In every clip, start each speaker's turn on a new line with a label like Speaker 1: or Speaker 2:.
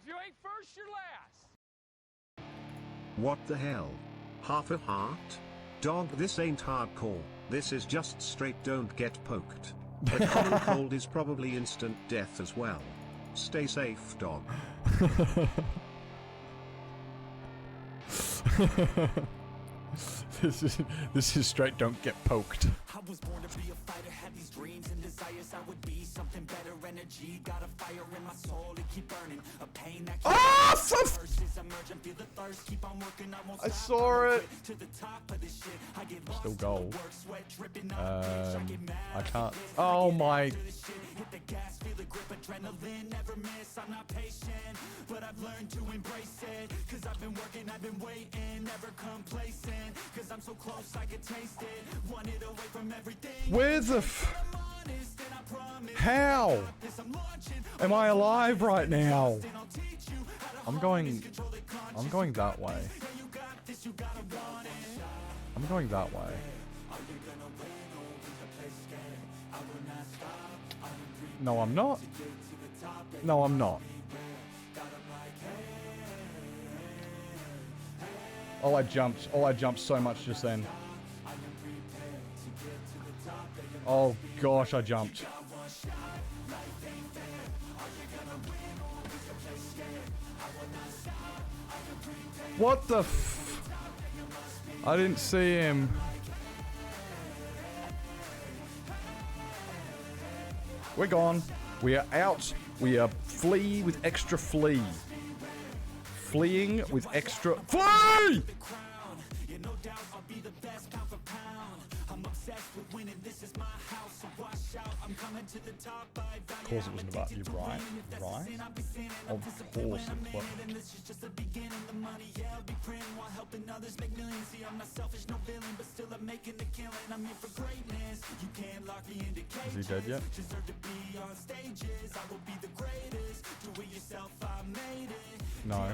Speaker 1: you ain't first, you're last.
Speaker 2: What the hell? Half a heart? Dog, this ain't hardcore, this is just straight don't get poked. A common cold is probably instant death as well. Stay safe, dog.
Speaker 3: This is straight don't get poked.
Speaker 4: I was born to be a fighter, had these dreams and desires. I would be something better, energy, got a fire in my soul to keep burning. A pain that feel the thirst, keep on working, I
Speaker 3: saw it.
Speaker 4: To the top of this shit. I get
Speaker 3: Still gold.
Speaker 4: work, sweat dripping
Speaker 3: I can't. Oh my.
Speaker 4: hit the gas, feel the grip, adrenaline, never miss. I'm not patient, but I've learned to embrace it. Cause I've been working, I've been waiting, never complacent. Cause I'm so close, I can taste it. Wanted away from everything.
Speaker 3: Where the How? Am I alive right now? I'm going that way. I'm going that way. No, I'm not. No, I'm not. Oh, I jumped so much just then. Oh gosh, I jumped. What the f... I didn't see him. We're gone. We are out. We are flee with extra flee. Fleeing with extra... Flee! Of course it wasn't about you, right? Right? Of course it was. Is he dead yet? No.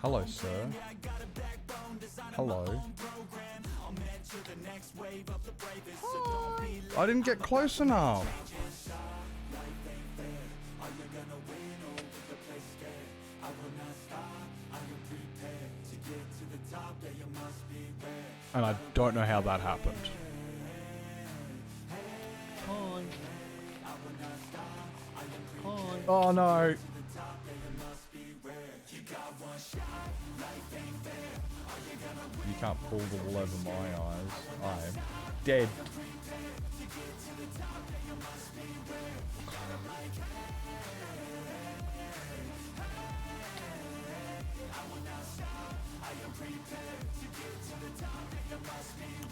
Speaker 3: Hello, sir. Hello. I didn't get close enough. And I don't know how that happened. Oh no. You can't pull the wool over my eyes. I'm dead.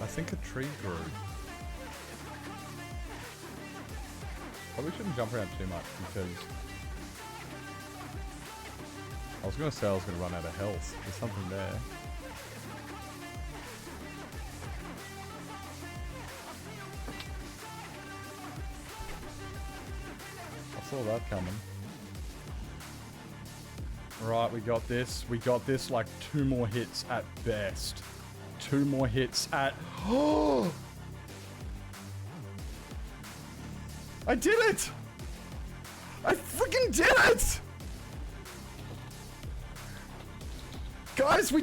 Speaker 3: I think a tree grew. Probably shouldn't jump around too much because I was going to say I was going to run out of health. There's something there. I saw that coming. Right, we got this. We got this like 2 more hits at best. 2 more hits at... Oh! I did it! I freaking did it! Guys, we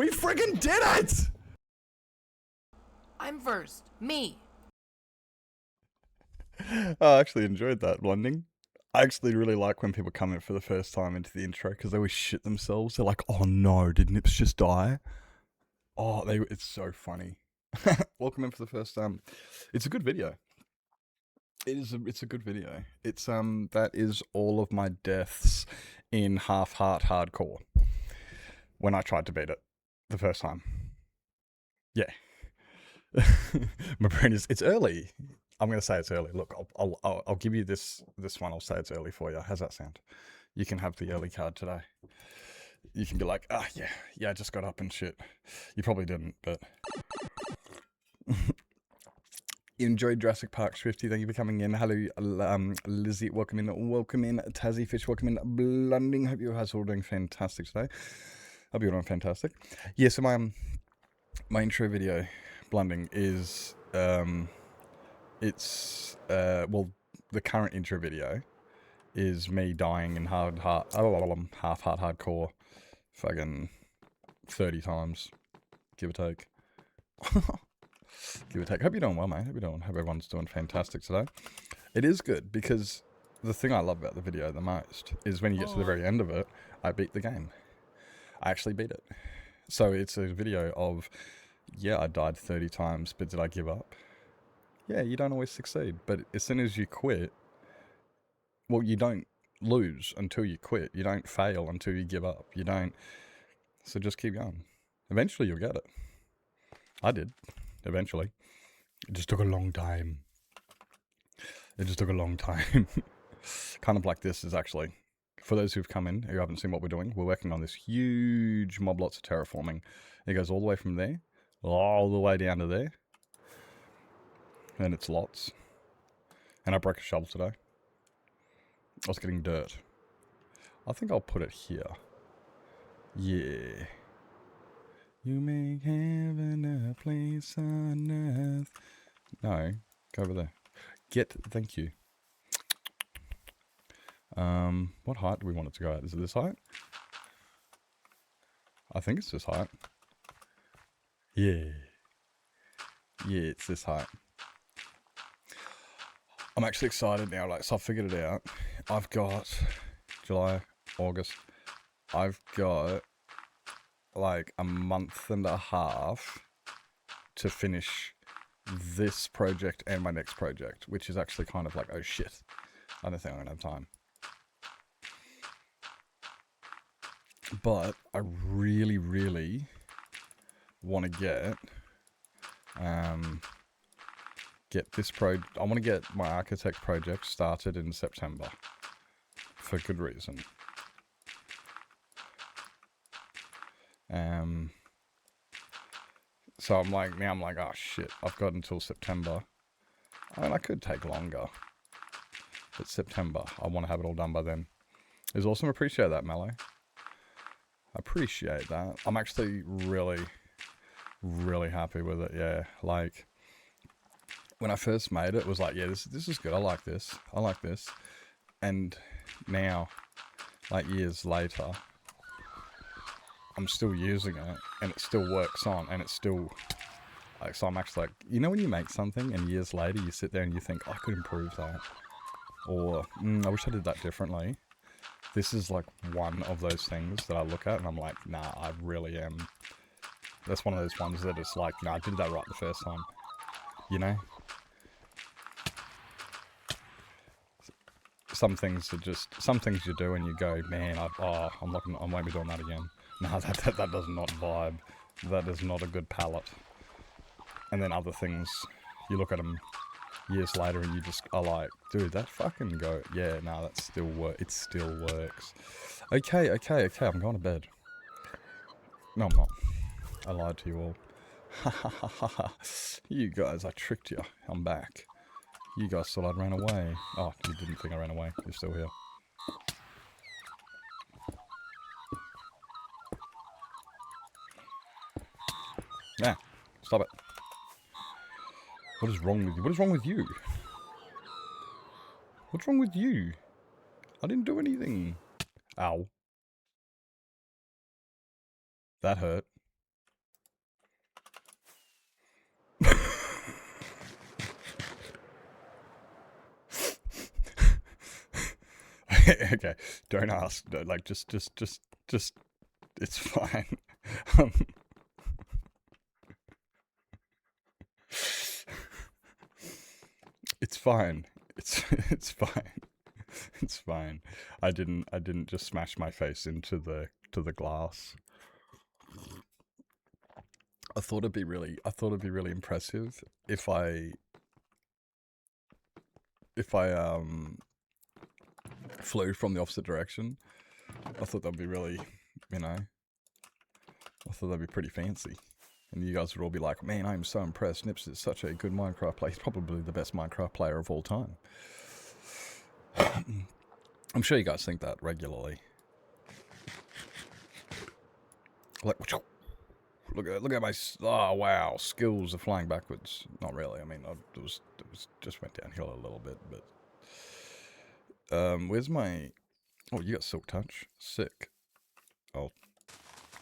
Speaker 3: freaking did it!
Speaker 5: I'm first. Me.
Speaker 3: I actually enjoyed that blending. I actually really like when people come in for the first time into the intro because they always shit themselves. They're like, "Oh no, did Nips just die?" Oh, it's so funny. Welcome in for the first time. It's a good video. It's a good video. It's that is all of my deaths in half heart hardcore when I tried to beat it the first time. Yeah. My brain is, it's early. I'm going to say it's early. Look, I'll give you this one. I'll say it's early for you. How's that sound? You can have the early card today. You can be like, yeah, I just got up and shit. You probably didn't, but you enjoyed Jurassic Park, Swifty. Thank you for coming in. Hello, Lizzie. Welcome in. Welcome in, Tazzy Fish. Welcome in, Blunding. Hope you guys are all doing fantastic today. Hope you're doing fantastic. Yeah, so my intro video, Blunding, is it's well, the current intro video is me dying in half heart hardcore fucking 30 times, give or take. Give or take. Hope you're doing well, mate. Hope everyone's doing fantastic today. It is good because the thing I love about the video the most is when you get to the very end of it, I beat the game. I actually beat it. So it's a video of, yeah, I died 30 times, but did I give up? Yeah, you don't always succeed, but as soon as you quit, well, you don't lose until you quit. You don't fail until you give up. You don't. So just keep going. Eventually you'll get it. I did. Eventually. It just took a long time. It just took a long time. Kind of like this is actually, for those who've come in, who haven't seen what we're doing, we're working on this huge mob lots of terraforming. It goes all the way from there, all the way down to there. And it's lots. And I broke a shovel today. I was getting dirt. I think I'll put it here. Yeah. You make heaven a place on earth. No, go over there. Thank you. What height do we want it to go at? Is it this height? I think it's this height. Yeah. Yeah, it's this height. I'm actually excited now, so I figured it out. I've got July, August. I've got like a month and a half to finish this project and my next project, which is actually kind of like, oh shit, I don't think I'm gonna have time. But I really, really want to get this I want to get my architect project started in September for good reason. So I'm like, oh shit, I've got until September. I mean, I could take longer, but September, I want to have it all done by then. It's awesome. Appreciate that, Mallow. Appreciate that. I'm actually really, really happy with it. Yeah, like when I first made it, it was like, yeah, this is good. I like this. I like this. And now, like years later, I'm still using it, and it still works on, and it's still, like, so I'm actually like, you know when you make something, and years later you sit there and you think, I could improve that, or, I wish I did that differently. This is like one of those things that I look at, and I'm like, nah, I really am. That's one of those ones that it's like, nah, I did that right the first time, you know? Some things you do and you go, man, I won't be doing that again. No, that does not vibe. That is not a good palette. And then other things, you look at them years later and you just are like, dude, that fucking go. Yeah, no, that still works. It still works. Okay, I'm going to bed. No, I'm not. I lied to you all. Ha ha ha ha ha. You guys, I tricked you. I'm back. You guys thought I'd ran away. Oh, you didn't think I ran away. You're still here. Nah, stop it. What is wrong with you? What is wrong with you? What's wrong with you? I didn't do anything. Ow. That hurt. Okay, don't ask. No, like, just, it's fine. It's fine. It's fine. It's fine. I didn't just smash my face into the glass. I thought it'd be really impressive if I flew from the opposite direction. I thought that'd be really, I thought that'd be pretty fancy. And you guys would all be like, man, I'm so impressed. Nips is such a good Minecraft player. He's probably the best Minecraft player of all time. I'm sure you guys think that regularly. Like, Look at my. Oh wow, skills are flying backwards. Not really. I mean, it was just went downhill a little bit, but where's my? Oh, you got Silk Touch. Sick. Oh,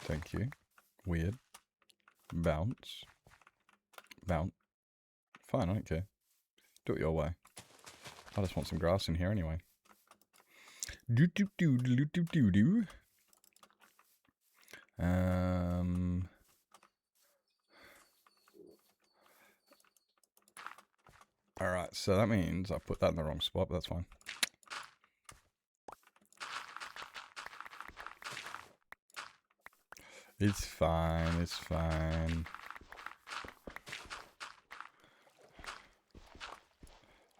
Speaker 3: thank you. Weird. Bounce. Bounce. Fine, I don't care. Do it your way. I just want some grass in here anyway. Do do do do do do do. Alright, so that means I put that in the wrong spot, but that's fine. It's fine, it's fine.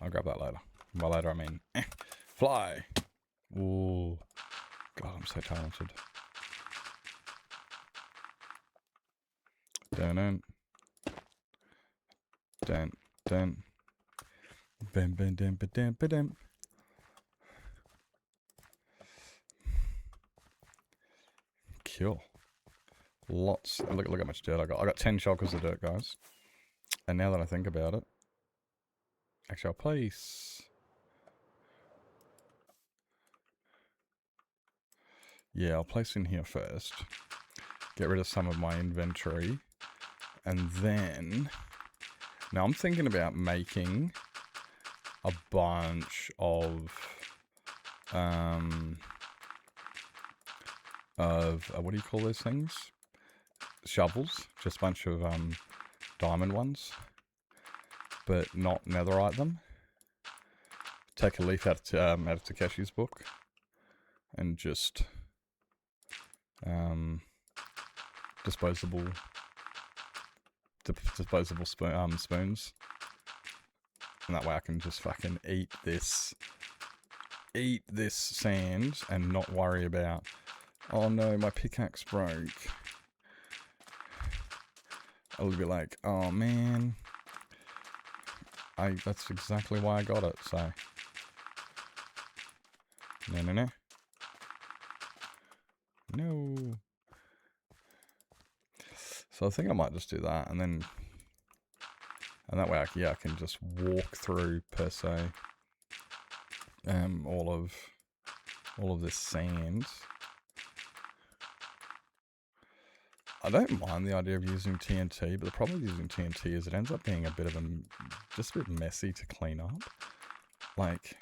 Speaker 3: I'll grab that later. By later, I mean, fly! Ooh. God, I'm so talented. Dun dun dun. Bam bam dam ba dam ba dam. Cool. Lots. Look how much dirt I got. I got 10 shulkers of dirt, guys. And now that I think about it, actually, I'll place. Yeah, I'll place in here first. Get rid of some of my inventory. And then... Now I'm thinking about making a bunch of... what do you call those things? Shovels. Just a bunch of diamond ones. But not netherite them. Take a leaf out of Takeshi's book. And just... disposable spoons, and that way I can just fucking eat this sand and not worry about, oh no, my pickaxe broke. I'll be like, oh man, that's exactly why I got it. So no. So I think I might just do that, and that way I can just walk through per se all of this sand. I don't mind the idea of using TNT, but the problem with using TNT is it ends up being just a bit messy to clean up. Like,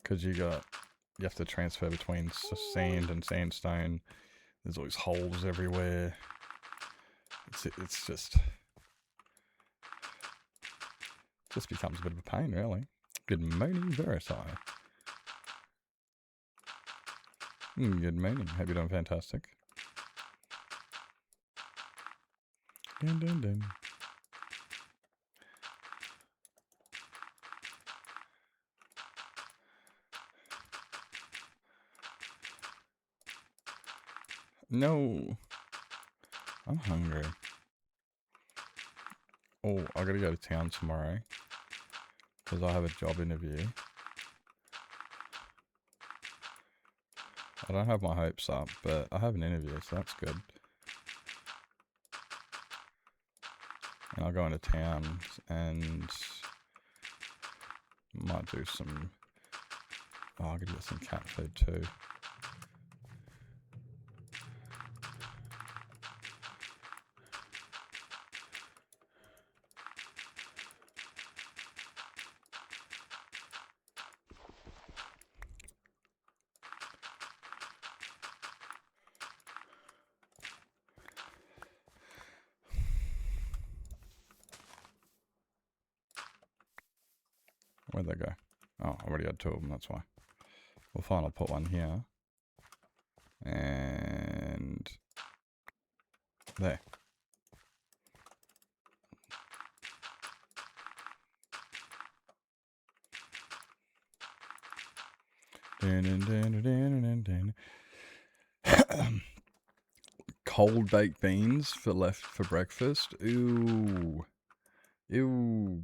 Speaker 3: because you have to transfer between sand and sandstone. There's always holes everywhere. It's just becomes a bit of a pain, really. Good morning, Verity. Good morning. Hope you're doing fantastic. Dun dun dun. No. I'm hungry. Oh, I gotta go to town tomorrow. Because I have a job interview. I don't have my hopes up, but I have an interview, so that's good. And I'll go into town and might do some... Oh, I could get some cat food too. Where'd they go? Oh, I already had 2 of them, that's why. Well, fine, I'll put one here. And... there. Cold baked beans for breakfast. Ooh. Ew.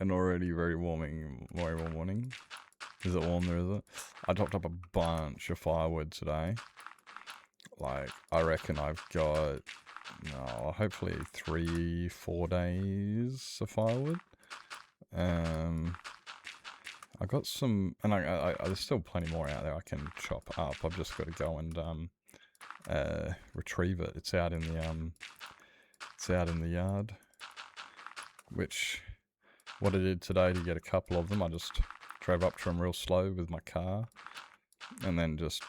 Speaker 3: An already very warm morning. Is it warm there, is it? I chopped up a bunch of firewood today. Like, I reckon I've got, hopefully 3-4 days of firewood. I got some, and I there's still plenty more out there I can chop up. I've just got to go and retrieve it. It's out in the yard. Which, what I did today to get a couple of them, I just drove up to them real slow with my car, and then just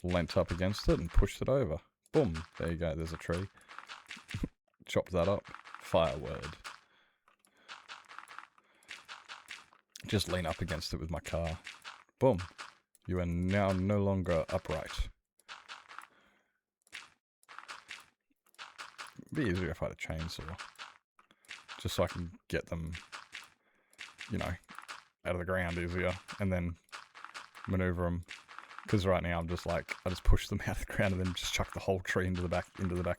Speaker 3: leant up against it and pushed it over. Boom! There you go. There's a tree. Chopped that up. Firewood. Just lean up against it with my car. Boom. You are now no longer upright. It'd be easier if I had a chainsaw. Just so I can get them, out of the ground easier. And then maneuver them. Because right now I'm just like, I just push them out of the ground and then just chuck the whole tree into the back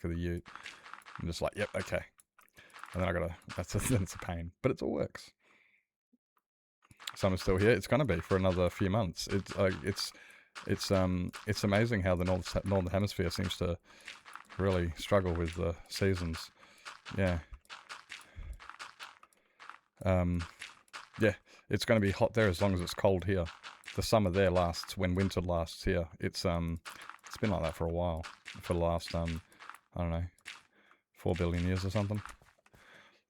Speaker 3: of the ute. I'm just like, yep, okay. And then I gotta, then it's a pain. But it all works. Summer's still here. It's gonna be for another few months. It's amazing how the northern hemisphere seems to really struggle with the seasons. Yeah. Yeah, it's gonna be hot there as long as it's cold here. The summer there lasts when winter lasts here. It's been like that for a while. For the last I don't know, 4 billion years or something.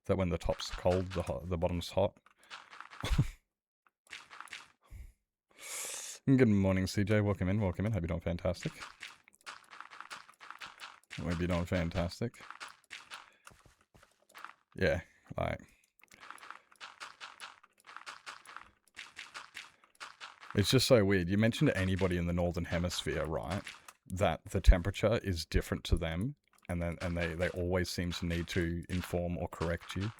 Speaker 3: That when the top's cold, the bottom's hot. Good morning, CJ. Welcome in. Hope you're doing fantastic. Hope you're doing fantastic. Yeah, like... It's just so weird. You mentioned to anybody in the northern hemisphere, right, that the temperature is different to them, and they always seem to need to inform or correct you,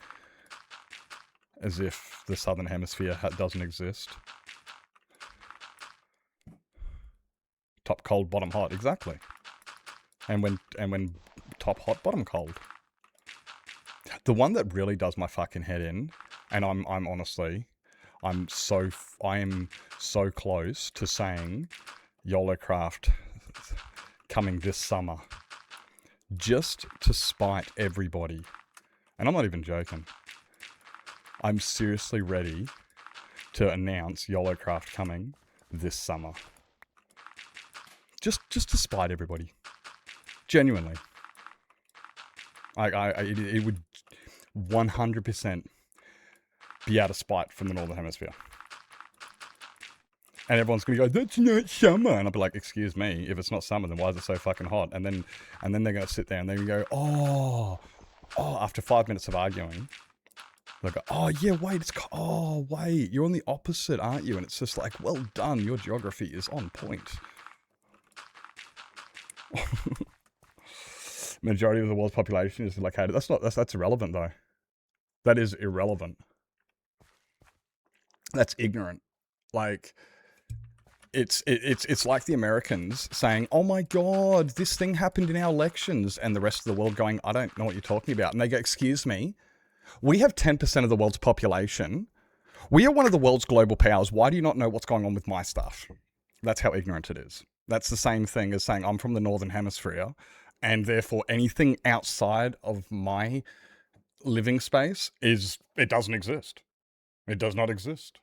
Speaker 3: as if the southern hemisphere doesn't exist. Top cold, bottom hot, exactly. And when top hot, bottom cold. The one that really does my fucking head in, and I'm honestly, I am so close to saying YOLOcraft coming this summer, just to spite everybody. And I'm not even joking. I'm seriously ready to announce YOLOcraft coming this summer. Just to spite everybody. Genuinely. It would 100% be out of spite from the northern hemisphere. And everyone's going to go, that's not summer. And I'll be like, excuse me, if it's not summer, then why is it so fucking hot? And then they're going to sit there and then go, oh, after 5 minutes of arguing, they'll go, oh yeah, wait, wait, you're on the opposite, aren't you? And it's just like, well done, your geography is on point. Majority of the world's population is located. That's irrelevant though. That is irrelevant. That's ignorant. Like, it's like the Americans saying, oh my God, this thing happened in our elections, and the rest of the world going, I don't know what you're talking about. And they go, excuse me, we have 10% of the world's population. We are one of the world's global powers. Why do you not know what's going on with my stuff? That's how ignorant it is. That's the same thing as saying I'm from the northern hemisphere, and therefore anything outside of my living space it doesn't exist. It does not exist.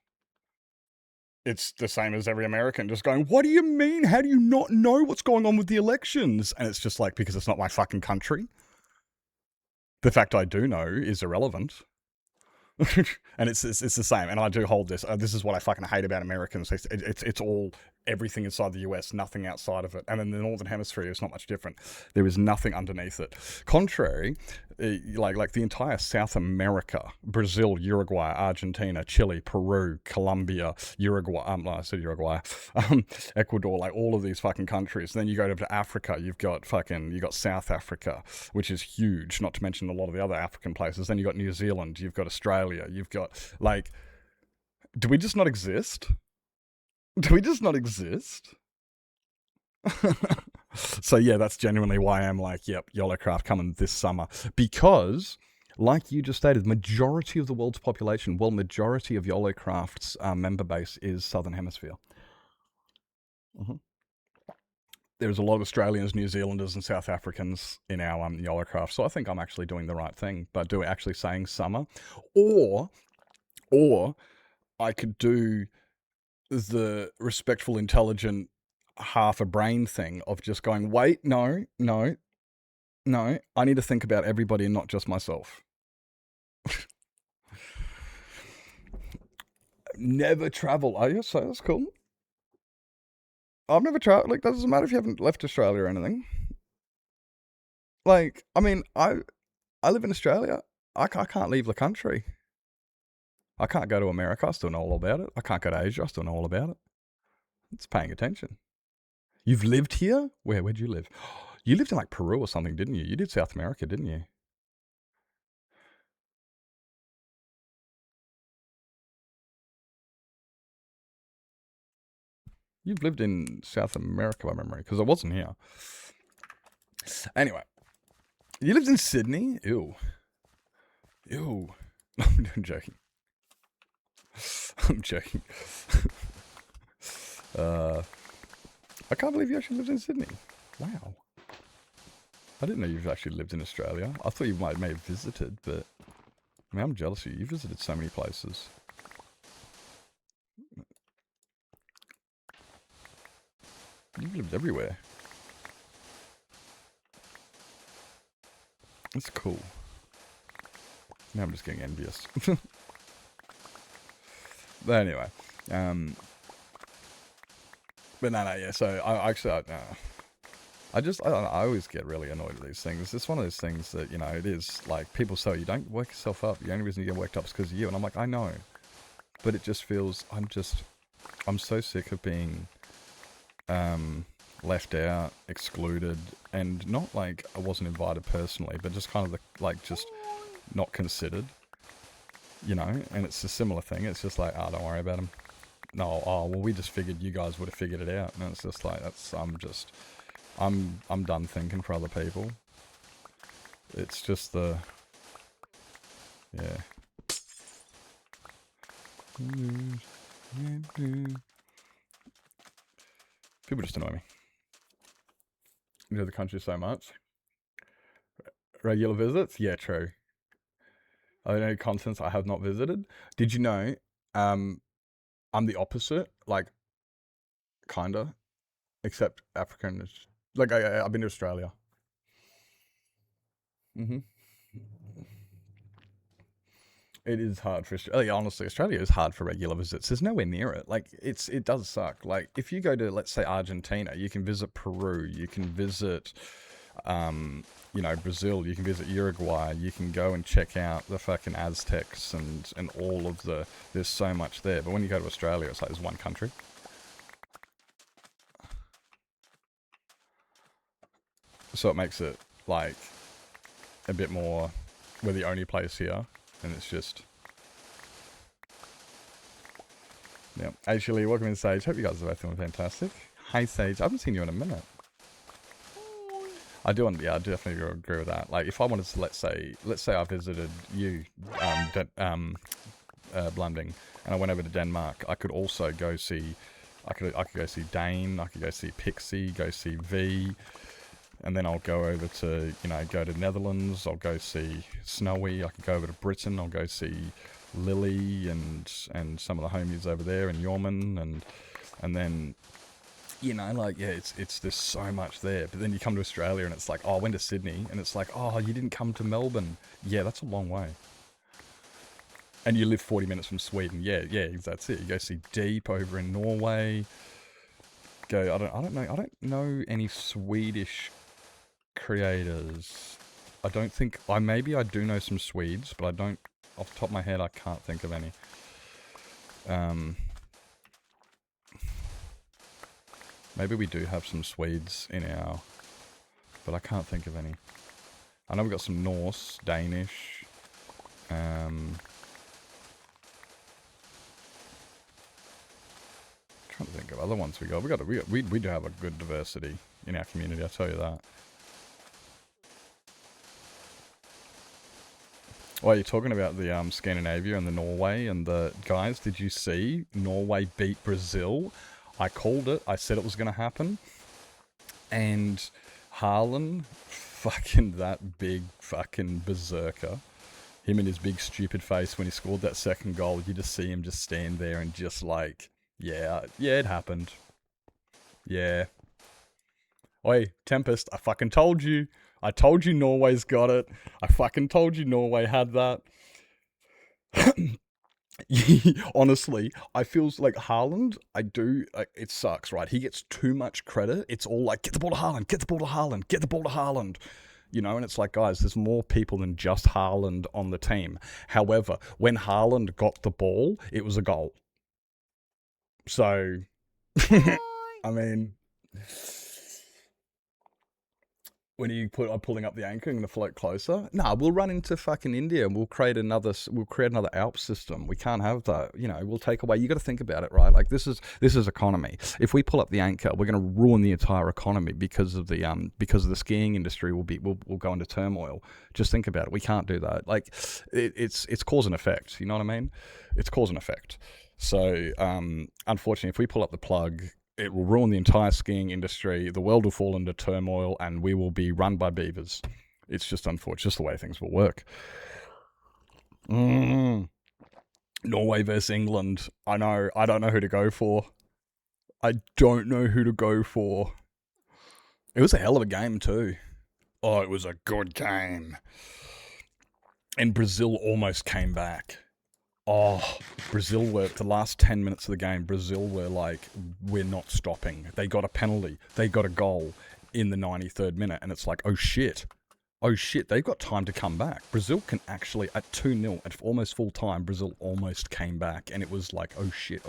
Speaker 3: It's the same as every American just going, what do you mean? How do you not know what's going on with the elections? And it's just like, because it's not my fucking country. The fact I do know is irrelevant. And it's the same. And I do hold this. This is what I fucking hate about Americans. It's all everything inside the US, nothing outside of it. And in the northern hemisphere, it's not much different. There is nothing underneath it. Contrary, like the entire South America, Brazil, Uruguay, Argentina, Chile, Peru, Colombia, Uruguay. I said Uruguay, Ecuador. Like all of these fucking countries. Then you go over to Africa. You've got South Africa, which is huge. Not to mention a lot of the other African places. Then you got New Zealand. You've got Australia. You've got like, do we just not exist? Do we just not exist? So yeah, that's genuinely why I'm like, yep, YOLOcraft coming this summer. Because, like you just stated, majority of the world's population, majority of YOLOcraft's member base is Southern Hemisphere. there's a lot of Australians, New Zealanders, and South Africans in our YOLO craft. So I think I'm actually doing the right thing by actually saying summer, or I could do the respectful, intelligent, half a brain thing of just going, wait, no, I need to think about everybody and not just myself. Never travel. Oh, yeah, so that's cool. I've never traveled. Like, doesn't matter if you haven't left Australia or anything. Like, I mean, I live in Australia. I can't leave the country. I can't go to America. I still know all about it. I can't go to Asia. I still know all about it. It's paying attention. You've lived here? Where'd you live? You lived in like Peru or something, didn't you? You did South America, didn't you? You've lived in South America by memory, because I wasn't here. Anyway. You lived in Sydney? Ew. I'm joking. I'm joking. I can't believe you actually lived in Sydney. Wow. I didn't know you've actually lived in Australia. I thought you may have visited, but I mean, I'm jealous of you. You visited so many places. You've lived everywhere. That's cool. Now I'm just getting envious. But anyway, but no, yeah. So I don't know, I always get really annoyed at these things. It's one of those things that, you know, it is like people say you don't work yourself up. The only reason you get worked up is because of you. And I'm like, I know, but it just feels I'm so sick of being left out, excluded, and not like I wasn't invited personally, but just kind of just not considered, you know. And it's a similar thing. It's just like, don't worry about them. No, well, we just figured you guys would have figured it out. And it's just like, I'm done thinking for other people. It's just yeah. People just annoy me. You know the country so much. Regular visits? Yeah, true. I don't know continents I have not visited. Did you know, I'm the opposite, like, kinda, except African. Like, I've been to Australia. It is hard for Australia. Honestly, Australia is hard for regular visits. There's nowhere near it. Like, it does suck. Like, if you go to, let's say, Argentina, you can visit Peru, you can visit, you know, Brazil, you can visit Uruguay, you can go and check out the fucking Aztecs and all of there's so much there. But when you go to Australia, it's like there's one country. So it makes it, like, a bit more, we're the only place here. And it's just... Yeah. Hey, Shirley, welcome in, Sage. Hope you guys are both doing fantastic. Hey, Sage. I haven't seen you in a minute. I definitely agree with that. Like, if I wanted to, let's say I visited you, Blunding, and I went over to Denmark, I could also go see... I could go see Dane, I could go see Pixie, go see V... And then I'll go over to, you know, go to Netherlands, I'll go see Snowy, I could go over to Britain, I'll go see Lily and some of the homies over there in Yorman, and then, you know, like, yeah, it's there's so much there. But then you come to Australia and it's like, I went to Sydney, and it's like, you didn't come to Melbourne. Yeah, that's a long way. And you live 40 minutes from Sweden. Yeah, that's it. You go see Deep over in Norway. I don't know any Swedish creators. Maybe I do know some Swedes, but I don't, off the top of my head, I can't think of any. Maybe we do have some Swedes in our, but I can't think of any. I know we've got some Norse, Danish, trying to think of other ones we got. We do have a good diversity in our community, I'll tell you that. Well, you're talking about the Scandinavia and the Norway and the guys. Did you see Norway beat Brazil? I called it. I said it was going to happen. And Haaland, fucking that big fucking berserker. Him and his big stupid face when he scored that second goal, you just see him just stand there and just like, yeah, it happened. Yeah. Oi, Tempest, I fucking told you. I told you Norway's got it. I fucking told you Norway had that. Honestly, I feels like Haaland, it sucks, right? He gets too much credit. It's all like, get the ball to Haaland, get the ball to Haaland, get the ball to Haaland. You know, and it's like, guys, there's more people than just Haaland on the team. However, when Haaland got the ball, it was a goal. So, I mean, when you I'm pulling up the anchor and gonna float closer. Nah, we'll run into fucking India and we'll create another Alp system. We can't have that. You know, we'll take away. You got to think about it, right? Like this is economy. If we pull up the anchor, we're gonna ruin the entire economy because of the skiing industry will go into turmoil. Just think about it. We can't do that. Like it's cause and effect. You know what I mean? It's cause and effect. So unfortunately, if we pull up the plug, it will ruin the entire skiing industry. The world will fall into turmoil, and we will be run by beavers. It's just unfortunate, just the way things will work. Norway versus England. I know. I don't know who to go for. I don't know who to go for. It was a hell of a game too. Oh, it was a good game. And Brazil almost came back. Oh, Brazil were, the last 10 minutes of the game, Brazil were like, we're not stopping. They got a penalty. They got a goal in the 93rd minute. And it's like, oh shit, they've got time to come back. Brazil can actually, at 2-0, at almost full time, Brazil almost came back. And it was like, oh shit.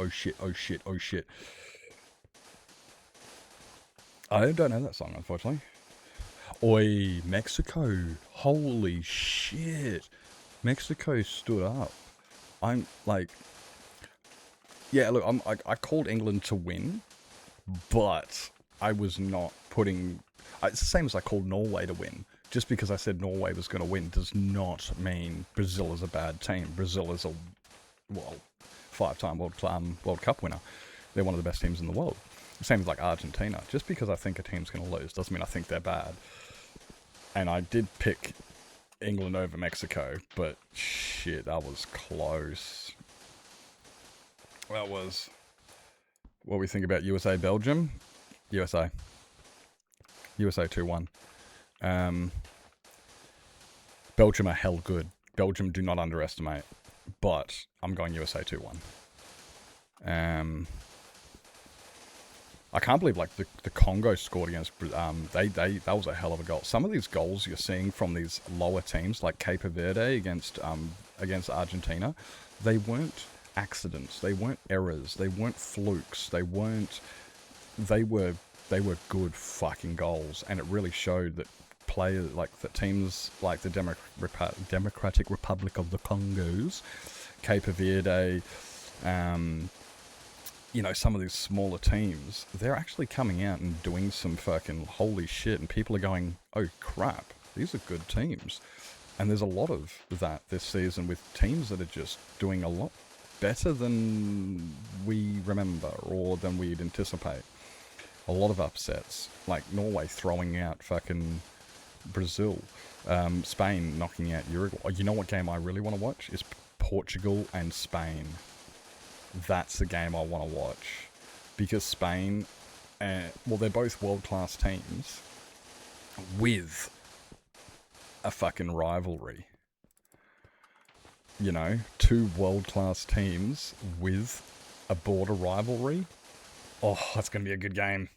Speaker 3: I don't know that song, unfortunately. Oi, Mexico. Holy shit. Mexico stood up. I'm like, yeah, look, I called England to win, but I was not putting, it's the same as I called Norway to win. Just because I said Norway was going to win does not mean Brazil is a bad team. Brazil is a, 5-time World Cup winner. They're one of the best teams in the world. Same as like Argentina. Just because I think a team's going to lose doesn't mean I think they're bad. And I did pick England over Mexico, but shit, that was close. That was... What we think about USA, Belgium? USA 2-1. Belgium are hell good. Belgium do not underestimate, but I'm going USA 2-1. I can't believe like the Congo scored against that was a hell of a goal. Some of these goals you're seeing from these lower teams like Cape Verde against Argentina, they weren't accidents, they weren't errors, they weren't flukes, they were good fucking goals, and it really showed that players like the teams like the Democratic Republic of the Congos, Cape Verde, you know, some of these smaller teams, they're actually coming out and doing some fucking holy shit, and people are going, oh crap, these are good teams. And there's a lot of that this season with teams that are just doing a lot better than we remember or than we'd anticipate. A lot of upsets, like Norway throwing out fucking Brazil, Spain knocking out Uruguay. You know what game I really want to watch? Is Portugal and Spain. That's the game I want to watch. Because Spain, well, they're both world-class teams with a fucking rivalry. You know, two world-class teams with a border rivalry. Oh, that's going to be a good game.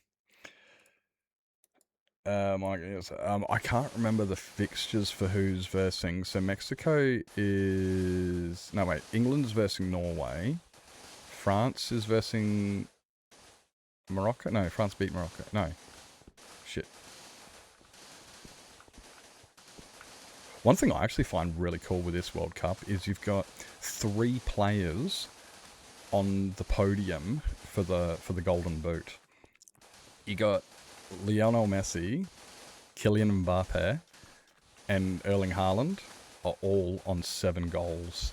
Speaker 3: I can't remember the fixtures for who's versing. So Mexico is... No, wait. England's versing Norway. France is versing Morocco? No, France beat Morocco. No. Shit. One thing I actually find really cool with this World Cup is you've got 3 players on the podium for the Golden Boot. You got Lionel Messi, Kylian Mbappe, and Erling Haaland are all on 7 goals.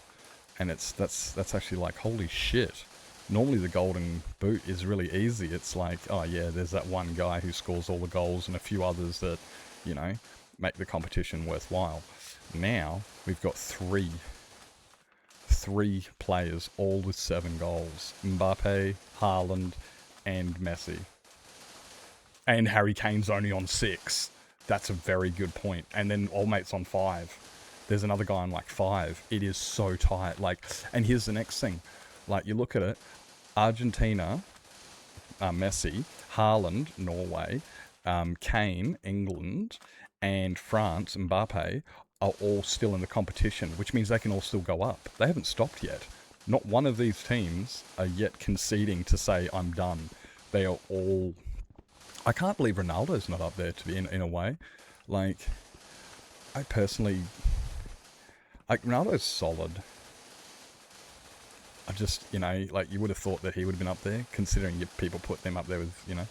Speaker 3: And that's actually like, holy shit. Normally the golden boot is really easy. It's like, oh yeah, there's that one guy who scores all the goals and a few others that, you know, make the competition worthwhile. Now we've got three players all with 7 goals. Mbappe, Haaland, and Messi. And Harry Kane's only on 6. That's a very good point. And then old mate's on 5. There's another guy on like 5. It is so tight. Like, and here's the next thing. Like, you look at it. Argentina, Messi, Haaland, Norway, Kane, England, and France, Mbappe, are all still in the competition, which means they can all still go up. They haven't stopped yet. Not one of these teams are yet conceding to say, I'm done. They are all... I can't believe Ronaldo's not up there, to be in a way. Like, I personally... Like, Ronaldo's solid. I just, you know, like, you would have thought that he would have been up there, considering people put them up there with, you know...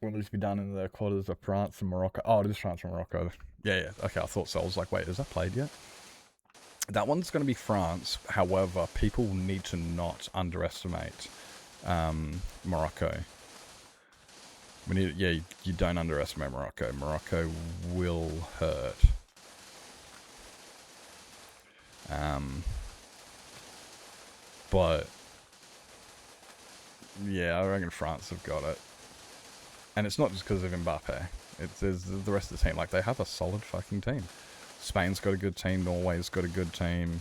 Speaker 3: Will these be done in the quarters of France and Morocco? Oh, it is France and Morocco. Yeah. Okay, I thought so. I was like, wait, is that played yet? That one's going to be France. However, people need to not underestimate Morocco. You don't underestimate Morocco. Morocco will hurt. But yeah, I reckon France have got it. And it's not just because of Mbappe. There's the rest of the team. Like, they have a solid fucking team. Spain's got a good team. Norway's got a good team.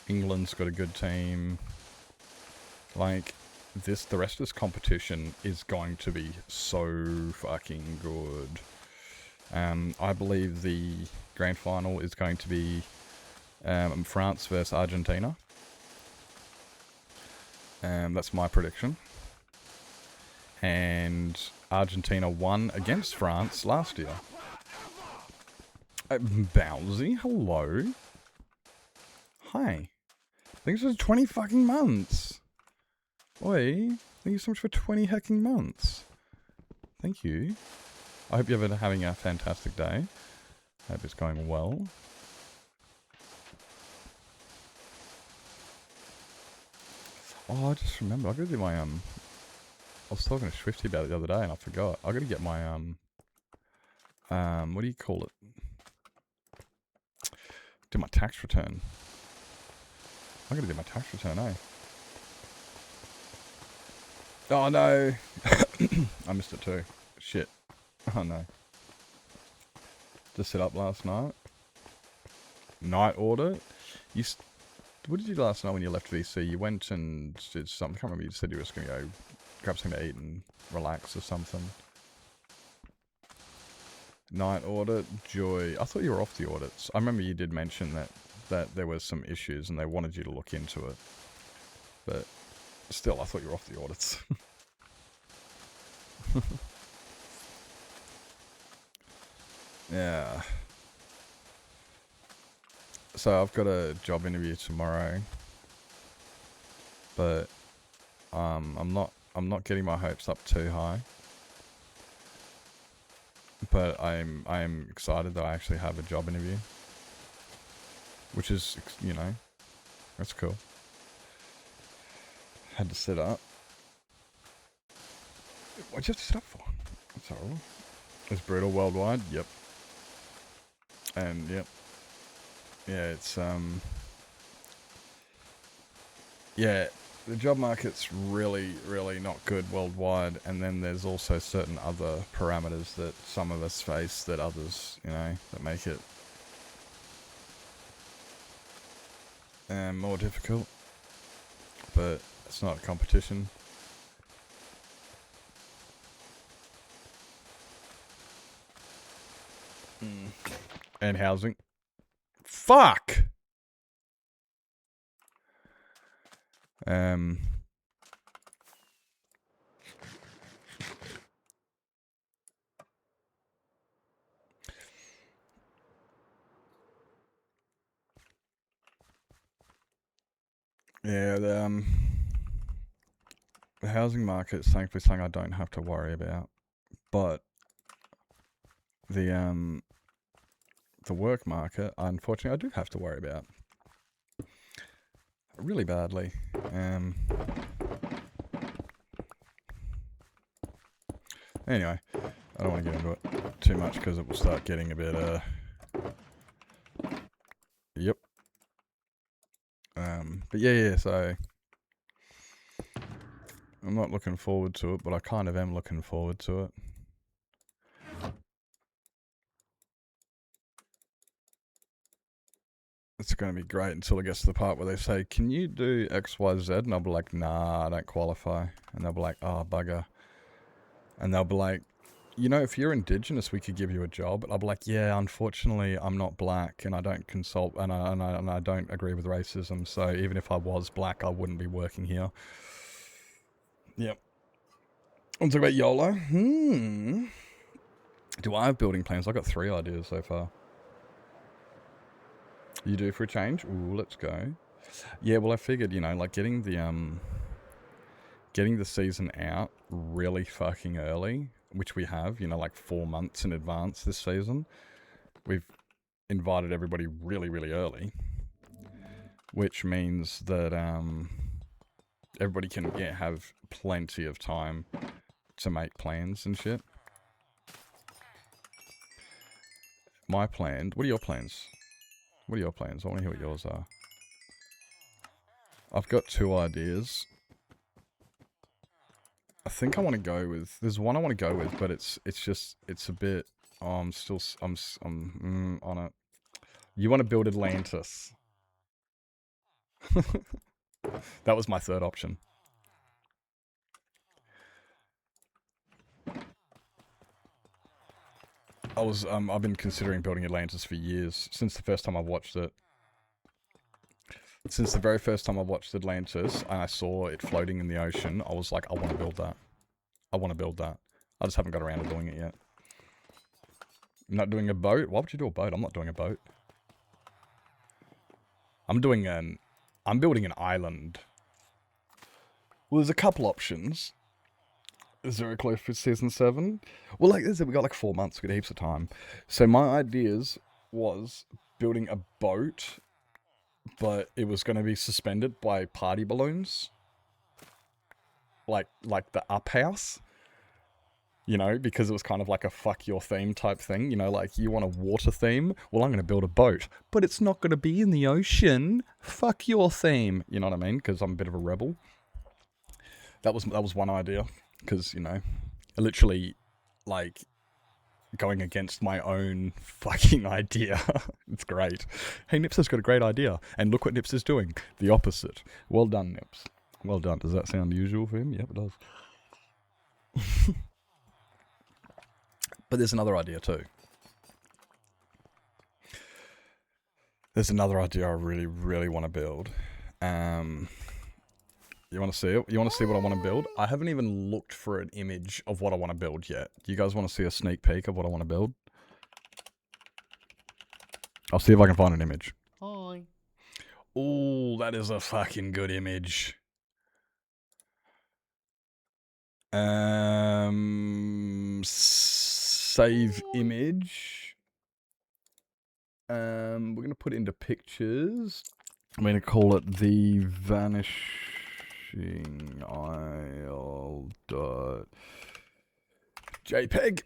Speaker 3: England's got a good team. Like, the rest of this competition is going to be so fucking good. I believe the grand final is going to be France versus Argentina. That's my prediction. And Argentina won against France last year. Bowsy, hello. Hi. Thanks for 20 fucking months. Oi, thank you so much for 20 hecking months. Thank you. I hope you're having a fantastic day. I hope it's going well. Oh, I just remembered. I gotta do my, I was talking to Swifty about it the other day and I forgot. I gotta get my, what do you call it? Do my tax return. I gotta do my tax return, eh? Oh no! I missed it too. Shit. Oh no. Just set up last night. Night audit? What did you do last night when you left VC? You went and did something. I can't remember. You said you were just going to go grab something to eat and relax or something. Night audit? Joy. I thought you were off the audits. I remember you did mention that there was some issues and they wanted you to look into it. But still, I thought you were off the audits. Yeah. So I've got a job interview tomorrow, but I'm not getting my hopes up too high. But I'm excited that I actually have a job interview, which is, you know, that's cool. Had to sit up. What'd you have to sit up for? That's horrible. It's brutal worldwide. Yep. And yep. Yeah, it's yeah, the job market's really, really not good worldwide, and then there's also certain other parameters that some of us face that others, you know, that make it more difficult. But it's not a competition. And housing. Fuck! Yeah, the housing market is thankfully something I don't have to worry about. But the work market, unfortunately, I do have to worry about. really badly. Anyway, I don't want to get into it too much because it will start getting a bit, Yep. But yeah, so I'm not looking forward to it, but I kind of am looking forward to it. It's going to be great until it gets to the part where they say, can you do X, Y, Z? And I'll be like, nah, I don't qualify. And they'll be like, oh, bugger. And they'll be like, you know, if you're Indigenous, we could give you a job. And I'll be like, yeah, unfortunately, I'm not black, and I don't consult, and I don't agree with racism. So even if I was black, I wouldn't be working here. Yep. Want to talk about YOLO? Do I have building plans? I've got 3 ideas so far. You do for a change? Ooh, let's go. Yeah, well, I figured, you know, like getting the season out really fucking early, which we have, you know, like 4 months in advance this season. We've invited everybody really, really early, which means that everybody can have plenty of time to make plans and shit. My plan. What are your plans? What are your plans? I want to hear what yours are. I've got 2 ideas. I think I want to go with. There's one I want to go with, but it's a bit. Oh, I'm on it. You want to build Atlantis? That was my 3rd option. I've been considering building Atlantis for years, since the first time I watched it. Since the very first time I watched Atlantis, and I saw it floating in the ocean, I was like, I want to build that. I want to build that. I just haven't got around to doing it yet. I'm not doing a boat? Why would you do a boat? I'm not doing a boat. I'm building an island. Well, there's a couple options. Is very close for season 7. Well, like we got like 4 months. We got heaps of time. So my ideas was building a boat, but it was going to be suspended by party balloons, like the Up House. You know, because it was kind of like a fuck your theme type thing. You know, like you want a water theme. Well, I'm going to build a boat, but it's not going to be in the ocean. Fuck your theme. You know what I mean? Because I'm a bit of a rebel. That was one idea. Because, you know, literally, like, going against my own fucking idea. It's great. Hey, Nips has got a great idea. And look what Nips is doing. The opposite. Well done, Nips. Well done. Does that sound usual for him? Yep, it does. But there's another idea, too. There's another idea I really, really want to build. You want to see it? You want to see what I want to build? I haven't even looked for an image of what I want to build yet. Do you guys want to see a sneak peek of what I want to build? I'll see if I can find an image. Hi. Oh, that is a fucking good image. Save image. We're going to put it into pictures. I'm going to call it the Vanishing Isle .jpg.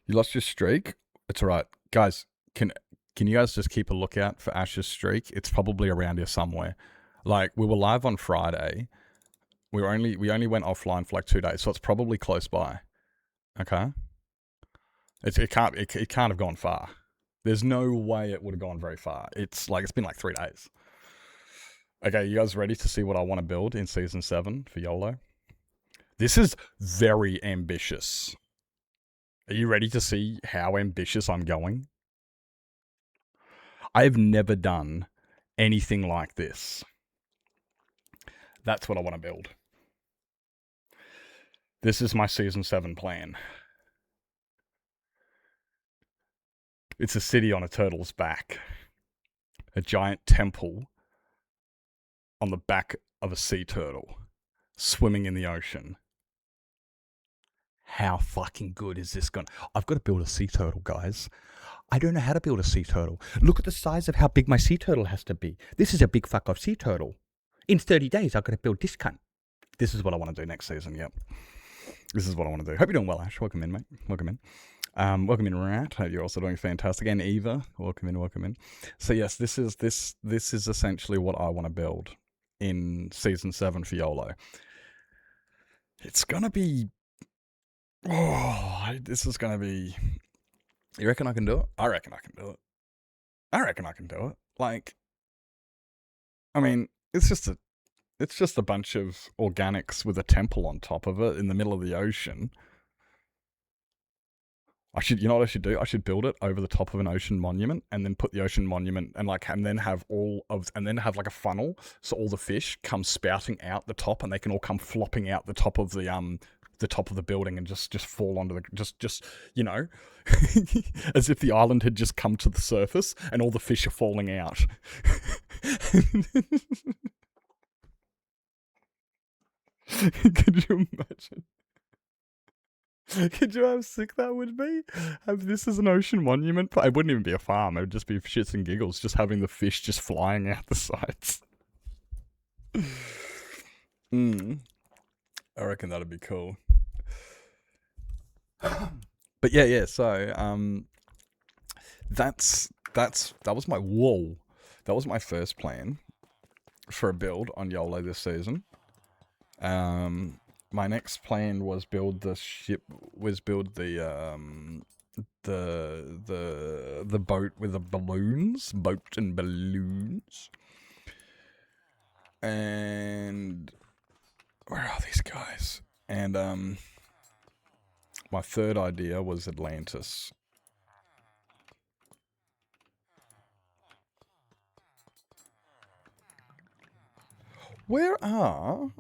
Speaker 3: You lost your streak? It's alright. Guys, can you guys just keep a lookout for Ash's streak? It's probably around here somewhere. Like, we were live on Friday. We only went offline for like 2 days, so it's probably close by. Okay? It can't have gone far. There's no way it would have gone very far. It's been like 3 days. Okay, you guys ready to see what I want to build in Season 7 for YOLO? This is very ambitious. Are you ready to see how ambitious I'm going? I have never done anything like this. That's what I want to build. This is my Season 7 plan. It's a city on a turtle's back. A giant temple on the back of a sea turtle. Swimming in the ocean. How fucking good is this gonna... I've got to build a sea turtle, guys. I don't know how to build a sea turtle. Look at the size of how big my sea turtle has to be. This is a big fuck off sea turtle. In 30 days, I've got to build this cunt. This is what I want to do next season, yep. This is what I want to do. Hope you're doing well, Ash. Welcome in, mate. Welcome in. Welcome in, Rat. Hope you're also doing fantastic. And Eva, welcome in, welcome in. So yes, this is essentially what I want to build in season 7 for YOLO. It's gonna be... this is gonna be... You reckon I can do it? I reckon I can do it. I reckon I can do it. Like, I mean, it's just a bunch of organics with a temple on top of it in the middle of the ocean. You know what I should do? I should build it over the top of an ocean monument, and then put the ocean monument and then have like a funnel, so all the fish come spouting out the top, and they can all come flopping out the top of the building and just fall onto the just you know, as if the island had just come to the surface and all the fish are falling out. Could you imagine? Could you how sick that would be? Have this as an ocean monument? It wouldn't even be a farm. It would just be shits and giggles, just having the fish just flying out the sides. I reckon that'd be cool. But yeah. So that was my That was my first plan for a build on YOLO this season. My next plan was build the boat with the balloons, and where are these guys? And my third idea was Atlantis. Where are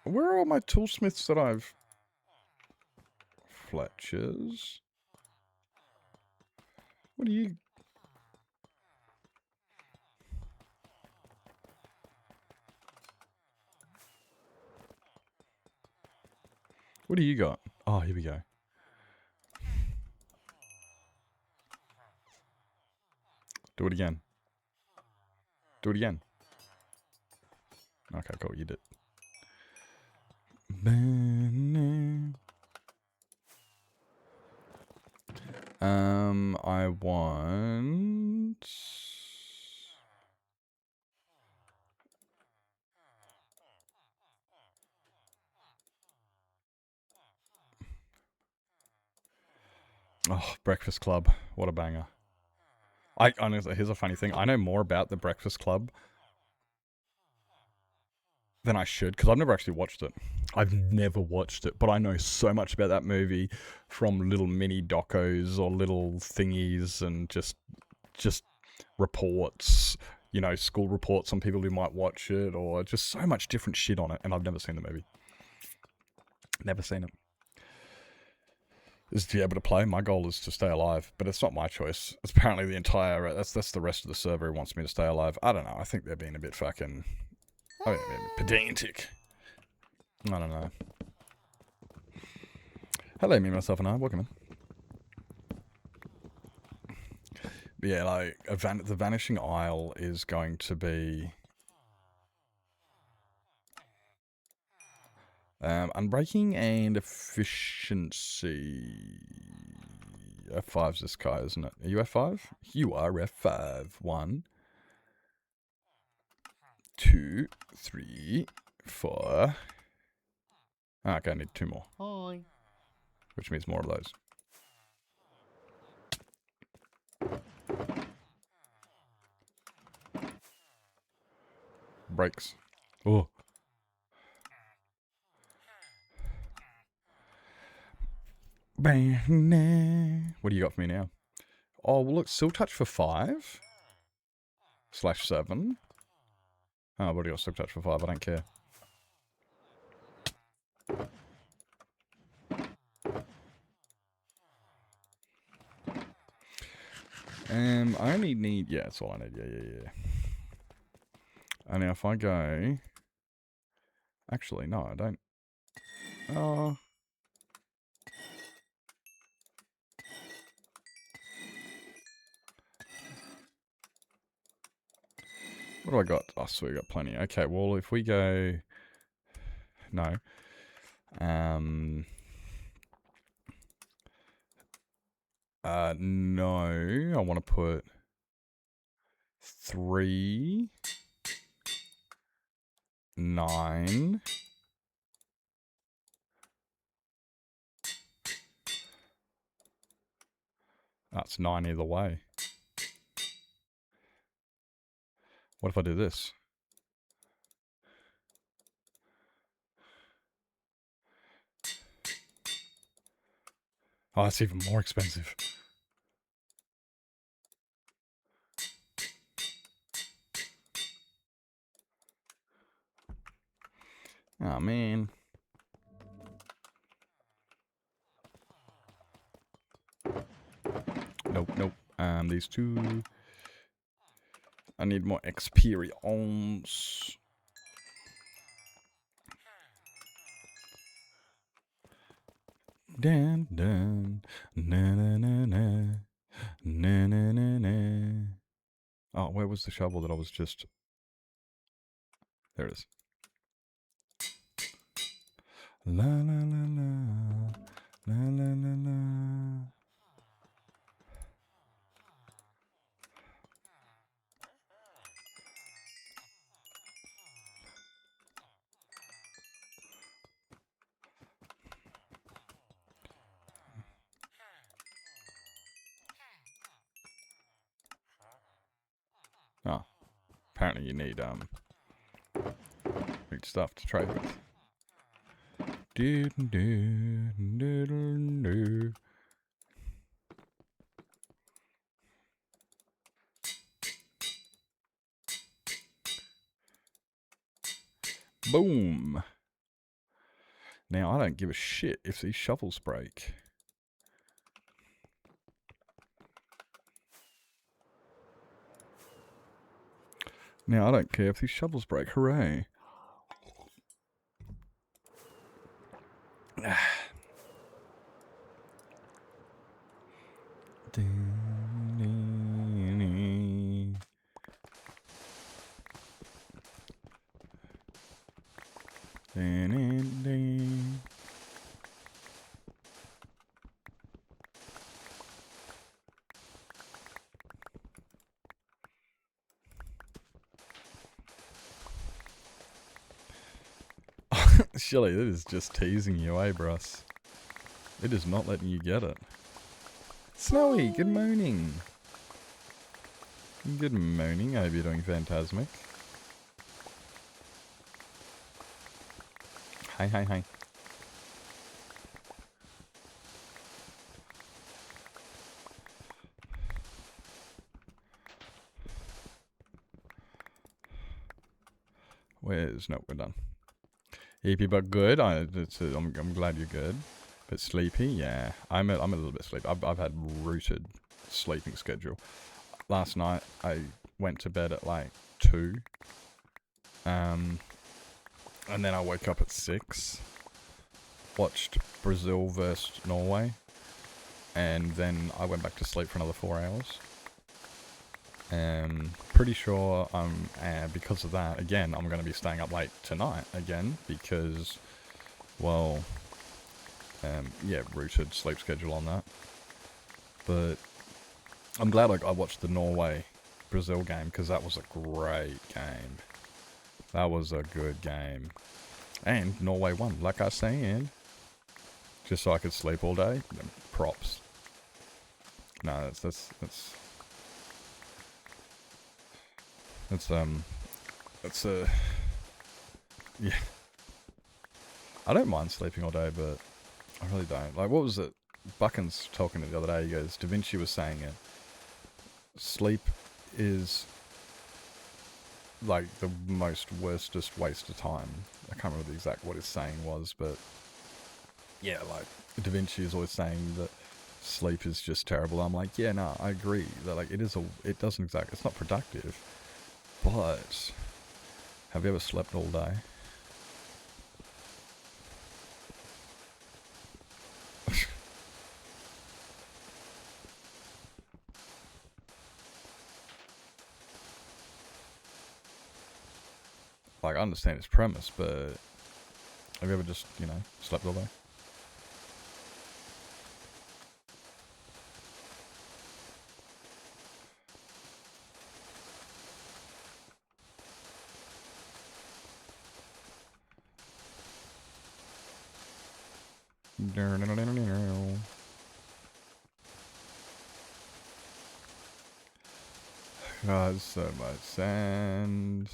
Speaker 3: all my toolsmiths that I've... Fletchers? What do you... What do you got? Oh, here we go. Do it again. Do it again. Okay, cool, you did. I want... Oh, Breakfast Club. What a banger. Honestly, here's a funny thing. I know more about the Breakfast Club than I should, because I've never actually watched it. I've never watched it, but I know so much about that movie from little mini docos or little thingies and just reports, you know, school reports on people who might watch it, or just so much different shit on it, and I've never seen the movie. Never seen it. Is to be able to play. My goal is to stay alive, but it's not my choice. It's apparently the entire... That's the rest of the server who wants me to stay alive. I don't know. I think they're being a bit fucking... I mean, pedantic. I don't know. Hello, me, myself, and I. Welcome in. But yeah, like, the Vanishing Isle is going to be... unbreaking and efficiency. F5's this guy, isn't it? Are you F5? You are F5. 1, 2, 3, 4. Ah, okay, I need 2 more.
Speaker 5: Hi.
Speaker 3: Which means more of those. Brakes. Oh. What do you got for me now? Oh, well, look, Silk Touch for 5. /7. Oh, I've already got Silk Touch for 5, I don't care. I only need... Yeah, that's all I need. Yeah. And now if I go... Actually, no, I don't. Oh... What do I got? Oh, so we got plenty. Okay, well, if we go... No. No. I want to put 3, 9. That's 9 either way. What if I do this? Oh, that's even more expensive. Oh, man. Nope, nope. These two. I need more experience. Dun, dun, na na na na, na na na na. Oh, where was the shovel that I was just... There it is. La la la la, la la la la. Oh, apparently you need stuff to trade with. Do do do do do. Boom. Now I don't give a shit if these shovels break. Now I don't care if these shovels break. Hooray. Shelly, that is just teasing you, eh, Bruss? It is not letting you get it. Snowy, good morning. Good morning, I hope you're doing fantastic. Hi, hi, hi. Where's... No, we're done. Hippie, but good. I'm glad you're good. But sleepy, yeah. I'm a little bit sleepy. I've had rooted sleeping schedule. Last night I went to bed at like 2. And then I woke up at 6. Watched Brazil versus Norway. And then I went back to sleep for another 4 hours. Pretty sure because of that, again, I'm going to be staying up late tonight again because, well, yeah, rooted sleep schedule on that. But I'm glad I watched the Norway-Brazil game because that was a great game. That was a good game. And Norway won, like I was saying. Just so I could sleep all day. Props. No, that's yeah. I don't mind sleeping all day, but I really don't. Like, what was it? Buckins talking the other day, he goes, Da Vinci was saying it. Sleep is like the worstest waste of time. I can't remember the exact what his saying was, but yeah, like Da Vinci is always saying that sleep is just terrible. I'm like, yeah, no, I agree that like it's not productive. But have you ever slept all day? Like, I understand its premise, but have you ever just, you know, slept all day? God, so much sand.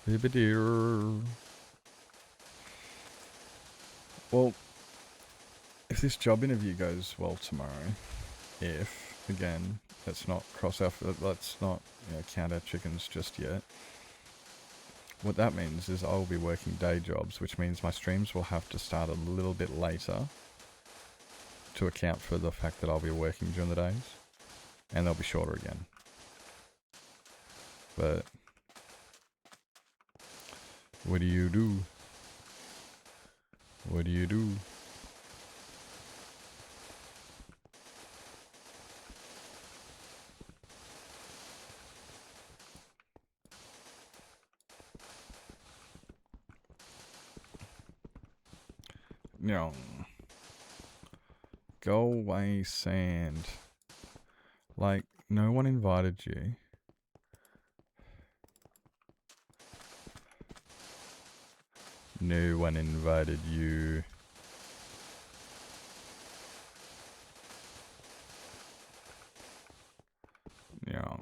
Speaker 3: Bibbideer. Well, if this job interview goes well tomorrow, again, let's not let's not, you know, count our chickens just yet. What that means is I'll be working day jobs, which means my streams will have to start a little bit later to account for the fact that I'll be working during the days, and they'll be shorter again. But what do you do? What do you do? No. Go away, sand. Like, no one invited you. No one invited you. No.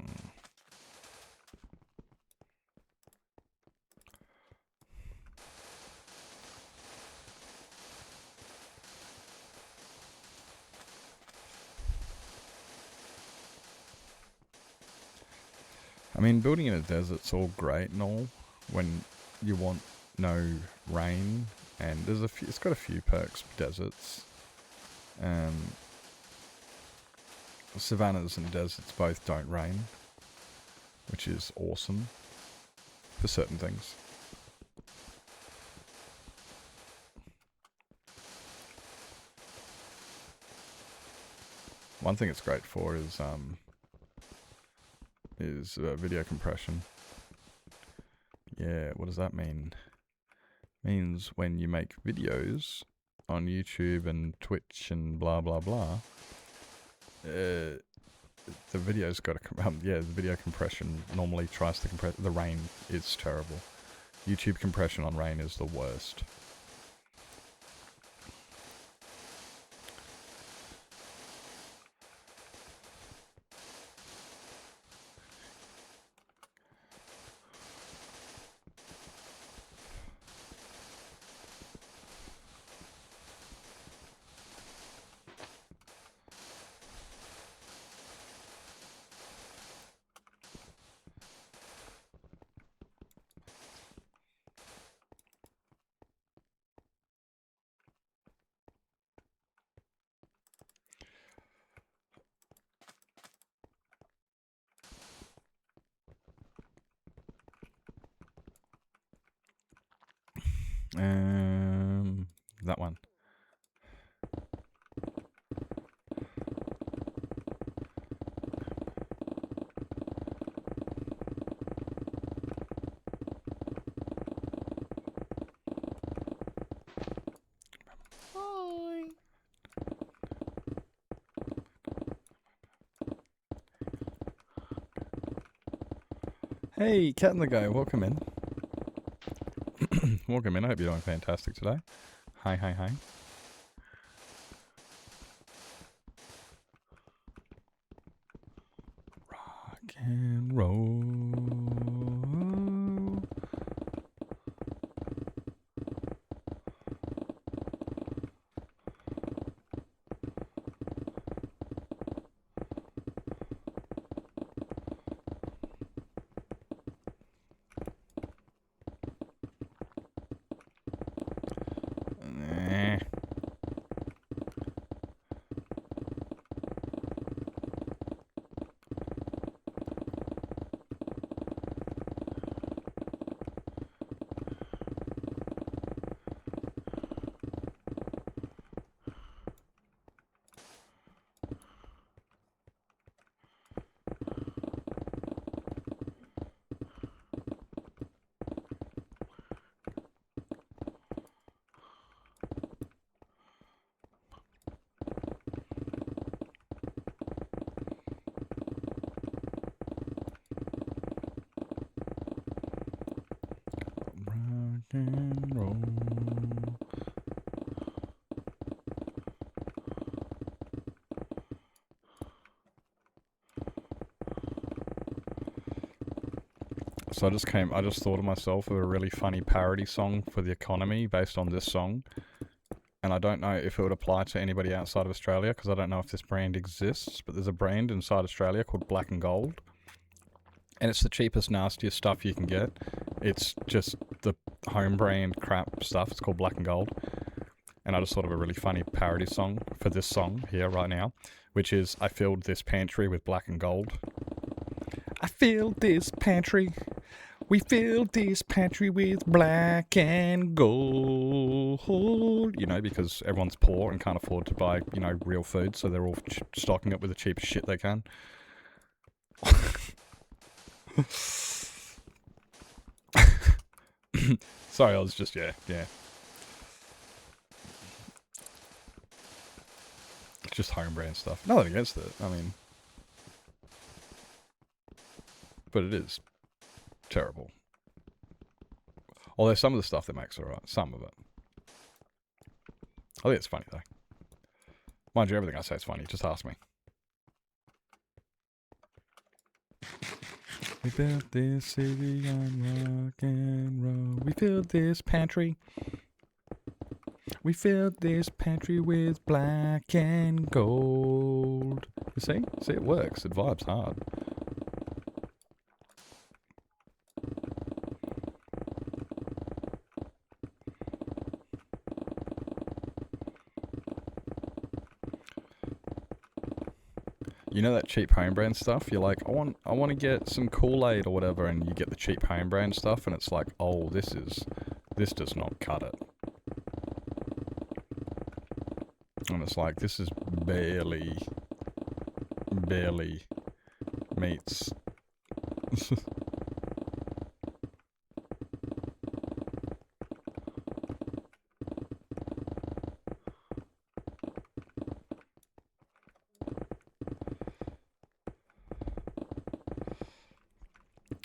Speaker 3: I mean, building in a desert's all great and all when you want no rain, and there's a few, it's got a few perks, deserts. Savannas and deserts both don't rain, which is awesome for certain things. One thing it's great for is video compression. Yeah, what does that mean? Means when you make videos on YouTube and Twitch and blah blah blah, the video's got to the video compression normally tries to compress. The rain is terrible. YouTube compression on rain is the worst. That one. Hi. Hey, Cat and the Guy, welcome in. Welcome in, I hope you're doing fantastic today. Hi, hi, hi. Rock and roll. So I just thought of myself of a really funny parody song for the economy based on this song. And I don't know if it would apply to anybody outside of Australia, because I don't know if this brand exists, but there's a brand inside Australia called Black and Gold. And it's the cheapest, nastiest stuff you can get. It's just the home brand crap stuff. It's called Black and Gold. And I just thought of a really funny parody song for this song here right now, which is, I filled this pantry with black and gold. I filled this pantry. We filled this pantry with black and gold. You know, because everyone's poor and can't afford to buy, you know, real food. So they're all stocking it with the cheapest shit they can. Sorry, I was just, yeah. It's just home brand stuff. Nothing against it, I mean. But it is terrible. Although some of the stuff they make's alright. Some of it. I think it's funny though. Mind you, everything I say is funny. Just ask me. We built this city on rock and roll. We filled this pantry. We filled this pantry with black and gold. You see? See, it works. It vibes hard. You know that cheap home brand stuff? You're like, I want to get some Kool-Aid or whatever, and you get the cheap home brand stuff, and it's like, oh, this does not cut it. And it's like, this is barely meets.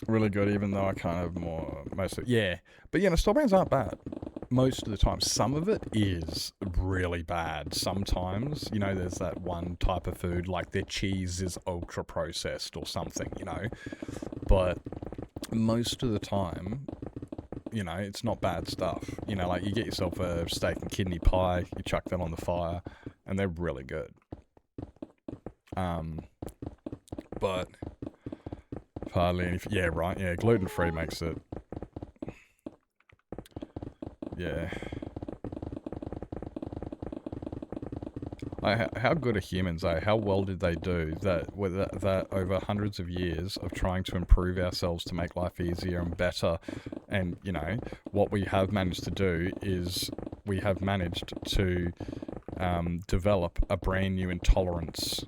Speaker 3: Really good, even though I kind of yeah. But yeah, the store brands aren't bad most of the time. Some of it is really bad. Sometimes, you know, there's that one type of food, like their cheese is ultra processed or something, you know. But most of the time, you know, it's not bad stuff. You know, like you get yourself a steak and kidney pie, you chuck that on the fire, and they're really good. But hardly any. Yeah, right. Yeah, gluten-free makes it. Yeah. How good are humans, eh? How well did they do that with that over hundreds of years of trying to improve ourselves to make life easier and better? And, you know, what we have managed to do is we have managed to develop a brand new intolerance.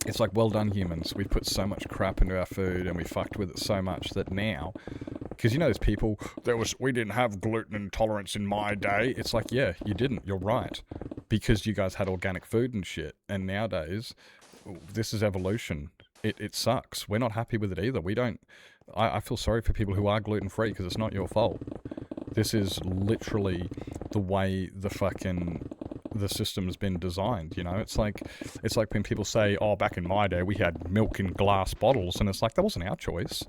Speaker 3: It's like, well done, humans. We've put so much crap into our food and we fucked with it so much that now, because you know there's people, we didn't have gluten intolerance in my day. It's like, yeah, you didn't. You're right. Because you guys had organic food and shit. And nowadays, this is evolution. It sucks. We're not happy with it either. We don't, I feel sorry for people who are gluten-free because it's not your fault. This is literally the way the system's been designed, you know. It's like when people say, oh, back in my day we had milk in glass bottles, and it's like, that wasn't our choice.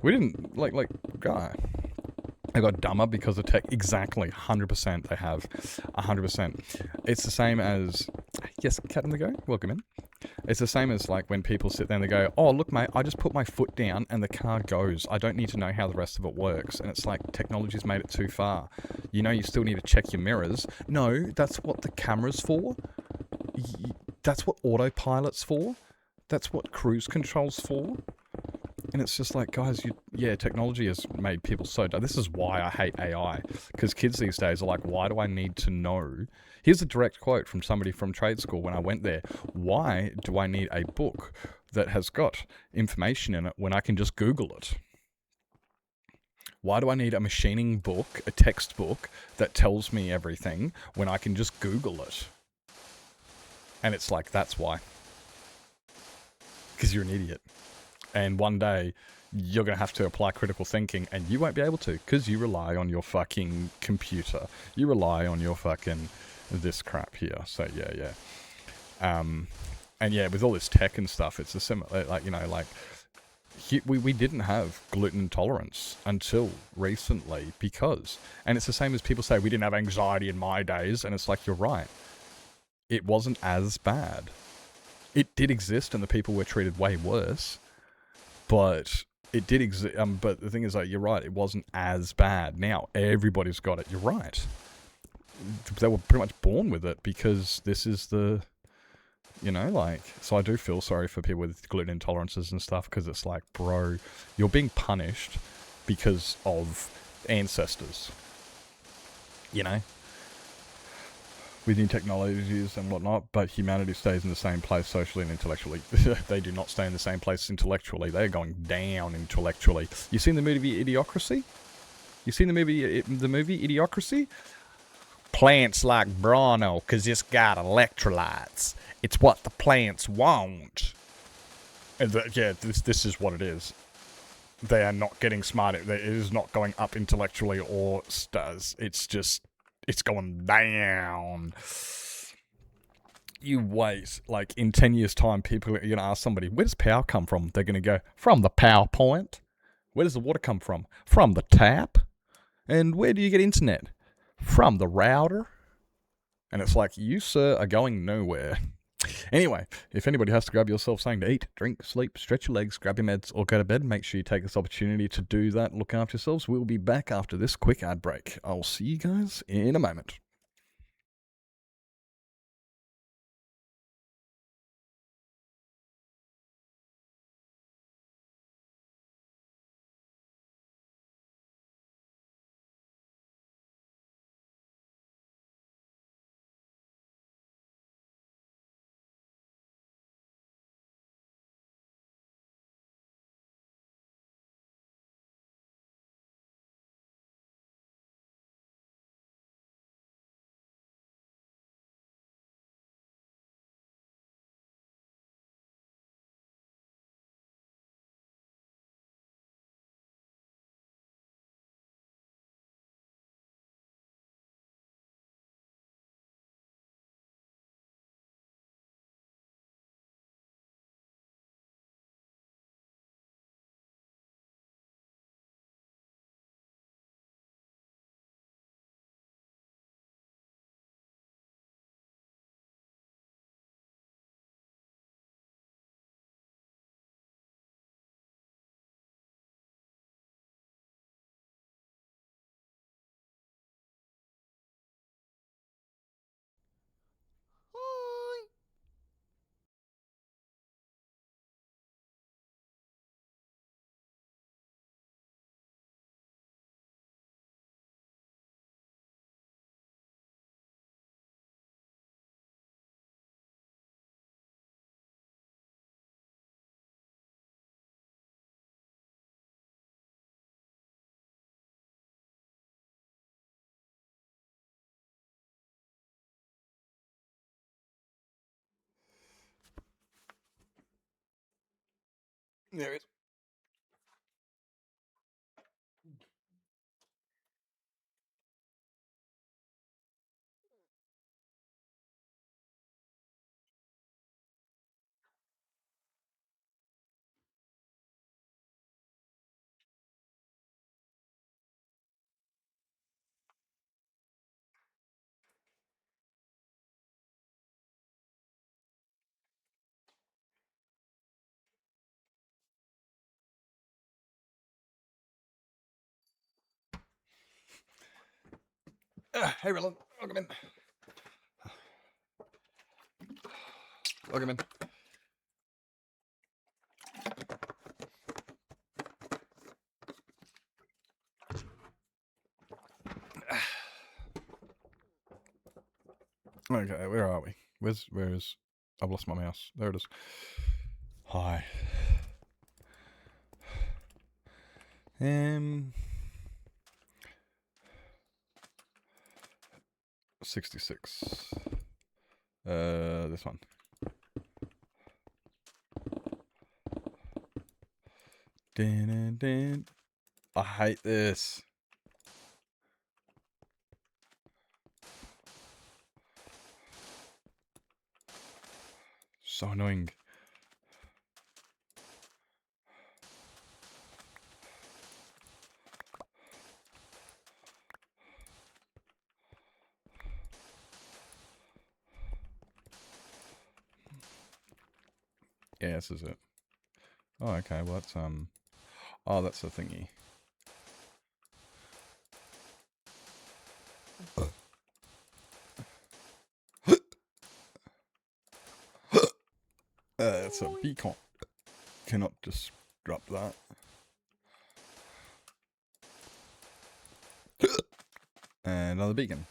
Speaker 3: We didn't guy. They got dumber because of tech. Exactly, 100%. They have 100%. It's the same as, yes, Cat in the Go, welcome in. It's the same as like when people sit there and they go, oh, look, mate, I just put my foot down and the car goes. I don't need to know how the rest of it works. And it's like, technology's made it too far. You know, you still need to check your mirrors. No, that's what the camera's for. That's what autopilot's for. That's what cruise control's for. And it's just like, guys, technology has made people so dumb. This is why I hate AI. Because kids these days are like, why do I need to know? Here's a direct quote from somebody from trade school when I went there. Why do I need a book that has got information in it when I can just Google it? Why do I need a machining book, a textbook, that tells me everything when I can just Google it? And it's like, that's why. Because you're an idiot. And one day, you're going to have to apply critical thinking, and you won't be able to, because you rely on your fucking computer. You rely on your fucking this crap here. So, yeah. And yeah, with all this tech and stuff, it's a similar, like, you know, like, we didn't have gluten intolerance until recently because, and it's the same as people say, we didn't have anxiety in my days, and it's like, you're right. It wasn't as bad. It did exist, and the people were treated way worse, but it did exist. But the thing is, like, you're right, it wasn't as bad. Now everybody's got it. You're right. They were pretty much born with it because this is the, you know, like, so I do feel sorry for people with gluten intolerances and stuff, because it's like, bro, you're being punished because of ancestors, you know, with new technologies and whatnot, but humanity stays in the same place socially and intellectually. They do not stay in the same place intellectually. They're going down intellectually. You seen the movie Idiocracy? You seen the movie Idiocracy? Plants like Brawno because it's got electrolytes. It's what the plants want. And this is what it is. They are not getting smarter. It is not going up intellectually or stars. It's just, it's going down. You wait. Like, in 10 years' time, people are going to ask somebody, where does power come from? They're going to go, from the power point. Where does the water come from? From the tap. And where do you get internet? From the router. And it's like, you, sir, are going nowhere. Anyway, if anybody has to grab yourself something to eat, drink, sleep, stretch your legs, grab your meds, or go to bed, make sure you take this opportunity to do that. Look after yourselves. We'll be back after this quick ad break. I'll see you guys in a moment. There it is. Hey, Rylan. Welcome in. Welcome in. Okay, where are we? Where is... I've lost my mouse. There it is. Hi. 66. This one. Dun. I hate this. So annoying. Yeah, this is it. Oh, okay. Well, that's oh, that's the thingy. It's a beacon. Cannot just drop that. And another beacon.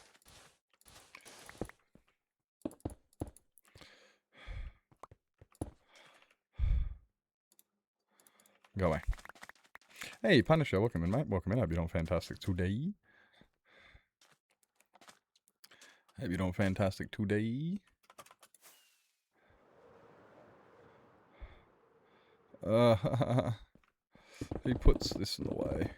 Speaker 3: Go away. Hey, Punisher, welcome in, mate. Welcome in. Hope you're doing fantastic today. Hope you're doing fantastic today. Who puts this in the way?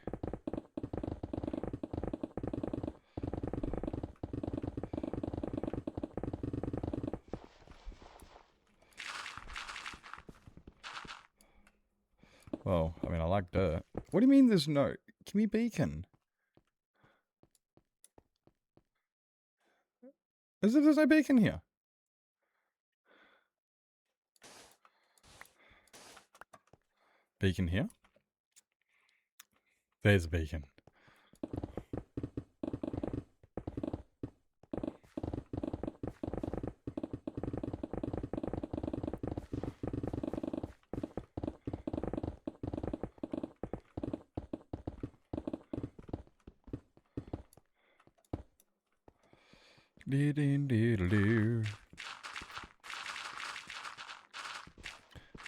Speaker 3: Well, I mean, I like dirt. What do you mean there's no... Give me beacon. As if there's no beacon here. Beacon here? There's a beacon.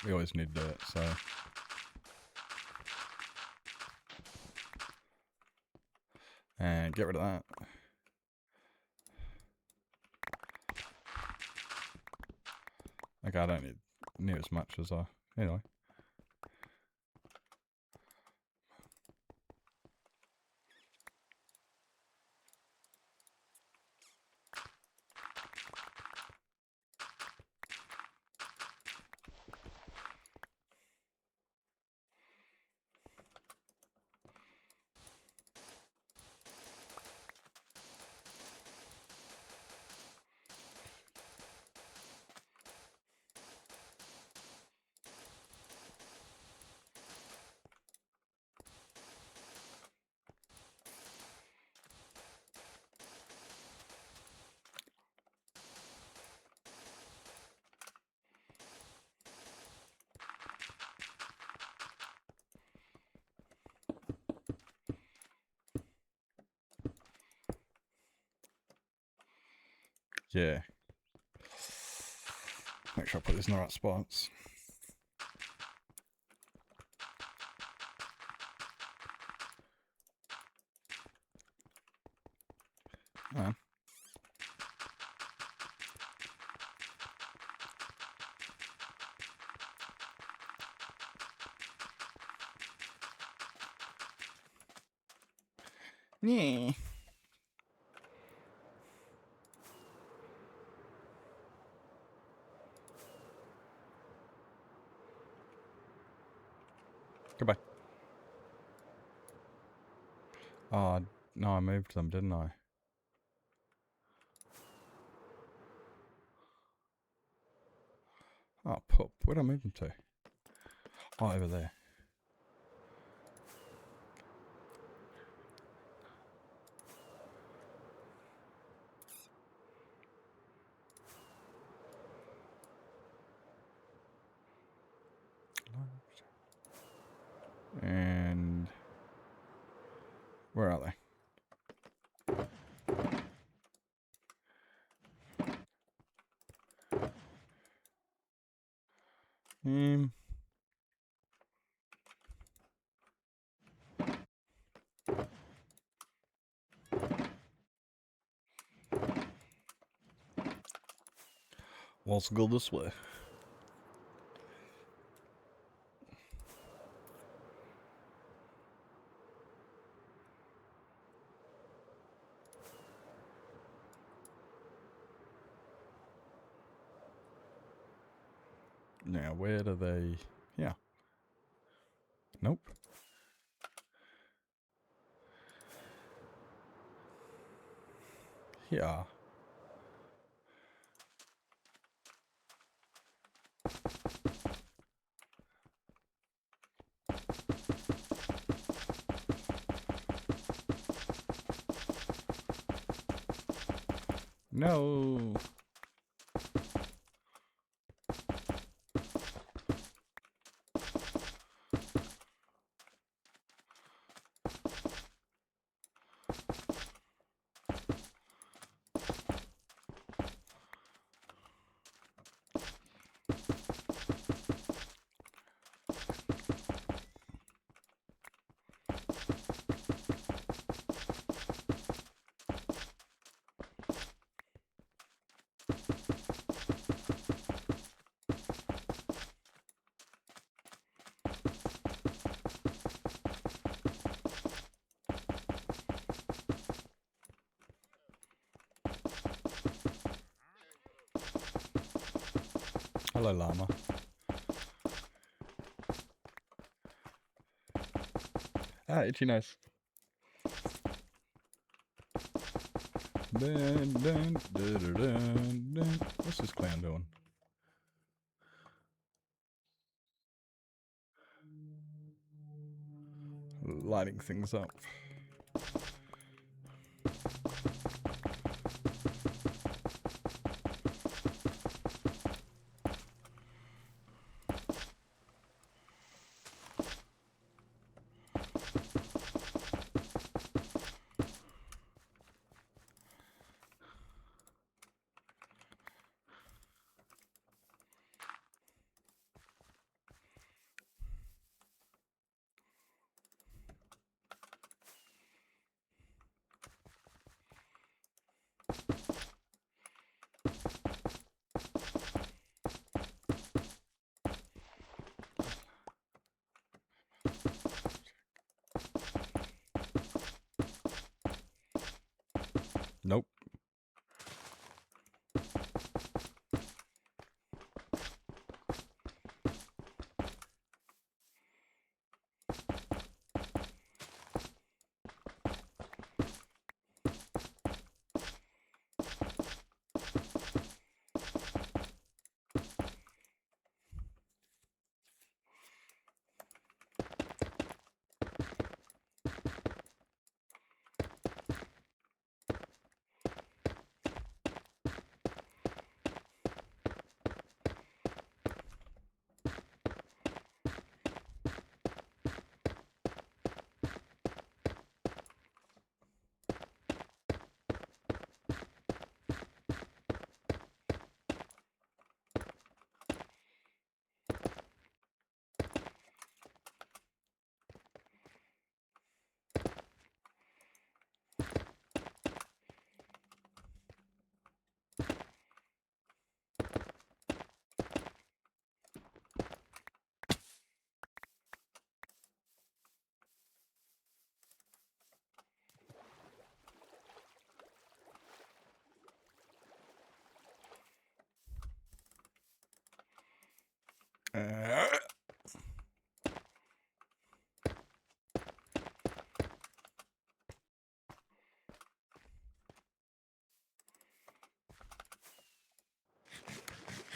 Speaker 3: We always need dirt, so... And get rid of that. Okay, I don't need near as much as I... Anyway. Yeah. Make sure I put this in the right spots. Oh. Yeah. Goodbye. Oh, no, I moved them, didn't I? Oh, poop. Where'd I move them to? Oh, over there. And... Where are they? Let's go this way. Now, where do they... Yeah. Nope. Yeah. No. Hello, llama. Ah, itchy nose. Dun, dun, dun, dun, dun, dun. What's this clown doing? Lighting things up. Nope.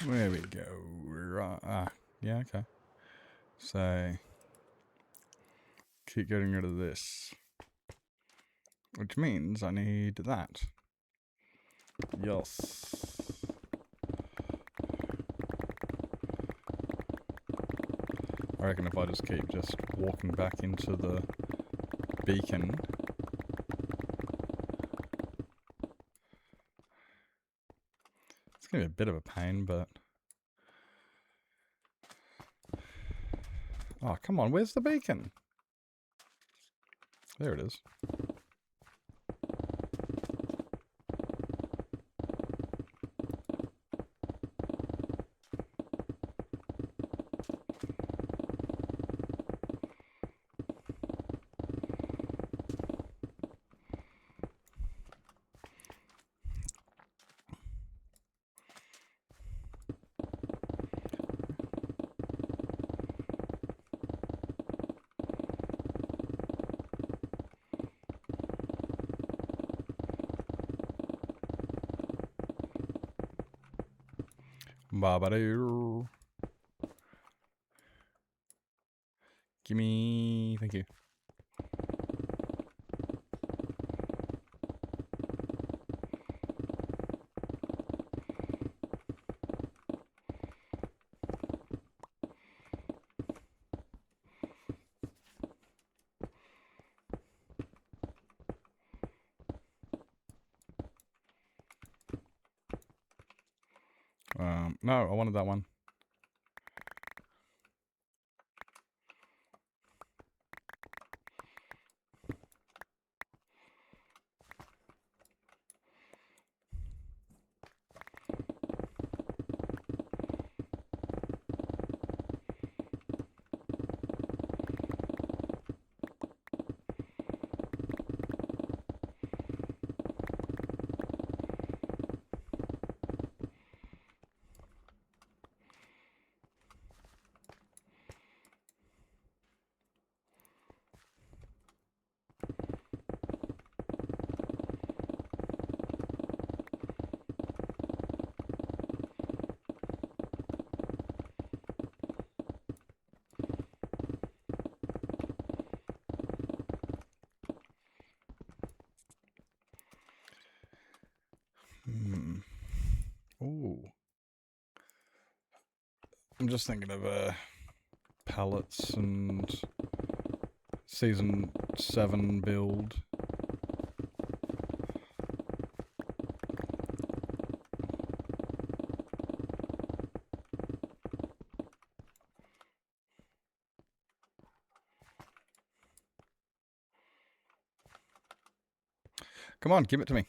Speaker 3: There we go. Right. Yeah, okay. So, keep getting rid of this. Which means I need that. Yes. I reckon if I just keep just walking back into the beacon. It's going to be a bit of a pain, but... Oh, come on, where's the beacon? There it is. Ba-ba-doo. Gimme. Thank you. No, I wanted that one. Ooh. I'm just thinking of pallets and season 7 build. Come on, give it to me.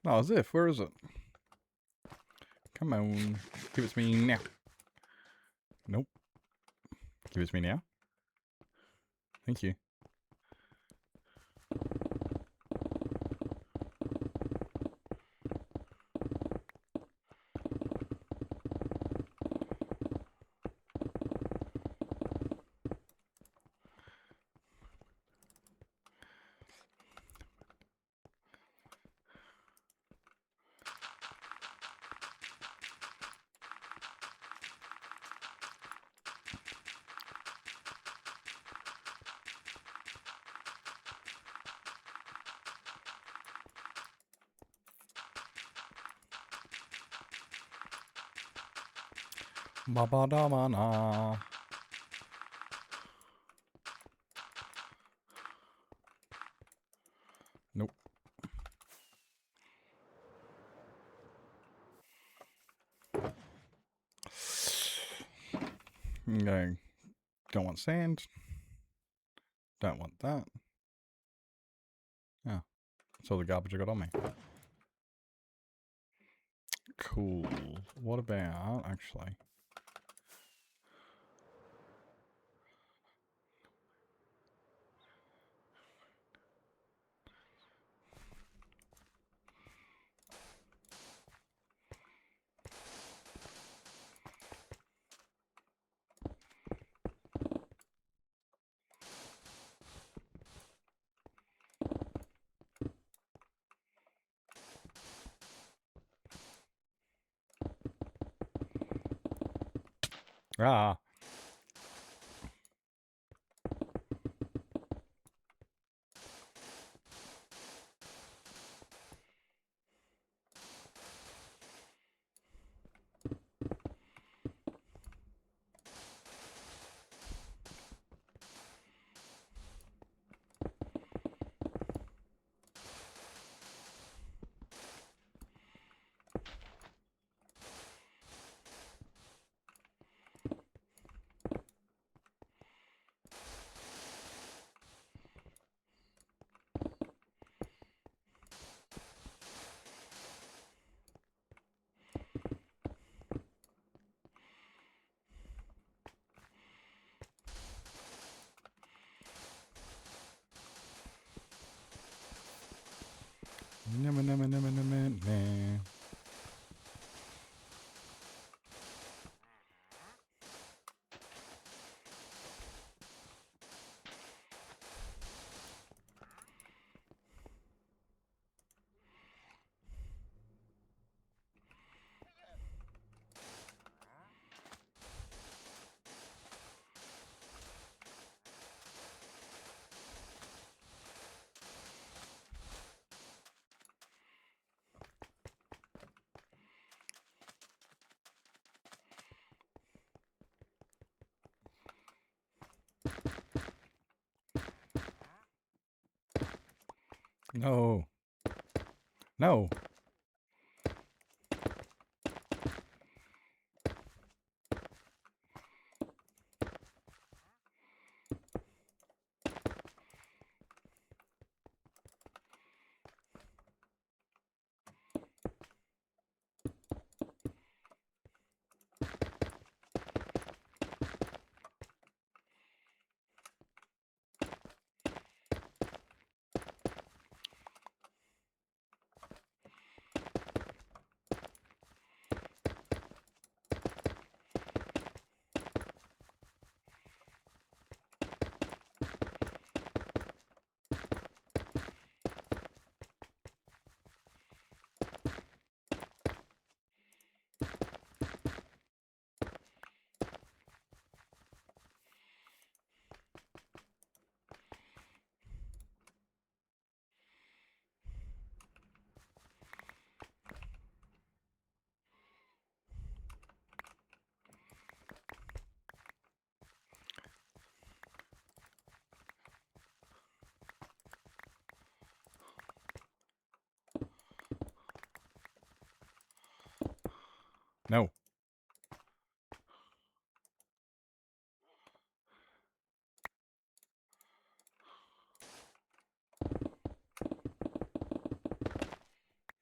Speaker 3: Oh, Ziff, where is it? Come on. Give it to me now. Nope. Give it to me now. Thank you. Ba ba da ba na. Nope. I'm going. Don't want sand. Don't want that. Yeah. That's all the garbage I got on me. Cool. What about, actually... Ah. No. No. No.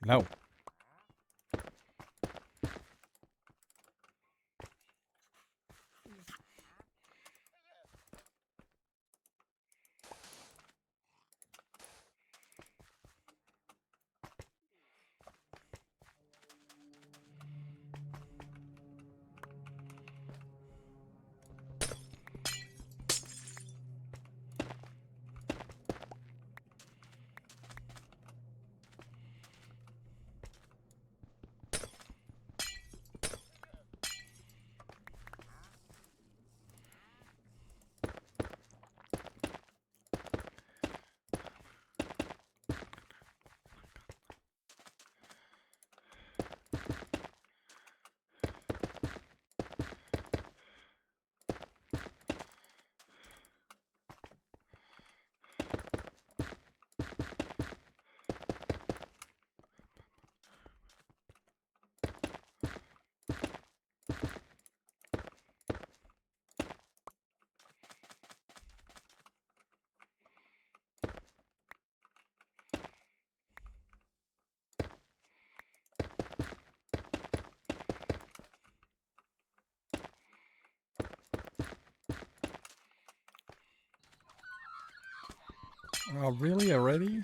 Speaker 3: No. Oh, really? Already?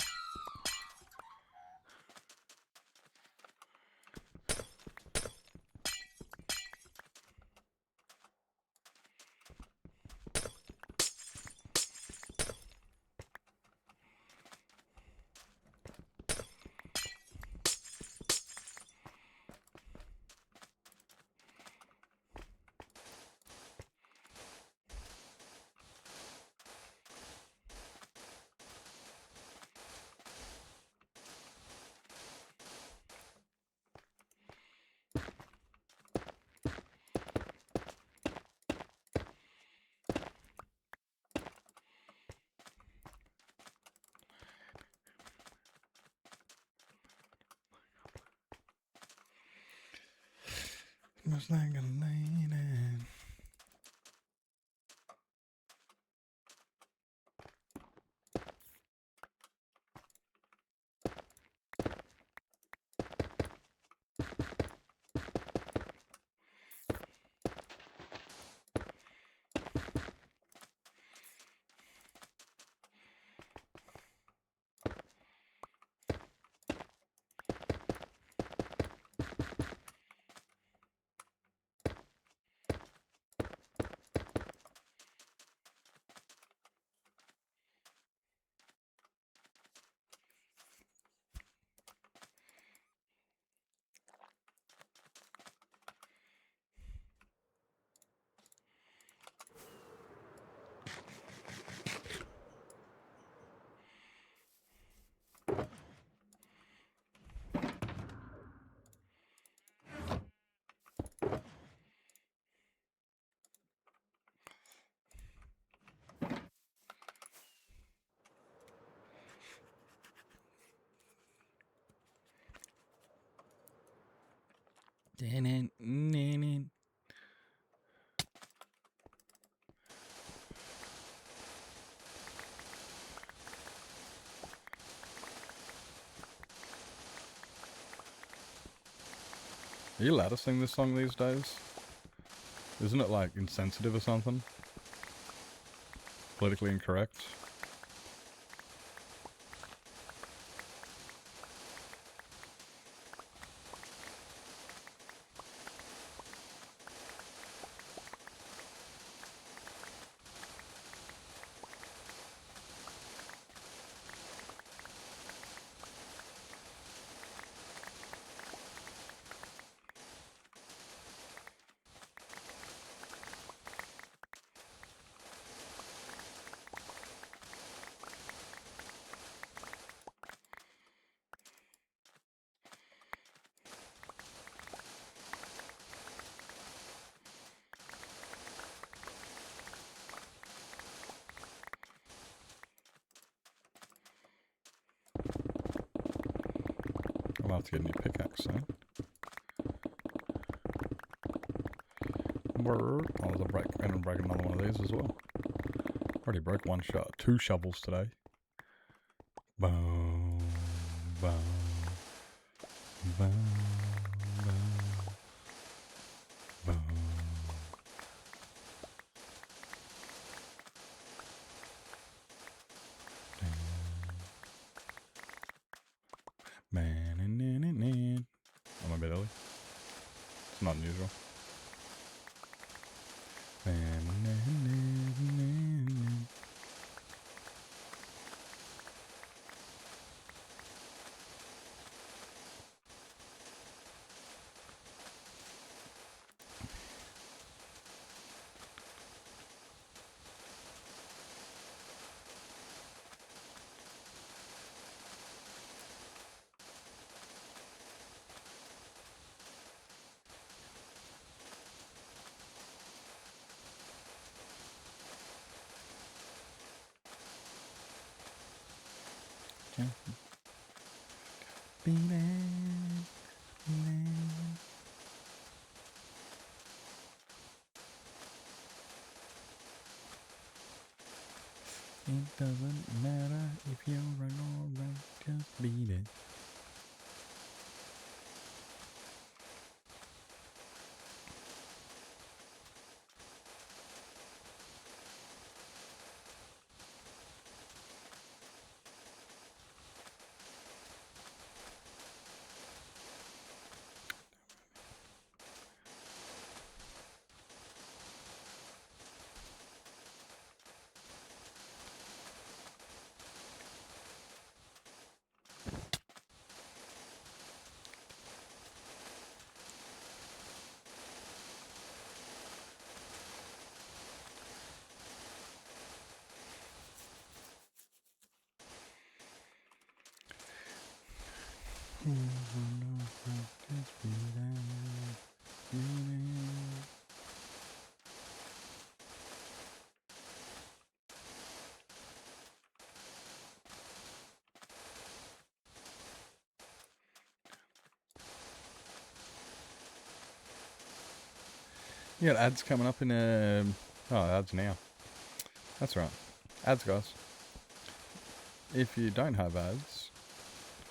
Speaker 3: Was like a lady. Are you allowed to sing this song these days? Isn't it like insensitive or something? Politically incorrect? I'll have to get a new pickaxe soon. Word. Oh, there's a break. I'm gonna break another one of these as well. Already broke one shot. 2 shovels today. Boom, boom, boom, boom, boom. Man, I'm a bit early. It's not unusual. It doesn't matter if you're right or right, just beat it. You got ads coming up in ads now. That's right. Ads, guys. If you don't have ads,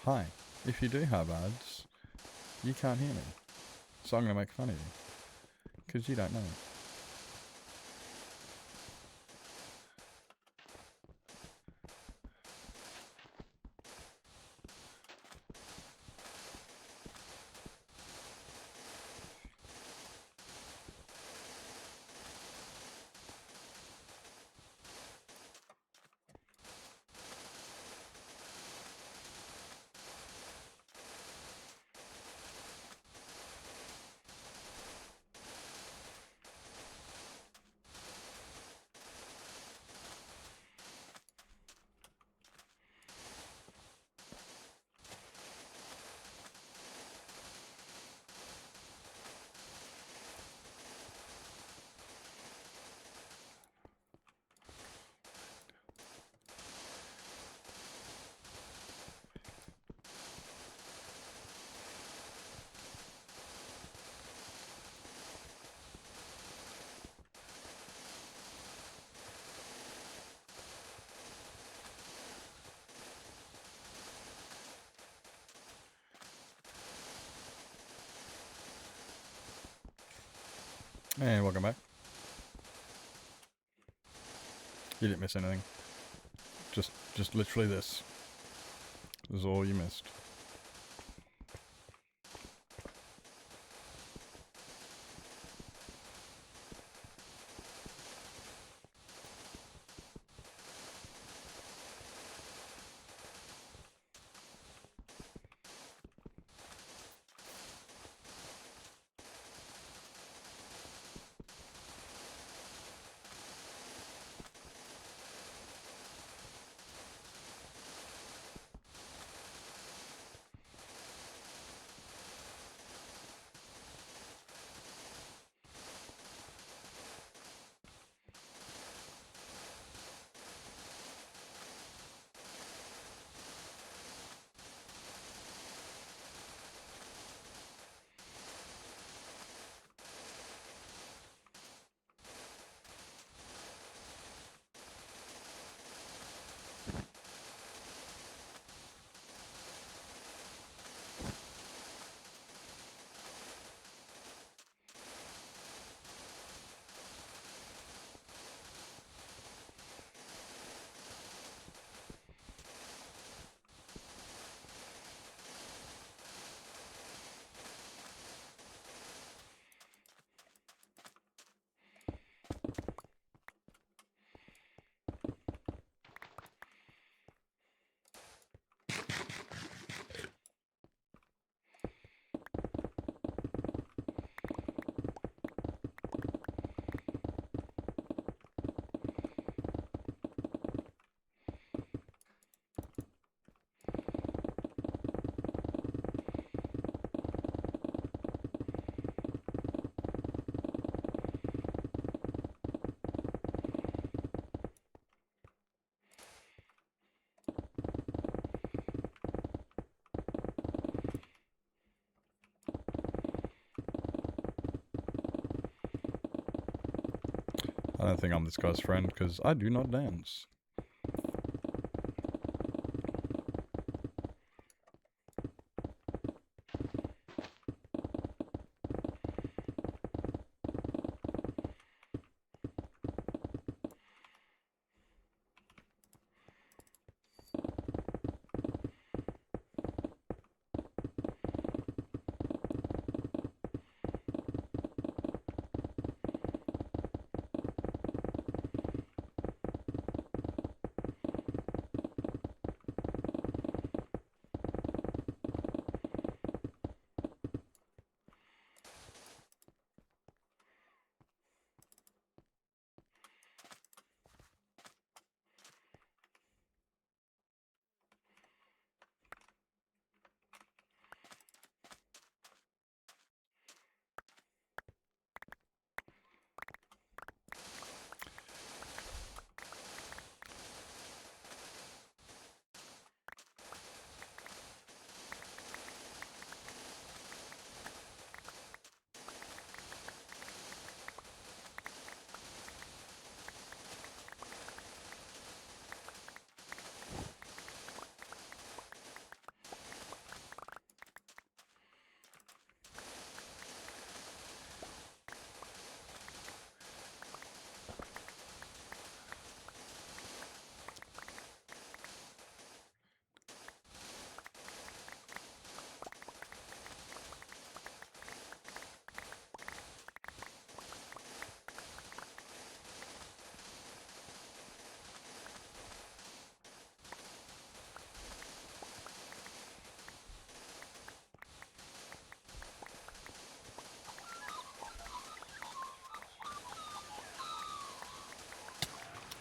Speaker 3: hi. If you do have ads, you can't hear me. So I'm going to make fun of you. Because you don't know. And welcome back. You didn't miss anything. Just literally this. This is all you missed. I don't think I'm this guy's friend because I do not dance.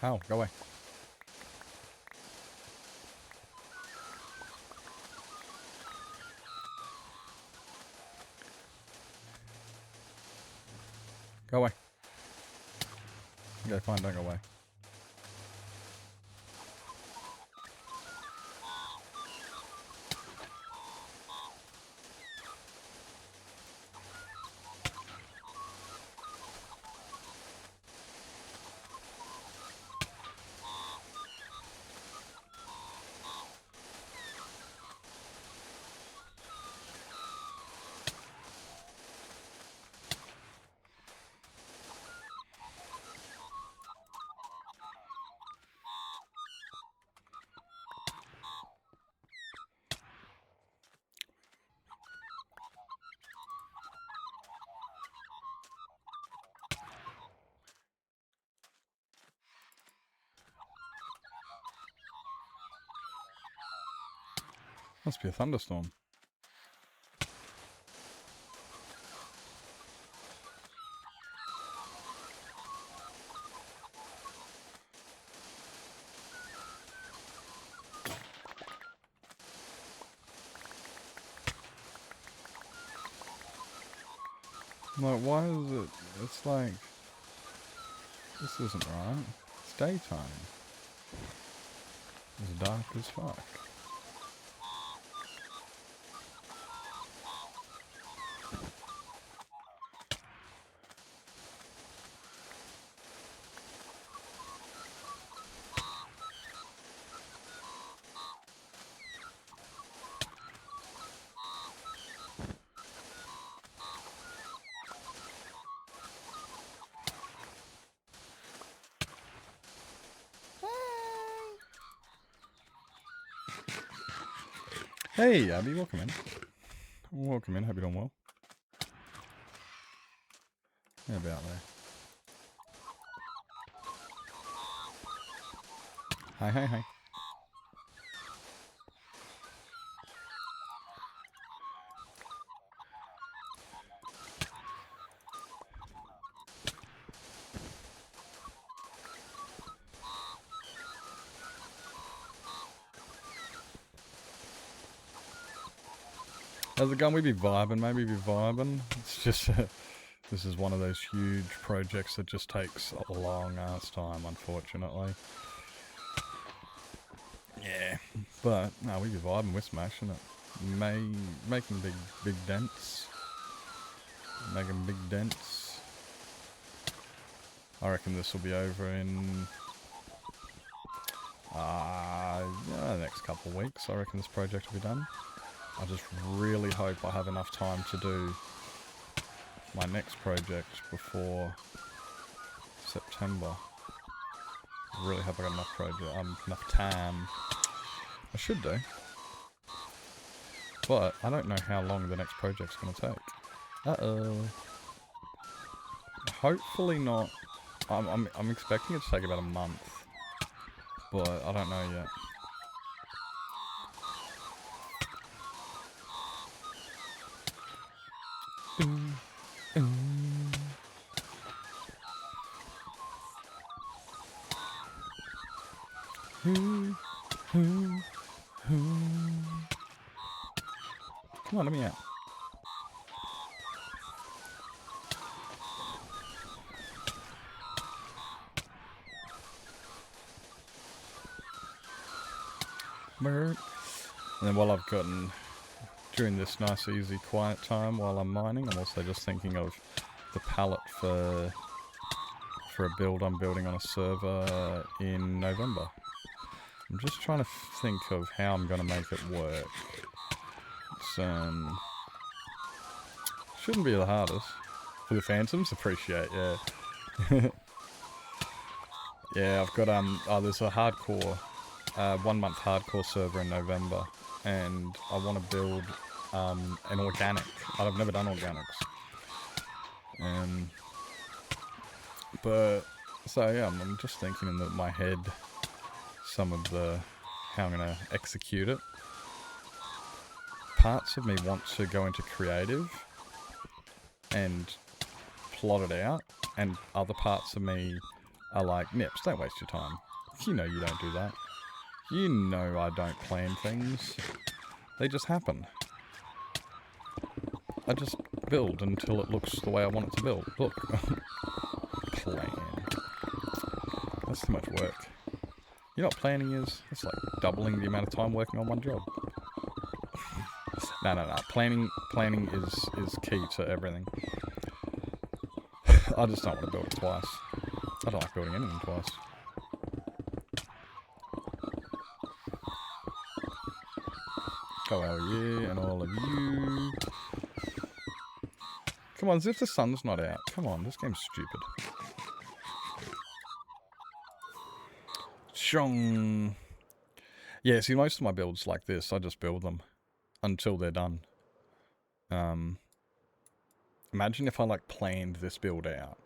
Speaker 3: Ow, go away. Go away. Okay, fine, don't go away. Must be a thunderstorm. Like, why is it? It's like, this isn't right. It's daytime. It's dark as fuck. Hey, Abby, welcome in. Welcome in, hope you're doing well. How about there? Hi, hi, hi. How's it going? We be vibing, maybe be vibing. It's just, this is one of those huge projects that just takes a long ass time, unfortunately. Yeah, but no, we be vibing, we're smashing it. Making big dents. Making big dents. I reckon this will be over in the next couple of weeks. I reckon this project will be done. I just really hope I have enough time to do my next project before September. I really hope I got enough time. I should do. But I don't know how long the next project's going to take. Uh-oh. Hopefully not. I'm expecting it to take about a month. But I don't know yet. Come on, let me out. And then while I've gotten, during this nice easy quiet time while I'm mining, I'm also just thinking of the palette for a build I'm building on a server in November. I'm just trying to think of how I'm going to make it work. It's, shouldn't be the hardest. For the Phantoms, appreciate, yeah. Yeah, I've got, there's a hardcore, 1 month hardcore server in November, and I want to build, an organic. I've never done organics. But, so yeah, I'm just thinking in my head some of how I'm going to execute it. Parts of me want to go into creative and plot it out, and other parts of me are like, Nips, don't waste your time. You know you don't do that. You know I don't plan things. They just happen. I just build until it looks the way I want it to build. Look. Plan. That's too much work. You know what planning is? It's like doubling the amount of time working on one job. No. Planning is key to everything. I just don't want to build it twice. I don't like building anything twice. Hello, yeah, and all of you. Come on, as if the sun's not out. Come on, this game's stupid. Shong. Yeah, see, most of my builds like this, I just build them until they're done. Imagine if I like planned this build out.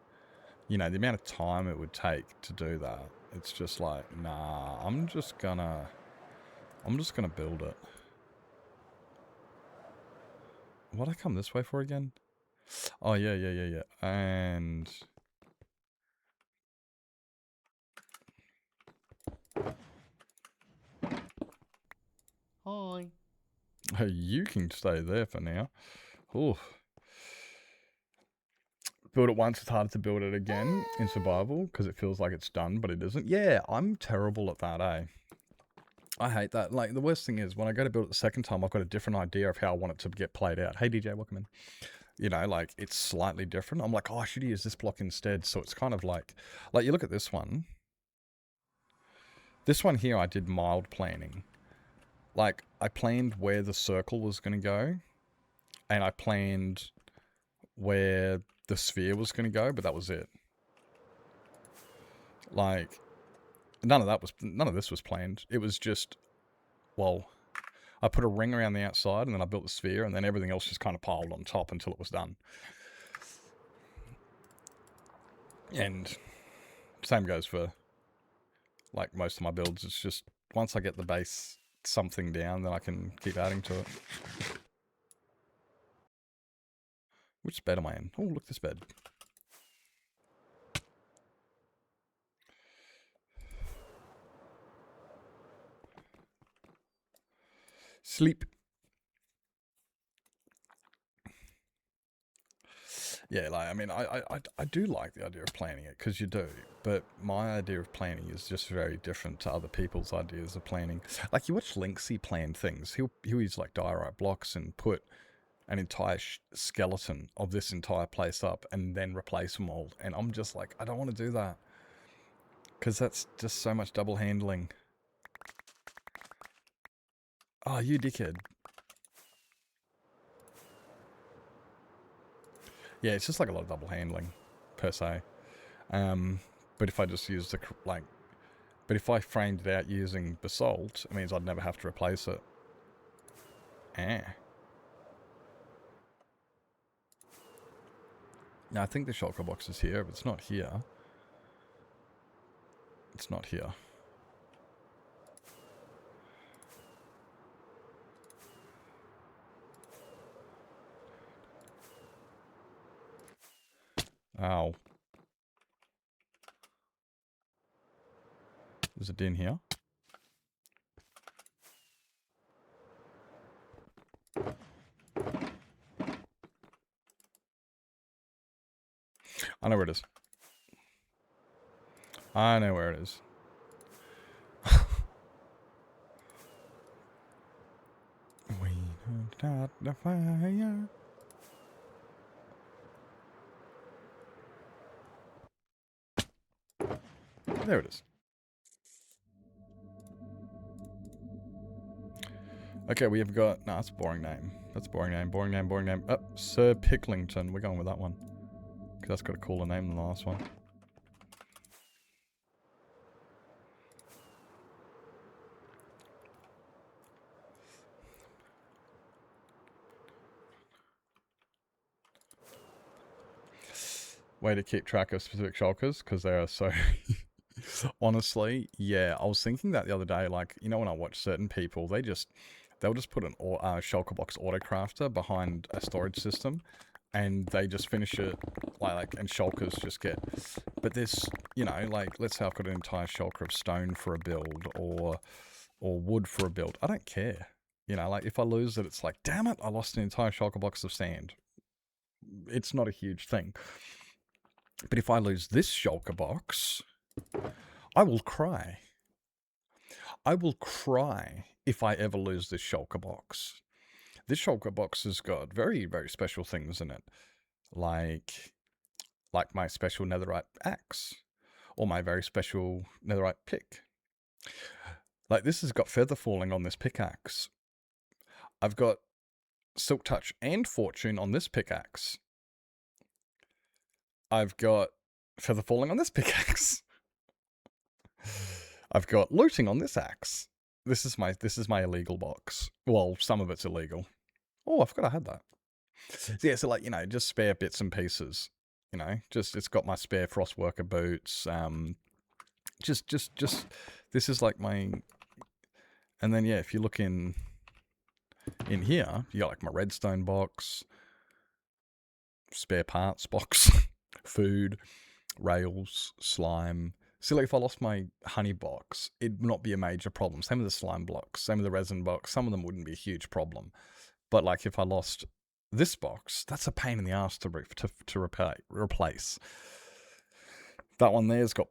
Speaker 3: You know, the amount of time it would take to do that. It's just like, nah, I'm just gonna build it. What'd I come this way for again? Oh, yeah. And...
Speaker 5: Hi.
Speaker 3: You can stay there for now. Oof. Build it once, it's harder to build it again in survival because it feels like it's done, but it isn't. Yeah, I'm terrible at that, eh? I hate that. Like, the worst thing is when I go to build it the second time, I've got a different idea of how I want it to get played out. Hey, DJ, welcome in. You know, like, it's slightly different. I'm like, oh, I should use this block instead. So it's kind of like you look at this one. This one here, I did mild planning. Like, I planned where the circle was going to go. And I planned where the sphere was going to go, but that was it. Like, none of this was planned. It was just, well, I put a ring around the outside, and then I built the sphere, and then everything else just kind of piled on top until it was done. And same goes for, like, most of my builds. It's just, once I get the base something down, then I can keep adding to it. Which bed am I in? Oh, look, this bed. Sleep. Yeah, like, I mean, I do like the idea of planning it, because you do. But my idea of planning is just very different to other people's ideas of planning. Like, you watch Linksy plan things. He'll use, like, diorite blocks and put an entire skeleton of this entire place up and then replace them all. And I'm just like, I don't want to do that. Because that's just so much double handling. Oh, you dickhead. Yeah, it's just like a lot of double handling, per se. But if I just use the, like... But if I framed it out using basalt, it means I'd never have to replace it. Now, I think the shulker box is here, but it's not here. It's not here. Ow. Is it in here? I know where it is. I know where it is. We start the fire. There it is. Okay, we have got... Nah, that's a boring name. That's a boring name, boring name. Oh, Sir Picklington. We're going with that one. Because that's got a cooler name than the last one. Way to keep track of specific shulkers, because they are so... Honestly, yeah, I was thinking that the other day, like, you know, when I watch certain people, they'll just put an shulker box autocrafter behind a storage system, and they just finish it, and shulkers just get... But there's, you know, like, let's say I've got an entire shulker of stone for a build, or wood for a build. I don't care. You know, like, if I lose it, it's like, damn it, I lost an entire shulker box of sand. It's not a huge thing. But if I lose this shulker box, I will cry. I will cry if I ever lose this shulker box. This shulker box has got very, very special things in it. Like my special netherite axe. Or my very special netherite pick. Like, this has got feather falling on this pickaxe. I've got Silk Touch and Fortune on this pickaxe. I've got feather falling on this pickaxe. I've got looting on this axe. This is my illegal box. Well, some of it's illegal. Oh, I forgot I had that. Yeah, so, like, you know, just spare bits and pieces. You know, it's got my spare Frostworker boots. Just this is like my... And then, yeah, if you look in here, you got like my redstone box, spare parts box, food, rails, slime. See, like, if I lost my honey box, it'd not be a major problem. Same with the slime blocks, same with the resin box. Some of them wouldn't be a huge problem. But, like, if I lost this box, that's a pain in the ass to replace. That one there's got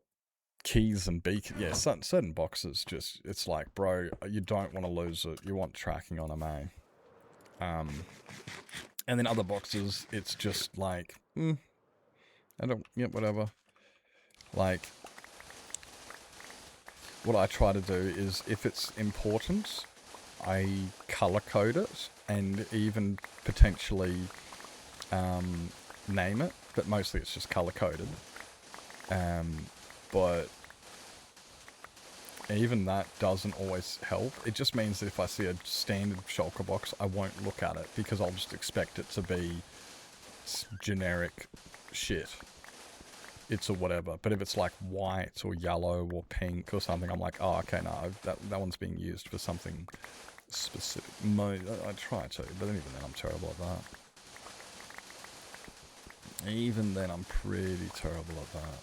Speaker 3: keys and beacon. Yeah, certain boxes just, it's like, bro, you don't want to lose it. You want tracking on them, eh? And then other boxes, it's just like, whatever. Like, what I try to do is, if it's important, I color code it and even potentially name it, but mostly it's just color coded. But even that doesn't always help. It just means that if I see a standard shulker box, I won't look at it because I'll just expect it to be generic shit. It's or whatever. But if it's like white or yellow or pink or something, I'm like, oh, okay, no, that one's being used for something specific. I try to, but even then I'm terrible at that. Even then I'm pretty terrible at that.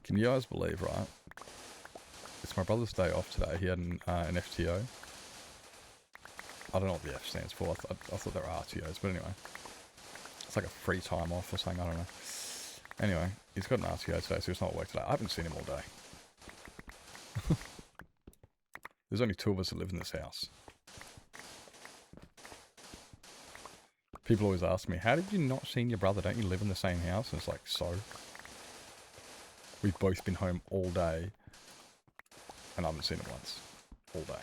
Speaker 3: Can you guys believe, right? It's my brother's day off today. He had an FTO. I don't know what the F stands for. I thought they were RTOs, but anyway. It's like a free time off or something, I don't know. Anyway, he's got an RTO today, so he's not at work today. I haven't seen him all day. There's only 2 of us that live in this house. People always ask me, how did you not see your brother? Don't you live in the same house? And it's like, so? We've both been home all day, and I haven't seen him once. All day.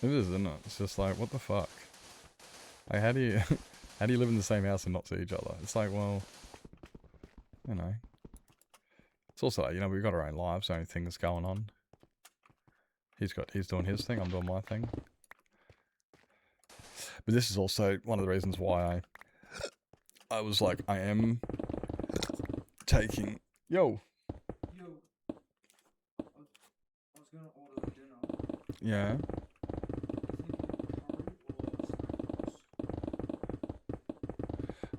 Speaker 3: It is, isn't it? It's just like, what the fuck? Like, how do you live in the same house and not see each other? It's like, well, you know. It's also, you know, we've got our own lives, our own things going on. He's doing his thing, I'm doing my thing. But this is also one of the reasons why I was like, I am taking... Yo!
Speaker 5: I was gonna order the dinner.
Speaker 3: Yeah?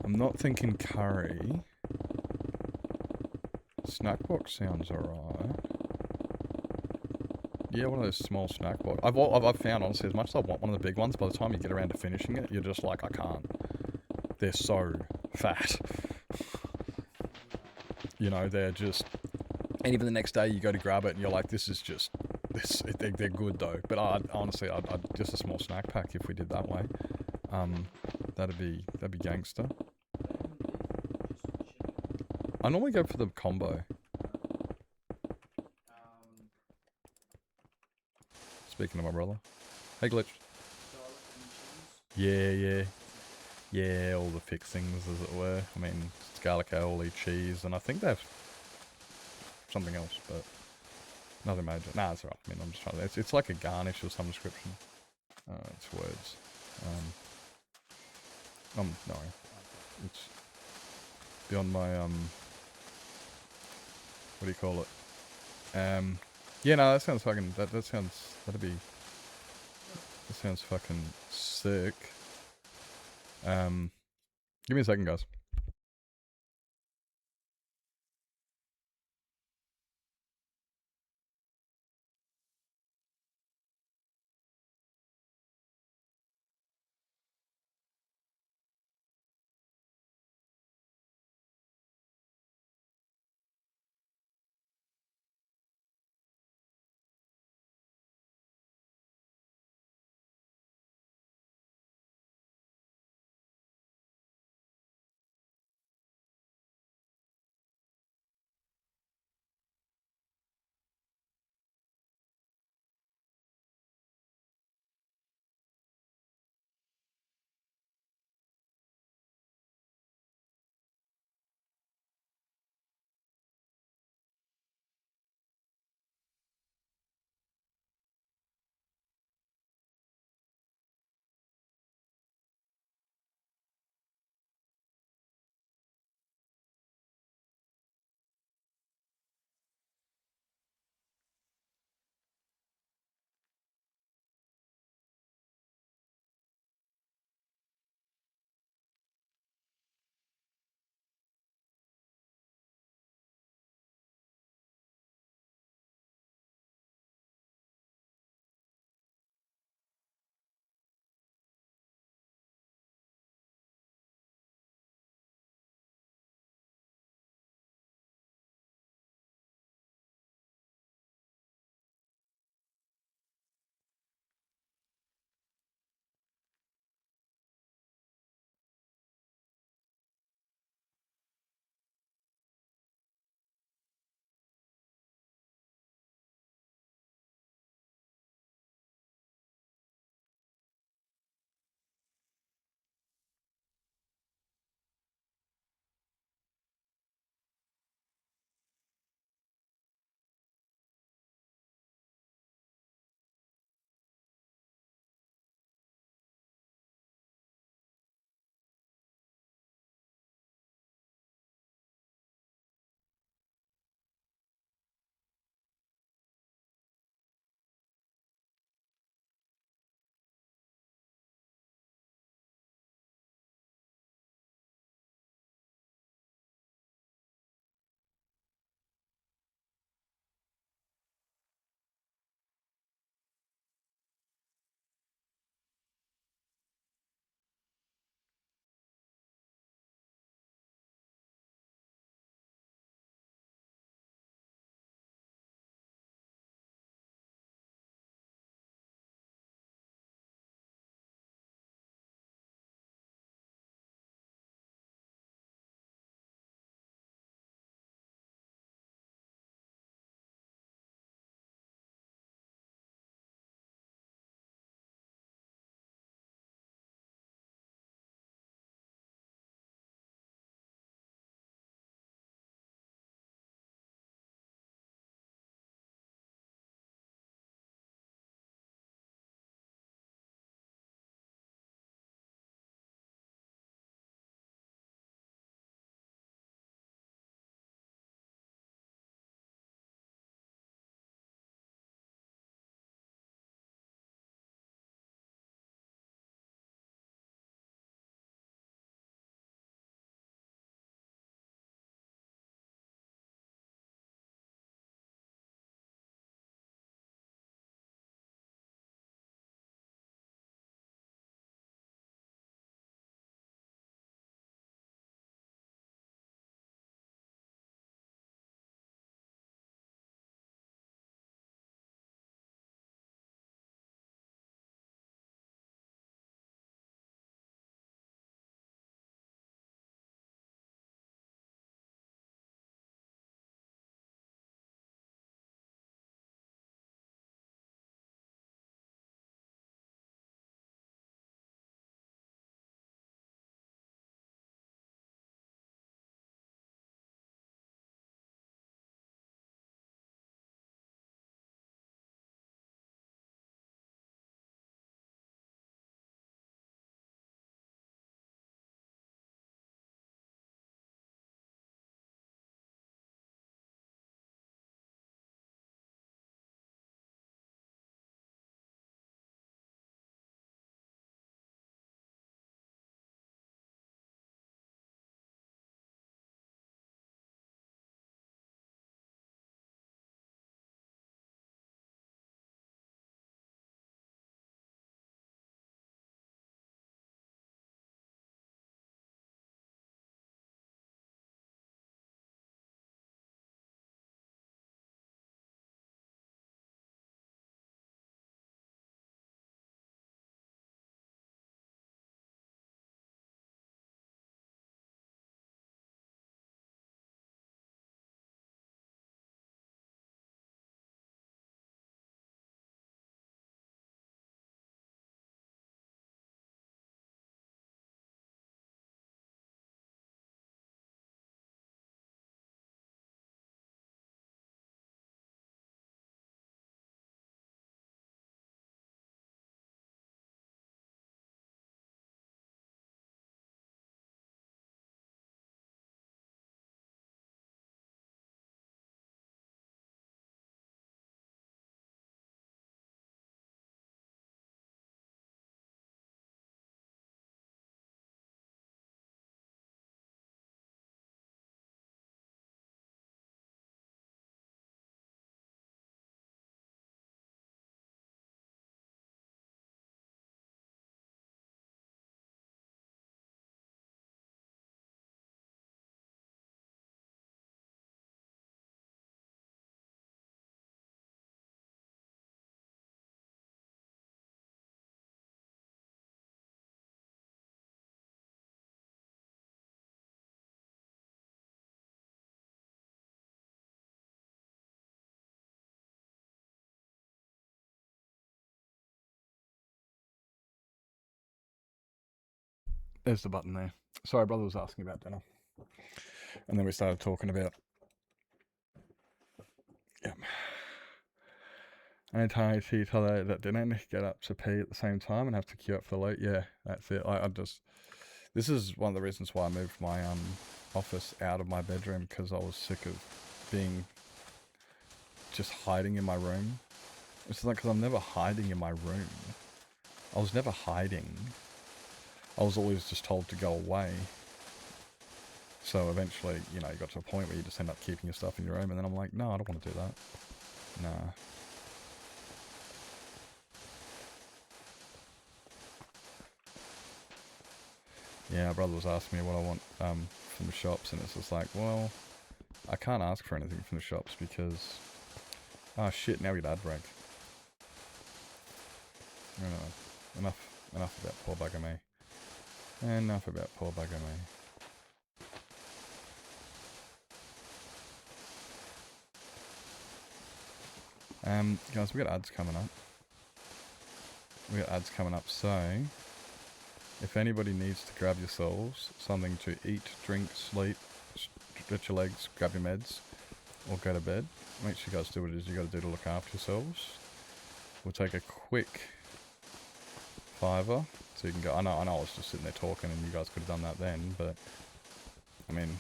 Speaker 3: I'm not thinking curry. Snack box sounds alright. Yeah, one of those small snack box. I've found, honestly, as much as I want one of the big ones, by the time you get around to finishing it, you're just like, I can't. They're so fat. You know, they're just... And even the next day you go to grab it and you're like, this is just... They're good though. But honestly, I'd just a small snack pack if we did that way. That'd be gangster. I normally go for the combo. Speaking of my brother. Hey, Glitch. Yeah, all the fixings, as it were. I mean, it's garlic aioli, cheese, and I think they have something else, but nothing major. Nah, it's alright. I mean, I'm just trying to... It's like a garnish of some description. It's words. No. It's beyond my, what do you call it? Yeah, no, that sounds fucking, that sounds fucking sick. Give me a second, guys. There's the button there. Sorry, brother was asking about dinner. And then we started talking about... Yep. Anytime you see each other at dinner, get up to pee at the same time and have to queue up for the loot. Yeah, that's it. I just... This is one of the reasons why I moved my office out of my bedroom, because I was sick of being... just hiding in my room. It's like, because I'm never hiding in my room. I was never hiding. I was always just told to go away. So eventually, you know, you got to a point where you just end up keeping your stuff in your room, and then I'm like, no, I don't want to do that. Nah. Yeah, my brother was asking me what I want from the shops, and it's just like, well, I can't ask for anything from the shops because... Oh shit, now we get ad break. Enough about poor bugger me. Enough about poor bugger me. Guys, we got ads coming up. So if anybody needs to grab yourselves something to eat, drink, sleep, stretch your legs, grab your meds, or go to bed, make sure you guys do what it is you got to do to look after yourselves. We'll take a quick $5, so you can go. I know I was just sitting there talking, and you guys could have done that then, but I mean,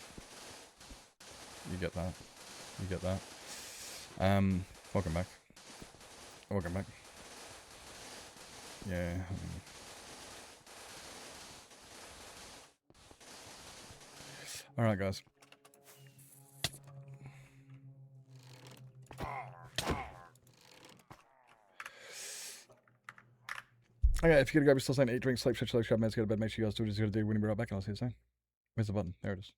Speaker 3: you get that. Welcome back. Yeah. All right, guys. Okay, if you're gonna grab yourself something, eat, drink, sleep, stretch your legs, grab meds, go to bed, make sure you guys do what you gotta do when you be right back, and I'll see you soon. Where's the button? There it is.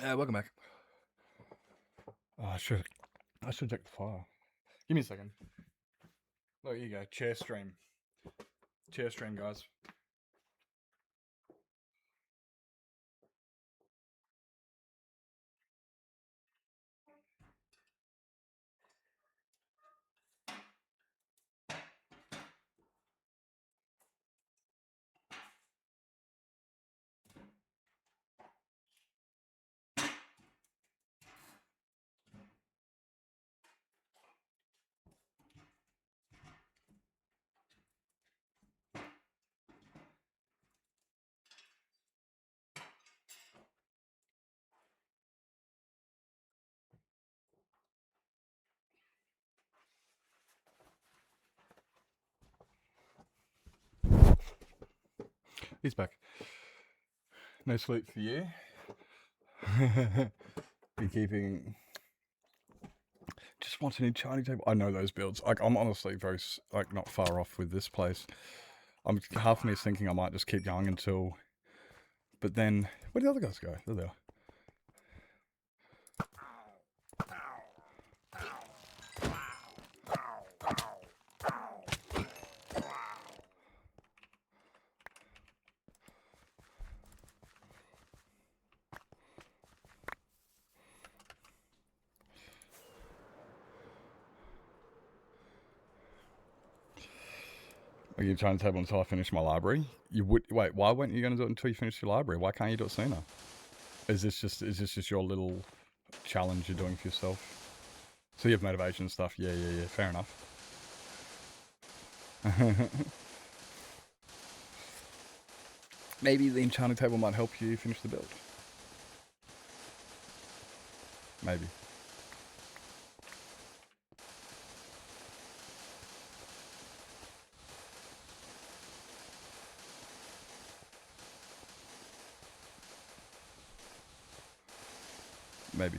Speaker 3: Welcome back. Oh, I should check the file. Give me a second. Oh, here you go. Chair stream, guys. He's back. No sleep for you. Be keeping. Just want an enchanting table. I know those builds. Like, I'm honestly very not far off with this place. Half of me is thinking I might just keep going until But then, where did the other guys go? There they are. Are you trying to table until I finish my library? You would wait. Why weren't you going to do it until you finish your library? Why can't you do it sooner? Is this just your little challenge you're doing for yourself? So you have motivation and stuff. Yeah. Fair enough. Maybe the enchanting table might help you finish the build. Maybe. Maybe.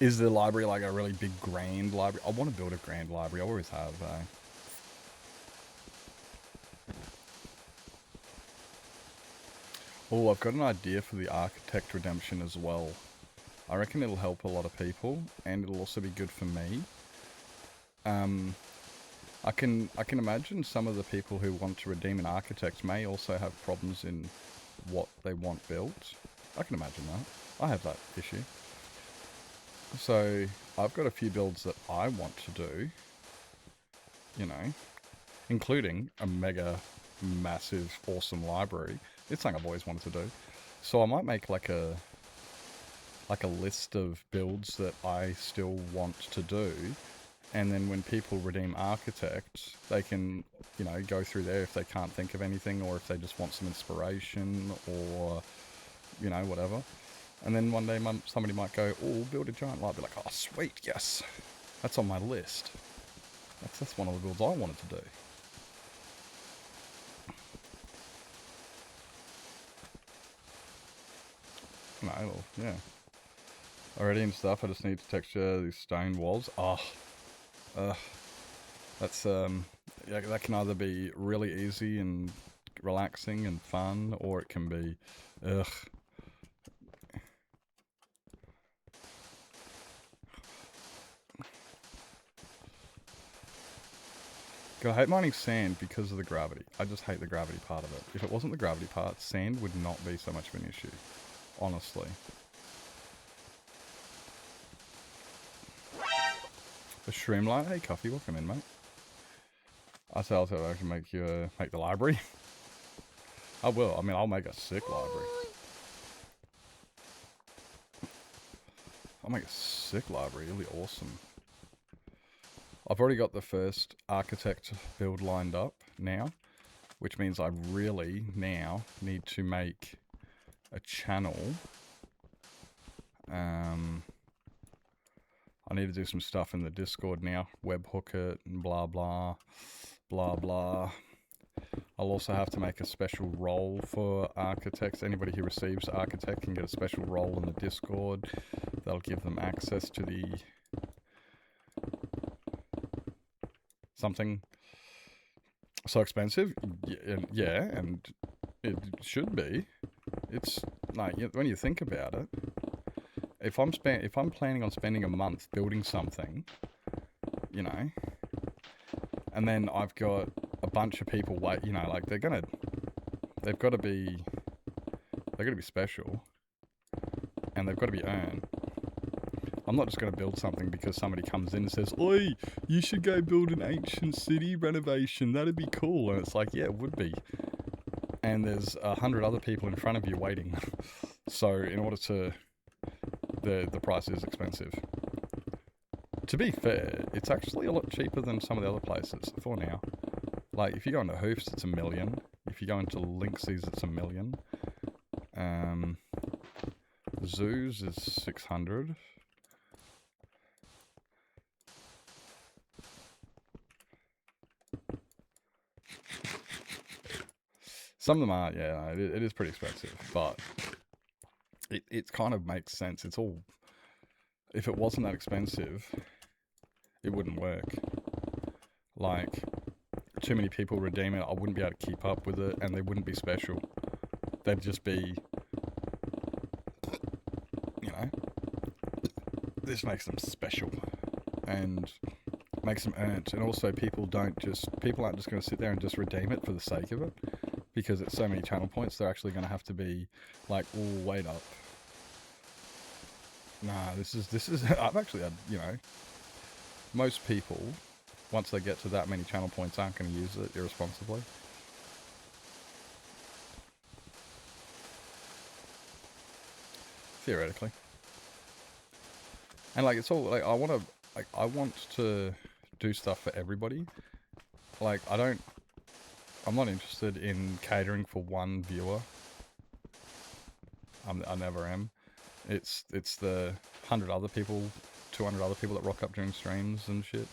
Speaker 3: Is the library like a really big grand library? I want to build a grand library. I always have. Oh, I've got an idea for the Architect Redemption as well. I reckon it'll help a lot of people, and it'll also be good for me. I can imagine some of the people who want to redeem an architect may also have problems in what they want built. I can imagine that. I have that issue. So I've got a few builds that I want to do, you know, including a mega massive awesome library. It's something I've always wanted to do. So I might make like a list of builds that I still want to do, and then when people redeem architects, they can, you know, go through there if they can't think of anything, or if they just want some inspiration, or, you know, whatever. And then one day somebody might go, oh, build a giant light. Be like, oh, sweet, yes. That's on my list. That's one of the builds I wanted to do. No, well, yeah. Already and stuff, I just need to texture these stone walls. That's, yeah, that can either be really easy and relaxing and fun, or it can be, ugh. God, I hate mining sand because of the gravity. I just hate the gravity part of it. If it wasn't the gravity part, sand would not be so much of an issue. Honestly. The Shroomlight? Hey, Coffee, welcome in, mate. I can make you make the library. I will. I mean, I'll make a sick library. I'll make a sick library. It'll be awesome. I've already got the first architect build lined up now, which means I really now need to make a channel. I need to do some stuff in the Discord now, webhook it and blah blah, blah blah. I'll also have to make a special role for architects. Anybody who receives architect can get a special role in the Discord. That'll give them access to the something so expensive. Yeah, and it should be. It's like, when you think about it, if I'm planning on spending a month building something, you know, and then I've got a bunch of people wait, you know, like they've got to be special, and they've got to be earned. I'm not just going to build something because somebody comes in and says, oi, you should go build an ancient city renovation, that'd be cool. And it's like, yeah, it would be. And there's 100 other people in front of you waiting. So in order to, the price is expensive. To be fair, it's actually a lot cheaper than some of the other places for now. Like, if you go into Hoofs, it's $1 million. If you go into Linksys, it's $1 million. Zoos is 600. Some of them are, yeah, it is pretty expensive, but it kind of makes sense. It's all, if it wasn't that expensive, it wouldn't work. Like, too many people redeem it, I wouldn't be able to keep up with it, and they wouldn't be special. They'd just be, you know, this makes them special and makes them earned. And also people aren't just going to sit there and just redeem it for the sake of it, because it's so many channel points. They're actually going to have to be like, oh, wait up. Nah, this is I've actually had, you know, most people, once they get to that many channel points, aren't going to use it irresponsibly. Theoretically. And like, it's all like, I want to do stuff for everybody. Like, I'm not interested in catering for one viewer. I never am. It's the 100 other people, 200 other people that rock up during streams and shit.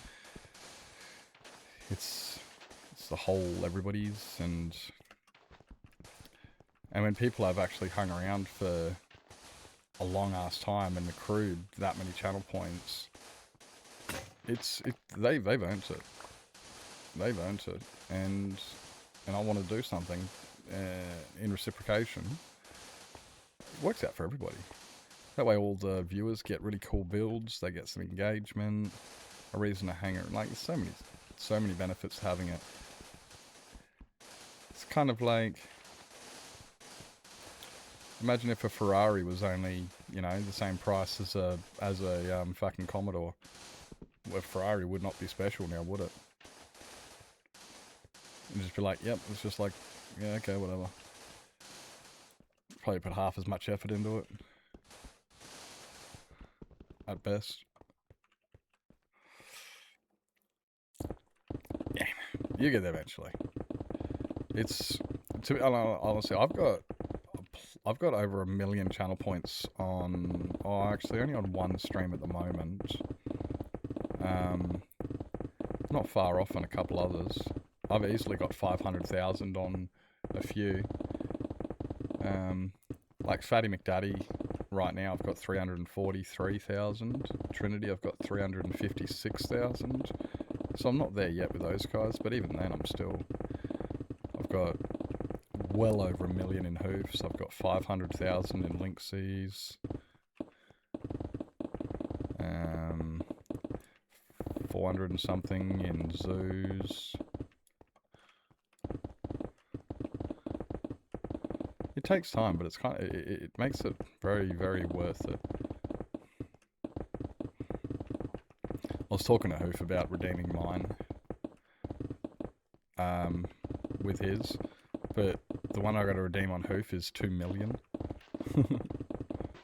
Speaker 3: It's the whole everybody's, and when people have actually hung around for a long ass time and accrued that many channel points, they've earned it. They've earned it, and I want to do something in reciprocation. It works out for everybody. That way all the viewers get really cool builds, they get some engagement, a reason to hang around. Like, there's so many benefits to having it. It's kind of like, imagine if a Ferrari was only, you know, the same price as a fucking Commodore. Well, Ferrari would not be special now, would it? And just be like, yep, it's just like, yeah, okay, whatever. Probably put half as much effort into it. At best. Yeah, you get there eventually. It's, to be honestly, I've got over 1 million channel points on, actually only on one stream at the moment. Not far off on a couple others. I've easily got 500,000 on a few. Like Fatty McDaddy, right now I've got 343,000. Trinity, I've got 356,000. So I'm not there yet with those guys, but even then I've got well over 1 million in hoofs. I've got 500,000 in Linksies. 400 and something in zoos. It takes time, but it's kind of, it makes it very, very worth it. I was talking to Hoof about redeeming mine with his, but the one I got to redeem on Hoof is 2 million.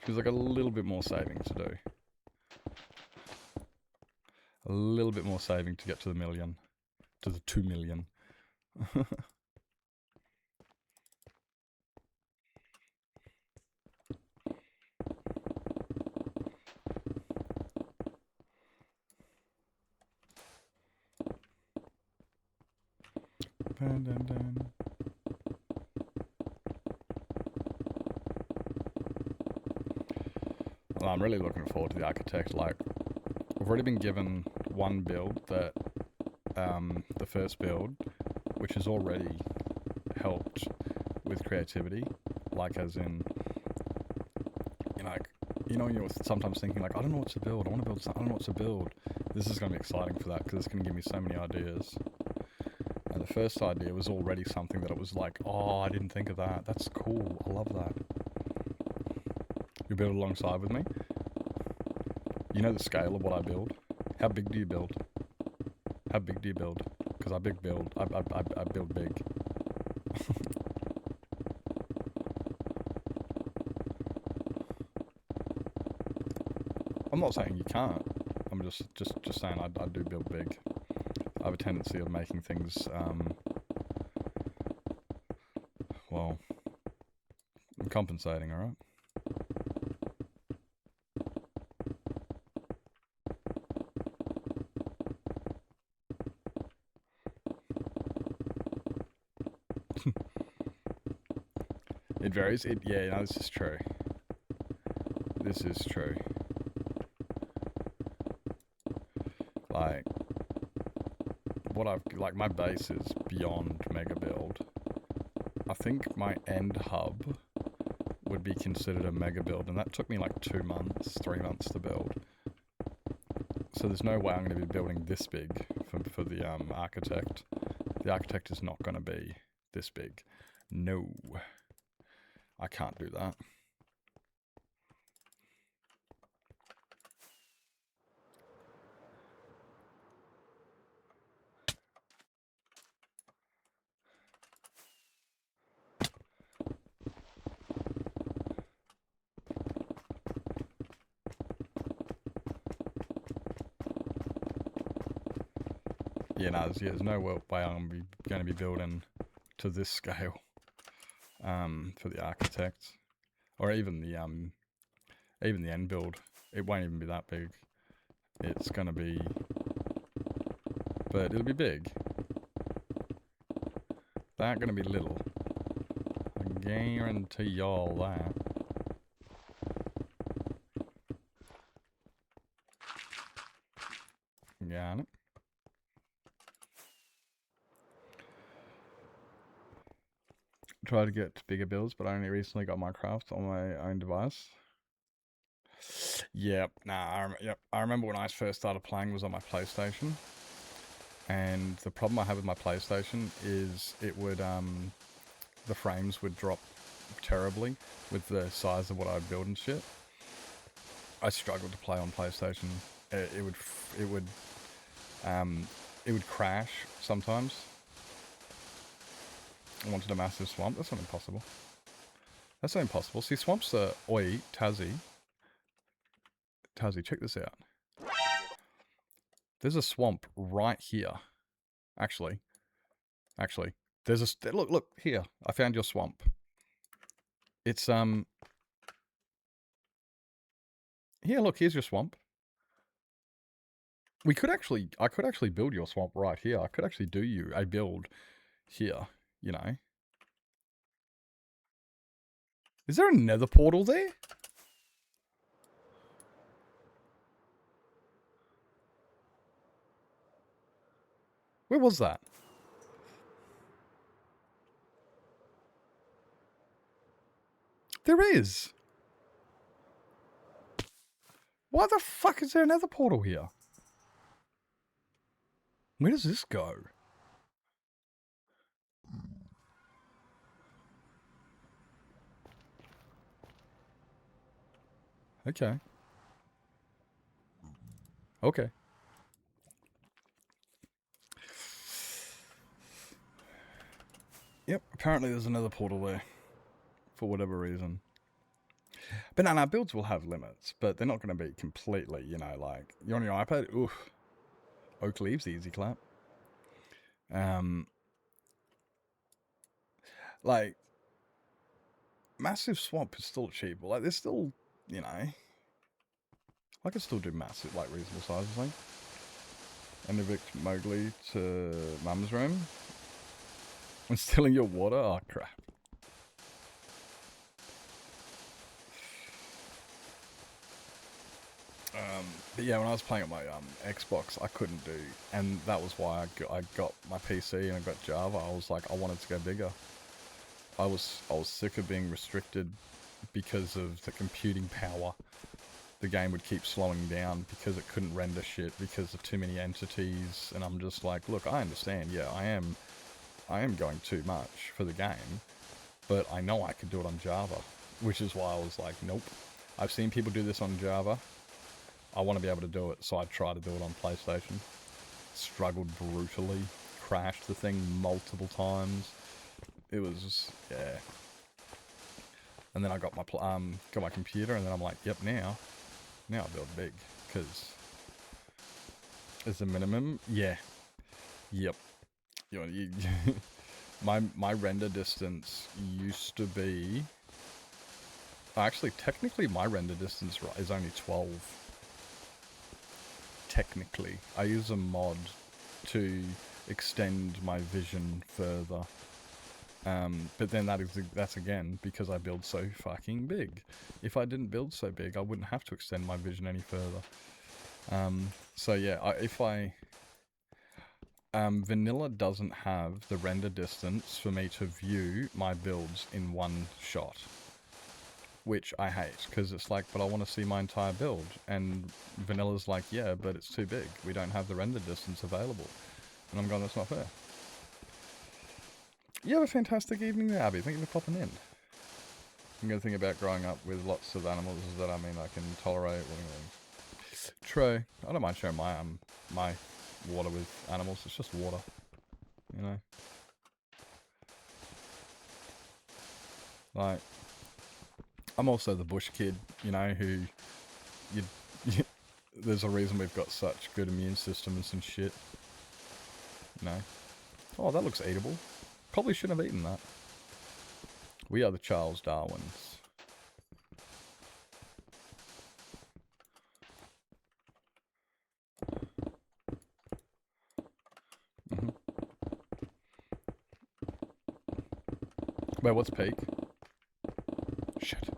Speaker 3: Feels like a little bit more saving to do. A little bit more saving to get to the million. To the 2 million. Well, I'm really looking forward to the Architect. Like, I've already been given one build that, the first build, which has already helped with creativity. Like, as in, you're sometimes thinking like, I don't know what to build. I want to build something. I don't know what to build. This is going to be exciting for that, because it's going to give me so many ideas. And the first idea was already something that it was like, oh, I didn't think of that. That's cool. I love that. You build alongside with me? You know the scale of what I build? How big do you build? How big do you build? Because I build big. I'm not saying you can't. I'm just saying I do build big. I have a tendency of making things, well, I'm compensating, alright? It varies. Yeah, no, this is true. This is true. Like, what I've like my base is beyond mega build. I think my end hub would be considered a mega build, and that took me like 2 months, 3 months to build. So there's no way I'm going to be building this big for the architect. The architect is not going to be this big. No, I can't do that. Yeah, no, there's no way I'm going to be building to this scale for the architect, or even the end build. It won't even be that big. It's going to be, but it'll be big. They aren't going to be little. I guarantee y'all that. Got it. Try to get bigger builds, but I only recently got Minecraft on my own device. Yep, I remember when I first started playing was on my PlayStation, and the problem I have with my PlayStation is it would the frames would drop terribly with the size of what I build and shit. I struggled to play on PlayStation. It would crash sometimes. I wanted a massive swamp. That's not impossible. That's not impossible. See, swamps are... Oi, Tazzy. Tazzy, check this out. There's a swamp right here. Actually, there's a... Look, here. I found your swamp. It's, Here, look, here's your swamp. I could actually build your swamp right here. I could actually do you a build here. You know. Is there a nether portal there? Where was that? There is. Why the fuck is there a nether portal here? Where does this go? Okay. Okay. Yep, apparently there's another portal there. For whatever reason. But no, builds will have limits, but they're not going to be completely, you know, like... You're on your iPad? Oof. Oak leaves, easy clap. Like... Massive swamp is still achievable. Like, there's still, you know... I could still do massive, like, reasonable sizes, I think. And evict Mowgli to Mum's room. I'm stealing your water? Oh, crap. But yeah, when I was playing on my Xbox, I couldn't do... And that was why I got my PC and I got Java. I was like, I wanted to go bigger. I was sick of being restricted because of the computing power. The game would keep slowing down because it couldn't render shit because of too many entities, and I'm just like, look, I understand, yeah, I am going too much for the game, but I know I could do it on Java, which is why I was like, nope. I've seen people do this on Java. I want to be able to do it, so I tried to do it on PlayStation. Struggled brutally, crashed the thing multiple times. It was, yeah. And then I got my computer, and then I'm like, yep, now I build big, because as a minimum, yeah, yep. You know, my render distance used to be, actually, technically, my render distance is only 12. Technically, I use a mod to extend my vision further. But then that's again because I build so fucking big. If I didn't build so big, I wouldn't have to extend my vision any further. So yeah, Vanilla doesn't have the render distance for me to view my builds in one shot. Which I hate, because it's like, but I want to see my entire build. And Vanilla's like, yeah, but it's too big. We don't have the render distance available. And I'm going, that's not fair. You have a fantastic evening there, Abby. Thank you for popping in. I'm going to think about growing up with lots of animals. Does that I mean I can tolerate living things? True. I don't mind sharing my water with animals. It's just water, you know? Like, I'm also the bush kid, you know, who there's a reason we've got such good immune systems and shit. You know? Oh, that looks eatable. Probably shouldn't have eaten that. We are the Charles Darwins. Wait, what's peak? Shit.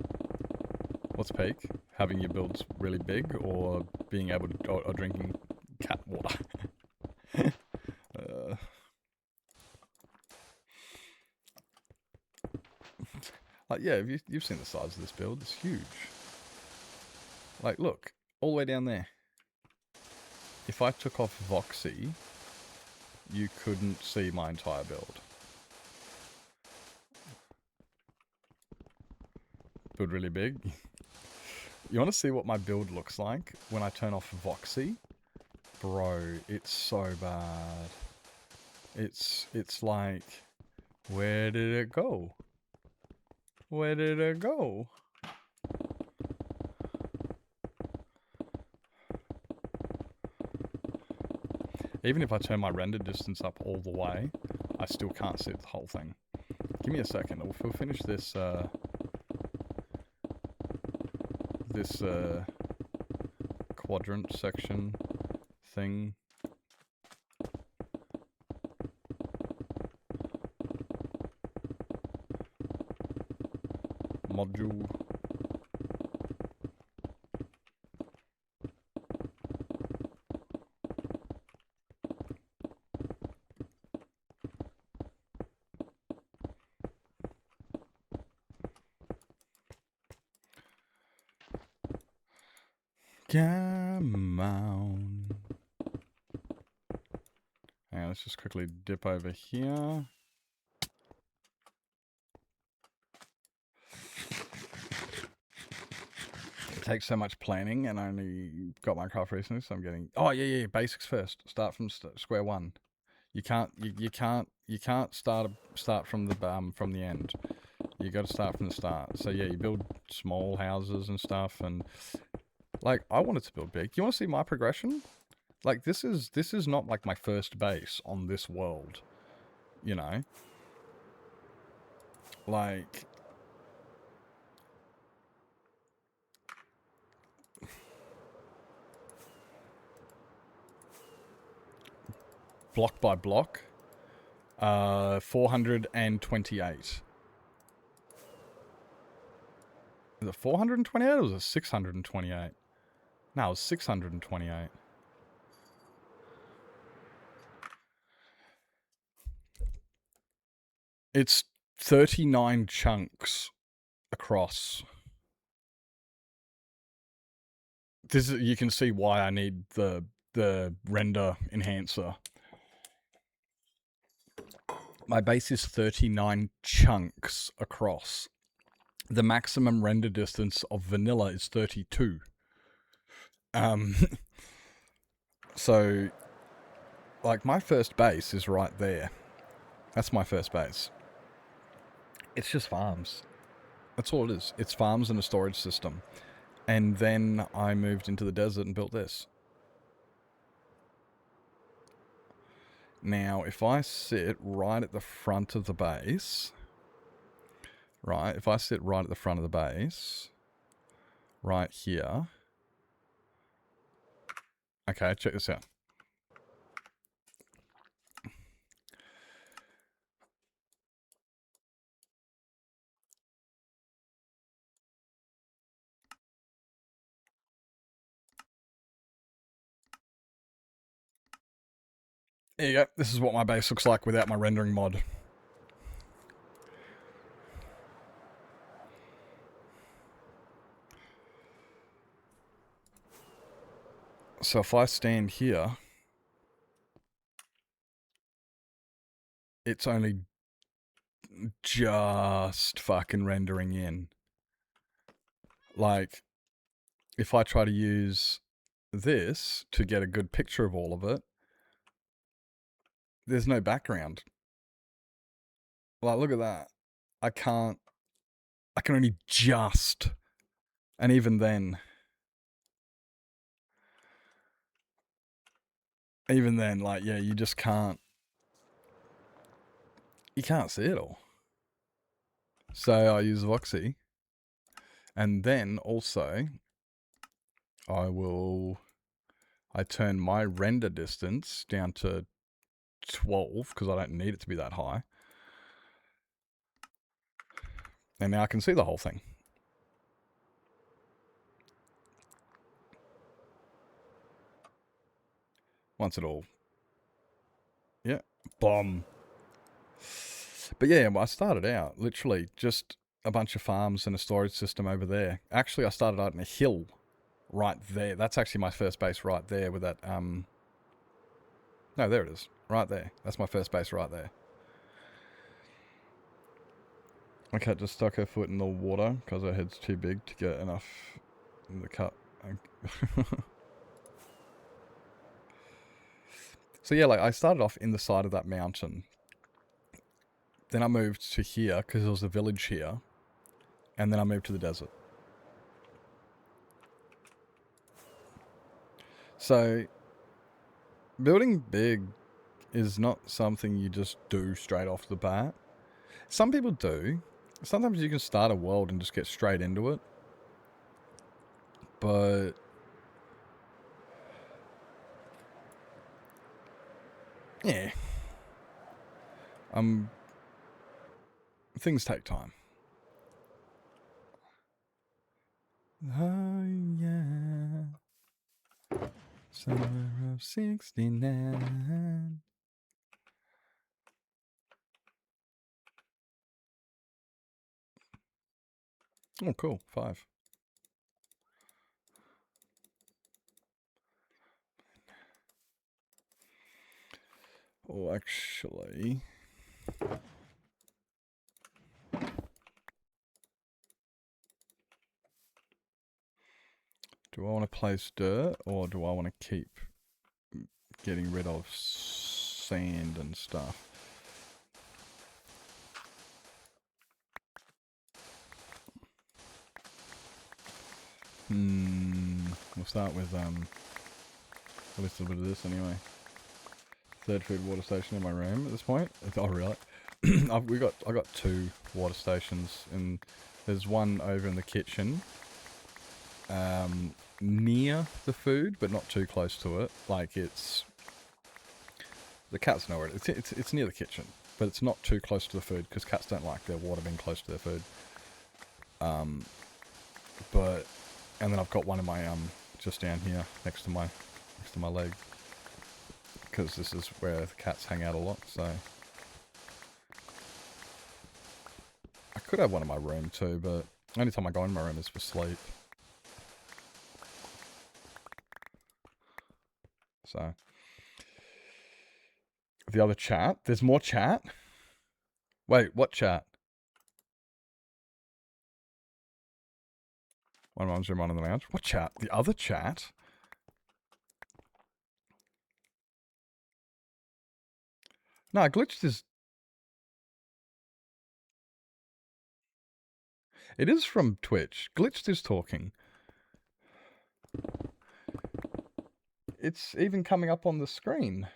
Speaker 3: What's peak? Having your builds really big, or being able to, or drinking cat water? Like, yeah, you've seen the size of this build. It's huge. Like, look, all the way down there. If I took off Voxy, you couldn't see my entire build. Build really big. You want to see what my build looks like when I turn off Voxy? Bro, it's so bad. It's like, where did it go? Where did it go? Even if I turn my render distance up all the way, I still can't see the whole thing. Give me a second. We'll finish this, quadrant section thing. Module. Come on. Hang on, let's just quickly dip over here. It takes so much planning, and I only got Minecraft recently, so I'm getting. Oh yeah, basics first. Start from square one. You can't start from the end. You got to start from the start. So yeah, you build small houses and stuff, and like I wanted to build big. You want to see my progression? Like this is not like my first base on this world, you know. Like. Block by block. 428. Is it 428 or was it 628? No, it was 628. It's 39 chunks across. This is, you can see why I need the render enhancer. My base is 39 chunks across. The maximum render distance of vanilla is 32. So, like, my first base is right there. That's my first base. It's just farms. That's all it is. It's farms and a storage system. And then I moved into the desert and built this. Now, if I sit right at the front of the base, right, if I sit right at the front of the base, right here, okay, check this out. There you go. This is what my base looks like without my rendering mod. So if I stand here, it's only just fucking rendering in. Like, if I try to use this to get a good picture of all of it, there's no background. Like, look at that. I can only just, and even then, like, yeah, you just can't, you can't see it all. So I use Voxy, and then also I turn my render distance down to 12 because I don't need it to be that high. And now I can see the whole thing. Once it all, yeah, bomb. But yeah, I started out literally just a bunch of farms and a storage system over there. Actually, I started out in a hill right there. That's actually my first base right there with that, no, there it is. Right there. That's my first base right there. My cat just stuck her foot in the water because her head's too big to get enough in the cup. So yeah, like I started off in the side of that mountain. Then I moved to here because there was a village here. And then I moved to the desert. So, building big is not something you just do straight off the bat. Some people do. Sometimes you can start a world and just get straight into it. But yeah. Things take time. Oh yeah. Summer of 69. Oh, cool. 5. Oh, actually... Do I want to place dirt, or do I want to keep getting rid of sand and stuff? We'll start with a little bit of this anyway. Third food water station in my room at this point. Oh really? I got 2 water stations, and there's one over in the kitchen, near the food, but not too close to it. Like the cats know it. It's near the kitchen, but it's not too close to the food because cats don't like their water being close to their food. And then I've got one in my just down here next to my leg, because this is where the cats hang out a lot. So I could have one in my room too, but the only time I go in my room is for sleep. So the other chat, there's more chat. Wait, what chat? One mom's room, one in the lounge. What chat? The other chat? No, Glitched is... It is from Twitch. Glitched is talking. It's even coming up on the screen.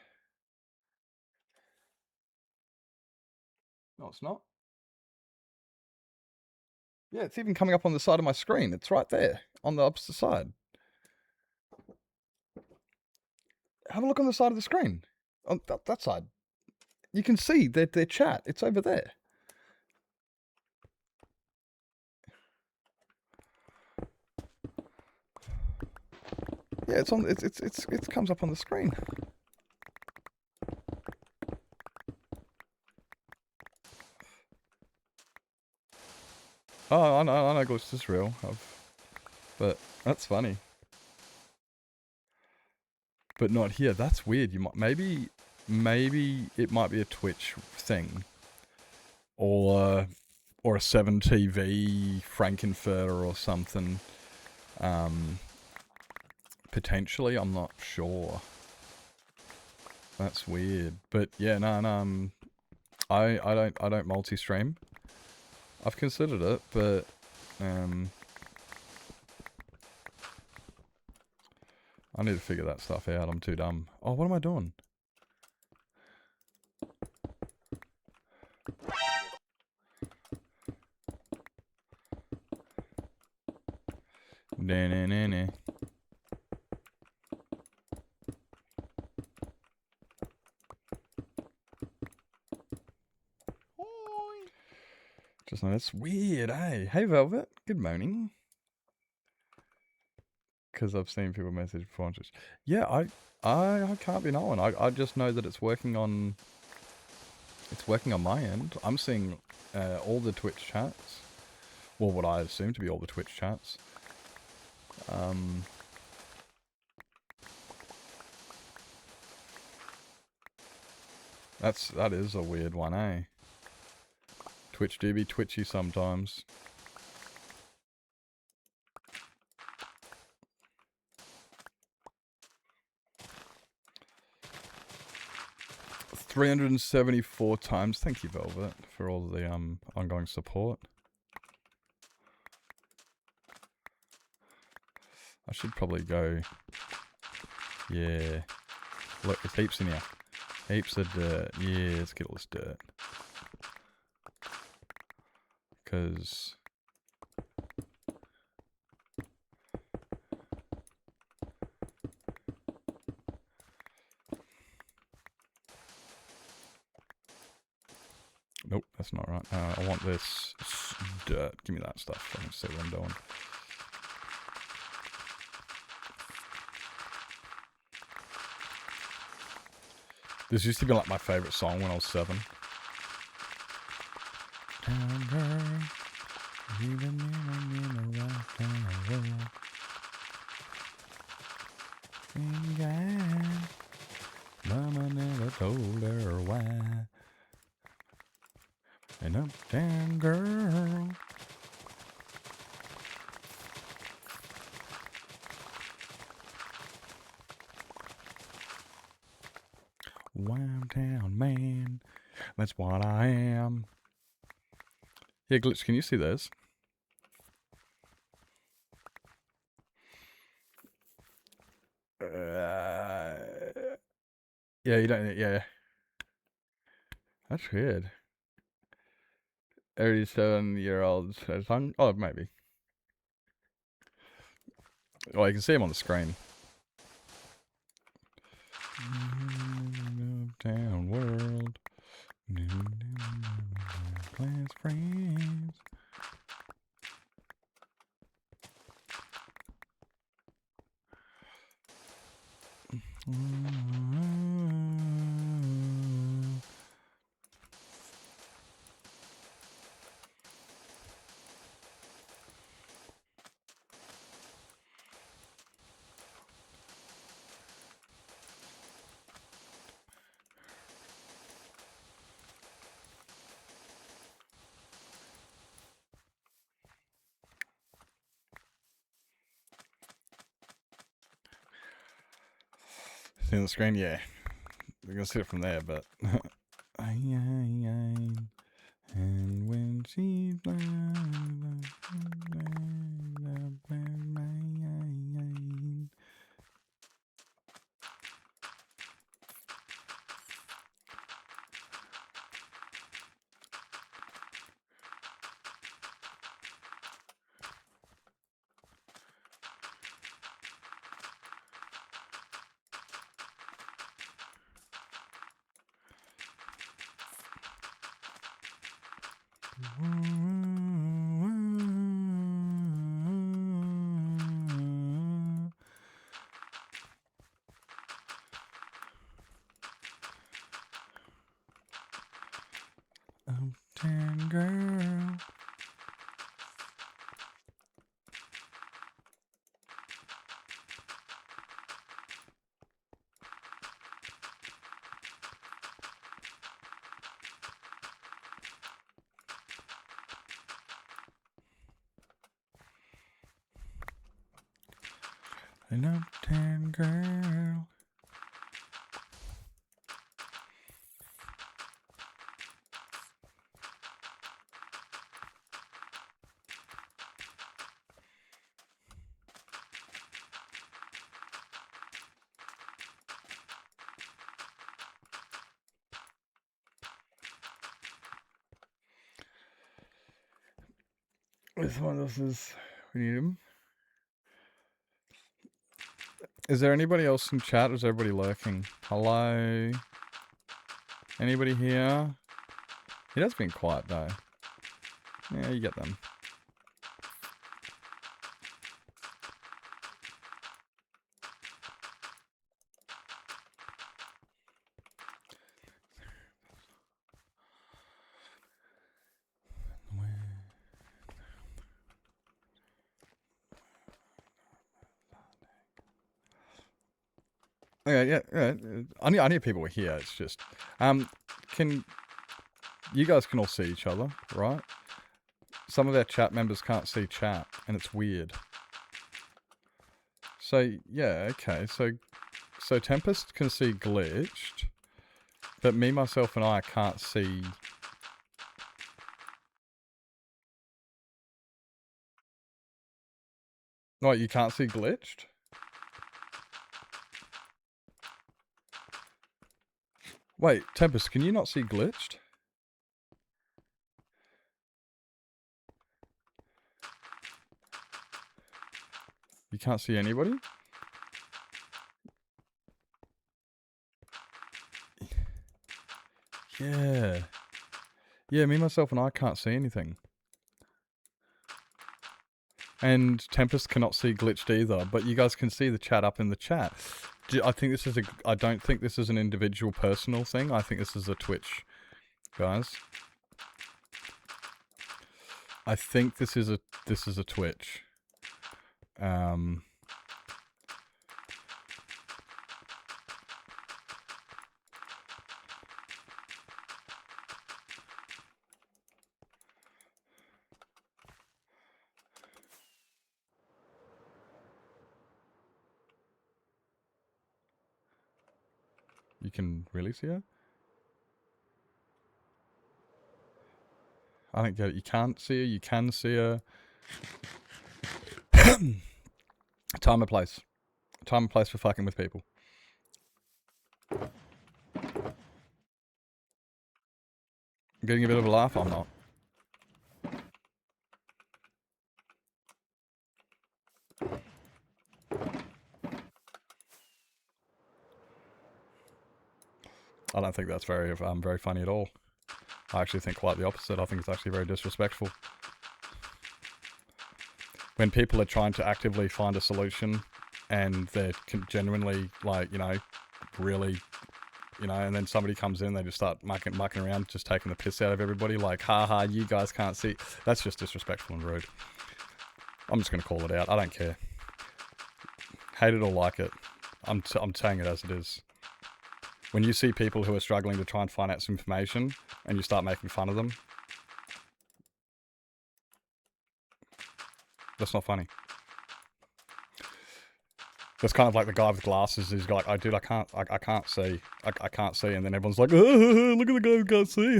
Speaker 3: No, it's not. Yeah, it's even coming up on the side of my screen. It's right there, on the opposite side. Have a look on the side of the screen. On that side. You can see their chat. It's over there. Yeah, it's on. It comes up on the screen. Oh, I know Glitch is real. But that's funny. But not here. That's weird. You might maybe it might be a Twitch thing, or a 7TV Frankenfurter or something. Potentially, I'm not sure. That's weird. But yeah, no. I don't multi-stream. I've considered it, but I need to figure that stuff out. I'm too dumb. Oh, what am I doing? Nah. Just know that's weird, eh? Hey, Velvet. Good morning. Because I've seen people message before. Just yeah, I can't be knowing. I just know that it's working on my end. I'm seeing all the Twitch chats. Well, what I assume to be all the Twitch chats. That is a weird one, eh? Twitch do be twitchy sometimes. $374 times. Thank you, Velvet, for all the ongoing support. I should probably go. Yeah. Look, there's heaps in here. Heaps of dirt. Yeah, let's get all this dirt. Because nope, that's not right. I want this dirt. Give me that stuff. I can see what I'm doing. This used to be like my favourite song when I was 7. Town girl, even in a rough town world. Mama never told her why. An uptown girl. Wild town man. That's what I am. Yeah, Glitch, can you see this? Yeah, you don't. Yeah. That's weird. 87-year-old son. Oh, maybe. Oh, you can see him on the screen. Uptown world. Class friends. See on the screen? Yeah. We're going to see it from there, but... And when she's blind... Uptown girl. An uptown girl. This one, this is. We need him. Is there anybody else in chat? Or is everybody lurking? Hello? Anybody here? It has been quiet though. Yeah, you get them. Yeah. I knew people were here. It's just, can you guys can all see each other, right? Some of our chat members can't see chat, and it's weird. So yeah, okay. So Tempest can see glitched, but me, myself, and I can't see. What, you can't see glitched? Wait, Tempest, can you not see glitched? You can't see anybody? Yeah. Yeah, me, myself, and I can't see anything. And Tempest cannot see glitched either, but you guys can see the chat up in the chat. I think this is I don't think this is an individual personal thing. I think this is a Twitch, guys. I think this is a Twitch. You can really see her? I don't get it. You can't see her, you can see her. Time and place. Time and place for fucking with people. I'm getting a bit of a laugh, I'm not. I don't think that's very funny at all. I actually think quite the opposite. I think it's actually very disrespectful. When people are trying to actively find a solution and they're genuinely, like, you know, really, you know, and then somebody comes in, they just start mucking around, just taking the piss out of everybody, like, haha, you guys can't see. That's just disrespectful and rude. I'm just going to call it out. I don't care. Hate it or like it. I'm saying it as it is. When you see people who are struggling to try and find out some information and you start making fun of them, that's not funny. That's kind of like the guy with glasses who's like, oh dude, I can't see. I can't see. And then everyone's like, oh, look at the guy who can't see.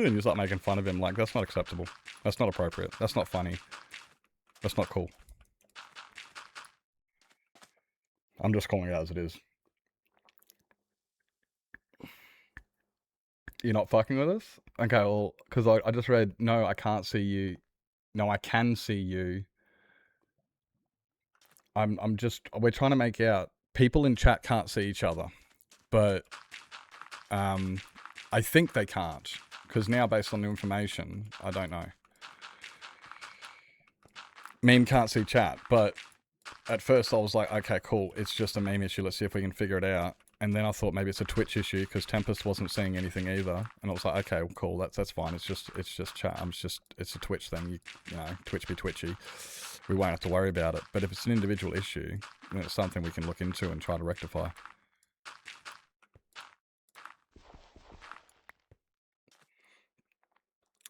Speaker 3: And you start making fun of him. Like, that's not acceptable. That's not appropriate. That's not funny. That's not cool. I'm just calling it as it is. You're not fucking with us? Okay, well, because I just read, no, I can't see you. No, I can see you. We're trying to make out, people in chat can't see each other. But, I think they can't. Because now, based on the information, I don't know. Meme can't see chat, but at first I was like, okay, cool, it's just a meme issue, let's see if we can figure it out. And then I thought maybe it's a Twitch issue because Tempest wasn't seeing anything either. And I was like, okay, well, cool, that's fine. It's just chat. It's a Twitch thing. You know, Twitch be twitchy. We won't have to worry about it. But if it's an individual issue, then it's something we can look into and try to rectify.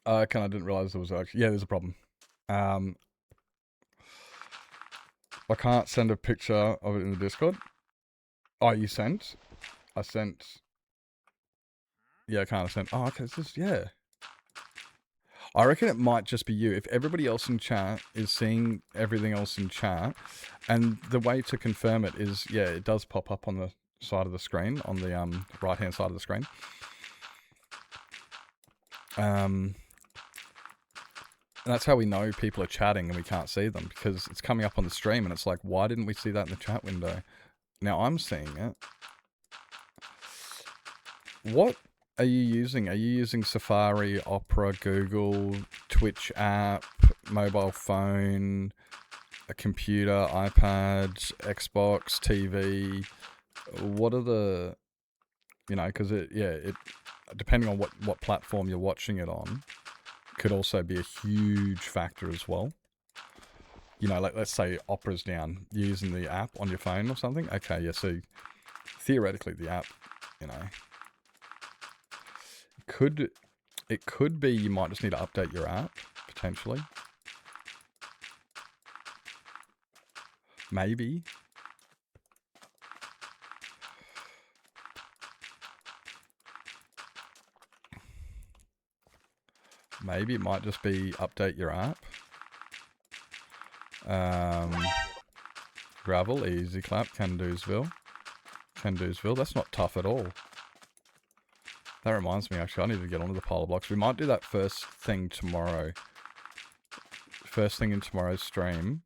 Speaker 3: I didn't realize there was actually, yeah, there's a problem. I can't send a picture of it in the Discord. Oh, you sent? I sent. Yeah, I can't send. Oh, okay. It's just, yeah. I reckon it might just be you. If everybody else in chat is seeing everything else in chat, and the way to confirm it is, yeah, it does pop up on the side of the screen, on the right-hand side of the screen. And that's how we know people are chatting and we can't see them, because it's coming up on the stream and it's like, why didn't we see that in the chat window? Now I'm seeing it. What are you using? Are you using Safari, Opera, Google, Twitch app, mobile phone, a computer, iPad, Xbox, TV? What are the, you know, because it depending on what platform you're watching it on, could also be a huge factor as well. You know, like let's say Opera's down, you're using the app on your phone or something. Okay, yeah, so theoretically the app, you know, it could be you might just need to update your app, potentially. Maybe. Maybe it might just be update your app. Gravel, easy clap, Candoosville. Candoosville, that's not tough at all. That reminds me, actually, I need to get onto the polar blocks. We might do that first thing tomorrow. First thing in tomorrow's stream.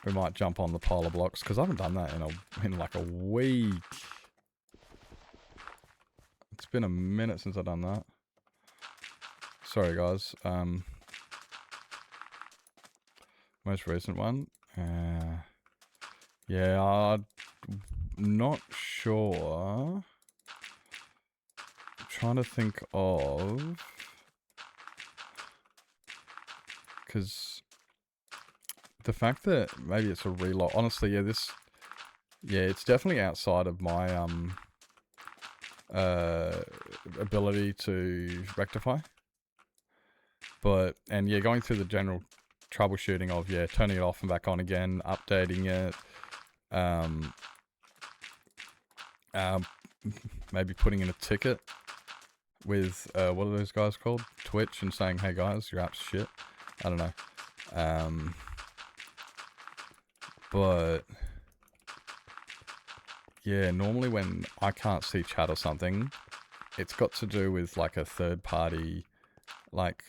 Speaker 3: We might jump on the polar blocks, because I haven't done that in like a week. It's been a minute since I've done that. Sorry, guys. Most recent one. Yeah, I'm not sure. I'm trying to think of... Because the fact that maybe it's a relog... Honestly, yeah, this... Yeah, it's definitely outside of my ability to rectify. But, and yeah, going through the general troubleshooting of, yeah, turning it off and back on again, updating it, maybe putting in a ticket with, what are those guys called? Twitch, and saying, hey guys, your app's shit. I don't know. But, yeah, normally when I can't see chat or something, it's got to do with like a third party, like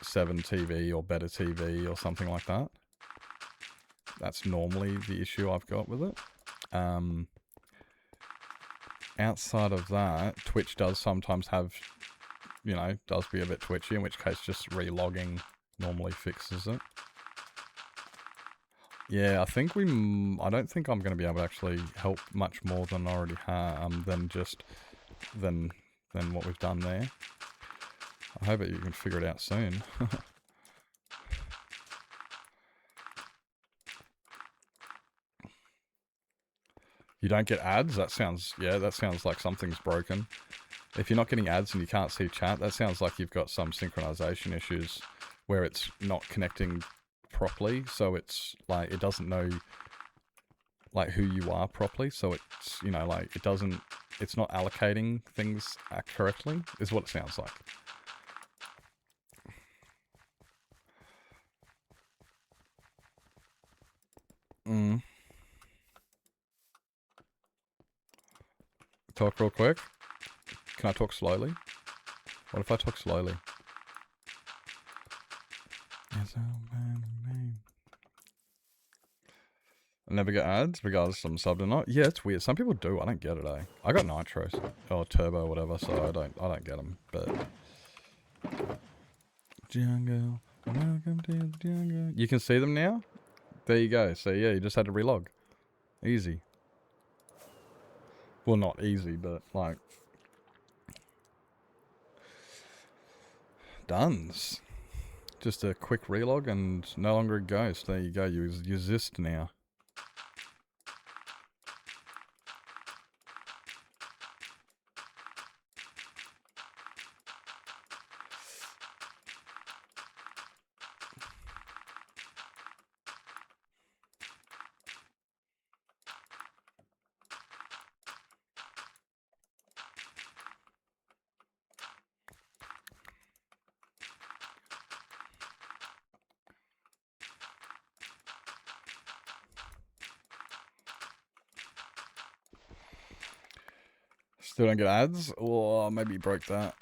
Speaker 3: 7TV or Better TV or something like that. That's normally the issue I've got with it. Outside of that, Twitch does sometimes have, you know, does be a bit twitchy, in which case just relogging normally fixes it. Yeah, I think I don't think I'm going to be able to actually help much more than I already have, than what we've done there. I hope that you can figure it out soon. You don't get ads? That sounds like something's broken. If you're not getting ads and you can't see chat, that sounds like you've got some synchronization issues where it's not connecting properly, so it's like it doesn't know like who you are properly, so it's, you know, like it's not allocating things correctly, is what it sounds like. Talk real quick. Can I talk slowly? What if I talk slowly? I never get ads regardless if I'm subbed or not. Yeah, it's weird. Some people do. I don't get it, eh? I got Nitro or Turbo or whatever, so I don't get them. But jungle, welcome to the jungle. You can see them now. There you go. So yeah, you just had to relog. Easy. Well, not easy, but like done's. Just a quick relog and no longer a ghost. There you go. You exist now. Still don't get ads? Or maybe he broke that.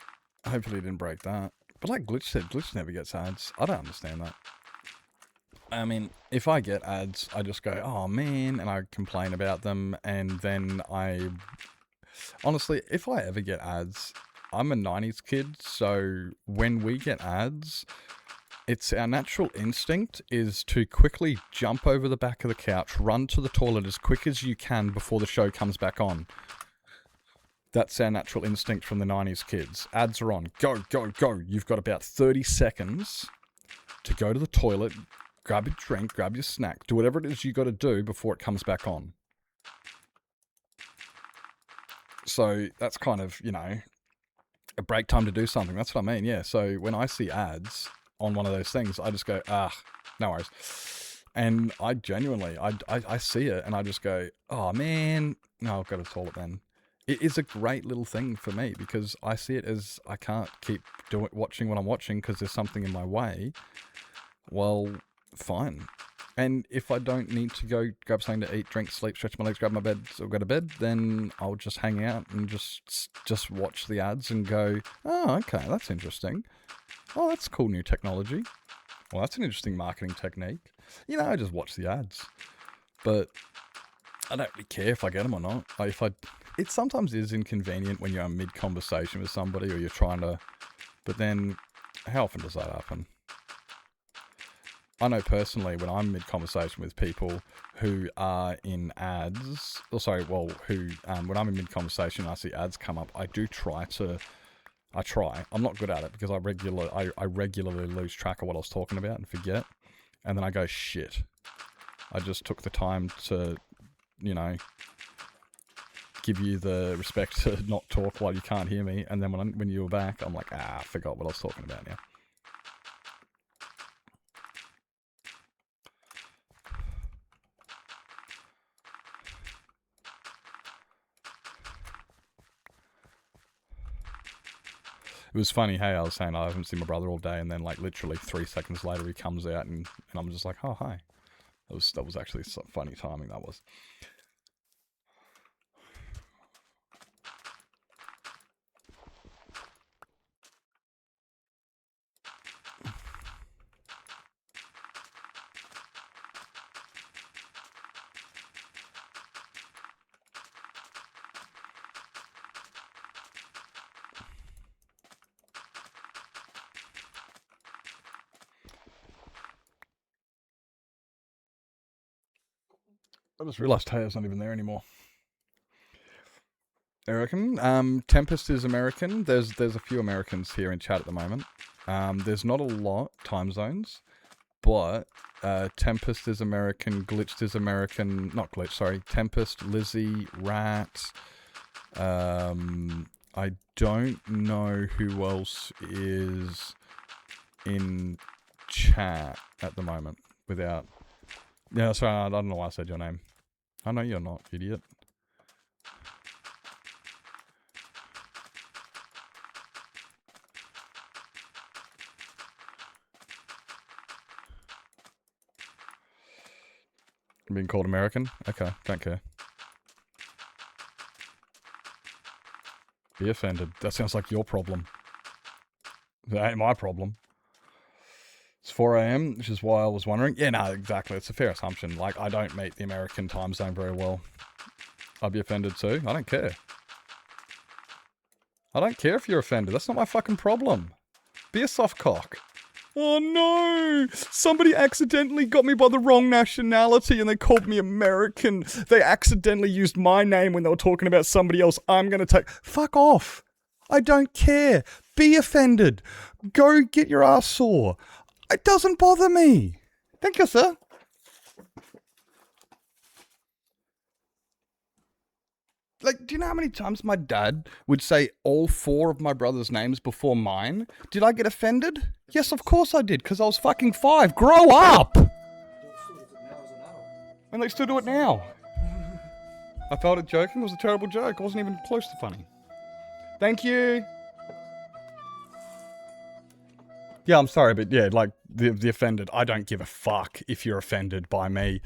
Speaker 3: Hopefully he didn't break that. But like Glitch said, Glitch never gets ads. I don't understand that. I mean, if I get ads, I just go, oh man, and I complain about them, and then honestly, if I ever get ads, I'm a 90s kid, so when we get ads, it's our natural instinct is to quickly jump over the back of the couch, run to the toilet as quick as you can before the show comes back on. That's our natural instinct from the 90s kids. Ads are on. Go, go, go. You've got about 30 seconds to go to the toilet, grab your drink, grab your snack, do whatever it is you got to do before it comes back on. So that's kind of, you know, a break time to do something. That's what I mean, yeah. So when I see ads on one of those things, I just go, no worries. And I genuinely, I see it and I just go, oh man, no, I'll go to the toilet then. It is a great little thing for me because I see it as I can't keep watching what I'm watching because there's something in my way. Well, fine. And if I don't need to go grab something to eat, drink, sleep, stretch my legs, grab my bed, or go to bed, then I'll just hang out and just watch the ads and go, oh, okay, that's interesting. Oh, that's cool new technology. Well, that's an interesting marketing technique. You know, I just watch the ads. But I don't really care if I get them or not. It sometimes is inconvenient when you're in mid-conversation with somebody or you're trying to... But then, how often does that happen? I know personally when I'm mid-conversation with people who are in ads, when I'm in mid-conversation and I see ads come up, I try. I'm not good at it because I regularly lose track of what I was talking about and forget. And then I go, shit. I just took the time to, you know, give you the respect to not talk while you can't hear me. And then when you were back, I'm like, I forgot what I was talking about now. It was funny, hey, I was saying I haven't seen my brother all day, and then like literally 3 seconds later he comes out and I'm just like, oh, hi. That was actually some funny timing, that was. I just realised Tayo's not even there anymore. American. Tempest is American. There's a few Americans here in chat at the moment. There's not a lot time zones, but Tempest is American. Glitched is American. Not Glitch, sorry. Tempest, Lizzie, Rat. I don't know who else is in chat at the moment without... Yeah, sorry, I don't know why I said your name. I know you're not, idiot. I'm being called American? Okay, don't care. Be offended. That sounds like your problem. That ain't my problem. It's 4 a.m, which is why I was wondering. Yeah, no, exactly. It's a fair assumption. Like, I don't meet the American time zone very well. I'd be offended too. I don't care. I don't care if you're offended. That's not my fucking problem. Be a soft cock. Oh no! Somebody accidentally got me by the wrong nationality and they called me American. They accidentally used my name when they were talking about somebody else. I'm gonna take... Fuck off! I don't care. Be offended. Go get your ass sore. It doesn't bother me. Thank you, sir. Like, do you know how many times my dad would say all 4 of my brother's names before mine? Did I get offended? Yes, of course I did, because I was fucking 5. Grow up! And they still do it now. I felt it joking. It was a terrible joke. It wasn't even close to funny. Thank you. Yeah, I'm sorry, but yeah, like, the offended, I don't give a fuck if you're offended by me.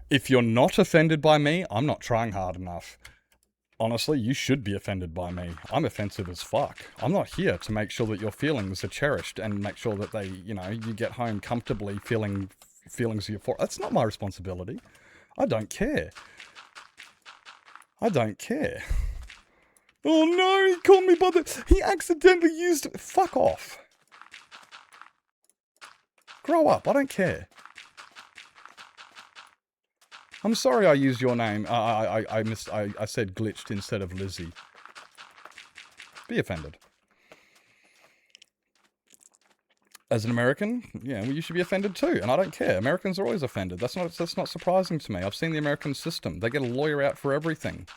Speaker 3: If you're not offended by me, I'm not trying hard enough. Honestly, you should be offended by me. I'm offensive as fuck. I'm not here to make sure that your feelings are cherished and make sure that they, you know, you get home comfortably feeling feelings of your That's not my responsibility. I don't care. I don't care. Oh no, he called me by the... He accidentally used... Fuck off. Grow up, I don't care. I'm sorry I used your name. I said glitched instead of Lizzie. Be offended. As an American, yeah, well, you should be offended too, and I don't care. Americans are always offended. That's not surprising to me. I've seen the American system. They get a lawyer out for everything.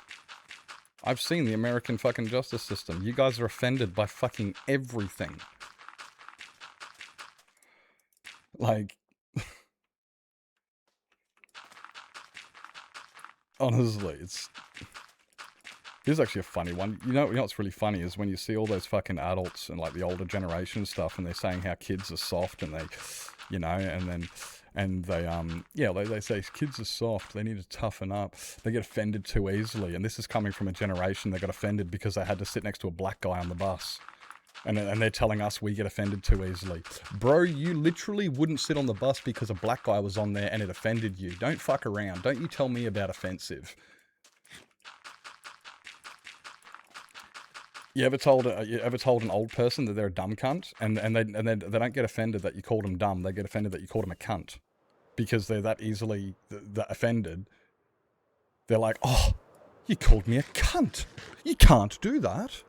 Speaker 3: I've seen the American fucking justice system. You guys are offended by fucking everything. Like, honestly, here's actually a funny one. You know what's really funny is when you see all those fucking adults and like the older generation stuff, and they're saying how kids are soft, and they, you know, they say kids are soft, they need to toughen up. They get offended too easily, and this is coming from a generation that got offended because they had to sit next to a black guy on the bus. And they're telling us we get offended too easily. Bro, you literally wouldn't sit on the bus because a black guy was on there and it offended you. Don't fuck around. Don't you tell me about offensive. You ever told an old person that they're a dumb cunt, and they don't get offended that you called them dumb. They get offended that you called them a cunt, because they're that easily that offended. They're like, oh, you called me a cunt. You can't do that.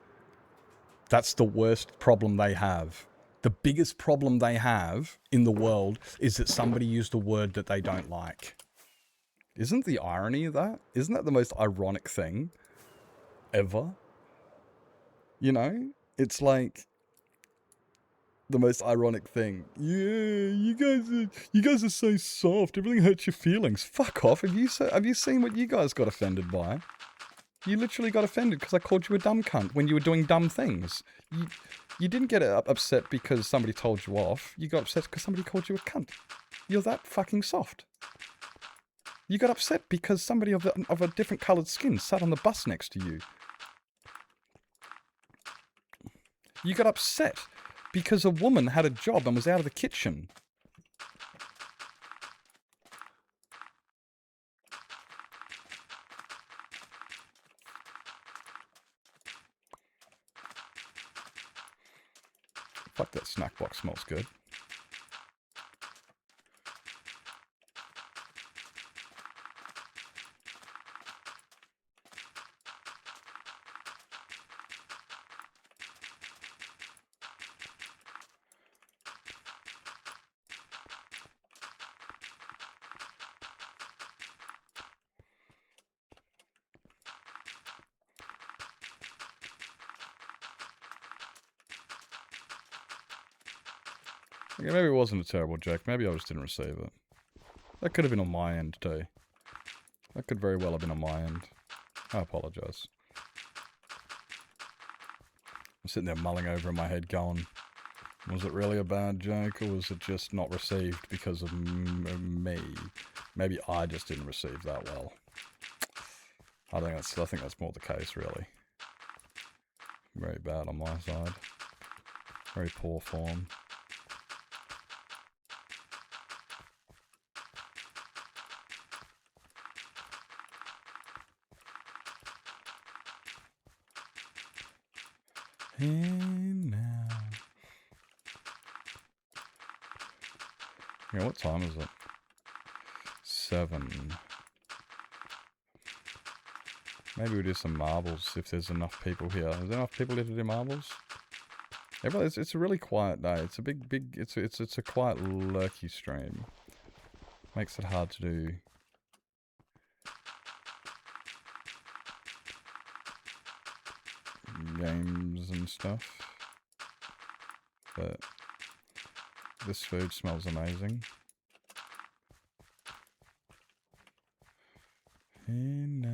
Speaker 3: That's the worst problem they have. The biggest problem they have in the world is that somebody used a word that they don't like. Isn't the irony of that? Isn't that the most ironic thing ever? You know? It's like the most ironic thing. Yeah, you guys are so soft. Everything hurts your feelings. Fuck off. Have you seen what you guys got offended by? You literally got offended because I called you a dumb cunt when you were doing dumb things. You didn't get upset because somebody told you off. You got upset because somebody called you a cunt. You're that fucking soft. You got upset because somebody of a different coloured skin sat on the bus next to you. You got upset because a woman had a job and was out of the kitchen. Fuck, that snack box smells good. Yeah, maybe it wasn't a terrible joke. Maybe I just didn't receive it. That could have been on my end too. That could very well have been on my end. I apologise. I'm sitting there mulling over in my head going, was it really a bad joke, or was it just not received because of me? Maybe I just didn't receive that well. I think that's more the case, really. Very bad on my side. Very poor form. Hey now. Yeah, what time is it? 7. Maybe we do some marbles if there's enough people here. Is there enough people here to do marbles? Everyone, it's a really quiet day. It's a it's a quiet lurky stream. Makes it hard to do. Games and stuff, but this food smells amazing. And now,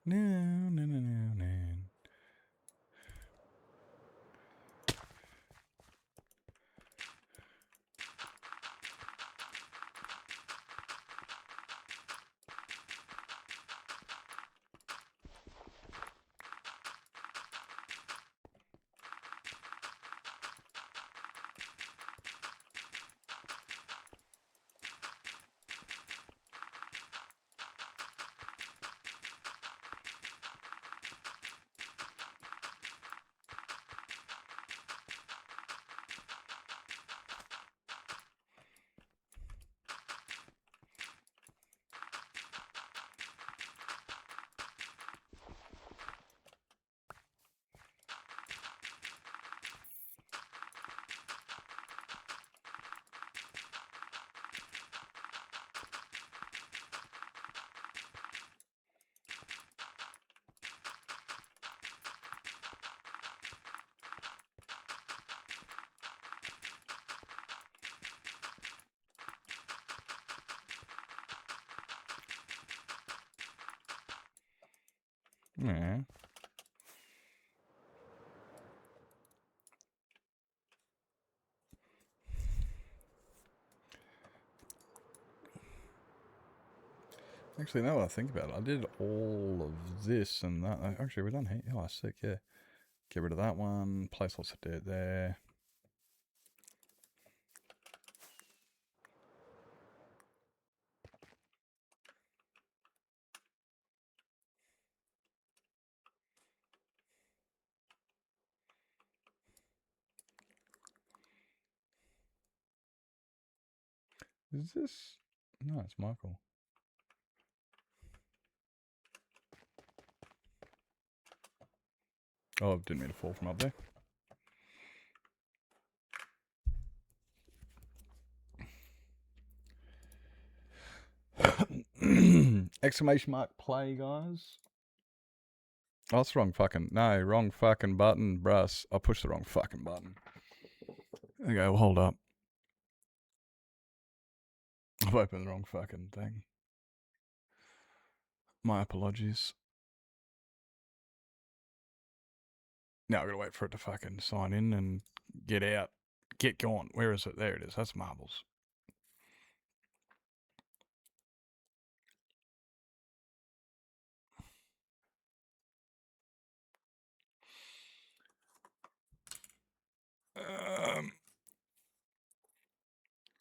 Speaker 3: No, no, no, no, no. Yeah. Actually, now that I think about it, I did all of this and that. Actually, we're done here. Oh, sick, yeah. Get rid of that one. Place lots of dirt there. Is this... No, it's Michael. Oh, I didn't mean to fall from up there. Exclamation mark play, guys. Oh, that's the wrong fucking... No, wrong fucking button, bruss. I pushed the wrong fucking button. Okay, well, hold up. I've opened the wrong fucking thing. My apologies. Now I've got to wait for it to fucking sign in and get out. Get gone. Where is it? There it is. That's marbles.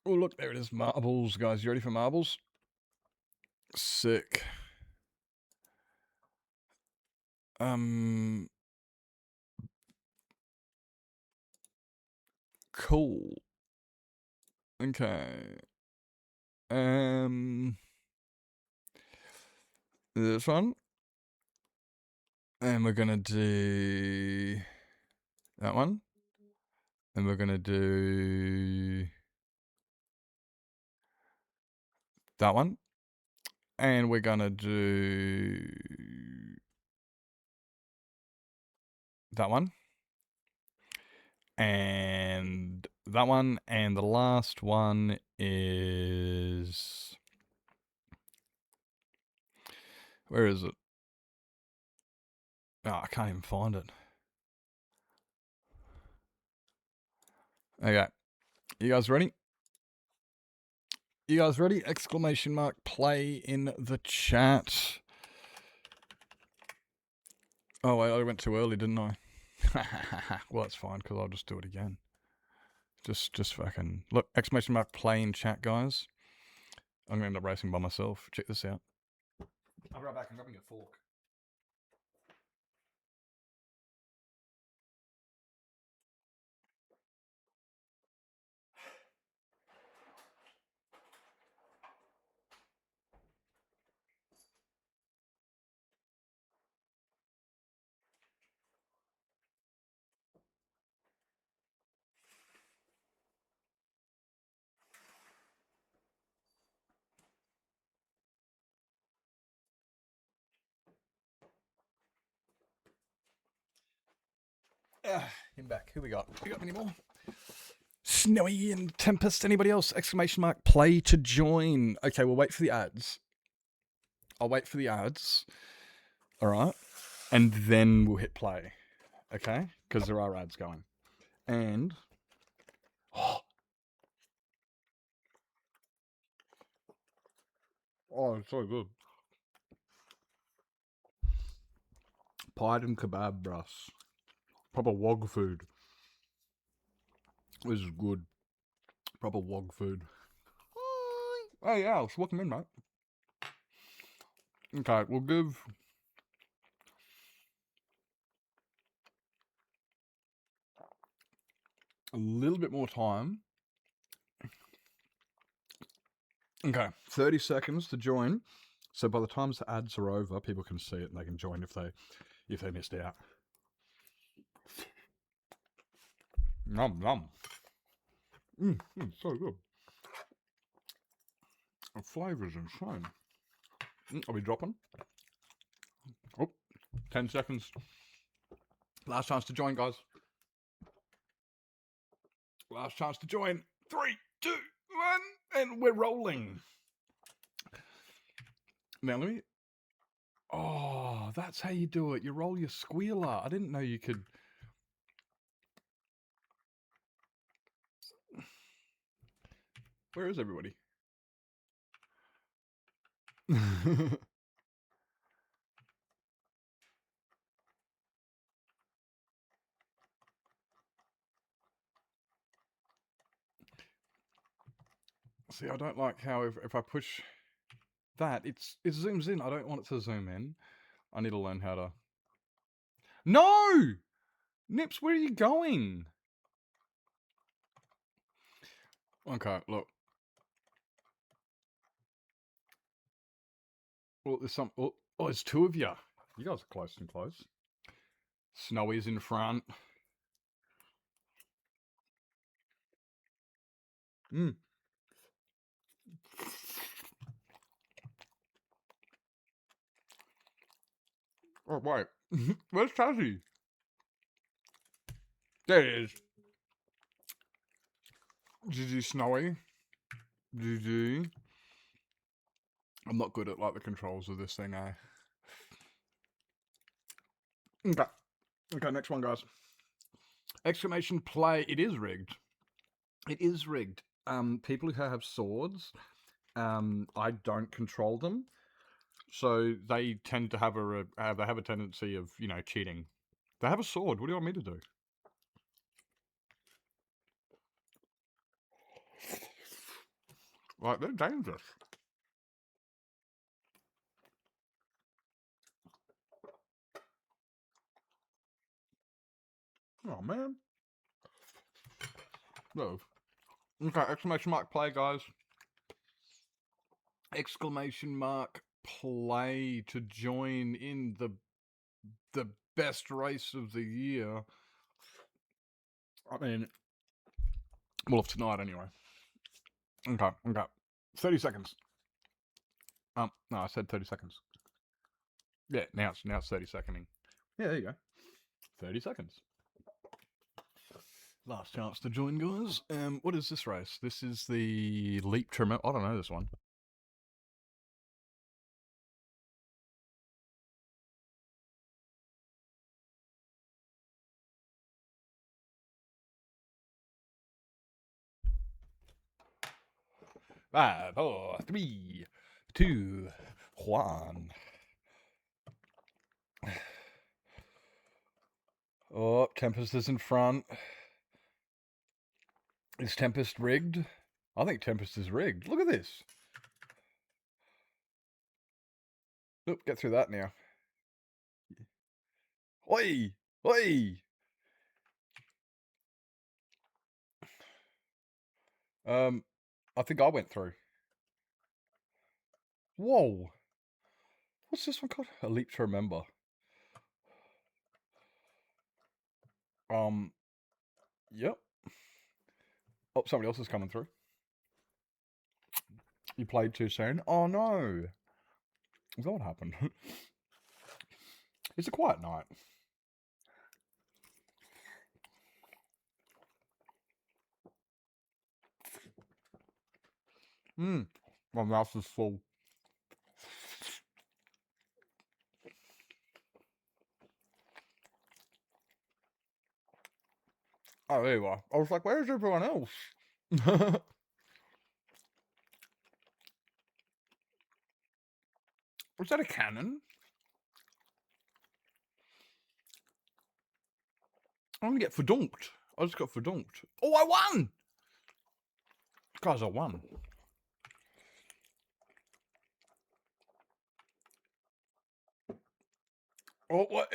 Speaker 3: Oh, look, there it is. Marbles, guys. You ready for marbles? Sick. Cool. Okay. This one. And we're gonna do that one. And we're gonna do that one. And we're going to do that one. And that one. And the last one is... Where is it? Oh, I can't even find it. Okay. You guys ready? You guys ready? Exclamation mark play in the chat. Oh, wait, I went too early, didn't I? Well, that's fine, because I'll just do it again. Just fucking... Look, exclamation mark play in chat, guys. I'm going to end up racing by myself. Check this out. I'll be right back. I'm grabbing a fork. Him back. Who we got? We got any more? Snowy and Tempest. Anybody else? Exclamation mark play to join. Okay, we'll wait for the ads. I'll wait for the ads. All right. And then we'll hit play. Okay? Because there are ads going. And... Oh, it's so good. Pied and kebab, bruss. Proper wog food. This is good. Proper wog food. Hey, Alice, welcome in, mate. Okay, we'll give... a little bit more time. Okay, 30 seconds to join. So by the time the ads are over, people can see it and they can join if they missed out. Nom nom. So good. The flavour's insane. I'll be dropping. Oh, 10 seconds. Last chance to join, guys. Last chance to join. 3, 2, 1, and we're rolling. Now let me... Oh, that's how you do it. You roll your squealer. I didn't know you could... Where is everybody? See, I don't like how if I push that, it zooms in. I don't want it to zoom in. I need to learn how to... No! Nips, where are you going? Okay, look. Well, there's some... Oh, there's 2 of you. You guys are close and close. Snowy's in front. Oh, wait. Where's Tazzy? There it is. GG Snowy. GG. I'm not good at, like, the controls of this thing, eh? Okay. Okay, next one, guys. Exclamation play. It is rigged. It is rigged. People who have swords, I don't control them. So they tend to have a tendency of, you know, cheating. They have a sword. What do you want me to do? Like, they're dangerous. Oh, man. No. Okay, exclamation mark play, guys. Exclamation mark play to join in the best race of the year. I mean, well, of tonight anyway. Okay. 30 seconds. No, I said 30 seconds. Yeah, now it's 30 seconding. Yeah, there you go. 30 seconds. Last chance to join, guys. What is this race? This is the Leap to Remember. I don't know this one. Five, 4, 3, 2, 1. Oh, Tempest is in front. Is Tempest rigged? I think Tempest is rigged. Look at this. Oop, get through that now. Oi! Oi! I think I went through. Whoa! What's this one called? A Leap to Remember. Yep. Oh, somebody else is coming through. You played too soon? Oh no! Is that what happened? It's a quiet night. My mouth is full. Oh, there you are. I was like, where's everyone else? Was that a cannon? I'm gonna get verdunked. I just got verdunked. Oh, I won! Guys, I won. Oh, what?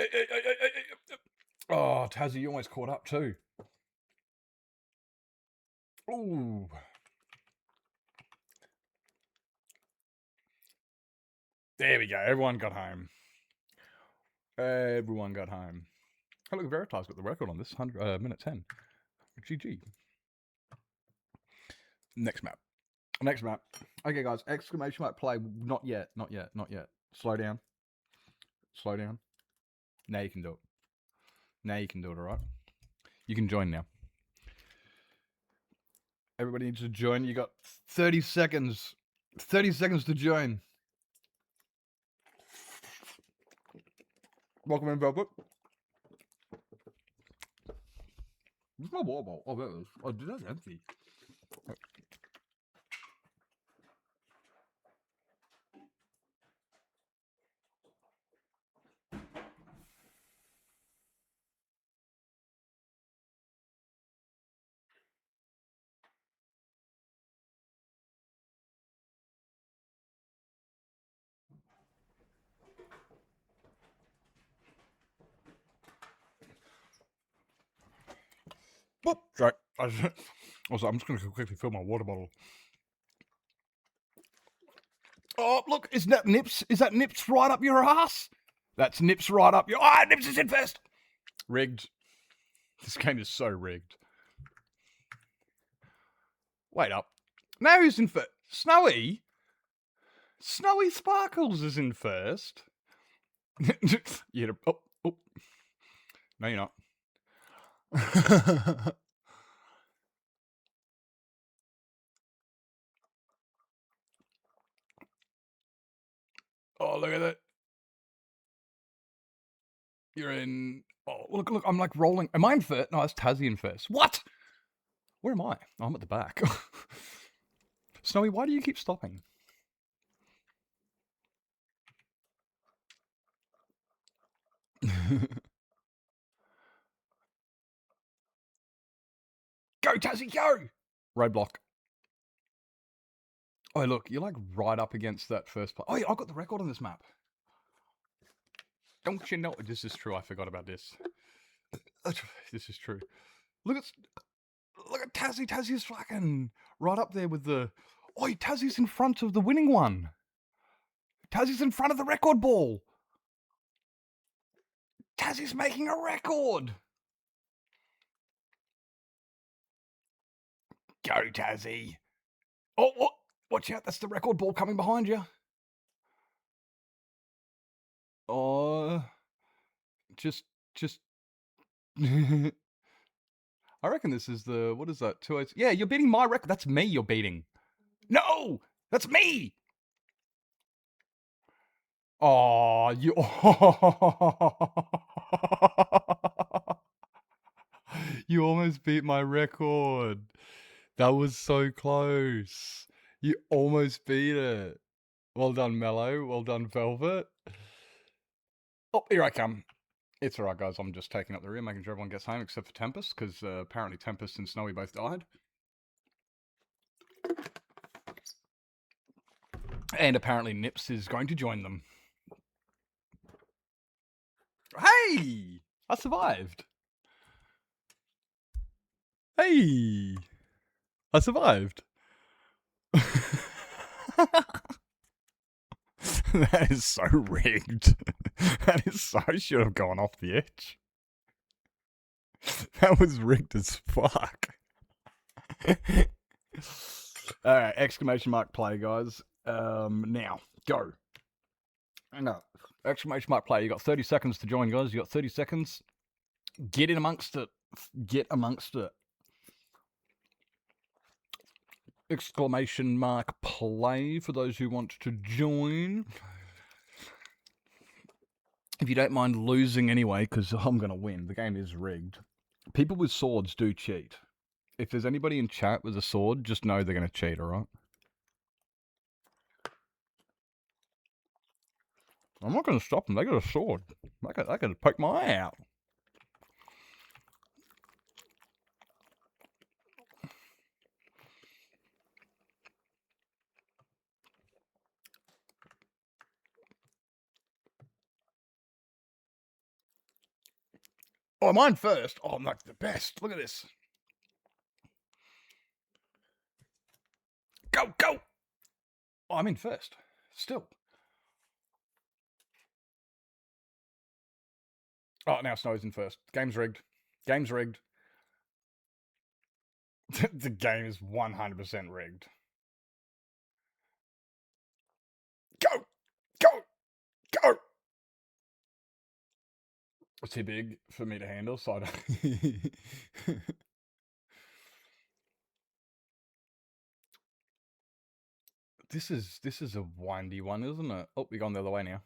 Speaker 3: Oh, Tazzy, you almost caught up too. Ooh. There we go. Everyone got home. Everyone got home. Oh, look, Veritas got the record on this. Minute 10. GG. Next map. Next map. Okay, guys. Exclamation mark play. Not yet. Not yet. Not yet. Slow down. Slow down. Now you can do it. Now you can do it, alright? You can join now. Everybody needs to join. You got 30 seconds. 30 seconds to join. Welcome in, Velvet. Where's my water bottle? Oh, there it is. Oh, dude, that's empty. Boop. Sorry. Also, I'm just going to quickly fill my water bottle. Oh, look, is that Nips? Is that Nips right up your ass? That's Nips right up your... Ah, Nips is in first! Rigged. This game is so rigged. Wait up. Now who's in first? Snowy? Snowy Sparkles is in first. You hit a... Oh, oh. No, you're not. Oh, look at that. You're in... Oh, look, look, I'm like rolling. Am I in first? No, that's Tazzy in first. What? Where am I? Oh, I'm at the back. Snowy, why do you keep stopping? Go, Tazzy, go! Roadblock. Oh, look, you're like right up against that first play. Oh, yeah, I've got the record on this map. Don't you know? This is true. I forgot about this. This is true. Look at Tazzy. Tazzy's fucking right up there with the... Oh, Tazzy's in front of the winning one. Tazzy's in front of the record ball. Tazzy's making a record. Go, Tazzy. Oh, what? Watch out. That's the record ball coming behind you. Oh, just. I reckon this is the, what is that? 2 Yeah, you're beating my record. That's me you're beating. No, that's me. Oh, you. You almost beat my record. That was so close. You almost beat it. Well done, Mellow. Well done, Velvet. Oh, here I come. It's alright, guys. I'm just taking up the rear, making sure everyone gets home except for Tempest, because apparently Tempest and Snowy both died. And apparently Nips is going to join them. Hey! I survived. Hey! I survived. That is so rigged. That is so should have gone off the edge. That was rigged as fuck. Alright, exclamation mark play, guys. Now, go. No, exclamation mark play. You got 30 seconds to join, guys. You got 30 seconds. Get in amongst it. Get amongst it. Exclamation mark play for those who want to join. If you don't mind losing anyway, because I'm going to win. The game is rigged. People with swords do cheat. If there's anybody in chat with a sword, just know they're going to cheat, alright? I'm not going to stop them. They got a sword. I could poke my eye out. Oh, mine first. Oh, I'm like the best. Look at this. Go, go. Oh, I'm in first. Still. Oh, now Snow's in first. Game's rigged. Game's rigged. The game is 100% rigged. Go! Go! Go! It's too big for me to handle, so I don't... This is a windy one, isn't it? Oh, we're going the other way now.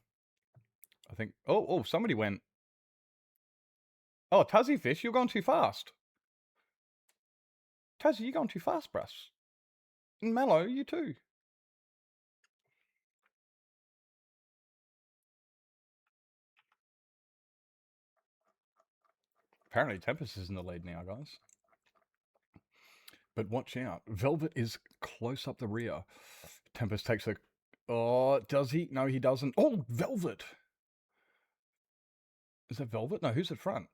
Speaker 3: I think... Oh, somebody went... Oh, Tazzy Fish, you're going too fast. Tazzy, you're going too fast, bruss. Mellow, you too. Apparently Tempest is in the lead now, guys. But watch out. Velvet is close up the rear. Tempest takes a... Oh, does he? No, he doesn't. Oh, Velvet! Is that Velvet? No, who's at front?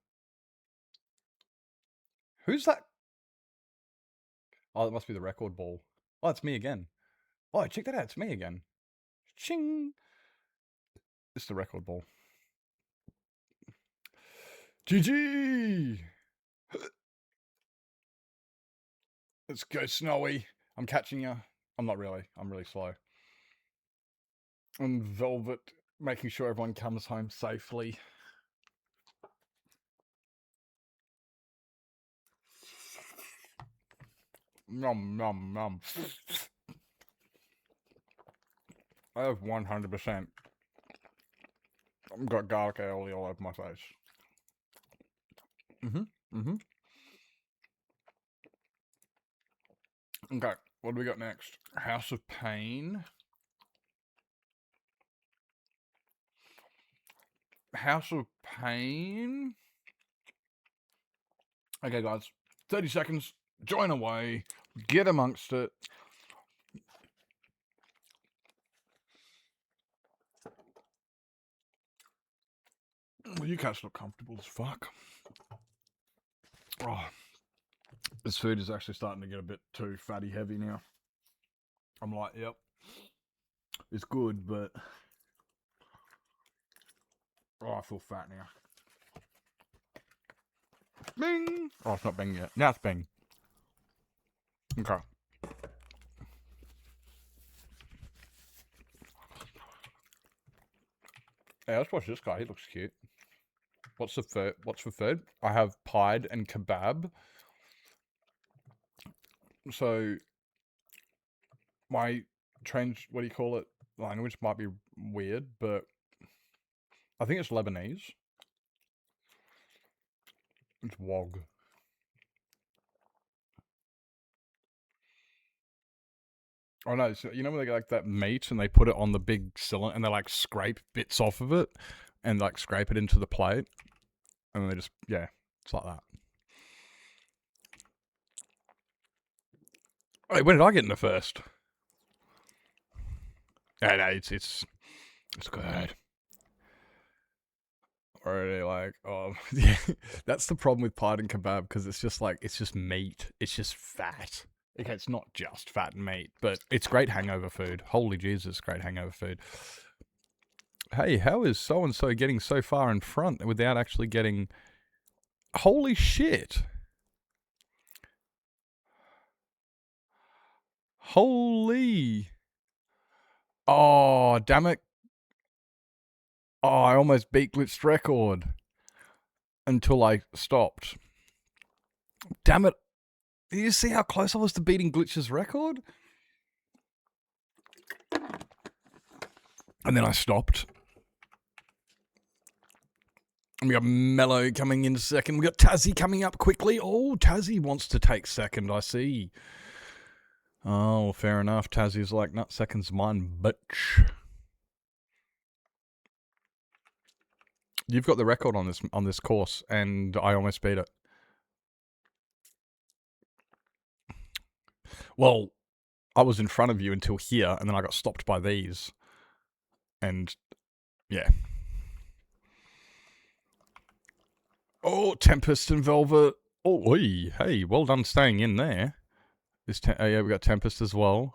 Speaker 3: Who's that? Oh, it must be the record ball. Oh, it's me again. Oh, check that out. It's me again. Ching! It's the record ball. GG! Let's go, Snowy. I'm catching you. I'm not really. I'm really slow. And Velvet making sure everyone comes home safely. Nom, nom, nom. I have 100% got garlic aioli all over my face. Okay, what do we got next? House of Pain. House of Pain. Okay, guys. 30 seconds. Join away. Get amongst it. Well, you cats look comfortable as fuck. Oh, this food is actually starting to get a bit too fatty heavy now. I'm like, yep. It's good, but... Oh, I feel fat now. Bing! Oh, it's not bing yet. Now it's bing. Okay. Yeah, let's watch this guy. He looks cute. What's for third? I have pied and kebab. So my what do you call it? Language might be weird, but I think it's Lebanese. It's wog. Oh no, so, you know when they get like that meat and they put it on the big cylinder and they like scrape bits off of it and like scrape it into the plate and then they just, yeah, it's like that. Wait, when did I get in the first? Yeah, no, it's good. Already like, oh, yeah, that's the problem with pied and kebab because it's just like, it's just meat. It's just fat. Okay, it's not just fat and meat, but it's great hangover food. Holy Jesus, great hangover food. Hey, how is so-and-so getting so far in front without actually getting... Holy shit. Holy... Oh, damn it. Oh, I almost beat Glitch's record. Until I stopped. Damn it. Did you see how close I was to beating Glitch's record? And then I stopped. And we got Mello coming in second. We got Tazzy coming up quickly. Oh, Tazzy wants to take second, I see. Oh, fair enough. Tazzy's like, "Nut second's mine, bitch." You've got the record on this course, and I almost beat it. Well, I was in front of you until here, and then I got stopped by these. And, yeah. Oh, Tempest and Velvet. Oh, oi, hey, well done staying in there. Yeah, we got Tempest as well.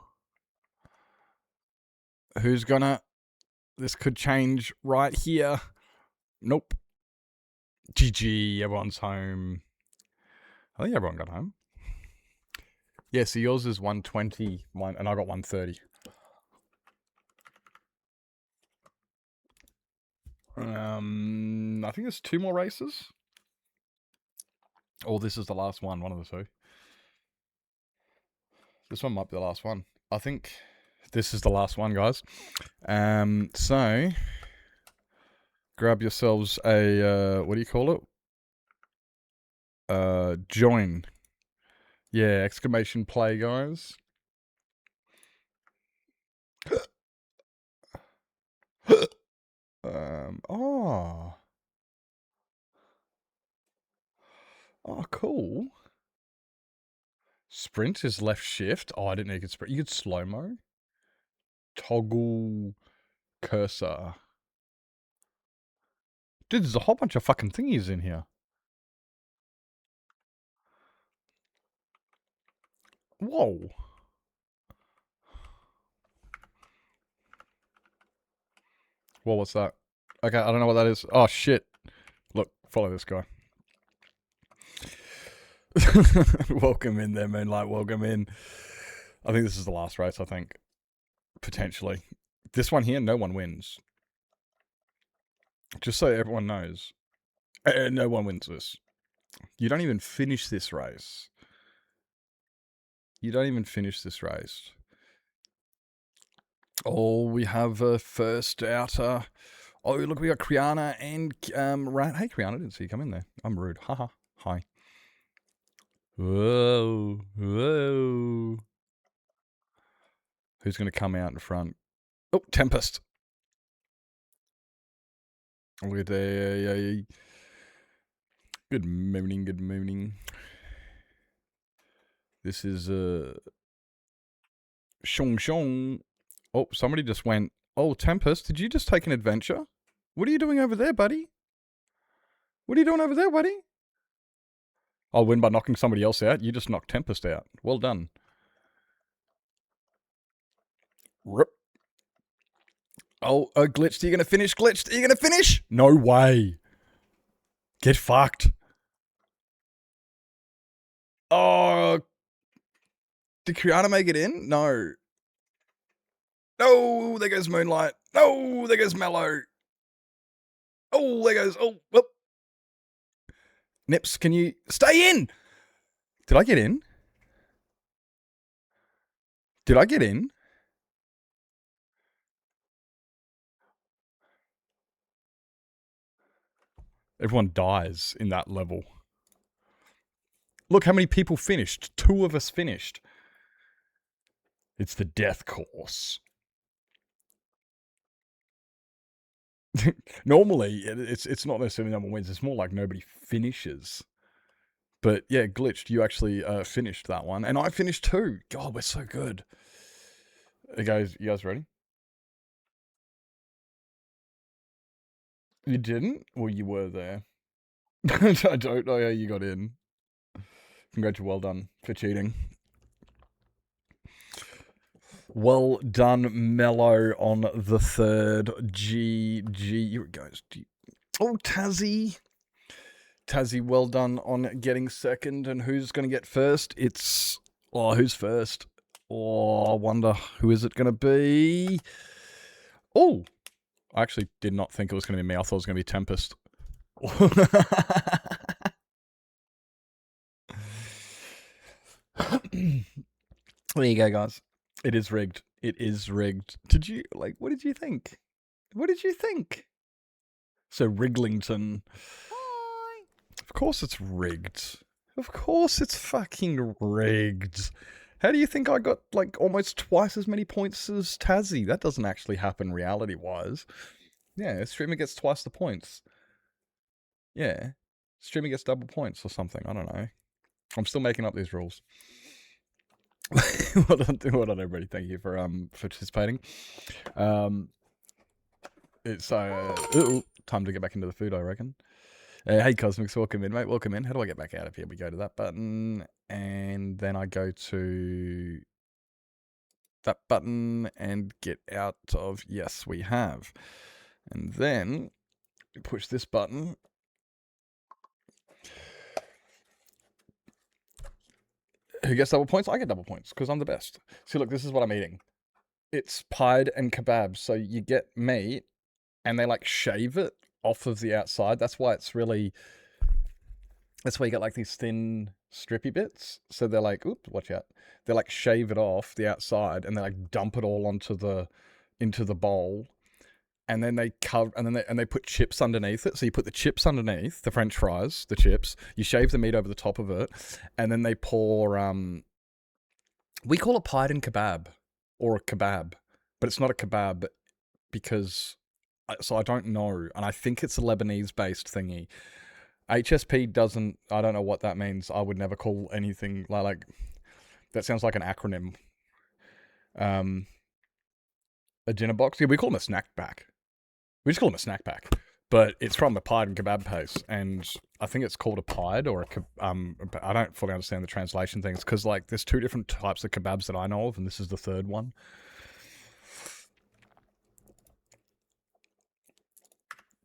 Speaker 3: Who's gonna... This could change right here. Nope. GG, everyone's home. I think everyone got home. Yeah, so yours is 120, and I got 130. I think there's 2 more races. Or this is the last one of the 2. This one might be the last one. I think this is the last one, guys. So grab yourselves a what do you call it? Join. Yeah, exclamation play, guys. Oh. Oh, cool. Sprint is left shift. Oh, I didn't know you could sprint. You could slow-mo. Toggle cursor. Dude, there's a whole bunch of fucking thingies in here. Whoa. Whoa, what's that? Okay, I don't know what that is. Oh, shit. Look, follow this guy. Welcome in there, Moonlight. Welcome in. I think this is the last race, I think. Potentially. This one here, no one wins. Just so everyone knows. No one wins this. You don't even finish this race. You don't even finish this race. Oh, we have a first outer. Oh, look, we got Kriana and Rat. Hey, Kriana, didn't see you come in there. I'm rude. Haha. Hi. Whoa. Whoa. Who's going to come out in front? Oh, Tempest. Good morning, good morning. This is Shong. Oh, somebody just went, "Oh, Tempest, did you just take an adventure? What are you doing over there, buddy? What are you doing over there, buddy?" I'll win by knocking somebody else out. You just knocked Tempest out. Well done. Rip. Oh, Glitched, are you going to finish? Glitched, are you going to finish? No way. Get fucked. Oh. Did Kriana make it in? No. No, there goes Moonlight. No, there goes Mello. Oh, there goes. Oh, whoop. Nips, can you stay in? Did I get in? Did I get in? Everyone dies in that level. Look how many people finished. 2 of us finished. It's the death course. Normally, it's not necessarily no one wins. It's more like nobody finishes. But yeah, Glitched, you actually finished that one. And I finished too. God, we're so good. You guys ready? You didn't? Well, you were there. I don't know how you got in. Congratulations, well done for cheating. Well done, Mellow, on the 3rd. GG. Here it goes. Oh, Tazzy. Tazzy, well done on getting 2nd. And who's going to get 1st? It's... Oh, who's 1st? Oh, I wonder who is it going to be? Oh, I actually did not think it was going to be me. I thought it was going to be Tempest. There you go, guys. It is rigged. It is rigged. Did you, like, what did you think? What did you think? So, Wriglington. Hi. Of course it's rigged. Of course it's fucking rigged. How do you think I got, like, almost twice as many points as Tazzy? That doesn't actually happen reality-wise. Yeah, streamer gets twice the points. Yeah. Streamer gets double points or something. I don't know. I'm still making up these rules. Well done, everybody. Thank you for participating. It's time to get back into the food, I reckon. Hey Cosmics, welcome in, mate. Welcome in. How do I get back out of here? We go to that button, and then I go to that button and get out of. Yes, we have. And then we push this button. Who gets double points? I get double points because I'm the best. See, look, this is what I'm eating. It's pied and kebab. So you get meat and they like shave it off of the outside. That's why it's really... That's why you get like these thin strippy bits. So they're like, oops, watch out. They like shave it off the outside and they like dump it all into the bowl. And then they cover, and then they put chips underneath it. So you put the chips underneath the French fries, the chips. You shave the meat over the top of it, and then they pour. We call it pied and kebab, or a kebab, but it's not a kebab because. So I don't know, and I think it's a Lebanese-based thingy. HSP doesn't. I don't know what that means. I would never call anything like. That sounds like an acronym. A dinner box. Yeah, we call them a snack pack. We just call them a snack pack, but it's from the pied and kebab place, and I think it's called a pied or a I don't fully understand the translation things because like there's 2 different types of kebabs that I know of, and this is the 3rd one.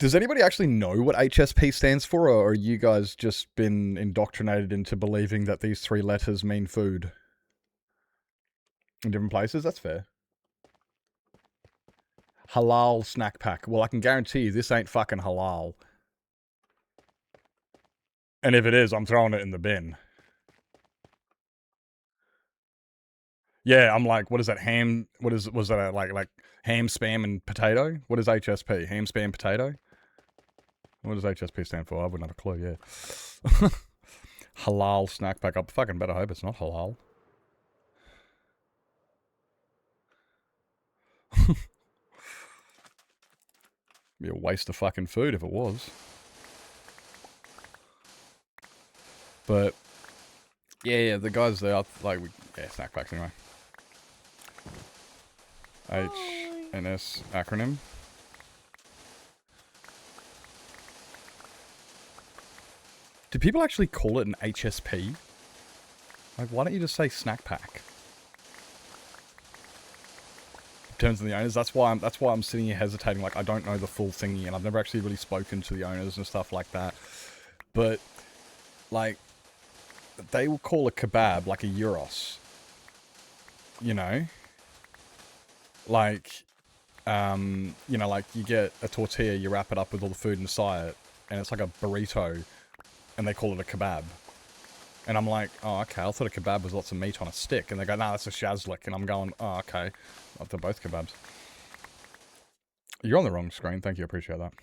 Speaker 3: Does anybody actually know what HSP stands for, or are you guys just been indoctrinated into believing that these 3 letters mean food in different places? That's fair. Halal snack pack. Well, I can guarantee you this ain't fucking halal. And if it is, I'm throwing it in the bin. Yeah, I'm like, what is that ham? Was that like ham, spam, and potato? What is HSP? Ham, spam, potato? What does HSP stand for? I wouldn't have a clue, yeah. Halal snack pack. I fucking better hope it's not halal. Be a waste of fucking food if it was. But yeah, the guys there, like, snack packs anyway. HNS acronym. Do people actually call it an HSP? Like, why don't you just say snack pack? In terms of the owners, that's why I'm sitting here hesitating. Like, I don't know the full thingy, and I've never actually really spoken to the owners and stuff like that. But like, they will call a kebab like a gyros. You know, like you know, like you get a tortilla, you wrap it up with all the food inside, and it's like a burrito, and they call it a kebab. And I'm like, oh, okay, I thought a kebab was lots of meat on a stick. And they go, nah, that's a shazlik. And I'm going, oh, okay. Oh, they're both kebabs. You're on the wrong screen. Thank you, I appreciate that.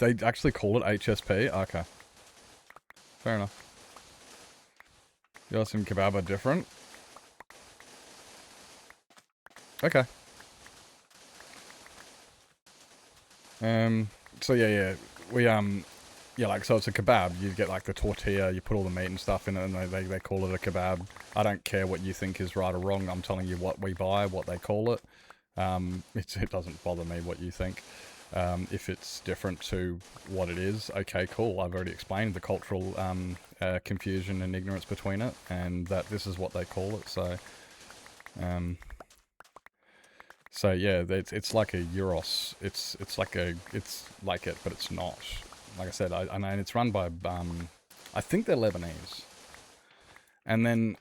Speaker 3: They actually call it HSP? Okay. Fair enough. Yasim kebab are different. Okay. So yeah, we, yeah, like, so it's a kebab. You get, like, the tortilla, you put all the meat and stuff in it, and they call it a kebab. I don't care what you think is right or wrong. I'm telling you what we buy, what they call it. It doesn't bother me what you think. If it's different to what it is, okay, cool. I've already explained the cultural confusion and ignorance between it, and that this is what they call it, so... So yeah, it's like a gyros. It's like it, but it's not. Like I said, I know it's run by I think they're Lebanese. And then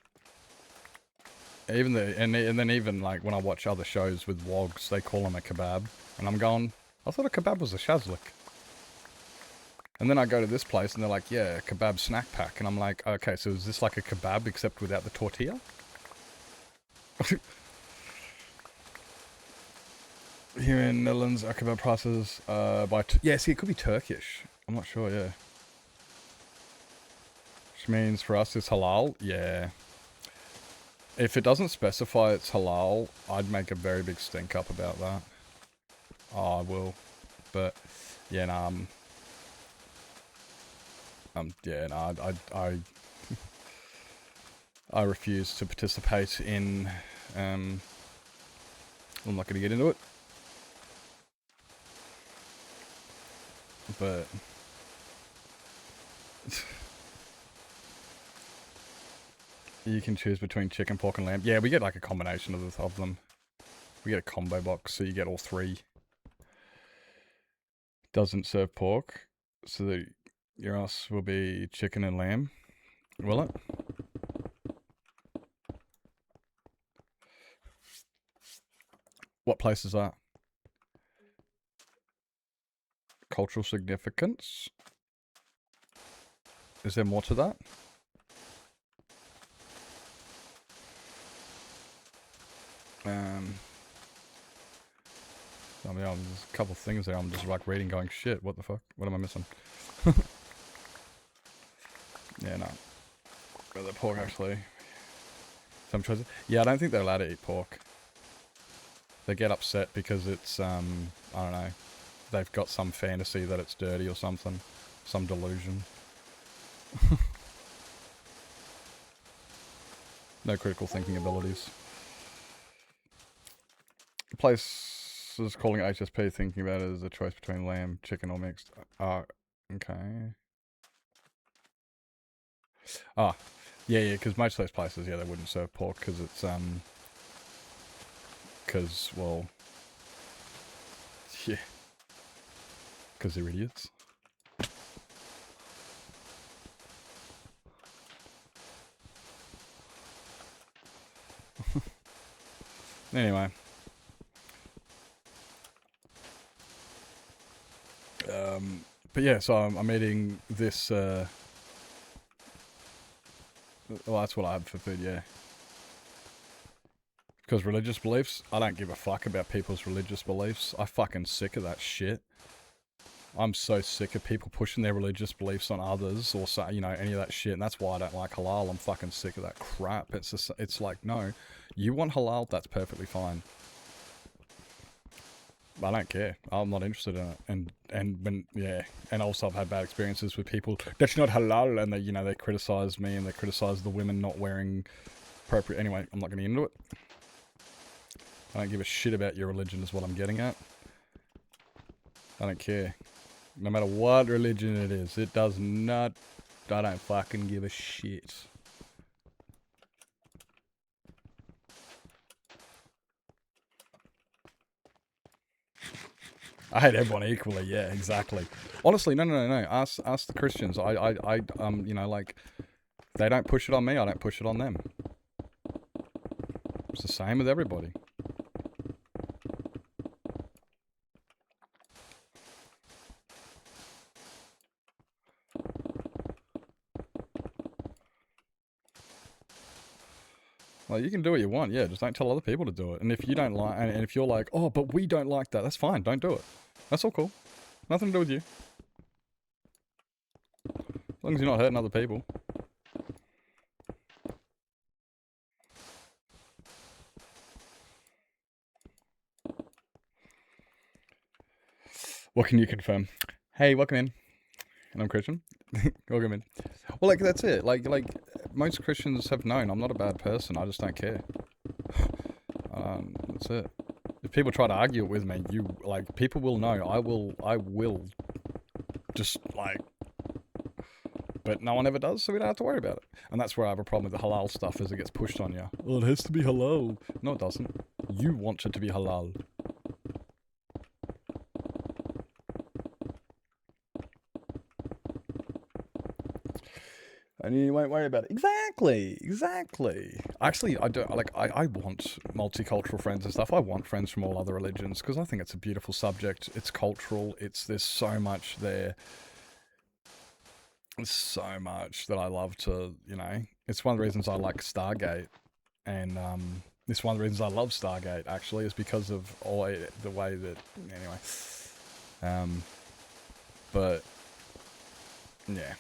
Speaker 3: even then even like when I watch other shows with wogs, they call them a kebab, and I'm going, I thought a kebab was a shazlik. And then I go to this place and they're like, yeah, kebab snack pack, and I'm like, okay, so is this like a kebab except without the tortilla? Here in Netherlands, our kebab prices yeah, see, it could be Turkish. I'm not sure, yeah. Which means for us it's halal, yeah. If it doesn't specify it's halal, I'd make a very big stink up about that. Oh, I will. But, yeah, nah, yeah, nah, I refuse to participate in, I'm not gonna get into it. But you can choose between chicken, pork, and lamb. Yeah, we get like a combination of them. We get a combo box, so you get all three. Doesn't serve pork, so your ass will be chicken and lamb. Will it? What place is that? Cultural significance? Is there more to that? I mean, there's a couple of things there I'm just like reading going, shit, what the fuck? What am I missing? Yeah, no. But the pork actually. Some choices. Yeah, I don't think they're allowed to eat pork. They get upset because it's, I don't know. They've got some fantasy that it's dirty or something. Some delusion. No critical thinking abilities. The place is calling it HSP, thinking about it as a choice between lamb, chicken, or mixed. Okay. Ah, yeah, because most of those places, yeah, they wouldn't serve pork because it's, because, well, yeah. Because they're idiots. Anyway. But yeah, so I'm eating this, well, that's what I have for food, yeah. Because religious beliefs, I don't give a fuck about people's religious beliefs. I'm fucking sick of that shit. I'm so sick of people pushing their religious beliefs on others, or so, you know, any of that shit, and that's why I don't like halal. I'm fucking sick of that crap. It's just, it's like, no, you want halal, that's perfectly fine. I don't care. I'm not interested in it. And when, yeah, and also I've had bad experiences with people, that's not halal, and they, you know, they criticize me, and they criticize the women not wearing appropriate, anyway, I'm not going to get into it. I don't give a shit about your religion is what I'm getting at. I don't care. No matter what religion it is, it does not... I don't fucking give a shit. I hate everyone equally, yeah, exactly. Honestly, no. Ask the Christians. You know, like, they don't push it on me, I don't push it on them. It's the same with everybody. Like, you can do what you want, yeah, just don't tell other people to do it. And if you don't like, and if you're like, oh, but we don't like that, that's fine, don't do it. That's all cool. Nothing to do with you. As long as you're not hurting other people. What can you confirm? Hey, welcome in. And I'm Christian. Welcome in. Well, like, that's it. Like, most Christians have known I'm not a bad person. I just don't care. That's it. If people try to argue it with me, people will know. I will just, like... But no one ever does, so we don't have to worry about it. And that's where I have a problem with the halal stuff, as it gets pushed on you. Oh, it has to be halal. No, it doesn't. You want it to be halal. And you won't worry about it. Exactly. Actually, I don't I want multicultural friends and stuff. I want friends from all other religions because I think it's a beautiful subject. It's cultural. There's so much there. There's so much that I love to, you know. It's one of the reasons I like Stargate, and it's one of the reasons I love Stargate. Actually, is because of the way that anyway. But yeah.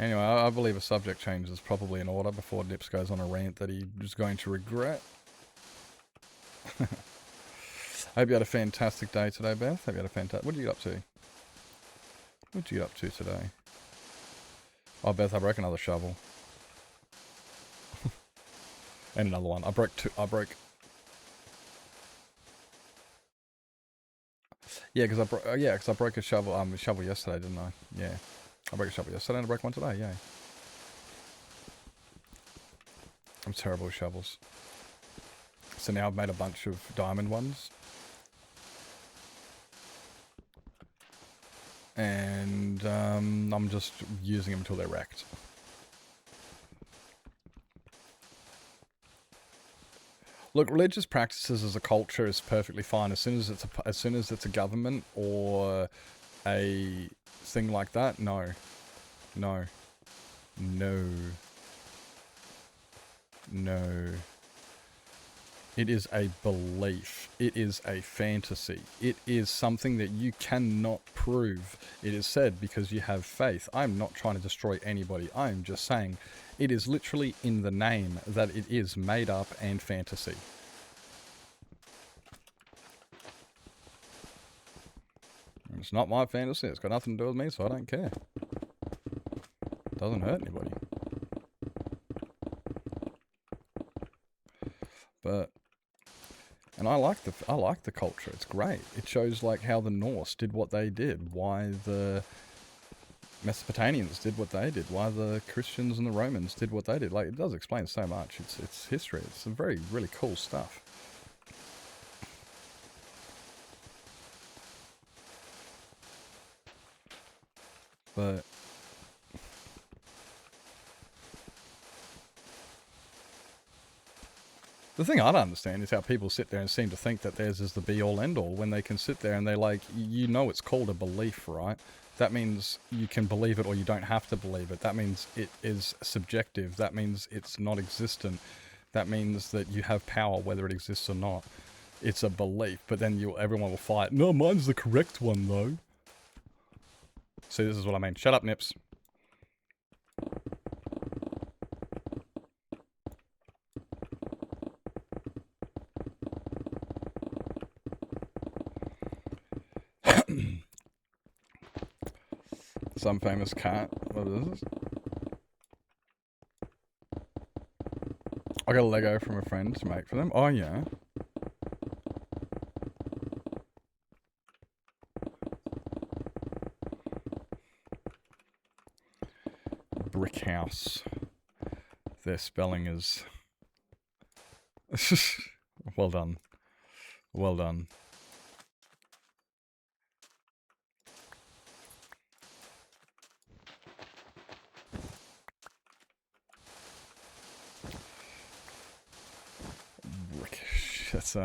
Speaker 3: Anyway, I believe a subject change is probably in order before Nips goes on a rant that he is going to regret. I hope you had a fantastic day today, Beth. Hope you had a fantastic... What did you get up to? What did you get up to today? Oh, Beth, I broke another shovel. And another one. I broke two... Yeah, because I broke a shovel yesterday, didn't I? Yeah. I broke a shovel yesterday and I broke one today, yay. I'm terrible with shovels. So now I've made a bunch of diamond ones. And I'm just using them until they're wrecked. Look, religious practices as a culture is perfectly fine as soon as it's a government or a thing like that. No. It is a belief. It is a fantasy. It is something that you cannot prove. It is said because you have faith. I'm not trying to destroy anybody. I'm just saying it is literally in the name that it is made up and fantasy. It's not my fantasy. It's got nothing to do with me, so I don't care. It doesn't hurt anybody. But... And I like the culture. It's great. It shows like how the Norse did what they did, why the Mesopotamians did what they did, why the Christians and the Romans did what they did. Like, it does explain so much. It's history. It's some really cool stuff. But the thing I don't understand is how people sit there and seem to think that theirs is the be-all end-all when they can sit there and they're like, you know, it's called a belief, right? That means you can believe it or you don't have to believe it. That means it is subjective. That means it's not existent. That means that you have power whether it exists or not. It's a belief, but then everyone will fight. No, mine's the correct one, though. See, this is what I mean. Shut up, Nips. Some famous cat. What is this? I got a Lego from a friend to make for them. Oh, yeah. Brick house. Their spelling is... Well done. Well done. It's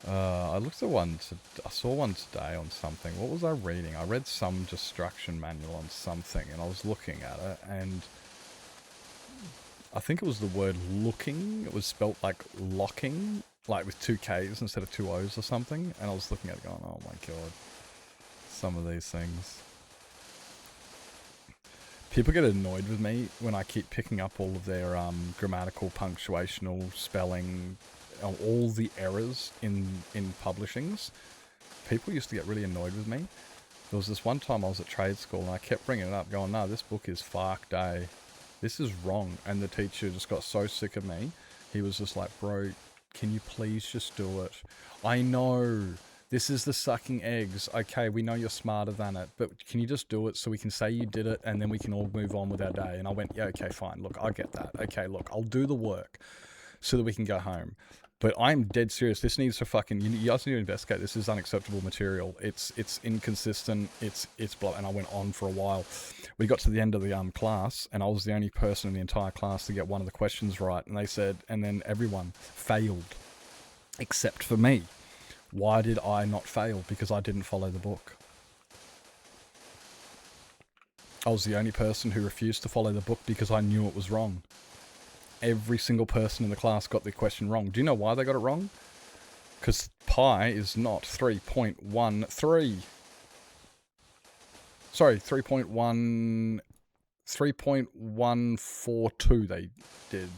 Speaker 3: I looked at one. I saw one today on something. What was I reading? I read some destruction manual on something, and I was looking at it, and I think it was the word looking. It was spelt like locking, like with 2 K's instead of 2 O's or something. And I was looking at it going, oh my god, some of these things. People get annoyed with me when I keep picking up all of their grammatical, punctuational, spelling, all the errors in publishings. People used to get really annoyed with me. There was this one time I was at trade school and I kept bringing it up going, no, this book is fucked, eh? This is wrong. And the teacher just got so sick of me. He was just like, bro, can you please just do it? I know. This is the sucking eggs. Okay, we know you're smarter than it, but can you just do it so we can say you did it and then we can all move on with our day? And I went, yeah, okay, fine. Look, I get that. Okay, look, I'll do the work so that we can go home. But I'm dead serious. This needs to fucking... You guys need to investigate. This is unacceptable material. It's inconsistent. It's blah. And I went on for a while. We got to the end of the class, and I was the only person in the entire class to get one of the questions right. And they said, and then everyone failed, except for me. Why did I not fail? Because I didn't follow the book. I was the only person who refused to follow the book because I knew it was wrong. Every single person in the class got the question wrong. Do you know why they got it wrong? Because pi is not 3.13. Sorry, 3.142 they did.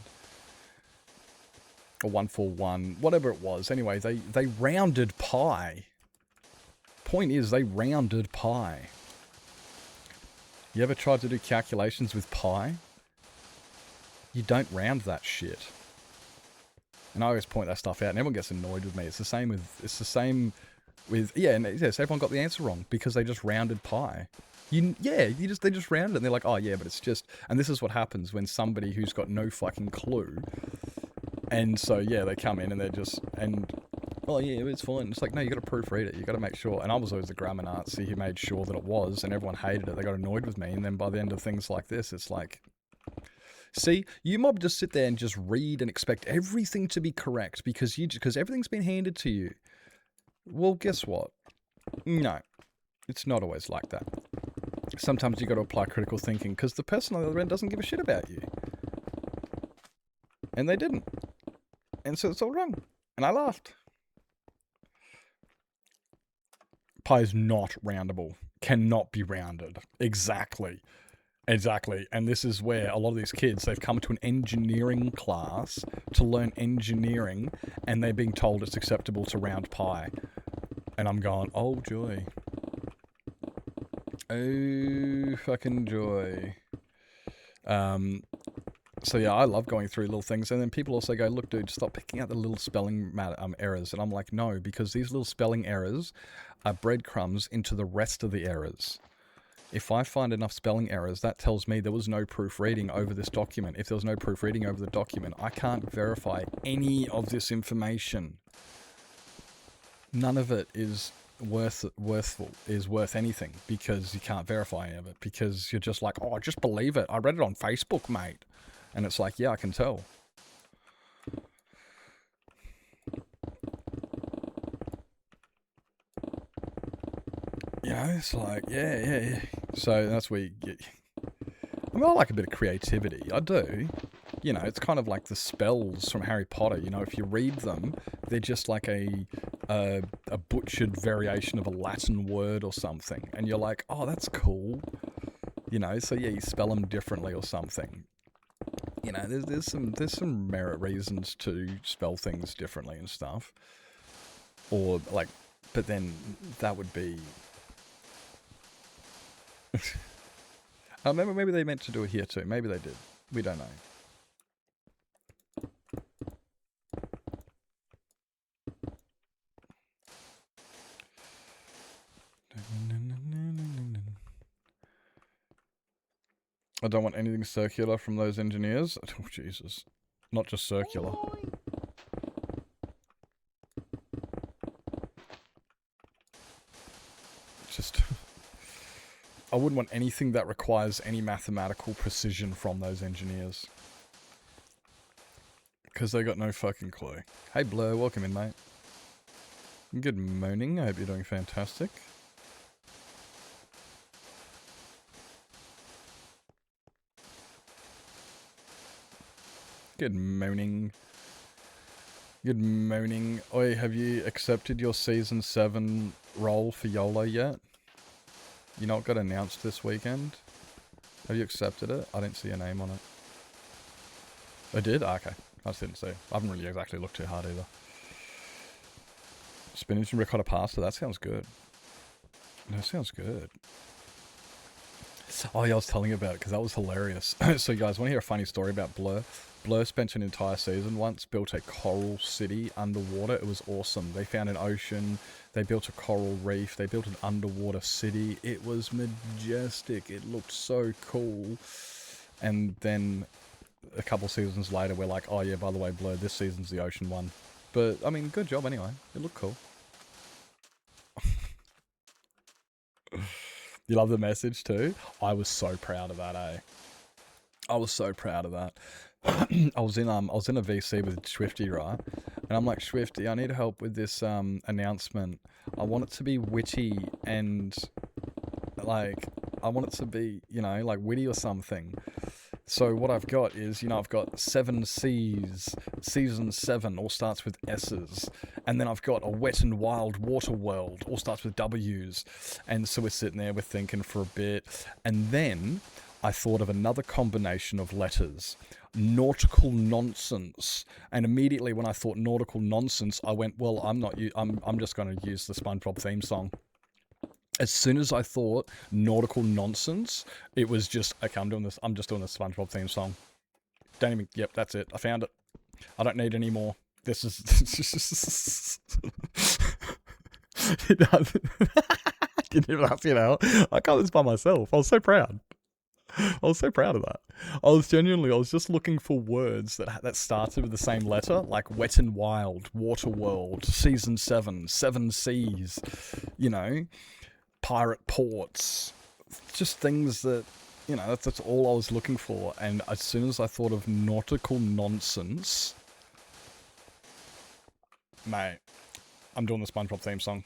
Speaker 3: Or 141, whatever it was. Anyway, they rounded pi. Point is, they rounded pi. You ever tried to do calculations with pi? You don't round that shit. And I always point that stuff out, and everyone gets annoyed with me. It's the same with, yeah, and yes, everyone got the answer wrong because they just rounded pi. They just rounded it, and they're like, oh yeah, but it's just, and this is what happens when somebody who's got no fucking clue. And so, yeah, they come in and they're just, and, oh yeah, it's fine. It's like, no, you got to proofread it. You got to make sure. And I was always the grammar Nazi who made sure that it was, and everyone hated it. They got annoyed with me. And then by the end of things like this, it's like, see, you mob just sit there and just read and expect everything to be correct because everything's been handed to you. Well, guess what? No, it's not always like that. Sometimes you got to apply critical thinking because the person on the other end doesn't give a shit about you. And they didn't. And so it's all wrong. And I laughed. Pi is not roundable. Cannot be rounded. Exactly. And this is where a lot of these kids, they've come to an engineering class to learn engineering, and they're being told it's acceptable to round pi. And I'm going, oh joy. Oh fucking joy. So yeah, I love going through little things, and then people also go, look dude, stop picking out the little spelling errors. And I'm like, no, because these little spelling errors are breadcrumbs into the rest of the errors. If I find enough spelling errors, that tells me there was no proofreading over this document. If there was no proofreading over the document, I can't verify any of this information. None of it is worth anything because you can't verify any of it, because you're just like, oh, just believe it. I read it on Facebook, mate. And it's like, yeah, I can tell. You know, it's like, yeah. So that's where you get... I mean, I like a bit of creativity. I do. You know, it's kind of like the spells from Harry Potter. You know, if you read them, they're just like a butchered variation of a Latin word or something. And you're like, oh, that's cool. You know, so yeah, you spell them differently or something. You know, there's some merit reasons to spell things differently and stuff. Or like, but then that would be... I remember maybe they meant to do it here too. Maybe they did. We don't know. I don't want anything circular from those engineers. Oh, Jesus. Not just circular. Just... I wouldn't want anything that requires any mathematical precision from those engineers. Because they got no fucking clue. Hey Blur, welcome in, mate. Good morning, I hope you're doing fantastic. Good morning. Good morning. Oi, have you accepted your Season 7 role for YOLO yet? You know it got announced this weekend? Have you accepted it? I didn't see your name on it. I did? Ah, okay. I just didn't see. I haven't really exactly looked too hard either. Spinach and ricotta pasta, that sounds good. That sounds good. Oh yeah, I was telling you about it because that was hilarious. So you guys want to hear a funny story about Blur? Blur spent an entire season once, built a coral city underwater. It was awesome. They found an ocean, they built a coral reef, they built an underwater city. It was majestic. It looked so cool. And then a couple seasons later, we're like, oh yeah, by the way, Blur, this season's the ocean one. But, I mean, good job anyway. It looked cool. You love the message too? I was so proud of that, eh? I was so proud of that. I was in a VC with Swifty, right? And I'm like, Swifty, I need help with this announcement. I want it to be witty and like I want it to be, you know, like witty or something. So what I've got is, you know, I've got 7 C's, Season 7, all starts with S's. And then I've got a Wet and Wild Water World, all starts with W's. And so we're sitting there, we're thinking for a bit. And then I thought of another combination of letters, nautical nonsense. And immediately when I thought nautical nonsense, I went, well, I'm just going to use the SpongeBob theme song. As soon as I thought nautical nonsense, it was just, okay, I'm just doing the SpongeBob theme song. Don't even, yep, that's it. I found it. I don't need any more. This is... It does. Didn't even ask, you know. I got this by myself. I was so proud. I was so proud of that. I was just looking for words that started with the same letter, like Wet and Wild, Water World, Season 7, 7 Seas, you know, pirate ports, just things that, you know, that's all I was looking for. And as soon as I thought of nautical nonsense, mate, I'm doing the SpongeBob theme song.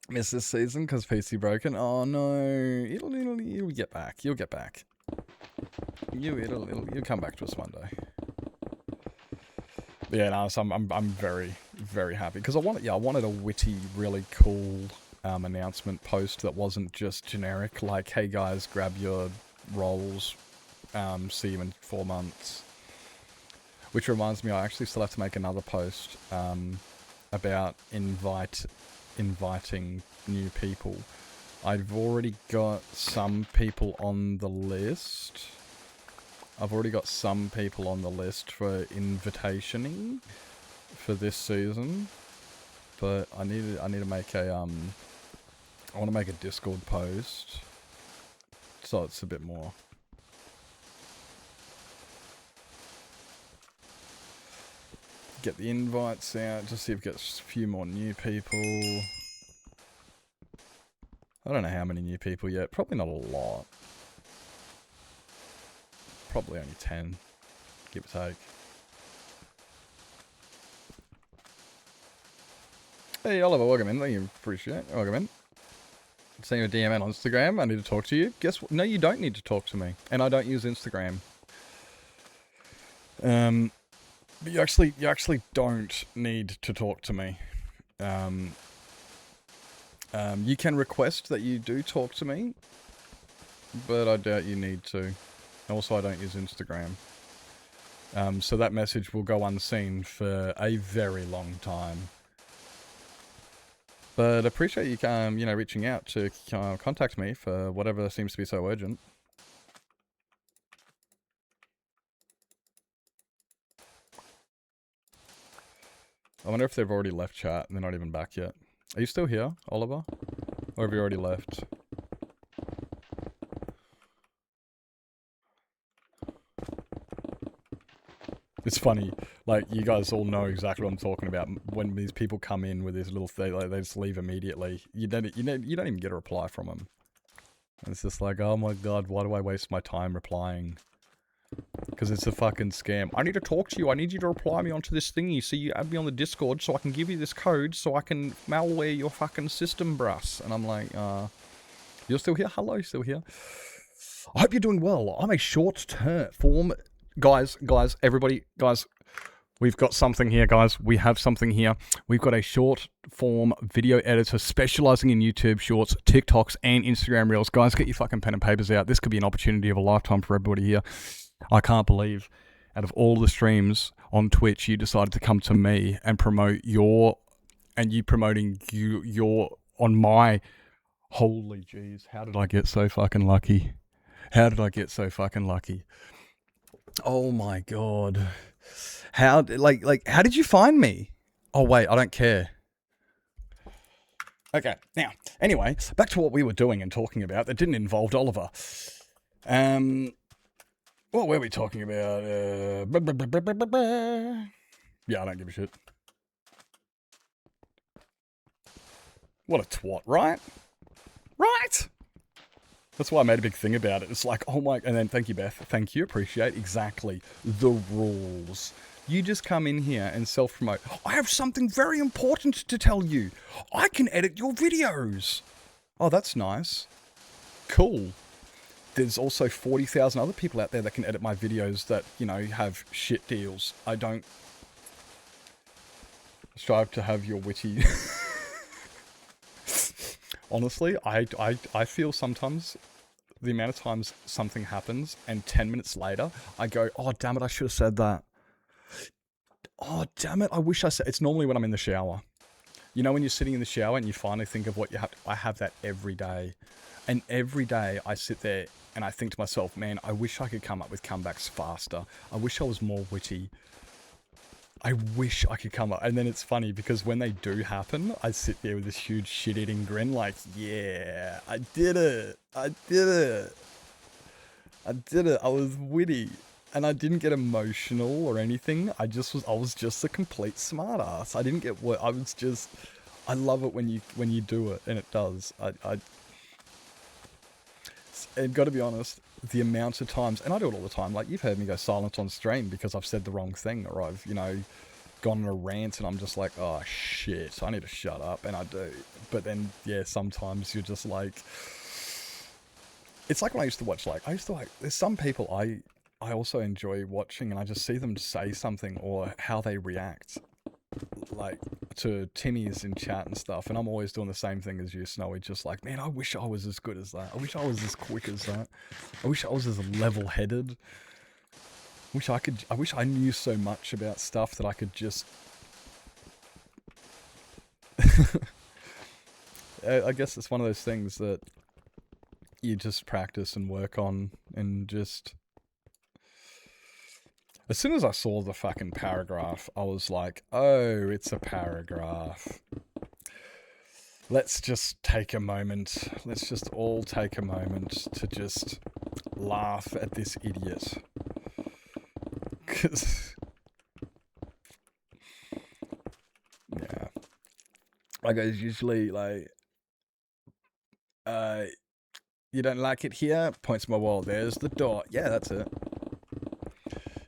Speaker 3: Missed this season because PC broken. Oh no, it'll get back. You'll get back. You'll come back to us one day. But yeah, no, so I'm very, very happy because I wanted a witty, really cool announcement post that wasn't just generic, like, hey guys, grab your rolls, see you in 4 months. Which reminds me, I actually still have to make another post about inviting new people. I've already got some people on the list. I've already got some people on the list for invitationing for this season, but I need to make a I want to make a Discord post so it's a bit more. Get the invites out, just see if we get a few more new people. I don't know how many new people yet. Probably not a lot. Probably only 10, give or take. Hey Oliver, welcome in. Thank you, appreciate it. Welcome in. Seeing a DM on Instagram. I need to talk to you. Guess what? No, you don't need to talk to me, and I don't use Instagram. But you actually don't need to talk to me. You can request that you do talk to me, but I doubt you need to. Also, I don't use Instagram. So that message will go unseen for a very long time. But appreciate you, you know, reaching out to contact me for whatever seems to be so urgent. I wonder if they've already left chat and they're not even back yet. Are you still here, Oliver? Or have you already left? It's funny, like, you guys all know exactly what I'm talking about. When these people come in with this little thing, like, they just leave immediately. You don't even get a reply from them. And it's just like, oh my god, why do I waste my time replying? Because it's a fucking scam. I need to talk to you. I need you to reply me onto this thingy so you add me on the Discord so I can give you this code so I can malware your fucking system, bruss. And I'm like, you're still here? Hello, still here? I hope you're doing well. I'm a short-term form... Guys, everybody, guys, we've got something here, guys. We have something here. We've got a short-form video editor specializing in YouTube Shorts, TikToks, and Instagram Reels. Guys, get your fucking pen and papers out. This could be an opportunity of a lifetime for everybody here. I can't believe, out of all the streams on Twitch, you decided to come to me and promote your... And you promoting your... On my... Holy jeez, how did I get so fucking lucky? How did I get so fucking lucky? Oh my god. How, how did you find me? Oh wait, I don't care. Okay, now, anyway, back to what we were doing and talking about that didn't involve Oliver. What were we talking about? Yeah, I don't give a shit. What a twat, right? Right? That's why I made a big thing about it. It's like, oh my... And then, thank you, Beth. Thank you, appreciate. Exactly. The rules. You just come in here and self-promote. I have something very important to tell you. I can edit your videos. Oh, that's nice. Cool. There's also 40,000 other people out there that can edit my videos that, you know, have shit deals. I don't strive to have your witty... Honestly, I feel sometimes the amount of times something happens and 10 minutes later, I go, oh, damn it, I should have said that. Oh, damn it, I wish I said... It's normally when I'm in the shower. You know when you're sitting in the shower and you finally think of what you have... I have that every day. And every day I sit there and I think to myself, man, I wish I could come up with comebacks faster. I wish I was more witty. I wish I could come up. And then it's funny because when they do happen, I sit there with this huge shit-eating grin like, yeah, I did it. I did it. I did it. I was witty. And I didn't get emotional or anything. I was just a complete smartass. I didn't get what I was just... I love it when you do it, and it does. I've got to be honest, the amount of times, and I do it all the time, like you've heard me go silent on stream because I've said the wrong thing, or I've, you know, gone on a rant and I'm just like, oh shit, I need to shut up, and I do. But then, yeah, sometimes you're just like, it's like when I used to watch, there's some people I also enjoy watching and I just see them say something or how they react, like to Timmy's in chat and stuff, and I'm always doing the same thing as you, Snowy, just like, man, I wish I was as good as that. I wish I was as quick as that. I wish I was as level-headed. I wish I knew so much about stuff that I could just... I guess it's one of those things that you just practice and work on and just... As soon as I saw the fucking paragraph, I was like, oh, it's a paragraph. Let's just take a moment. Let's just all take a moment to just laugh at this idiot. 'Cause... yeah. Like, it's usually like... you don't like it here? Points to my wall. There's the door. Yeah, that's it.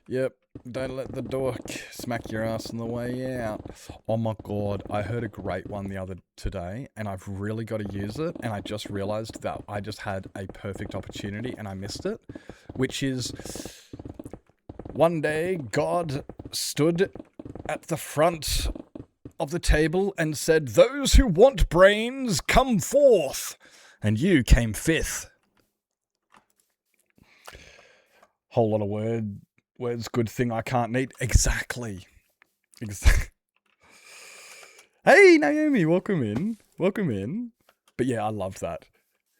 Speaker 3: Yep, don't let the door smack your ass on the way out. Oh my god, I heard a great one today, and I've really got to use it, and I just realized that I just had a perfect opportunity and I missed it, which is, one day God stood at the front of the table and said, those who want brains, come forth, and you came fifth. Whole lot of words, good thing I can't eat. Exactly. Hey, Naomi, welcome in. Welcome in. But yeah, I loved that.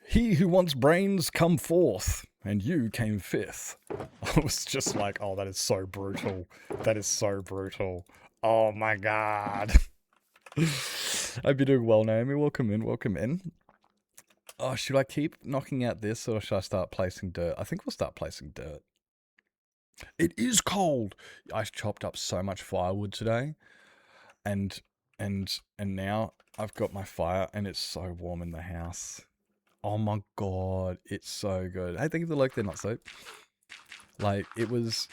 Speaker 3: He who wants brains, come forth. And you came fifth. I was just like, oh, that is so brutal. That is so brutal. Oh my god. Hope you're doing well, Naomi. Welcome in, welcome in. Oh, should I keep knocking out this or should I start placing dirt? I think we'll start placing dirt. It is cold. I chopped up so much firewood today, and now I've got my fire, and it's so warm in the house. Oh my god, it's so good. Hey, thank you for the like there, not soap. Like, it was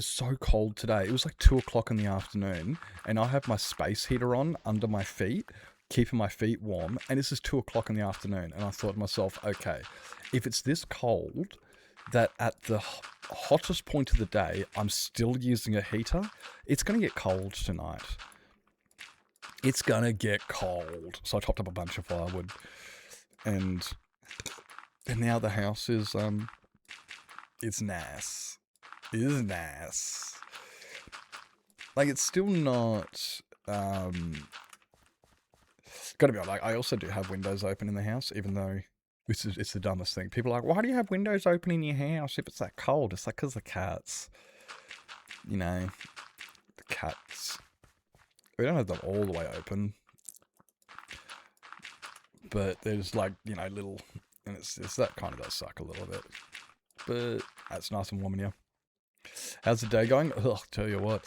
Speaker 3: so cold today. It was like 2 o'clock in the afternoon, and I have my space heater on under my feet, keeping my feet warm, and this is 2 o'clock in the afternoon, and I thought to myself, okay, if it's this cold, that at the hottest point of the day, I'm still using a heater, it's going to get cold tonight. It's going to get cold. So I chopped up a bunch of firewood, and now the house is, it's nice. It is nice. Like, it's still not, gotta be honest, like, I also do have windows open in the house, even though it's the dumbest thing. People are like, why do you have windows open in your house if it's that cold? It's like, because the cats, you know, the cats, we don't have them all the way open, but there's like, you know, little, and it's that kind of does suck a little bit, but that's nice and warm in here. How's the day going? Ugh, tell you what.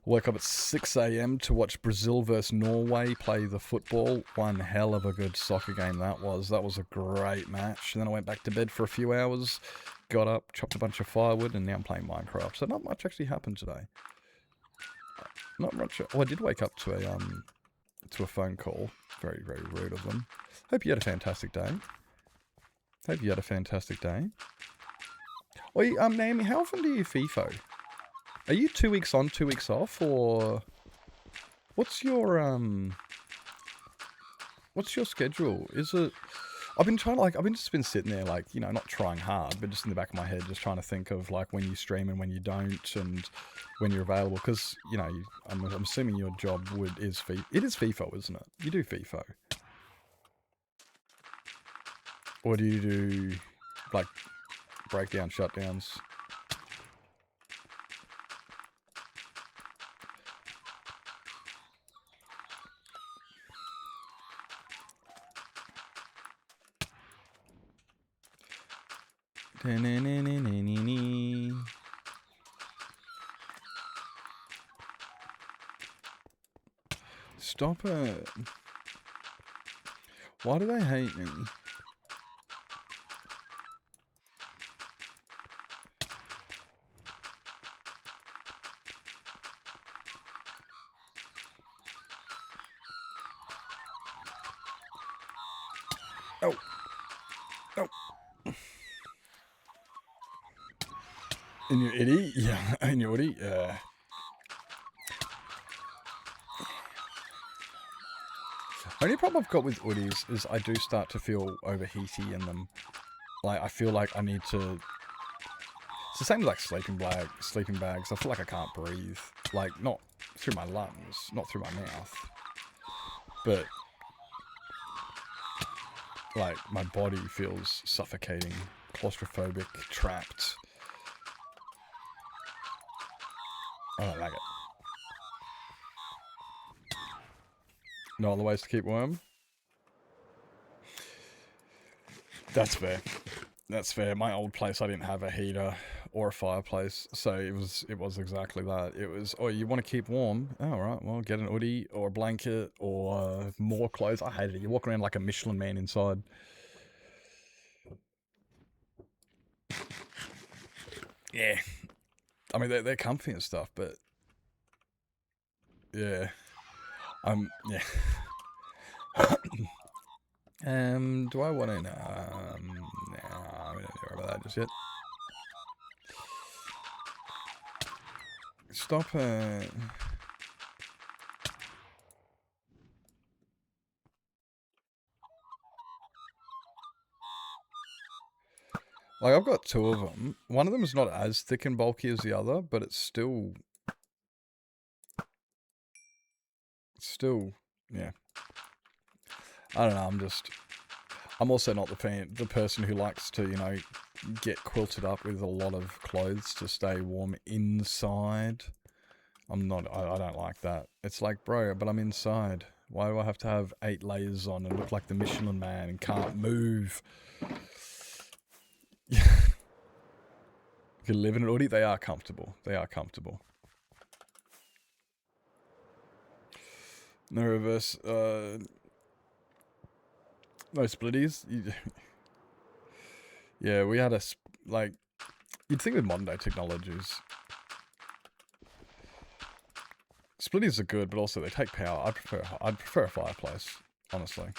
Speaker 3: Woke up at 6 a.m. to watch Brazil versus Norway play the football. One hell of a good soccer game that was. That was a great match. And then I went back to bed for a few hours, got up, chopped a bunch of firewood, and now I'm playing Minecraft. So not much actually happened today. Not much. Oh, I did wake up to a phone call. Very, very rude of them. Hope you had a fantastic day. Hope you had a fantastic day. Wait, Naomi, how often do you FIFO? Are you 2 weeks on, 2 weeks off, or what's your schedule? Is it? I've been just been sitting there, like, you know, not trying hard, but just in the back of my head, just trying to think of like when you stream and when you don't, and when you're available. Because, you know, I'm assuming your job is FIFO, isn't it? You do FIFO, or do you do like breakdown shutdowns? Stop it. Why do they hate me? Oh. Oh. In your itty? Yeah, in your itty? Yeah. Only problem I've got with hoodies is I do start to feel overheaty in them. Like, I feel like I need to... It's the same as like sleeping bags. I feel like I can't breathe. Like, not through my lungs, not through my mouth. But... like, my body feels suffocating, claustrophobic, trapped. I don't like it. No other ways to keep warm? That's fair. That's fair. My old place, I didn't have a heater or a fireplace, so it was exactly that. It was, oh, you want to keep warm? Oh, all right, well, get an hoodie or a blanket or more clothes. I hated it. You walk around like a Michelin man inside. Yeah. I mean, they're comfy and stuff, but... yeah. Yeah. Do I want to... nah, we don't care about that just yet. Stop it. Like, I've got 2 of them. One of them is not as thick and bulky as the other, but it's still... yeah. I don't know, I'm also not the person who likes to, you know, get quilted up with a lot of clothes to stay warm inside. I don't like that. It's like, bro, but I'm inside. Why do I have to have 8 layers on and look like the Michelin man and can't move? You can live in an hoodie. They are comfortable. They are comfortable. No reverse, no splitties. Yeah, we had like, You'd think with modern day technologies, splitties are good, but also they take power. I'd prefer a fireplace, honestly.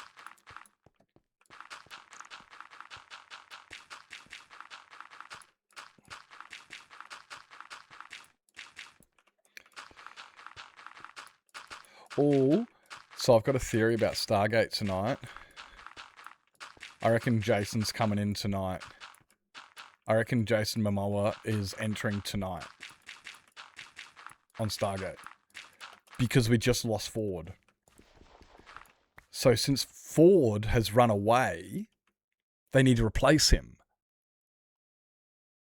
Speaker 3: Oh, so I've got a theory about Stargate tonight. I reckon Jason's coming in tonight. I reckon Jason Momoa is entering tonight on Stargate. Because we just lost Ford. So since Ford has run away, they need to replace him.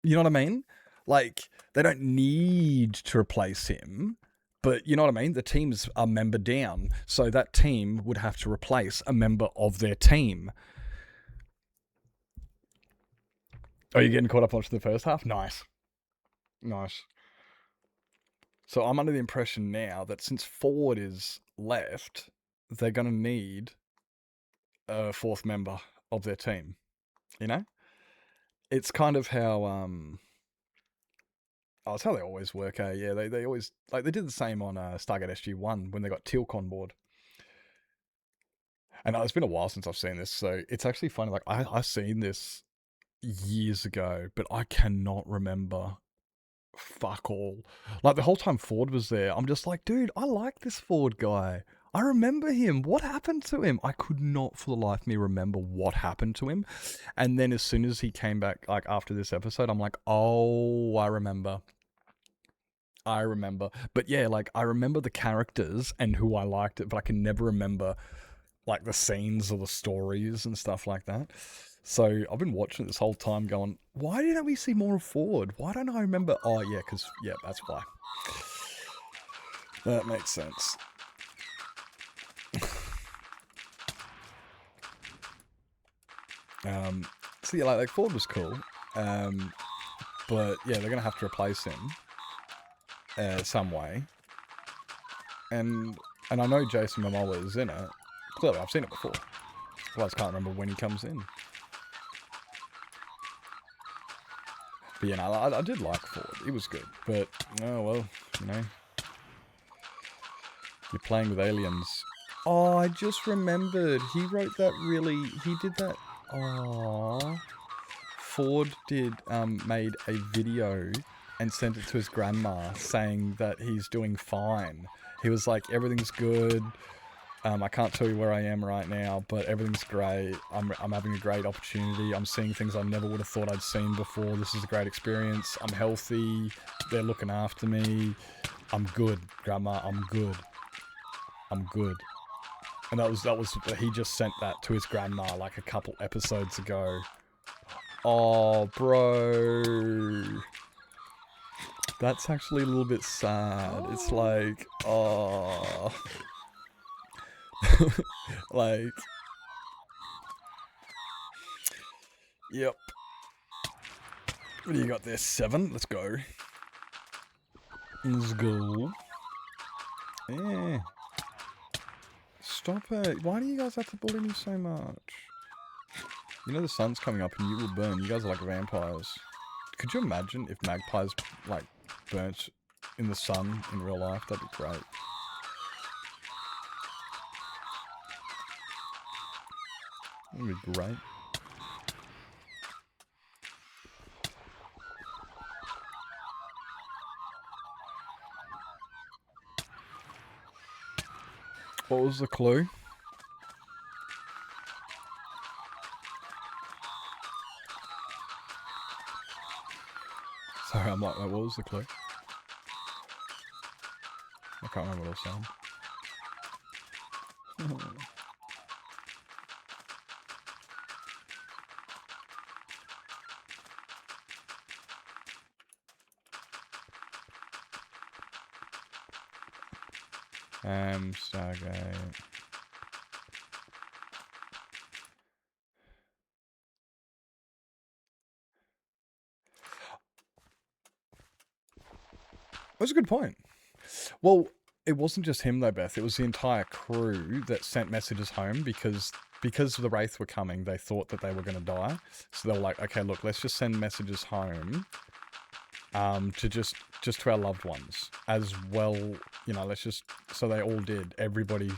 Speaker 3: You know what I mean? Like, they don't need to replace him. But you know what I mean? The team's a member down. So that team would have to replace a member of their team. Are you getting caught up watching the first half? Nice. Nice. So I'm under the impression now that since Ford is left, they're going to need a fourth member of their team. You know? It's kind of how... Oh, it's how they always work, eh? Yeah, they always... Like, they did the same on Stargate SG-1 when they got Teal'c on board. And it's been a while since I've seen this, so it's actually funny. Like, I've seen this years ago, but I cannot remember fuck all. Like, the whole time Ford was there, I'm just like, dude, I like this Ford guy. I remember him. What happened to him? I could not for the life of me remember what happened to him. And then as soon as he came back, like, after this episode, I'm like, oh, I remember. But yeah, like, I remember the characters and who I liked it, but I can never remember, like, the scenes or the stories and stuff like that. So I've been watching it this whole time going, why didn't we see more of Ford? Why don't I remember? Oh, yeah, because, yeah, that's why. That makes sense. So yeah, like Ford was cool. But yeah, they're going to have to replace him some way. And I know Jason Momoa is in it. Clearly, I've seen it before. I just can't remember when he comes in. But you know, I did like Ford. He was good. But, oh well, you know. You're playing with aliens. Oh, I just remembered. He wrote that really... He did that... Aww. Ford made a video and sent it to his grandma saying that he's doing fine. He was like, everything's good. I can't tell you where I am right now, but everything's great. I'm having a great opportunity. I'm seeing things I never would have thought I'd seen before. This is a great experience. I'm healthy. They're looking after me. I'm good, Grandma. I'm good. I'm good. And that was he just sent that to his grandma like a couple episodes ago. Oh, bro. That's actually a little bit sad. It's like, oh. Like, yep. What do you got there? 7? Let's go. Let's go. Yeah. Stop it. Why do you guys have to bully me so much? You know the sun's coming up and you will burn. You guys are like vampires. Could you imagine if magpies, like, burnt in the sun in real life? That'd be great. That'd be great. What was the clue? Sorry, I'm like, what was the clue? I can't remember what I was saying. Stargate. That's a good point. Well, it wasn't just him though, Beth. It was the entire crew that sent messages home because the Wraith were coming, they thought that they were going to die. So they were like, okay, look, let's just send messages home to just to our loved ones as well. You know, so they all did. Everybody,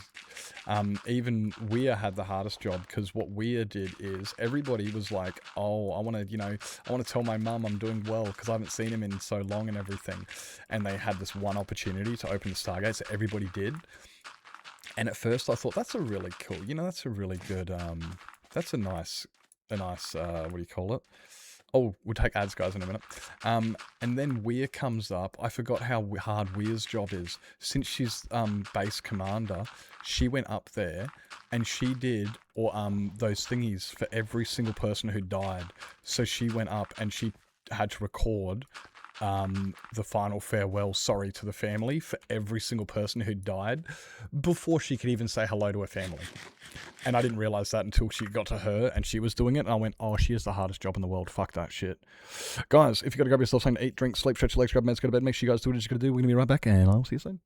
Speaker 3: even Weir had the hardest job, because what Weir did is everybody was like, oh, I want to tell my mum I'm doing well because I haven't seen him in so long and everything. And they had this one opportunity to open the Stargate, so everybody did. And at first I thought, that's a really cool, that's a really good, that's a nice, what do you call it? Oh, we'll take ads, guys, in a minute. And then Weir comes up. I forgot how hard Weir's job is. Since she's base commander, she went up there and she did those thingies for every single person who died. So she went up and she had to record the final farewell sorry to the family for every single person who died before she could even say hello to her family. And I didn't realize that until she got to her and she was doing it. And I went, oh, she has the hardest job in the world. Fuck that shit. Guys, if you got to grab yourself something to eat, drink, sleep, stretch your legs, grab meds, go to bed, make sure you guys do what you're going to do. We're going to be right back and I'll see you soon.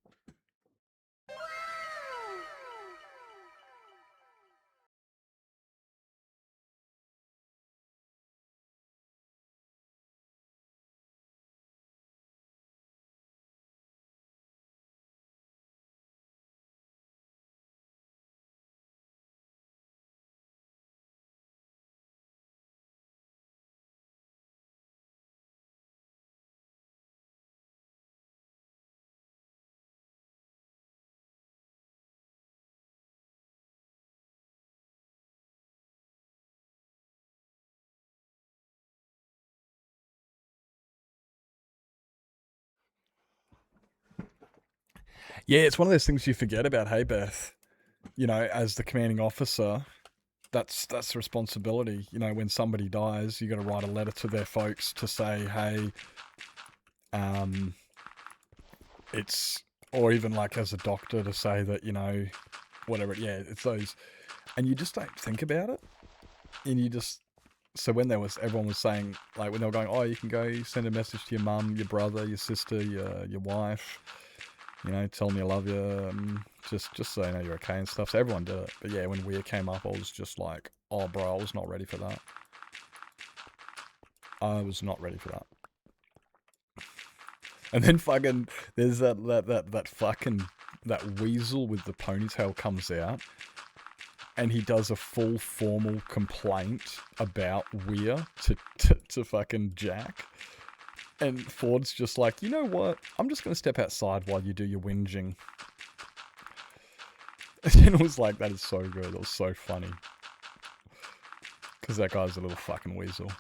Speaker 3: Yeah, it's one of those things you forget about, hey, Beth. As the commanding officer, that's the responsibility. When somebody dies, you got to write a letter to their folks to say, hey, or even like as a doctor to say that, whatever. Yeah, it's those, and you just don't think about it, and so when everyone was saying, like, when they were going, oh, you can go send a message to your mum, your brother, your sister, your wife, tell them you love you, just so they know you're okay and stuff. So everyone did it. But yeah, when Weir came up, I was just like, oh, bro, I was not ready for that. I was not ready for that. And then fucking, there's that weasel with the ponytail comes out, and he does a full formal complaint about Weir to fucking Jack. And Ford's just like, you know what? I'm just going to step outside while you do your whinging. And it was like, that is so good. It was so funny. Because that guy's a little fucking weasel.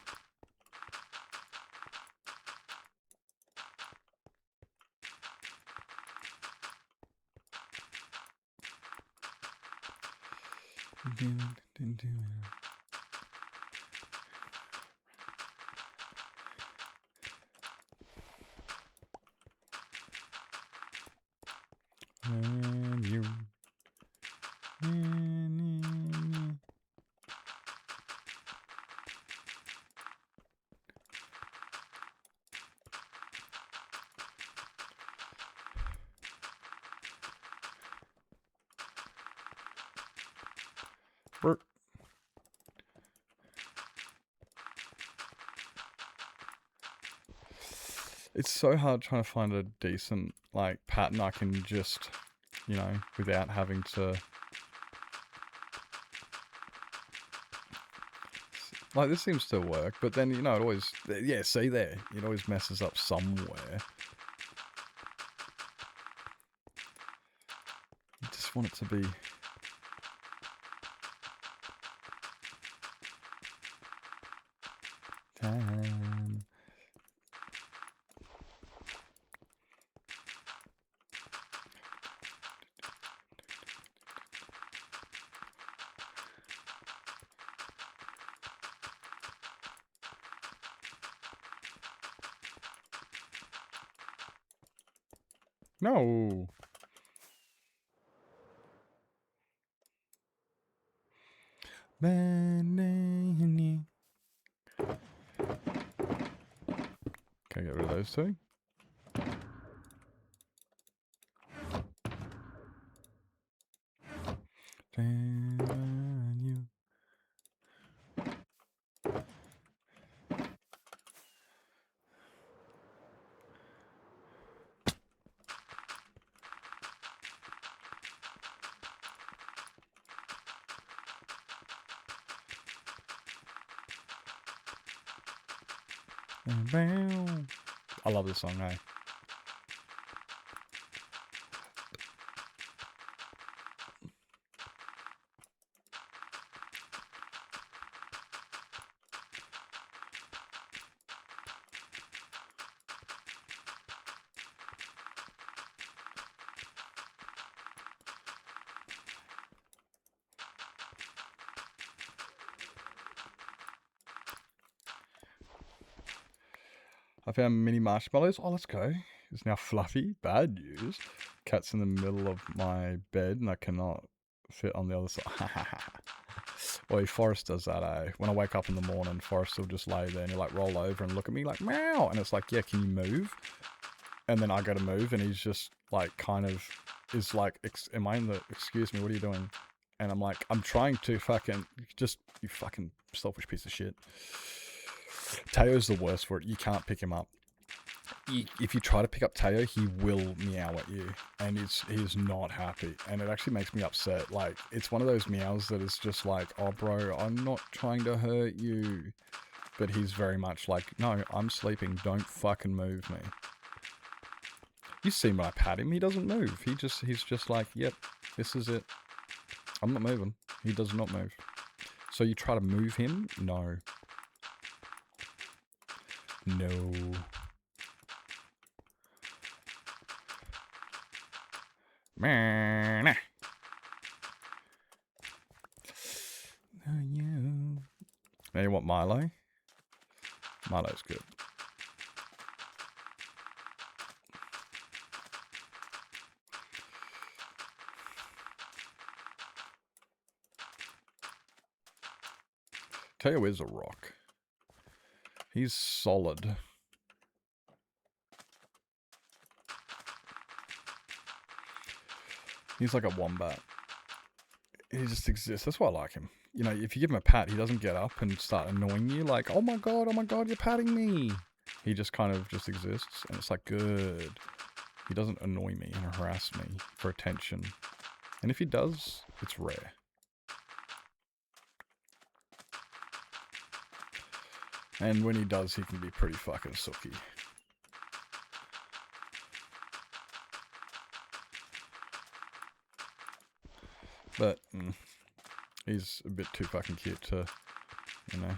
Speaker 3: It's so hard trying to find a decent, like, pattern I can just, without having to... Like, this seems to work, but then, it always... Yeah, see there. It always messes up somewhere. I just want it to be... Time. No. Can I get rid of those two? You. I love this song, eh? I found mini marshmallows. Oh, let's go. It's now fluffy. Bad news. Cat's in the middle of my bed and I cannot fit on the other side. Well, Forrest does that, eh? When I wake up in the morning, Forrest will just lay there and he'll like roll over and look at me like, meow. And it's like, yeah, can you move? And then I go to move and he's just like kind of is like, am I in the, excuse me, what are you doing? And I'm like, I'm trying to fucking, just, you fucking selfish piece of shit. Teo's the worst for it. You can't pick him up. If you try to pick up Teo, he will meow at you. And he's not happy. And it actually makes me upset. Like, it's one of those meows that is just like, oh, bro, I'm not trying to hurt you. But he's very much like, no, I'm sleeping. Don't fucking move me. You see when I pat him, he doesn't move. He's just like, yep, this is it. I'm not moving. He does not move. So you try to move him? No. No. Nah. Oh, yeah. Now you want Milo? Milo's good. Teo is a rock. He's solid. He's like a wombat. He just exists. That's why I like him. You know, if you give him a pat, he doesn't get up and start annoying you. Like, oh my god, you're patting me. He just kind of just exists. And it's like, good. He doesn't annoy me and harass me for attention. And if he does, it's rare. And when he does, he can be pretty fucking sooky. But, he's a bit too fucking cute to, you know.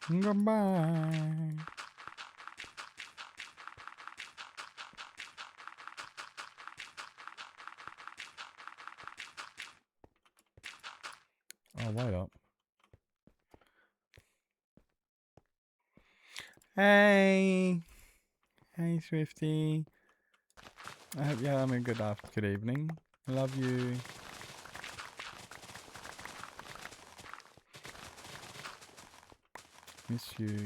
Speaker 3: Goodbye. Oh, wait up. Hey. Hey, Swifty. I hope you're having a good evening. I love you. Miss you.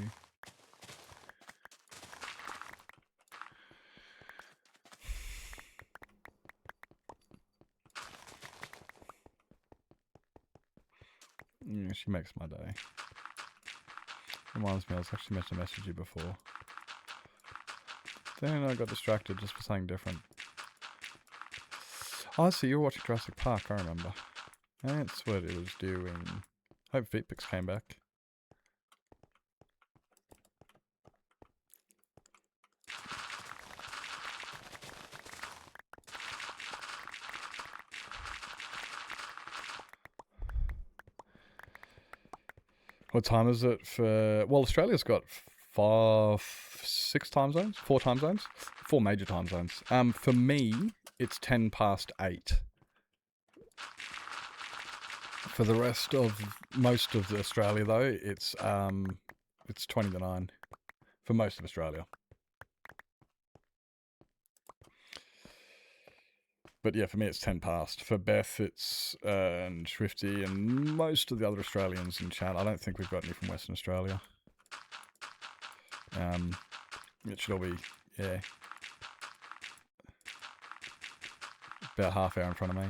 Speaker 3: Yeah, she makes my day. Reminds me, I was actually meant to message you before. Then I got distracted just for something different. Oh, I see, you were watching Jurassic Park, I remember. That's what it was doing. Hope Feetpix came back. What time is it for... Well, Australia's got 6 time zones? 4 time zones? 4 major time zones. For me, it's 10 past 8. For the rest of most of Australia, though, it's 20 to 9 for most of Australia. But yeah, for me it's 10 past. For Beth, it's and Swifty and most of the other Australians in chat. I don't think we've got any from Western Australia. It should all be, yeah, about half hour in front of me.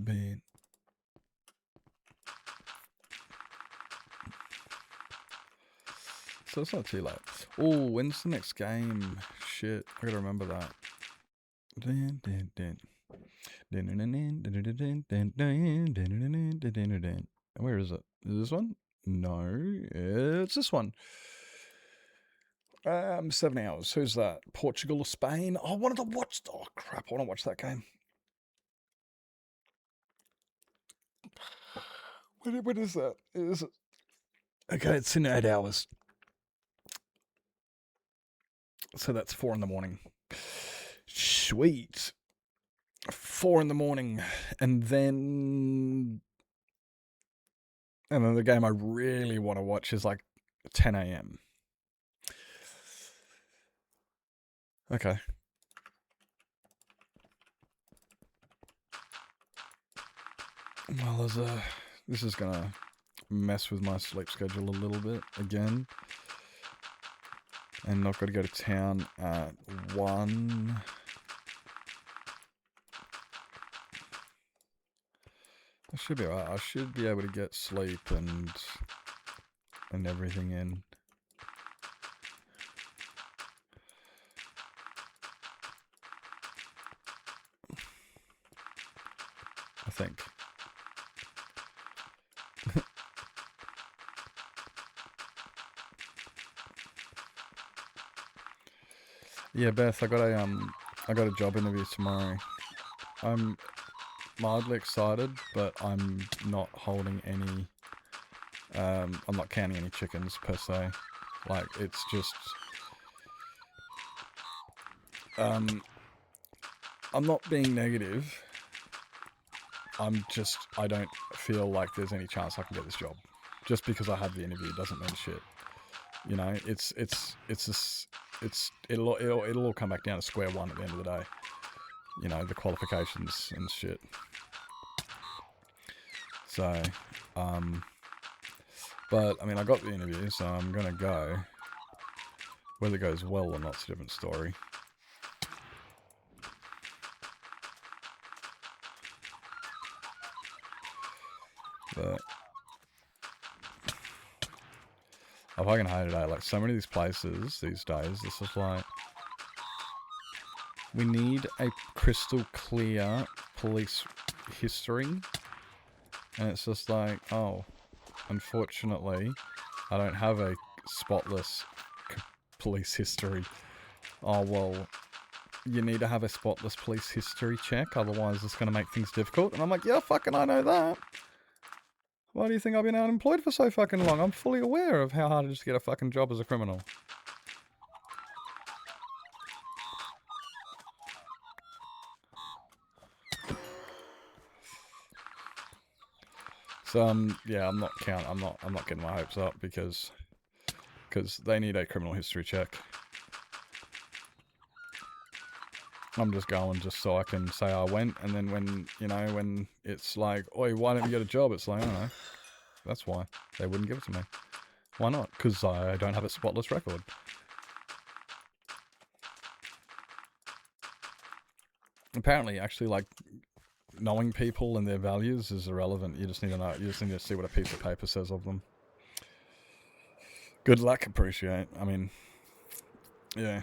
Speaker 3: Ben. So it's not too late. Oh, when's the next game? Shit, I gotta remember that. Where is it? Is this one? No, it's this one. 7 hours. Who's that? Portugal or Spain? I wanted to watch. Oh crap! I want to watch that game. What is that? Is it? Okay, it's in 8 hours. So that's 4 in the morning. Sweet. 4 in the morning. And then the game I really want to watch is like 10 a.m. Okay. Well, this is going to mess with my sleep schedule a little bit again. And I've got to go to town at 1. I should be alright. I should be able to get sleep and everything in. I think. Yeah, Beth, I got a job interview tomorrow. I'm mildly excited, but I'm not holding any. I'm not counting any chickens per se. Like it's just. I'm not being negative. I don't feel like there's any chance I can get this job. Just because I had the interview doesn't mean shit. You know, it'll all come back down to square one at the end of the day. You know, the qualifications and shit. So, but I mean, I got the interview, so I'm gonna go. Whether it goes well or not's a different story. But I fucking hate it. Like so many of these places these days, this is like we need a crystal clear police history, and it's just like, oh, unfortunately, I don't have a spotless police history. Oh well, you need to have a spotless police history check, otherwise it's going to make things difficult. And I'm like, yeah, fucking I know that. Why do you think I've been unemployed for so fucking long? I'm fully aware of how hard it is to get a fucking job as a criminal. So yeah, I'm not getting my hopes up because they need a criminal history check. I'm just going just so I can say I went, and then when it's like, oi, why don't you get a job? It's like, I don't know. That's why. They wouldn't give it to me. Why not? Because I don't have a spotless record. Apparently, actually, like, knowing people and their values is irrelevant. You just need to know. You just need to see what a piece of paper says of them. Good luck, appreciate. I mean, yeah,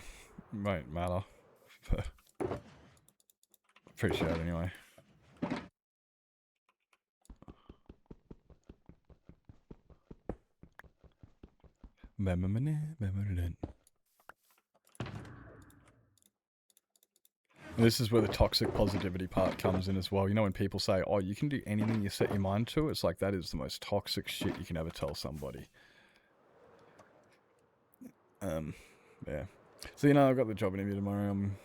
Speaker 3: won't matter. Appreciate it anyway. This is where the toxic positivity part comes in as well. You know when people say, oh, you can do anything you set your mind to? It's like that is the most toxic shit you can ever tell somebody. Yeah. So, you know, I've got the job interview tomorrow. I'm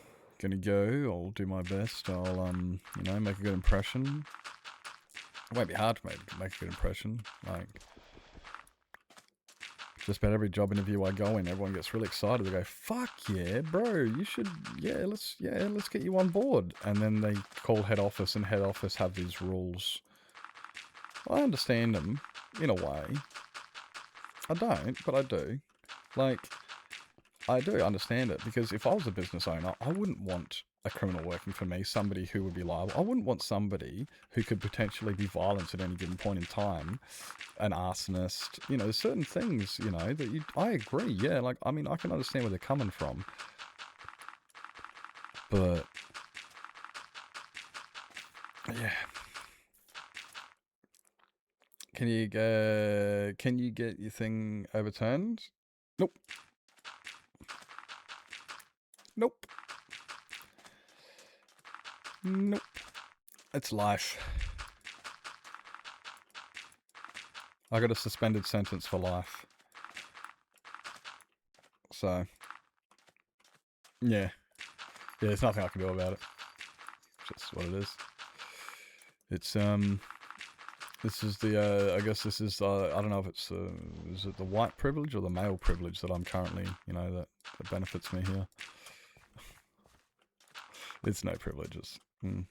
Speaker 3: gonna go. I'll do my best. I'll, you know, make a good impression. It won't be hard to make a good impression. Like, just about every job interview I go in, everyone gets really excited. They go, "Fuck yeah, bro! You should, let's get you on board." And then they call head office, and head office have these rules. I understand them in a way. I don't, but I do. Like, I do understand it, because if I was a business owner, I wouldn't want a criminal working for me, somebody who would be liable. I wouldn't want somebody who could potentially be violent at any given point in time, an arsonist. You know, there's certain things, you know, that I agree, yeah, like, I mean, I can understand where they're coming from. But, yeah. Can you get your thing overturned? Nope. Nope. Nope. It's life. I got a suspended sentence for life. So, yeah. Yeah, there's nothing I can do about it. Just what it is. It's, this is the, I guess this is, I don't know if it's, is it the white privilege or the male privilege that I'm currently, you know, that benefits me here. It's no privileges. You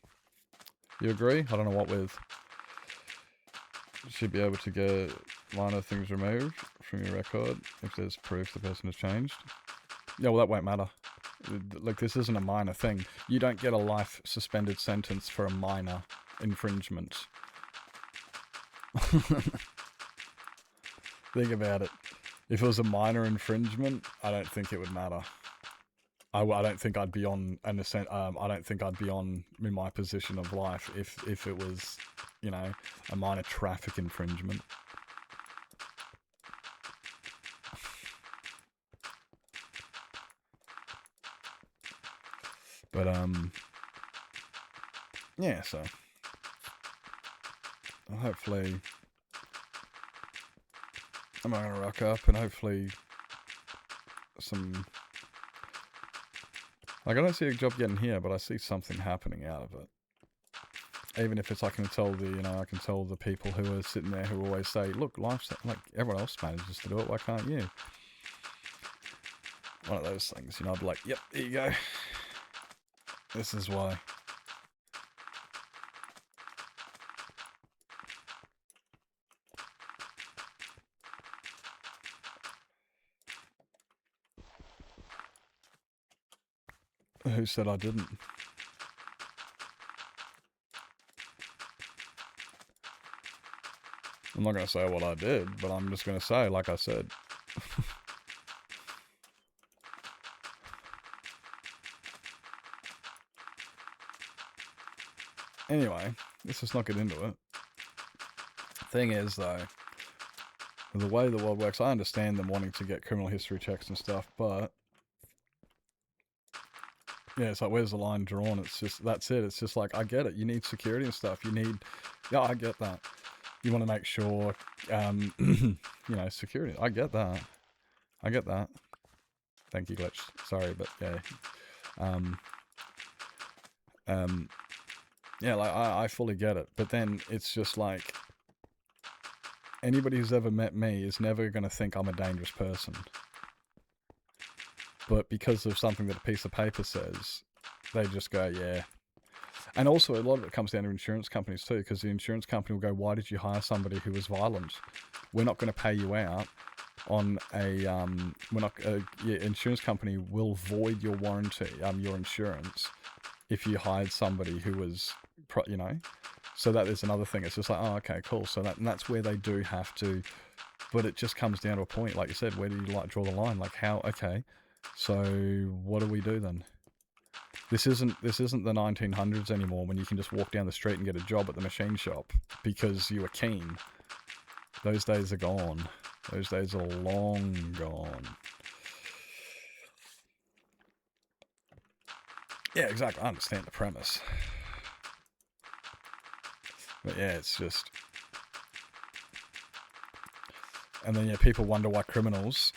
Speaker 3: agree? I don't know what with. You should be able to get minor things removed from your record if there's proof the person has changed. Yeah, well, that won't matter. Like, this isn't a minor thing. You don't get a life suspended sentence for a minor infringement. Think about it. If it was a minor infringement, I don't think it would matter. I don't think I'd be on I don't think I'd be on in my position of life if it was, you know, a minor traffic infringement. But yeah, so hopefully I'm not gonna rock up, and hopefully like, I don't see a job getting here, but I see something happening out of it. Even if it's, I can tell the people who are sitting there who always say, look, life's like everyone else manages to do it, why can't you? One of those things, you know, I'd be like, yep, there you go. This is why. Who said I didn't? I'm not going to say what I did, but I'm just going to say, like I said. Anyway, let's just not get into it. Thing is, though, the way the world works, I understand them wanting to get criminal history checks and stuff, but yeah, it's like, where's the line drawn? It's just, that's it. It's just like, I get it. You need security and stuff. You need, yeah, I get that. You want to make sure, you know, security. I get that. I get that. Thank you, Glitch. Sorry, but yeah. Yeah, like, I fully get it. But then it's just like, anybody who's ever met me is never going to think I'm a dangerous person. But because of something that a piece of paper says, they just go, yeah. And also, a lot of it comes down to insurance companies too, because the insurance company will go, why did you hire somebody who was violent? We're not going to pay you out on a, insurance company will void your warranty, your insurance, if you hired somebody who was, you know. So that is another thing. It's just like, oh, okay, cool. So that's where they do have to, but it just comes down to a point, like you said, where do you like draw the line? Like, how, okay. So what do we do then? This isn't the 1900s anymore, when you can just walk down the street and get a job at the machine shop because you were keen. Those days are gone. Those days are long gone. Yeah, exactly. I understand the premise. But yeah, it's just... And then, yeah, people wonder why criminals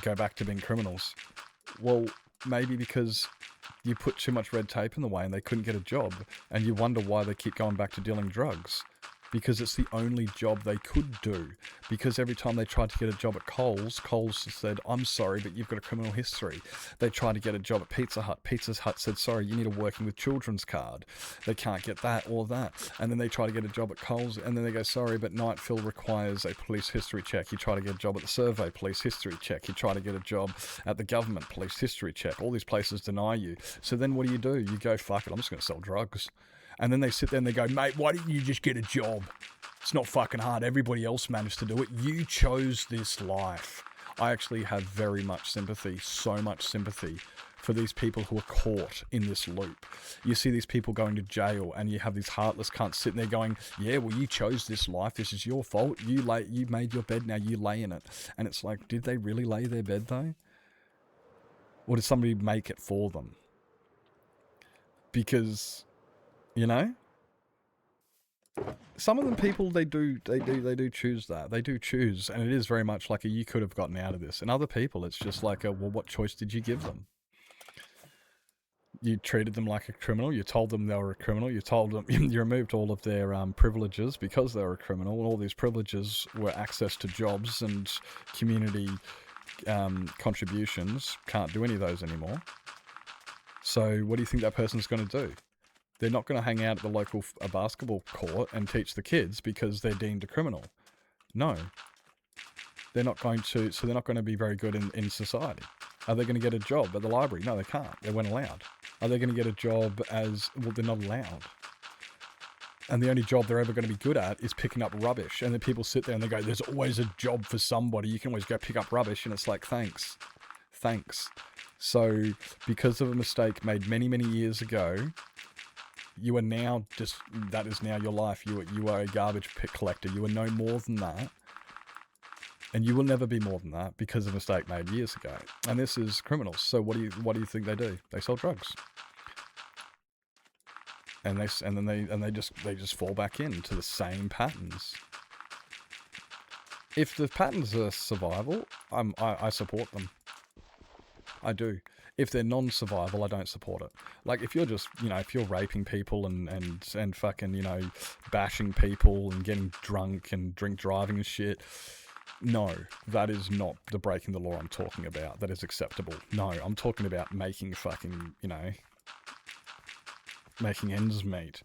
Speaker 3: go back to being criminals. Well, maybe because you put too much red tape in the way and they couldn't get a job, and you wonder why they keep going back to dealing drugs. Because it's the only job they could do. Because every time they tried to get a job at Coles, Coles said, I'm sorry, but you've got a criminal history. They tried to get a job at Pizza Hut. Pizza Hut said, sorry, you need a working with children's card. They can't get that or that. And then they try to get a job at Coles, and then they go, sorry, but Nightfill requires a police history check. You try to get a job at the Survey, police history check. You try to get a job at the government, police history check. All these places deny you. So then what do? You go, fuck it, I'm just going to sell drugs. And then they sit there and they go, mate, why didn't you just get a job? It's not fucking hard. Everybody else managed to do it. You chose this life. I actually have very much sympathy, so much sympathy for these people who are caught in this loop. You see these people going to jail and you have these heartless cunts sitting there going, yeah, well, you chose this life. This is your fault. You made your bed. Now you lay in it. And it's like, did they really lay their bed though? Or did somebody make it for them? Because... you know, some of them people, they do choose that. They do choose, and it is very much like you could have gotten out of this. And other people, it's just like well, what choice did you give them? You treated them like a criminal. You told them they were a criminal. You told them, you removed all of their privileges because they were a criminal. And all these privileges were access to jobs and community contributions. Can't do any of those anymore. So what do you think that person's going to do? They're not going to hang out at the local basketball court and teach the kids because they're deemed a criminal. No. They're not going to, so they're not going to be very good in society. Are they going to get a job at the library? No, they can't. They weren't allowed. Are they going to get a job as, well, they're not allowed. And the only job they're ever going to be good at is picking up rubbish. And then people sit there and they go, there's always a job for somebody. You can always go pick up rubbish. And it's like, thanks. Thanks. So, because of a mistake made many, many years ago, you are now just, that is now your life. You are a garbage pit collector. You are no more than that. And you will never be more than that because of a mistake made years ago. And this is criminals. So what do you think they do? They sell drugs. And they just fall back into the same patterns. If the patterns are survival, I support them. I do. If they're non-survival, I don't support it. Like, if you're just, if you're raping people and fucking, bashing people and getting drunk and drink driving and shit, no, that is not the breaking the law I'm talking about. That is acceptable. No, I'm talking about making fucking, making ends meet.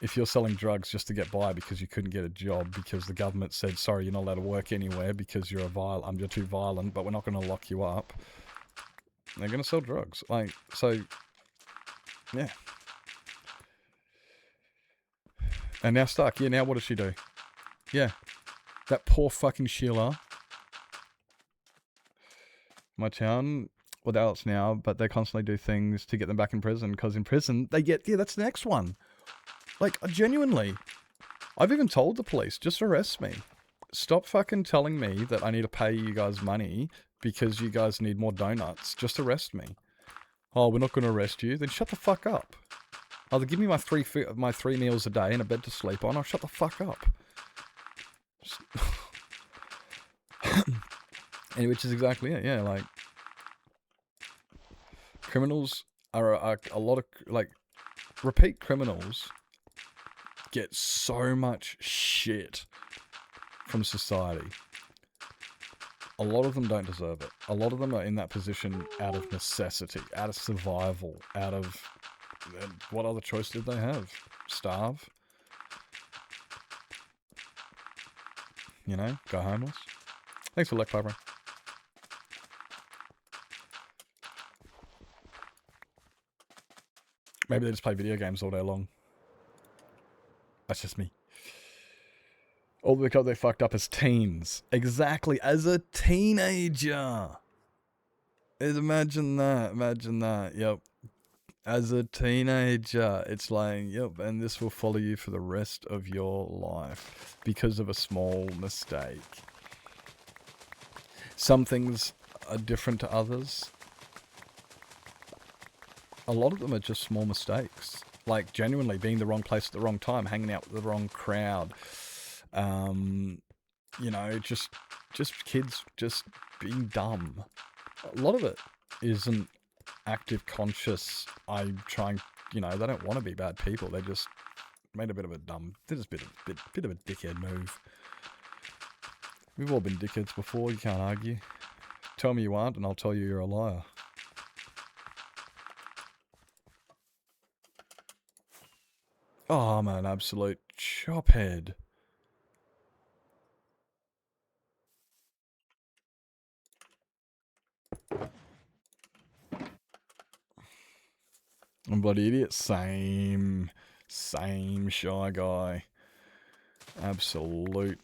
Speaker 3: If you're selling drugs just to get by because you couldn't get a job because the government said, sorry, you're not allowed to work anywhere because you're too violent, but we're not going to lock you up. They're going to sell drugs. Yeah. And now Stark, yeah, now what does she do? Yeah. That poor fucking Sheila. My town, well, they're adults now, but they constantly do things to get them back in prison, because in prison, they get, yeah, that's the next one. Like, genuinely, I've even told the police, just arrest me. Stop fucking telling me that I need to pay you guys money because you guys need more donuts. Just arrest me. Oh, we're not going to arrest you? Then shut the fuck up. Either give me my three meals a day and a bed to sleep on, or shut the fuck up. Anyway, which is exactly it, yeah, like, criminals are a lot of, like, repeat criminals get so much shit from society. A lot of them don't deserve it. A lot of them are in that position out of necessity, out of survival, out of, what other choice did they have? Starve? Go homeless? Thanks for luck, Piper. Maybe they just play video games all day long. That's just me. All because they fucked up as teens. Exactly, as a teenager. Imagine that, yep. As a teenager, it's like, yep, and this will follow you for the rest of your life because of a small mistake. Some things are different to others. A lot of them are just small mistakes. Like, genuinely being the wrong place at the wrong time, hanging out with the wrong crowd. Just just kids just being dumb. A lot of it isn't active, conscious. I'm trying, they don't want to be bad people. They just made a bit of a they're just bit of a dickhead move. We've all been dickheads before. You can't argue. Tell me you aren't, and I'll tell you you're a liar. Oh, I'm an absolute chophead. I'm a bloody idiot. Same Shy Guy. Absolutely.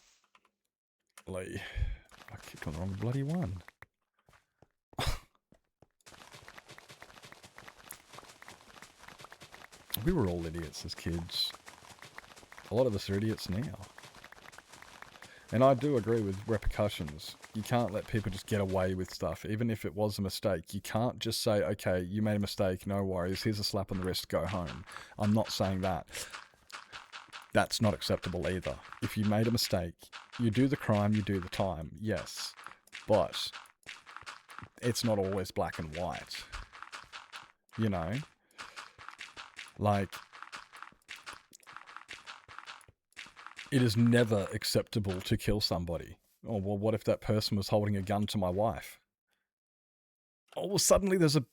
Speaker 3: I clicked on the wrong bloody one. We were all idiots as kids. A lot of us are idiots now. And I do agree with repercussions. You can't let people just get away with stuff. Even if it was a mistake, you can't just say, okay, you made a mistake, no worries, here's a slap on the wrist, go home. I'm not saying that. That's not acceptable either. If you made a mistake, you do the crime, you do the time, yes. But it's not always black and white. You know? Like, it is never acceptable to kill somebody. Oh, well, what if that person was holding a gun to my wife? Oh, well, suddenly there's a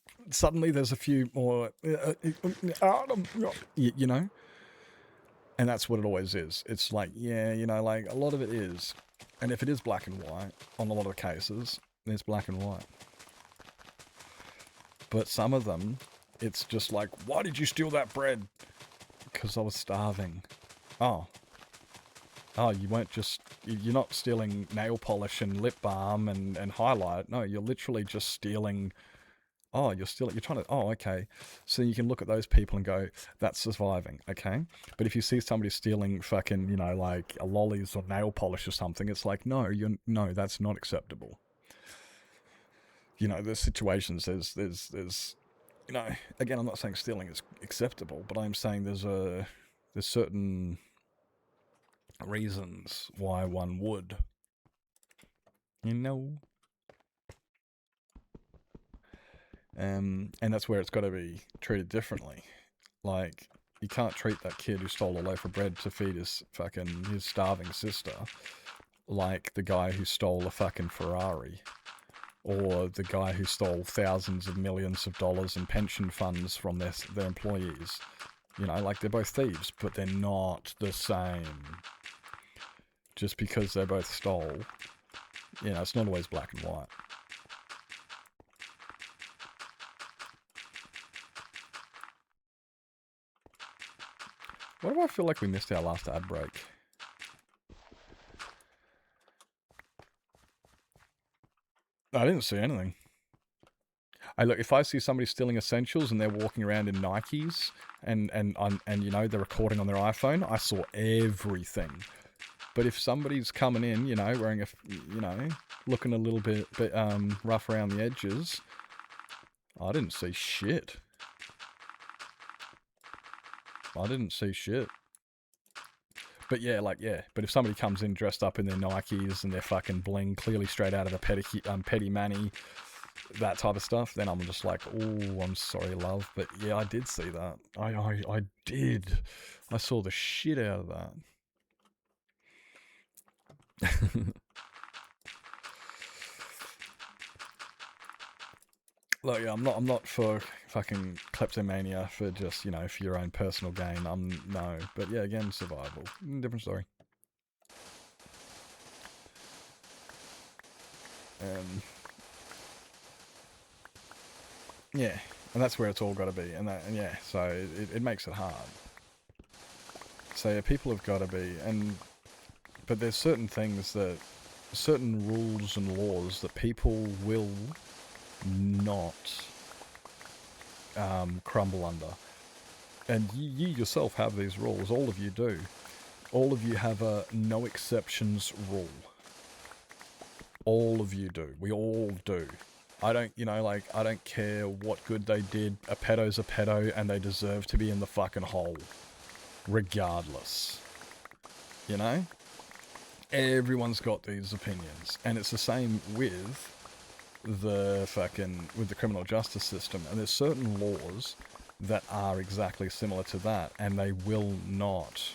Speaker 3: few more, you know? And that's what it always is. It's like, yeah, like a lot of it is. And if it is black and white, on a lot of cases, it's black and white. But some of them, it's just like, why did you steal that bread? Because I was starving. Oh, you weren't just, you're not stealing nail polish and lip balm and highlight. No, you're literally just stealing, you're trying to, okay. So you can look at those people and go, that's surviving, okay? But if you see somebody stealing fucking, like a lollies or nail polish or something, it's like, no, that's not acceptable. There's situations, there's, again, I'm not saying stealing is acceptable, but I'm saying there's certain reasons why one would. And that's where it's got to be treated differently. Like, you can't treat that kid who stole a loaf of bread to feed his starving sister like the guy who stole a fucking Ferrari. Or the guy who stole thousands of millions of dollars in pension funds from their employees. Like, they're both thieves, but they're not the same. Just because they both stole, it's not always black and white. Why do I feel like we missed our last ad break? I didn't see anything. Look, if I see somebody stealing essentials and they're walking around in Nikes and they're recording on their iPhone, I saw everything. But if somebody's coming in, wearing looking a little bit rough around the edges, I didn't see shit. But yeah, but if somebody comes in dressed up in their Nikes and their fucking bling, clearly straight out of a Petty Manny, that type of stuff, then I'm just like, oh, I'm sorry, love. But yeah, I did see that. I did. I saw the shit out of that. Look, yeah, I'm not for fucking kleptomania for just, for your own personal gain. No. But yeah, again, survival. Different story. Yeah, and that's where it's all got to be. And yeah, so it makes it hard. So yeah, people have got to be, but there's certain rules and laws that people will not crumble under. And you yourself have these rules. All of you do. All of you have a no exceptions rule. All of you do. We all do. I don't, I don't care what good they did. A pedo's a pedo and they deserve to be in the fucking hole. Regardless. everyone's got these opinions, and it's the same with the criminal justice system. And there's certain laws that are exactly similar to that, and they will not.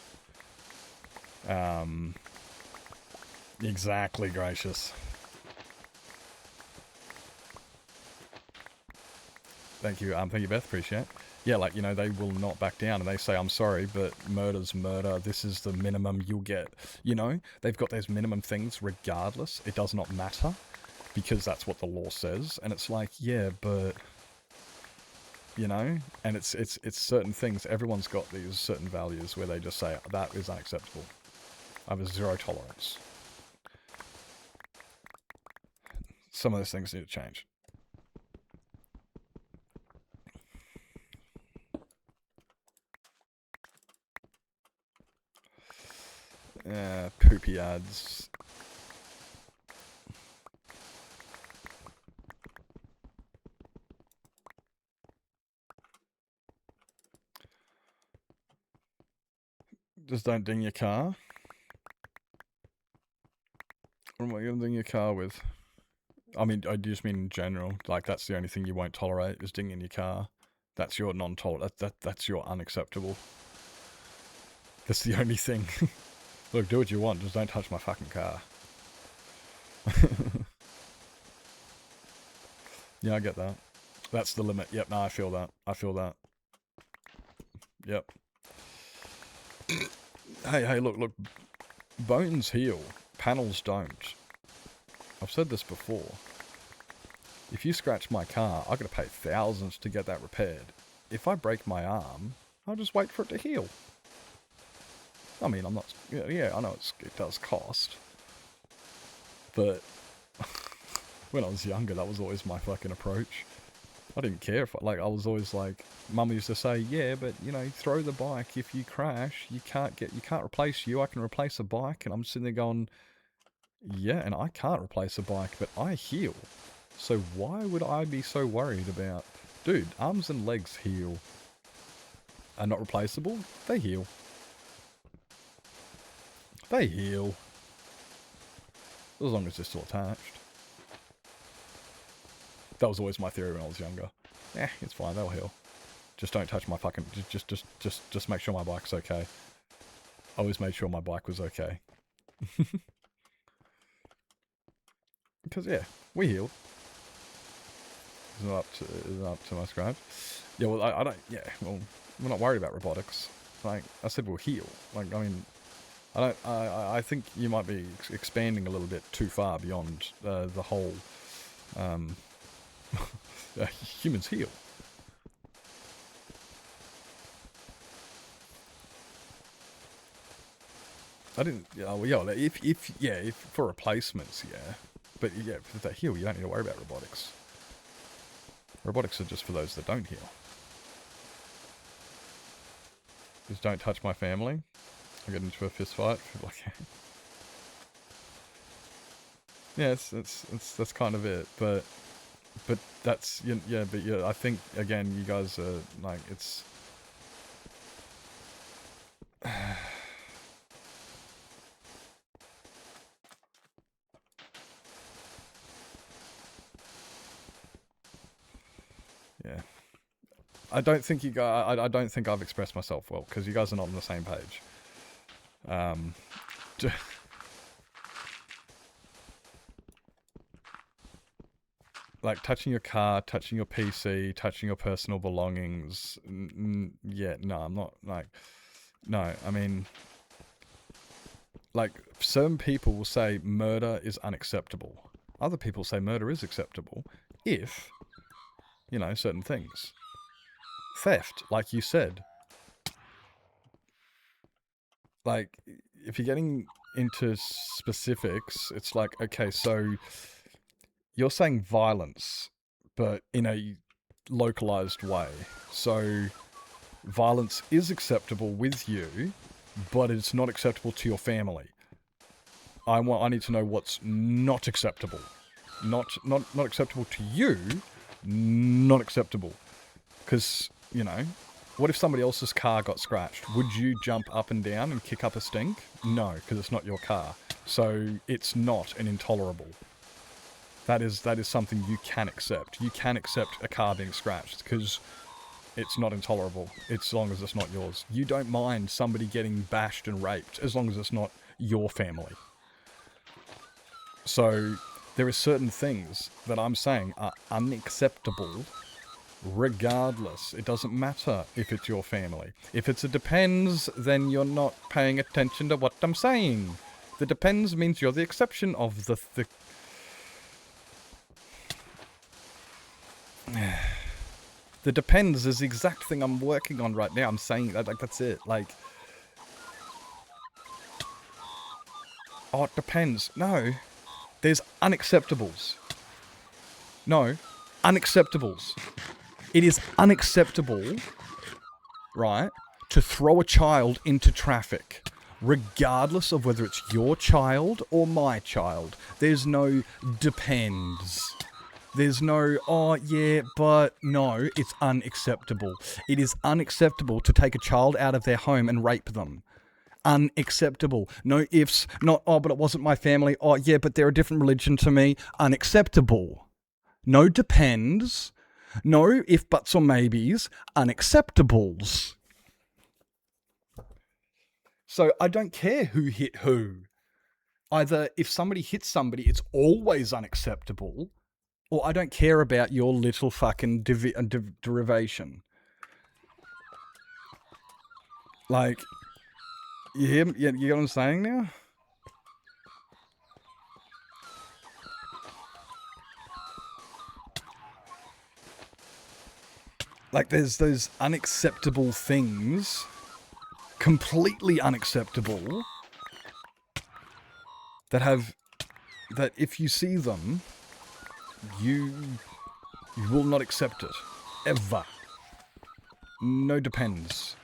Speaker 3: Exactly, Gracious. Thank you, Beth. Appreciate it. Yeah, like, you know, they will not back down, and they say, I'm sorry, but murder's murder. This is the minimum you'll get. You know, they've got those minimum things regardless. It does not matter, because that's what the law says. And it's like, yeah, but, you know, and it's certain things. Everyone's got these certain values where they just say, that is unacceptable. I have a zero tolerance. Some of those things need to change. Poopy ads. Just don't ding your car. What am I going to ding your car with? I mean, I just mean in general. Like, that's the only thing you won't tolerate, is dinging your car. That's your non-tolerant. That's your unacceptable. That's the only thing. Look, do what you want, just don't touch my fucking car. Yeah, I get that. That's the limit. Yep, no, I feel that. I feel that. Yep. Hey, look. Bones heal. Panels don't. I've said this before. If you scratch my car, I've got to pay thousands to get that repaired. If I break my arm, I'll just wait for it to heal. I mean, I'm not... Yeah, I know it does cost. But when I was younger, that was always my fucking approach. I didn't care if... I was always like... Mum used to say, yeah, but, you know, throw the bike. If you crash, you can't replace you. I can replace a bike. And I'm sitting there going... Yeah, and I can't replace a bike, but I heal. So why would I be so worried about... Dude, arms and legs heal. Are not replaceable? They heal. They heal. As long as they're still attached. That was always my theory when I was younger. It's fine, they'll heal. Just don't touch my fucking... Just make sure my bike's okay. I always made sure my bike was okay. Because, yeah, we healed. It's not up to my scribe. Yeah, well, I don't... Yeah, well, we're not worried about robotics. Like, I said we'll heal. Like, I mean... I think you might be expanding a little bit too far beyond the whole humans heal. I didn't. If for replacements, yeah, but yeah, if they heal, you don't need to worry about robotics. Robotics are just for those that don't heal. Just don't touch my family. I get into a fist fight. Yeah, that's kind of it. But that's yeah. But yeah, I think again, you guys are like it's. Yeah. I don't think you guys. I don't think I've expressed myself well because you guys are not on the same page. Like touching your car, touching your PC, touching your personal belongings. Yeah, no, I'm not like. No, I mean, like some people will say murder is unacceptable. Other people say murder is acceptable if, you know, certain things. Theft, like you said. Like, if you're getting into specifics, it's like, okay, so you're saying violence, but in a localized way. So violence is acceptable with you, but it's not acceptable to your family. I need to know what's not acceptable. Not acceptable to you, not acceptable. Because, you know, what if somebody else's car got scratched? Would you jump up and down and kick up a stink? No, because it's not your car. So it's not an intolerable. That is something you can accept. You can accept a car being scratched because it's not intolerable, as long as it's not yours. You don't mind somebody getting bashed and raped as long as it's not your family. So there are certain things that I'm saying are unacceptable regardless. It doesn't matter if it's your family. If it's a depends, then you're not paying attention to what I'm saying. The depends means you're the exception of the The depends is the exact thing I'm working on right now. I'm saying that, like, that's it. Like, oh, it depends. No. There's unacceptables. No. Unacceptables. It is unacceptable, right, to throw a child into traffic, regardless of whether it's your child or my child. There's no depends. There's no, oh yeah, but no, it's unacceptable. It is unacceptable to take a child out of their home and rape them. Unacceptable. No ifs, not, oh, but it wasn't my family. Oh yeah, but they're a different religion to me. Unacceptable. No depends. No if, buts, or maybes. Unacceptables. So I don't care who hit who. Either if somebody hits somebody, it's always unacceptable. Or I don't care about your little fucking derivation. Like, you hear me? You get what I'm saying now? Like, there's those unacceptable things, completely unacceptable, that if you see them, you will not accept it. Ever. No depends.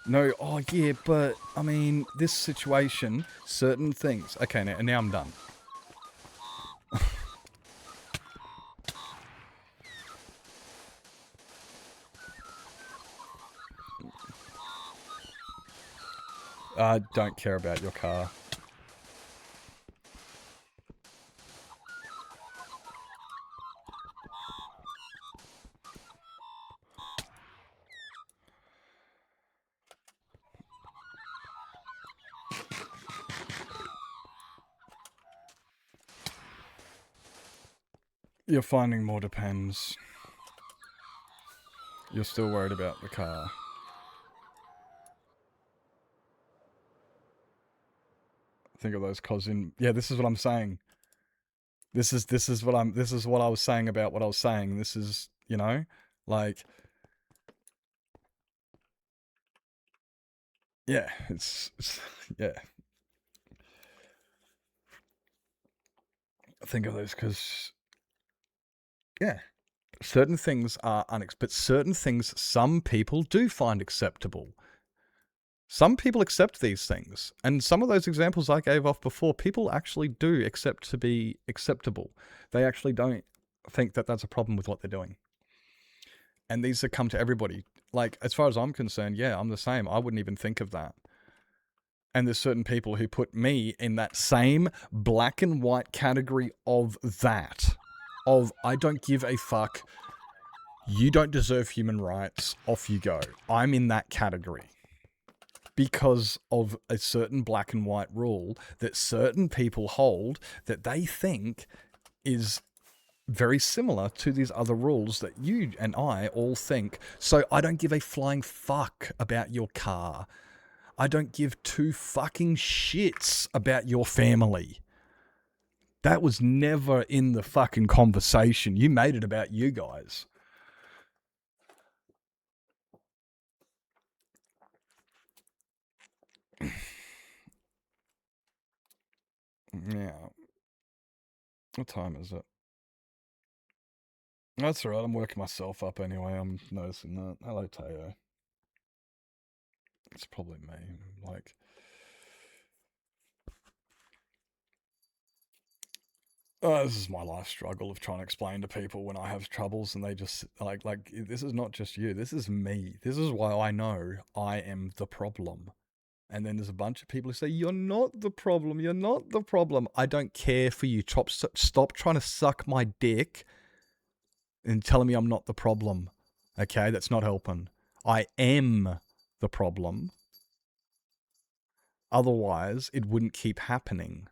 Speaker 3: No, oh yeah, but, I mean, this situation, certain things. Okay, now I'm done. I don't care about your car. You're finding more depends. You're still worried about the car. Think of those cousin. Yeah, this is what I'm saying. This is what I was saying about what I was saying. This is, you know, like, yeah, it's yeah. Think of those because, yeah, certain things are but certain things some people do find acceptable. Some people accept these things, and some of those examples I gave off before, people actually do accept to be acceptable. They actually don't think that that's a problem with what they're doing. And these have come to everybody. Like, as far as I'm concerned, yeah, I'm the same. I wouldn't even think of that. And there's certain people who put me in that same black and white category of that. Of, I don't give a fuck. You don't deserve human rights. Off you go. I'm in that category. Because of a certain black and white rule that certain people hold that they think is very similar to these other rules that you and I all think. So I don't give a flying fuck about your car. I don't give two fucking shits about your family. That was never in the fucking conversation. You made it about you guys. Yeah. What time is it? That's alright, I'm working myself up anyway. I'm noticing that. Hello, Teo. It's probably me. Like, this is my life struggle of trying to explain to people when I have troubles and they just, like, this is not just you. This is me. This is why I know I am the problem. And then there's a bunch of people who say, you're not the problem. You're not the problem. I don't care for you. Stop trying to suck my dick and telling me I'm not the problem. Okay, that's not helping. I am the problem. Otherwise, it wouldn't keep happening.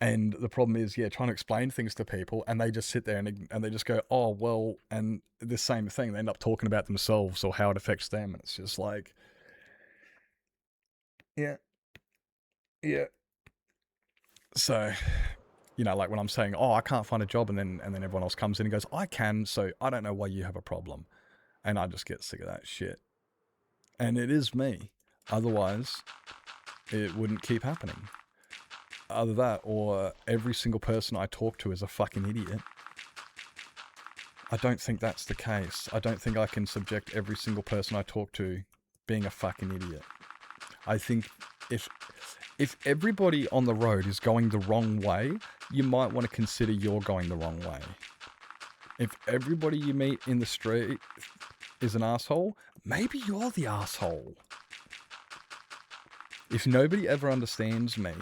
Speaker 3: And the problem is, trying to explain things to people, and they just sit there and they just go, oh, well, and the same thing. They end up talking about themselves or how it affects them. And it's just like, yeah. So, like when I'm saying, oh, I can't find a job, and then everyone else comes in and goes, I can, so I don't know why you have a problem. And I just get sick of that shit. And it is me. Otherwise, it wouldn't keep happening. Either that, or every single person I talk to is a fucking idiot. I don't think that's the case. I don't think I can subject every single person I talk to being a fucking idiot. I think if everybody on the road is going the wrong way, you might want to consider you're going the wrong way. If everybody you meet in the street is an asshole, maybe you're the asshole. If nobody ever understands me,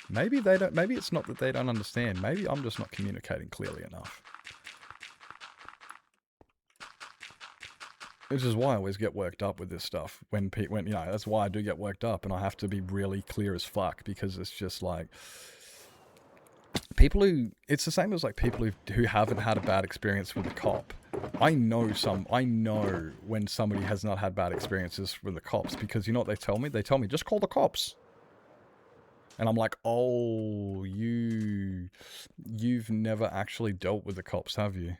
Speaker 3: maybe it's not that they don't understand. Maybe I'm just not communicating clearly enough. Which is why I always get worked up with this stuff. When that's why I do get worked up, and I have to be really clear as fuck, because it's just like it's the same as like people who haven't had a bad experience with a cop. I know when somebody has not had bad experiences with the cops, because you know what they tell me? They tell me, just call the cops. And I'm like, oh, you've never actually dealt with the cops, have you?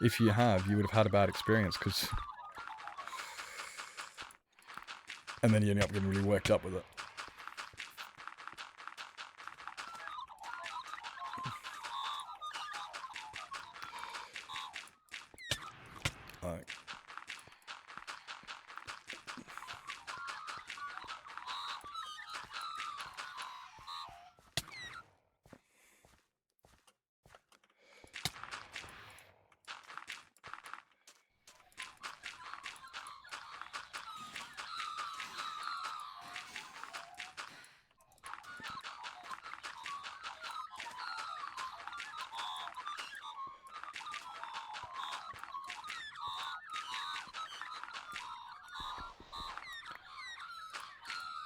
Speaker 3: If you have, you would have had a bad experience, because... And then you end up getting really worked up with it. Like...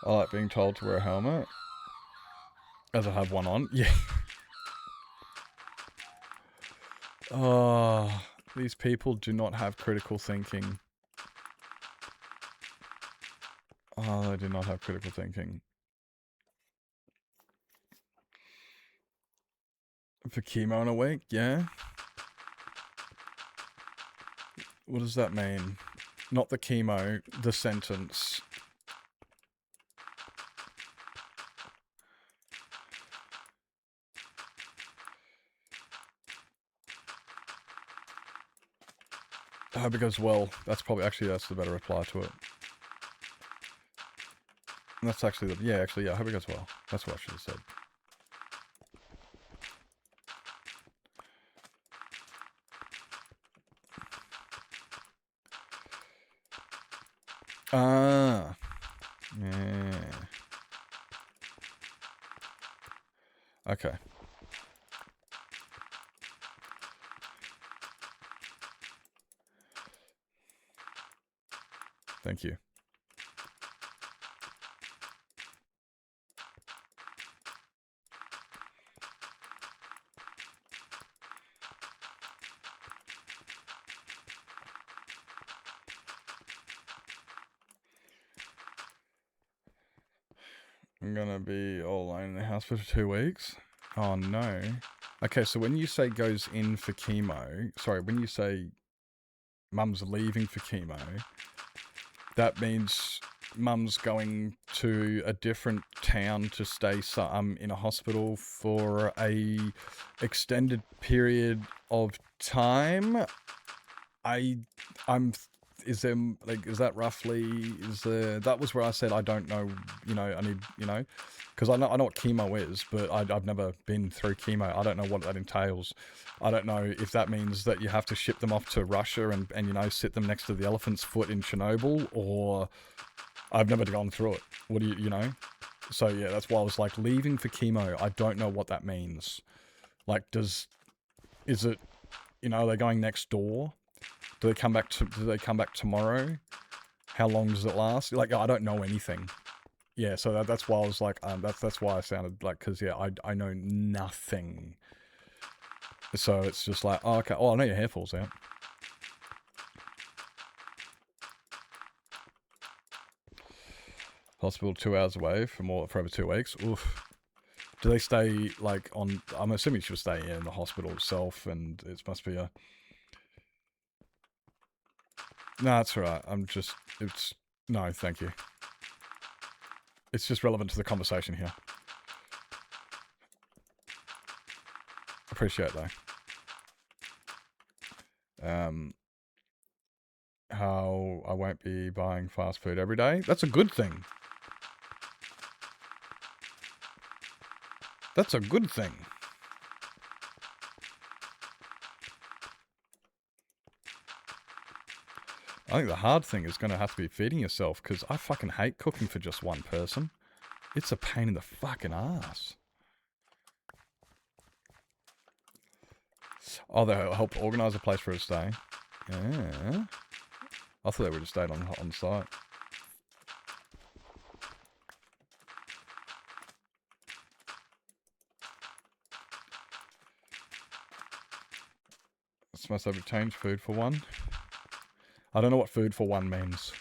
Speaker 3: I like being told to wear a helmet. As I have one on. Yeah. Oh, these people do not have critical thinking. Oh, they do not have critical thinking. For chemo in a week? Yeah. What does that mean? Not the chemo, the sentence. I hope it goes well. That's the better reply to it. That's actually I hope it goes well. That's what I should have said. Ah. Yeah. Okay. Thank you. I'm gonna be all alone in the house for 2 weeks. Oh no. Okay, so when you say goes in for chemo, when you say mum's leaving for chemo, that means mum's going to a different town to stay in a hospital for a extended period of time. Is that roughly, that was where I said I don't know, I need, because I know what chemo is, but I've never been through chemo. I don't know what that entails. I don't know if that means that you have to ship them off to Russia and sit them next to the elephant's foot in Chernobyl, or I've never gone through it. What do you know? So yeah, that's why I was like, leaving for chemo, I don't know what that means. Like, is it, are they going next door? Do they come back tomorrow? How long does it last? Like, I don't know anything. Yeah, so that's why I was like, that's why I sounded like, because yeah, I know nothing. So it's just like, oh, okay, oh, I know your hair falls out. Hospital 2 hours away for over 2 weeks. Oof. Do they stay like on? I'm assuming she'll stay in the hospital itself, and it must be a. No, that's alright. No, thank you. It's just relevant to the conversation here. Appreciate that. How I won't be buying fast food every day. That's a good thing. That's a good thing. I think the hard thing is going to have to be feeding yourself, because I fucking hate cooking for just one person. It's a pain in the fucking ass. Oh, they'll help organise a place for us to stay. Yeah. I thought they would have stayed on site. This must have changed food for one. I don't know what food for one means.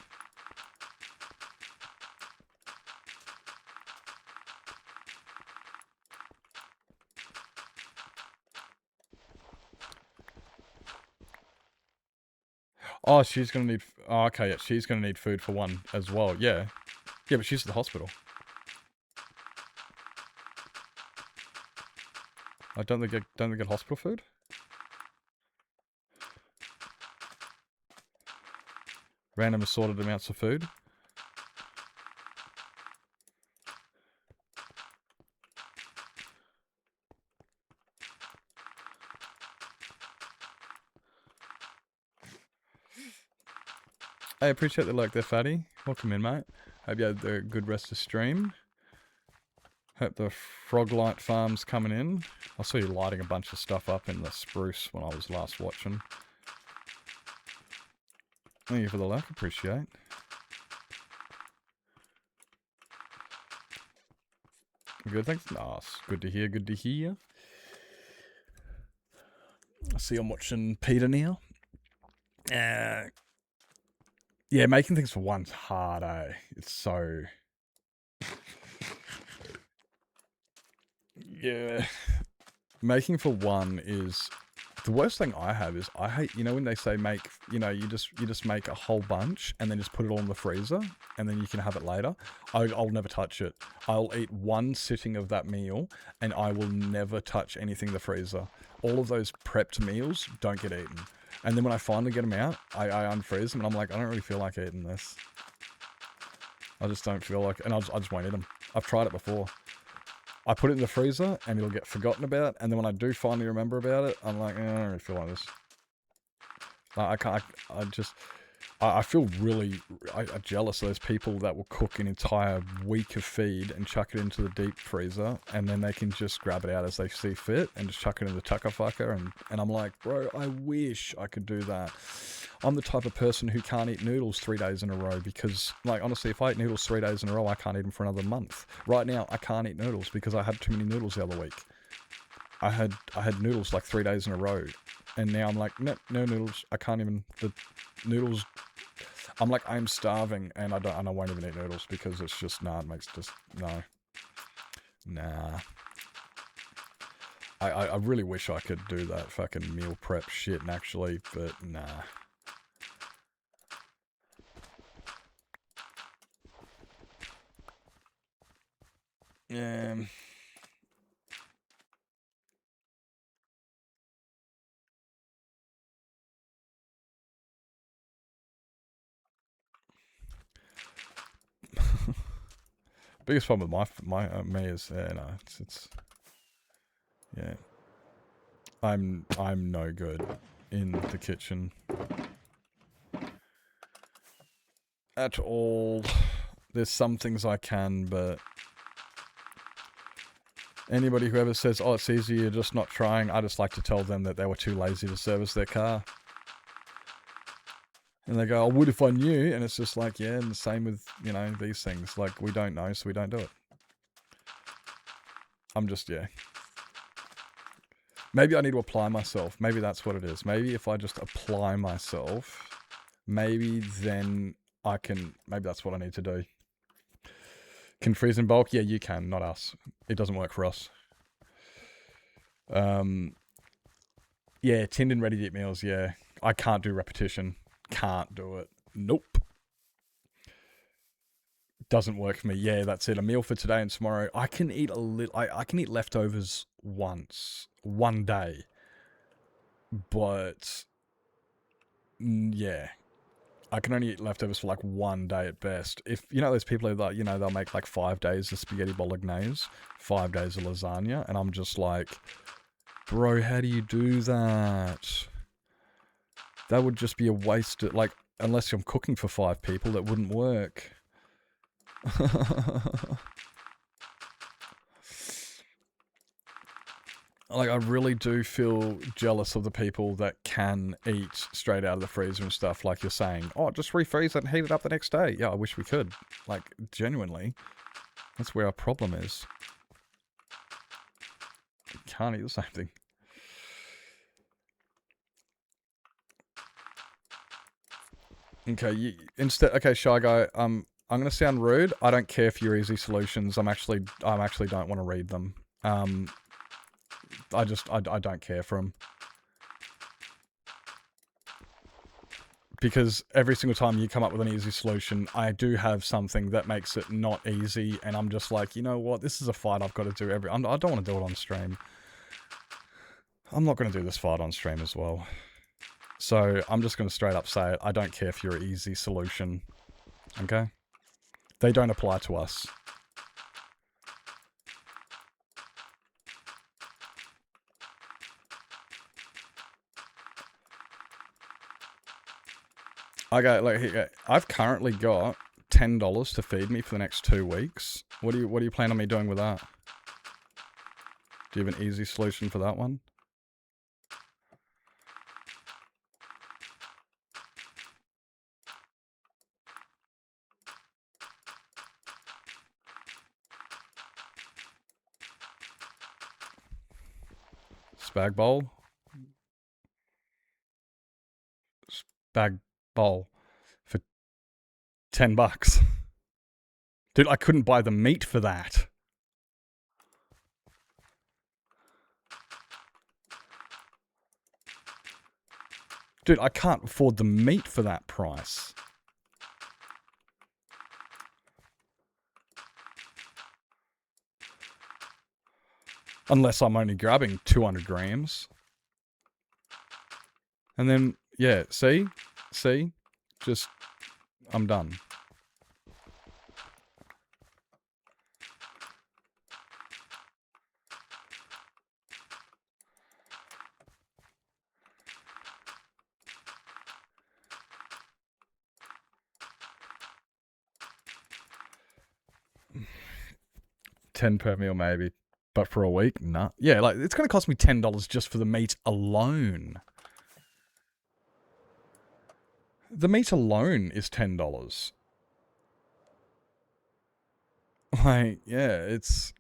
Speaker 3: Oh, she's gonna need... Oh, okay, yeah, she's gonna need food for one as well, yeah. Yeah, but she's at the hospital. Don't they get hospital food? Random assorted amounts of food? I appreciate the like there, Fatty. Welcome in, mate. Hope you had a good rest of stream. Hope the Froglight farm's coming in. I saw you lighting a bunch of stuff up in the spruce when I was last watching. Thank you for the like, appreciate. Good, thanks. Nice. Good to hear, good to hear. I see I'm watching Peter now. Yeah, making things for one's hard, eh? It's so... Yeah. Making for one is... The worst thing I have is I hate, when they say make, you just make a whole bunch and then just put it all in the freezer and then you can have it later. I'll never touch it. I'll eat one sitting of that meal and I will never touch anything in the freezer. All of those prepped meals don't get eaten. And then when I finally get them out, I unfreeze them and I'm like, I don't really feel like eating this. I just don't feel like, and I just won't eat them. I've tried it before. I put it in the freezer and it'll get forgotten about, and then when I do finally remember about it, I'm like, I don't really feel like this. I feel really jealous of those people that will cook an entire week of feed and chuck it into the deep freezer, and then they can just grab it out as they see fit and just chuck it in the tucker fucker, and I'm like, bro, I wish I could do that. I'm the type of person who can't eat noodles 3 days in a row because, like, honestly, if I eat noodles 3 days in a row, I can't eat them for another month. Right now, I can't eat noodles because I had too many noodles the other week. I had noodles like 3 days in a row, and now I'm like, no noodles. I can't even, the noodles, I'm like, I'm starving, and I won't even eat noodles because it's just, nah, it makes just, no. Nah. I really wish I could do that fucking meal prep shit and actually, but nah. Biggest problem with me is no, it's yeah. I'm no good in the kitchen at all. There's some things I can, but anybody who ever says, oh, it's easy, you're just not trying, I just like to tell them that they were too lazy to service their car. And they go, I would if I knew. And it's just like, yeah, and the same with, you know, these things. Like, we don't know, so we don't do it. I'm just, yeah. Maybe I need to apply myself. Maybe that's what it is. Maybe if I just apply myself, maybe then I can, maybe that's what I need to do. Can freeze in bulk? Yeah, you can, not us. It doesn't work for us. Yeah, tinned and ready to eat meals, yeah. I can't do repetition. Can't do it. Nope. Doesn't work for me. Yeah, that's it. A meal for today and tomorrow. I can eat a little. I can eat leftovers once, one day. But yeah, I can only eat leftovers for like one day at best. If you know, there's people that, you know, they'll make like 5 days of spaghetti bolognese, 5 days of lasagna, and I'm just like, bro, how do you do that? That would just be a waste of, like, unless I'm cooking for 5 people, that wouldn't work. Like, I really do feel jealous of the people that can eat straight out of the freezer and stuff, like you're saying. Oh, just refreeze it and heat it up the next day. Yeah, I wish we could. Like, genuinely. That's where our problem is. You can't eat the same thing. Okay, okay, Shy Guy, I'm gonna sound rude. I don't care for your easy solutions. I actually don't want to read them. I don't care for them. Because every single time you come up with an easy solution, I do have something that makes it not easy, and I'm just like, you know what, this is a fight I've got to do I don't want to do it on stream. I'm not going to do this fight on stream as well. So, I'm just going to straight up say it. I don't care for your easy solution. Okay? They don't apply to us. Okay, like, I've currently got $10 to feed me for the next 2 weeks. What do you plan on me doing with that? Do you have an easy solution for that one? Spag bowl? Spag bowl for $10. Dude, I couldn't buy the meat for that. Dude, I can't afford the meat for that price. Unless I'm only grabbing 200 grams. And then, yeah, see? Just, I'm done. $10 per meal, maybe. But for a week, nah. Yeah, like, it's going to cost me $10 just for the meat alone. The meat alone is $10. Like, yeah, it's...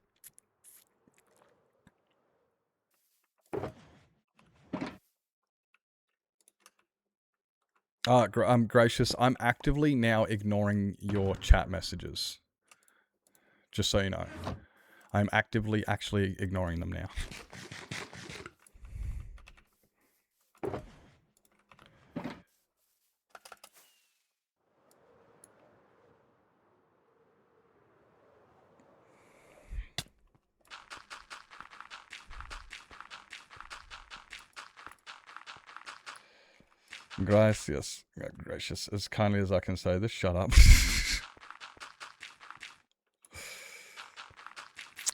Speaker 3: I'm gracious. I'm actively now ignoring your chat messages. Just so you know. I'm actively actually ignoring them now. Gracias. Gracious. As kindly as I can say this, shut up.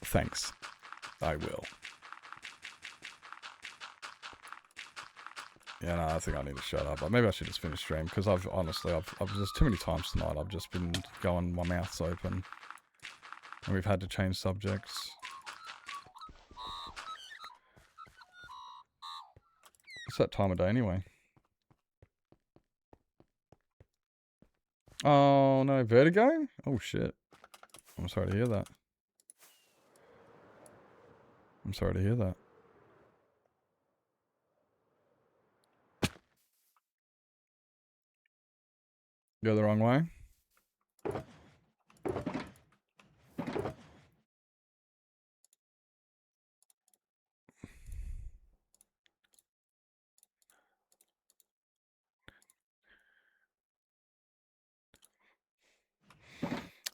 Speaker 3: Thanks. I will. Yeah, no, I think I need to shut up. Maybe I should just finish stream, because I've there's too many times tonight I've just been going, my mouth's open. And we've had to change subjects. It's that time of day anyway. Oh no, vertigo? Oh shit. I'm sorry to hear that. I'm sorry to hear that. Go the wrong way?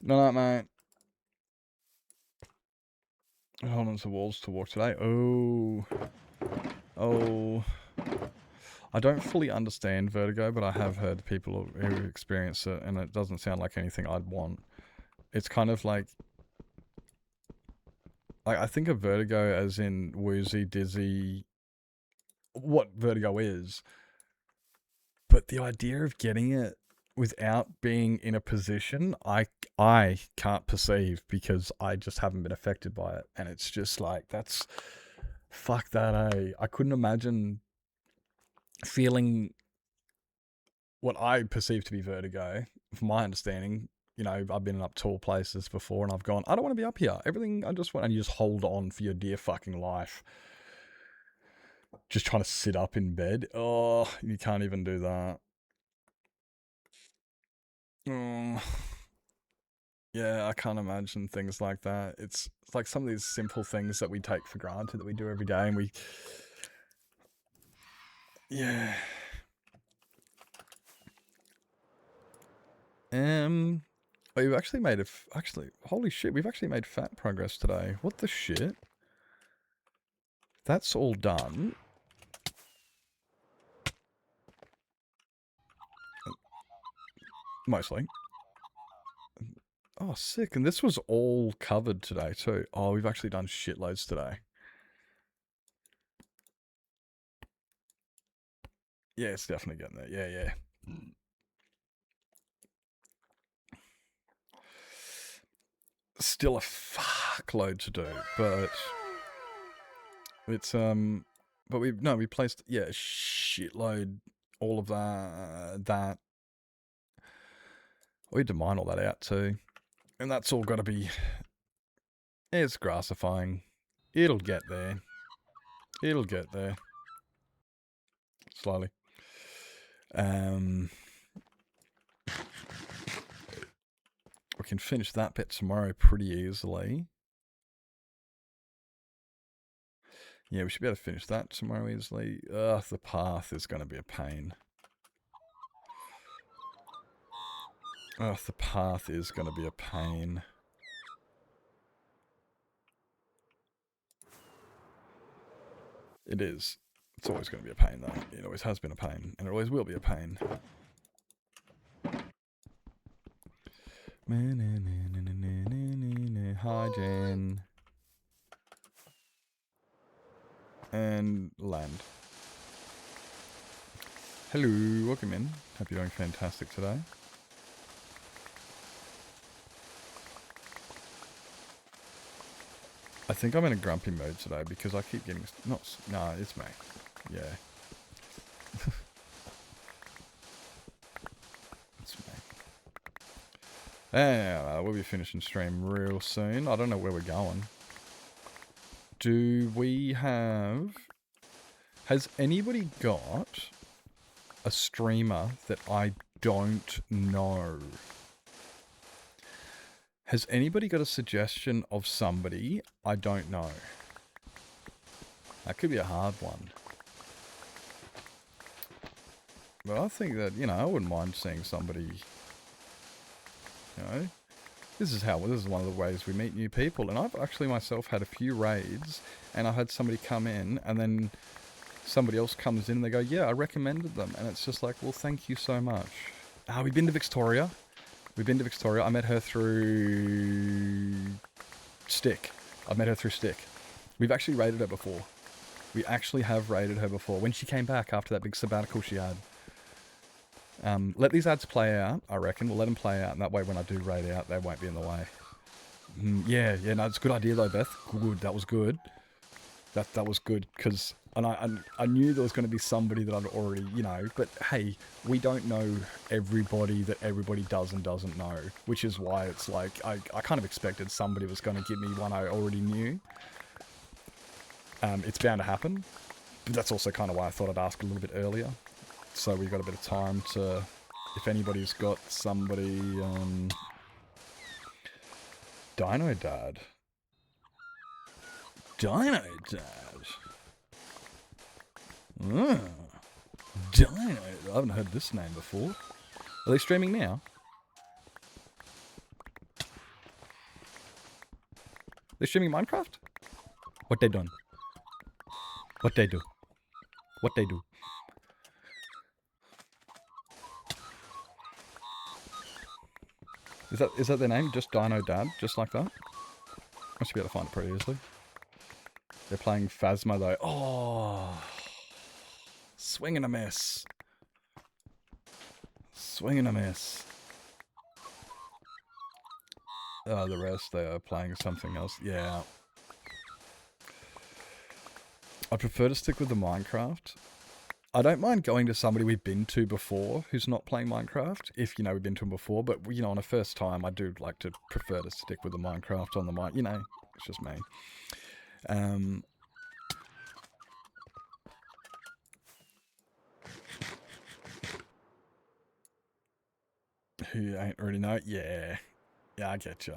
Speaker 3: No, mate. Hold on to walls to walk today. Oh. Oh. I don't fully understand vertigo, but I have heard people who experience it, and it doesn't sound like anything I'd want. It's kind of like I think of vertigo as in woozy, dizzy, what vertigo is. But the idea of getting it without being in a position I can't perceive, because I just haven't been affected by it. And it's just like, that's, fuck that, eh? I couldn't imagine feeling what I perceive to be vertigo. From my understanding, you know, I've been up tall places before and I've gone, I don't want to be up here. Everything, I just want, and you just hold on for your dear fucking life. Just trying to sit up in bed. Oh, you can't even do that. Oh. Yeah, I can't imagine things like that. It's like some of these simple things that we take for granted that we do every day, and we... Yeah. We've actually made actually, holy shit, we've actually made fat progress today. What the shit? That's all done. Mostly. Oh, sick. And this was all covered today too. Oh, we've actually done shitloads today. Yeah, it's definitely getting there. Yeah, yeah. Still a fuckload to do, but it's but we placed, yeah, a shitload, all of that. We had to mine all that out too, and that's all got to be. It's grassifying. It'll get there. It'll get there. Slowly. We can finish that bit tomorrow pretty easily. Yeah, we should be able to finish that tomorrow easily. Ugh, the path is going to be a pain. Ugh, the path is going to be a pain. It is. It's always going to be a pain, though. It always has been a pain, and it always will be a pain. Hi, Jen. And land. Hello, welcome in. Hope you're doing fantastic today. I think I'm in a grumpy mood today because I keep getting... No, it's me. Yeah. It's me. Yeah, we'll be finishing stream real soon. I don't know where we're going. Do we have... Has anybody got a streamer that I don't know? Has anybody got a suggestion of somebody I don't know? That could be a hard one. But I think that, you know, I wouldn't mind seeing somebody, you know. This is one of the ways we meet new people. And I've actually myself had a few raids, and I had somebody come in, and then somebody else comes in and they go, yeah, I recommended them. And it's just like, well, thank you so much. We've been to Victoria. I met her through Stick. We've actually raided her before. We actually have raided her before. When she came back after that big sabbatical she had. Let these ads play out, I reckon. We'll let them play out, and that way when I do raid out, they won't be in the way. Yeah, no, it's a good idea though, Beth. Good, that was good. That was good, because I knew there was going to be somebody that I'd already, you know, but hey, we don't know everybody that everybody does and doesn't know, which is why it's like, I kind of expected somebody was going to give me one I already knew. It's bound to happen, but that's also kind of why I thought I'd ask a little bit earlier. So we got a bit of time to, if anybody's got somebody, Dino Dad. Dino Dad. Dino. I haven't heard this name before. Are they streaming now? They're streaming Minecraft? What they done? What they do? What they do? Is that their name? Just Dino Dad? Just like that? I should be able to find it pretty easily. They're playing Phasma though. Oh, swing and a miss. Swing and a miss. The rest, they are playing something else. Yeah. I prefer to stick with the Minecraft. I don't mind going to somebody we've been to before who's not playing Minecraft, if, you know, we've been to them before, but, you know, on a first time, I do like to prefer to stick with the Minecraft on the you know, it's just me. Who ain't already know? Yeah. Yeah, I get you.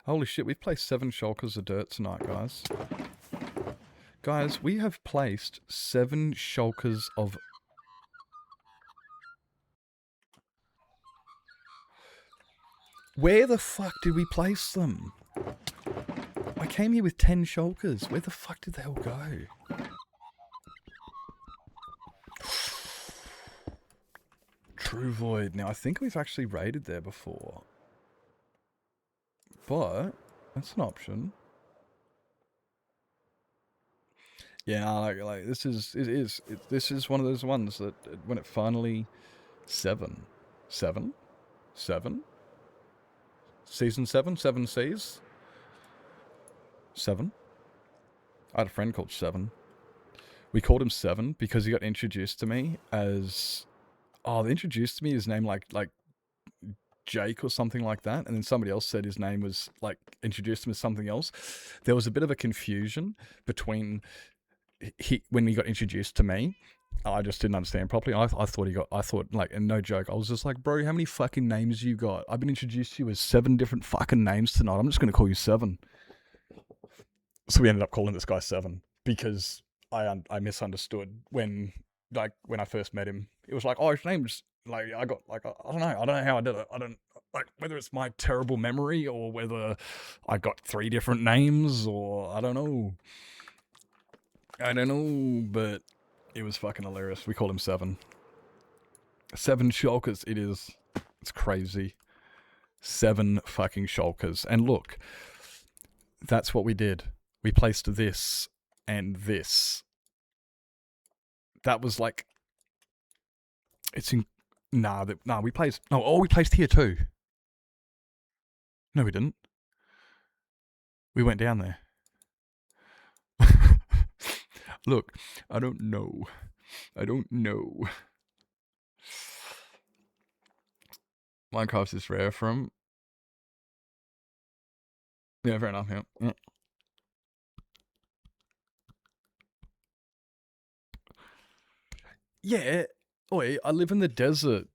Speaker 3: Holy shit, we've placed 7 shulkers of dirt tonight, guys. Guys, we have placed 7 shulkers of... Where the fuck did we place them? I came here with 10 shulkers. Where the fuck did they all go? True Void. Now, I think we've actually raided there before. But that's an option. Yeah, like this is this is one of those ones that when it finally seven season 7 7 seas 7. I had a friend called Seven. We called him Seven because he got introduced to me as they introduced to me his name like Jake or something like that, and then somebody else said his name was like introduced him as something else. There was a bit of a confusion between when he got introduced to me. I just didn't understand properly. I thought like, and no joke, I was just like, bro, how many fucking names you got? I've been introduced to you as 7 different fucking names tonight. I'm just gonna call you Seven. So we ended up calling this guy Seven because I misunderstood when I first met him. It was like, oh, his name's like, I got like, I don't know how I did it. I don't like whether it's my terrible memory or whether I got 3 different names or I don't know, but it was fucking hilarious. We called him Seven. 7 shulkers. It's crazy. 7 fucking shulkers. And look, that's what we did. We placed this and this. That was like, we placed, we placed here too. No, we didn't. We went down there. Look, I don't know. Minecraft is rare from... Yeah, fair enough, yeah. Yeah, oi, I live in the desert.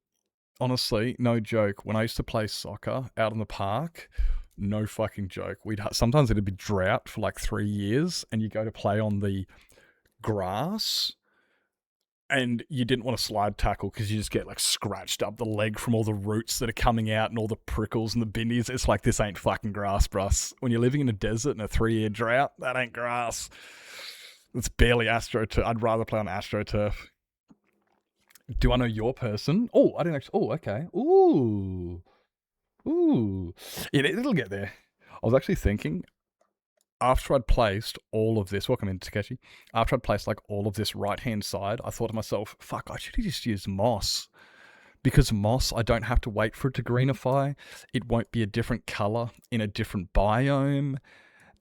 Speaker 3: Honestly, no joke. When I used to play soccer out in the park, no fucking joke. Sometimes it'd be drought for like 3 years, and you go to play on the grass, and you didn't want to slide tackle because you just get like scratched up the leg from all the roots that are coming out and all the prickles and the bindies. It's like, this ain't fucking grass, bruss. When you're living in a desert in a 3-year drought, that ain't grass. It's barely AstroTurf. I'd rather play on AstroTurf. Do I know your person? Oh, I didn't actually... Oh, okay. Ooh. Ooh. It'll get there. I was actually thinking, after I'd placed all of this, welcome in Takeshi, after I'd placed like all of this right-hand side, I thought to myself, fuck, I should have just used moss. Because moss, I don't have to wait for it to greenify. It won't be a different color in a different biome.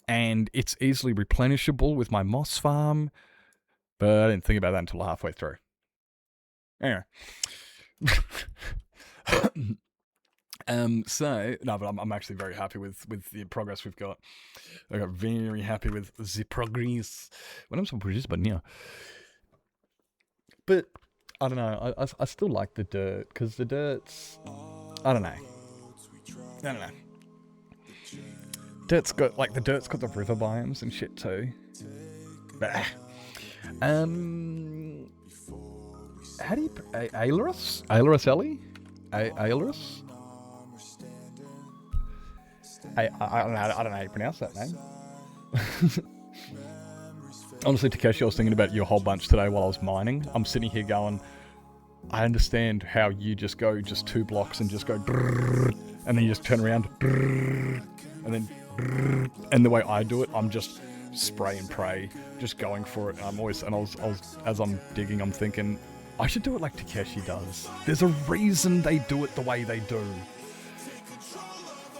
Speaker 3: And it's easily replenishable with my moss farm. But I didn't think about that until halfway through. Anyway. But I'm actually very happy with the progress we've got. I got very happy with the progress. When I'm so progress, but yeah. But I don't know. I still like the dirt because the dirt's, I don't know. Dirt's got the river biomes and shit too. Bah. How do you Ailurus? Ailurus Ellie? Ailurus? I don't know how you pronounce that name. Honestly, Takeshi, I was thinking about you a whole bunch today while I was mining. I'm sitting here going, I understand how you just go 2 blocks and just go, and then you just turn around, and then, and the way I do it, I'm just spray and pray, just going for it. I was as I'm digging, I'm thinking, I should do it like Takeshi does. There's a reason they do it the way they do.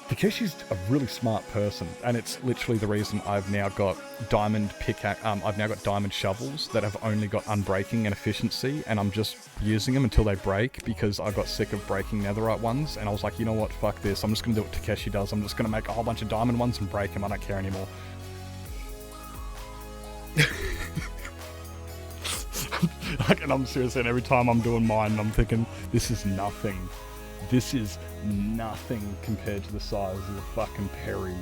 Speaker 3: Takeshi's a really smart person, and it's literally the reason I've now got diamond I've now got diamond shovels that have only got unbreaking and efficiency, and I'm just using them until they break because I got sick of breaking netherite ones, and I was like, you know what, fuck this, I'm just gonna do what Takeshi does, I'm just gonna make a whole bunch of diamond ones and break them, I don't care anymore. And I'm serious, and every time I'm doing mine, I'm thinking, this is nothing. This is nothing compared to the size of the fucking Perry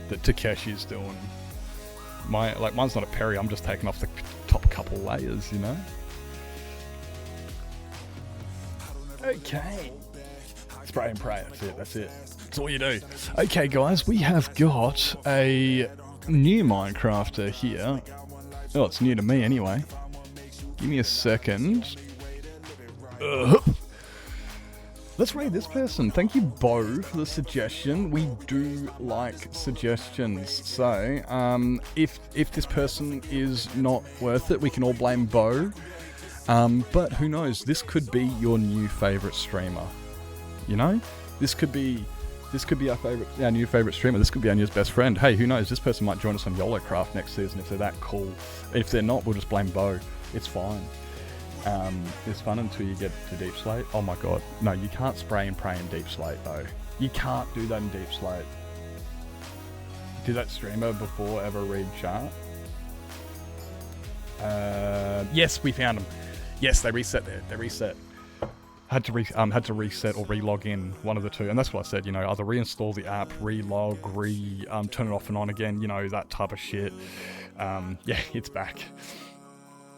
Speaker 3: that Takeshi's doing. Mine's not a Perry, I'm just taking off the top couple layers, you know? Okay. Spray and pray, that's it. That's all you do. Okay, guys, we have got a new Minecrafter here. Oh, it's new to me anyway. Give me a second. Let's read this person. Thank you, Bo, for the suggestion. We do like suggestions. So, if this person is not worth it, we can all blame Bo. But who knows? This could be your new favorite streamer. You know, this could be our new favorite streamer. This could be our new best friend. Hey, who knows? This person might join us on YOLOcraft next season if they're that cool. If they're not, we'll just blame Bo. It's fine. It's fun until you get to Deep Slate. Oh my god. No, you can't spray and pray in Deep Slate though. You can't do that in Deep Slate. Did that streamer before ever read chat? Yes, we found them. Yes, they reset there. They reset. Had to reset or re-log in, one of the two. And that's what I said, you know, either reinstall the app, re-log, turn it off and on again, you know, that type of shit. Yeah, it's back.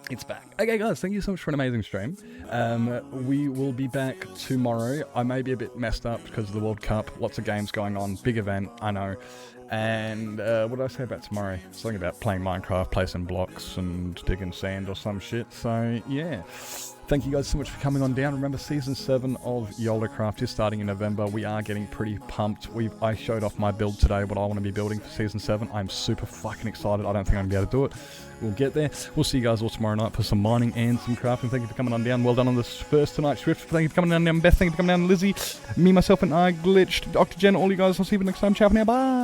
Speaker 3: It's back. Okay, guys, thank you so much for an amazing stream. We will be back tomorrow. I may be a bit messed up because of the World Cup. Lots of games going on. Big event, I know. And what did I say about tomorrow? Something about playing Minecraft, placing blocks and digging sand or some shit. So, yeah. Thank you guys so much for coming on down. Remember, Season 7 of YOLOcraft is starting in November. We are getting pretty pumped. I showed off my build today, what I want to be building for Season 7. I'm super fucking excited. I don't think I'm going to be able to do it. We'll get there. We'll see you guys all tomorrow night for some mining and some crafting. Thank you for coming on down. Well done on this first tonight, Swift. Thank you for coming on down, Beth. Thank you for coming down, Lizzie. Me, myself, and I, Glitched, Dr. Jen, all you guys. I'll see you next time. Ciao for now. Bye.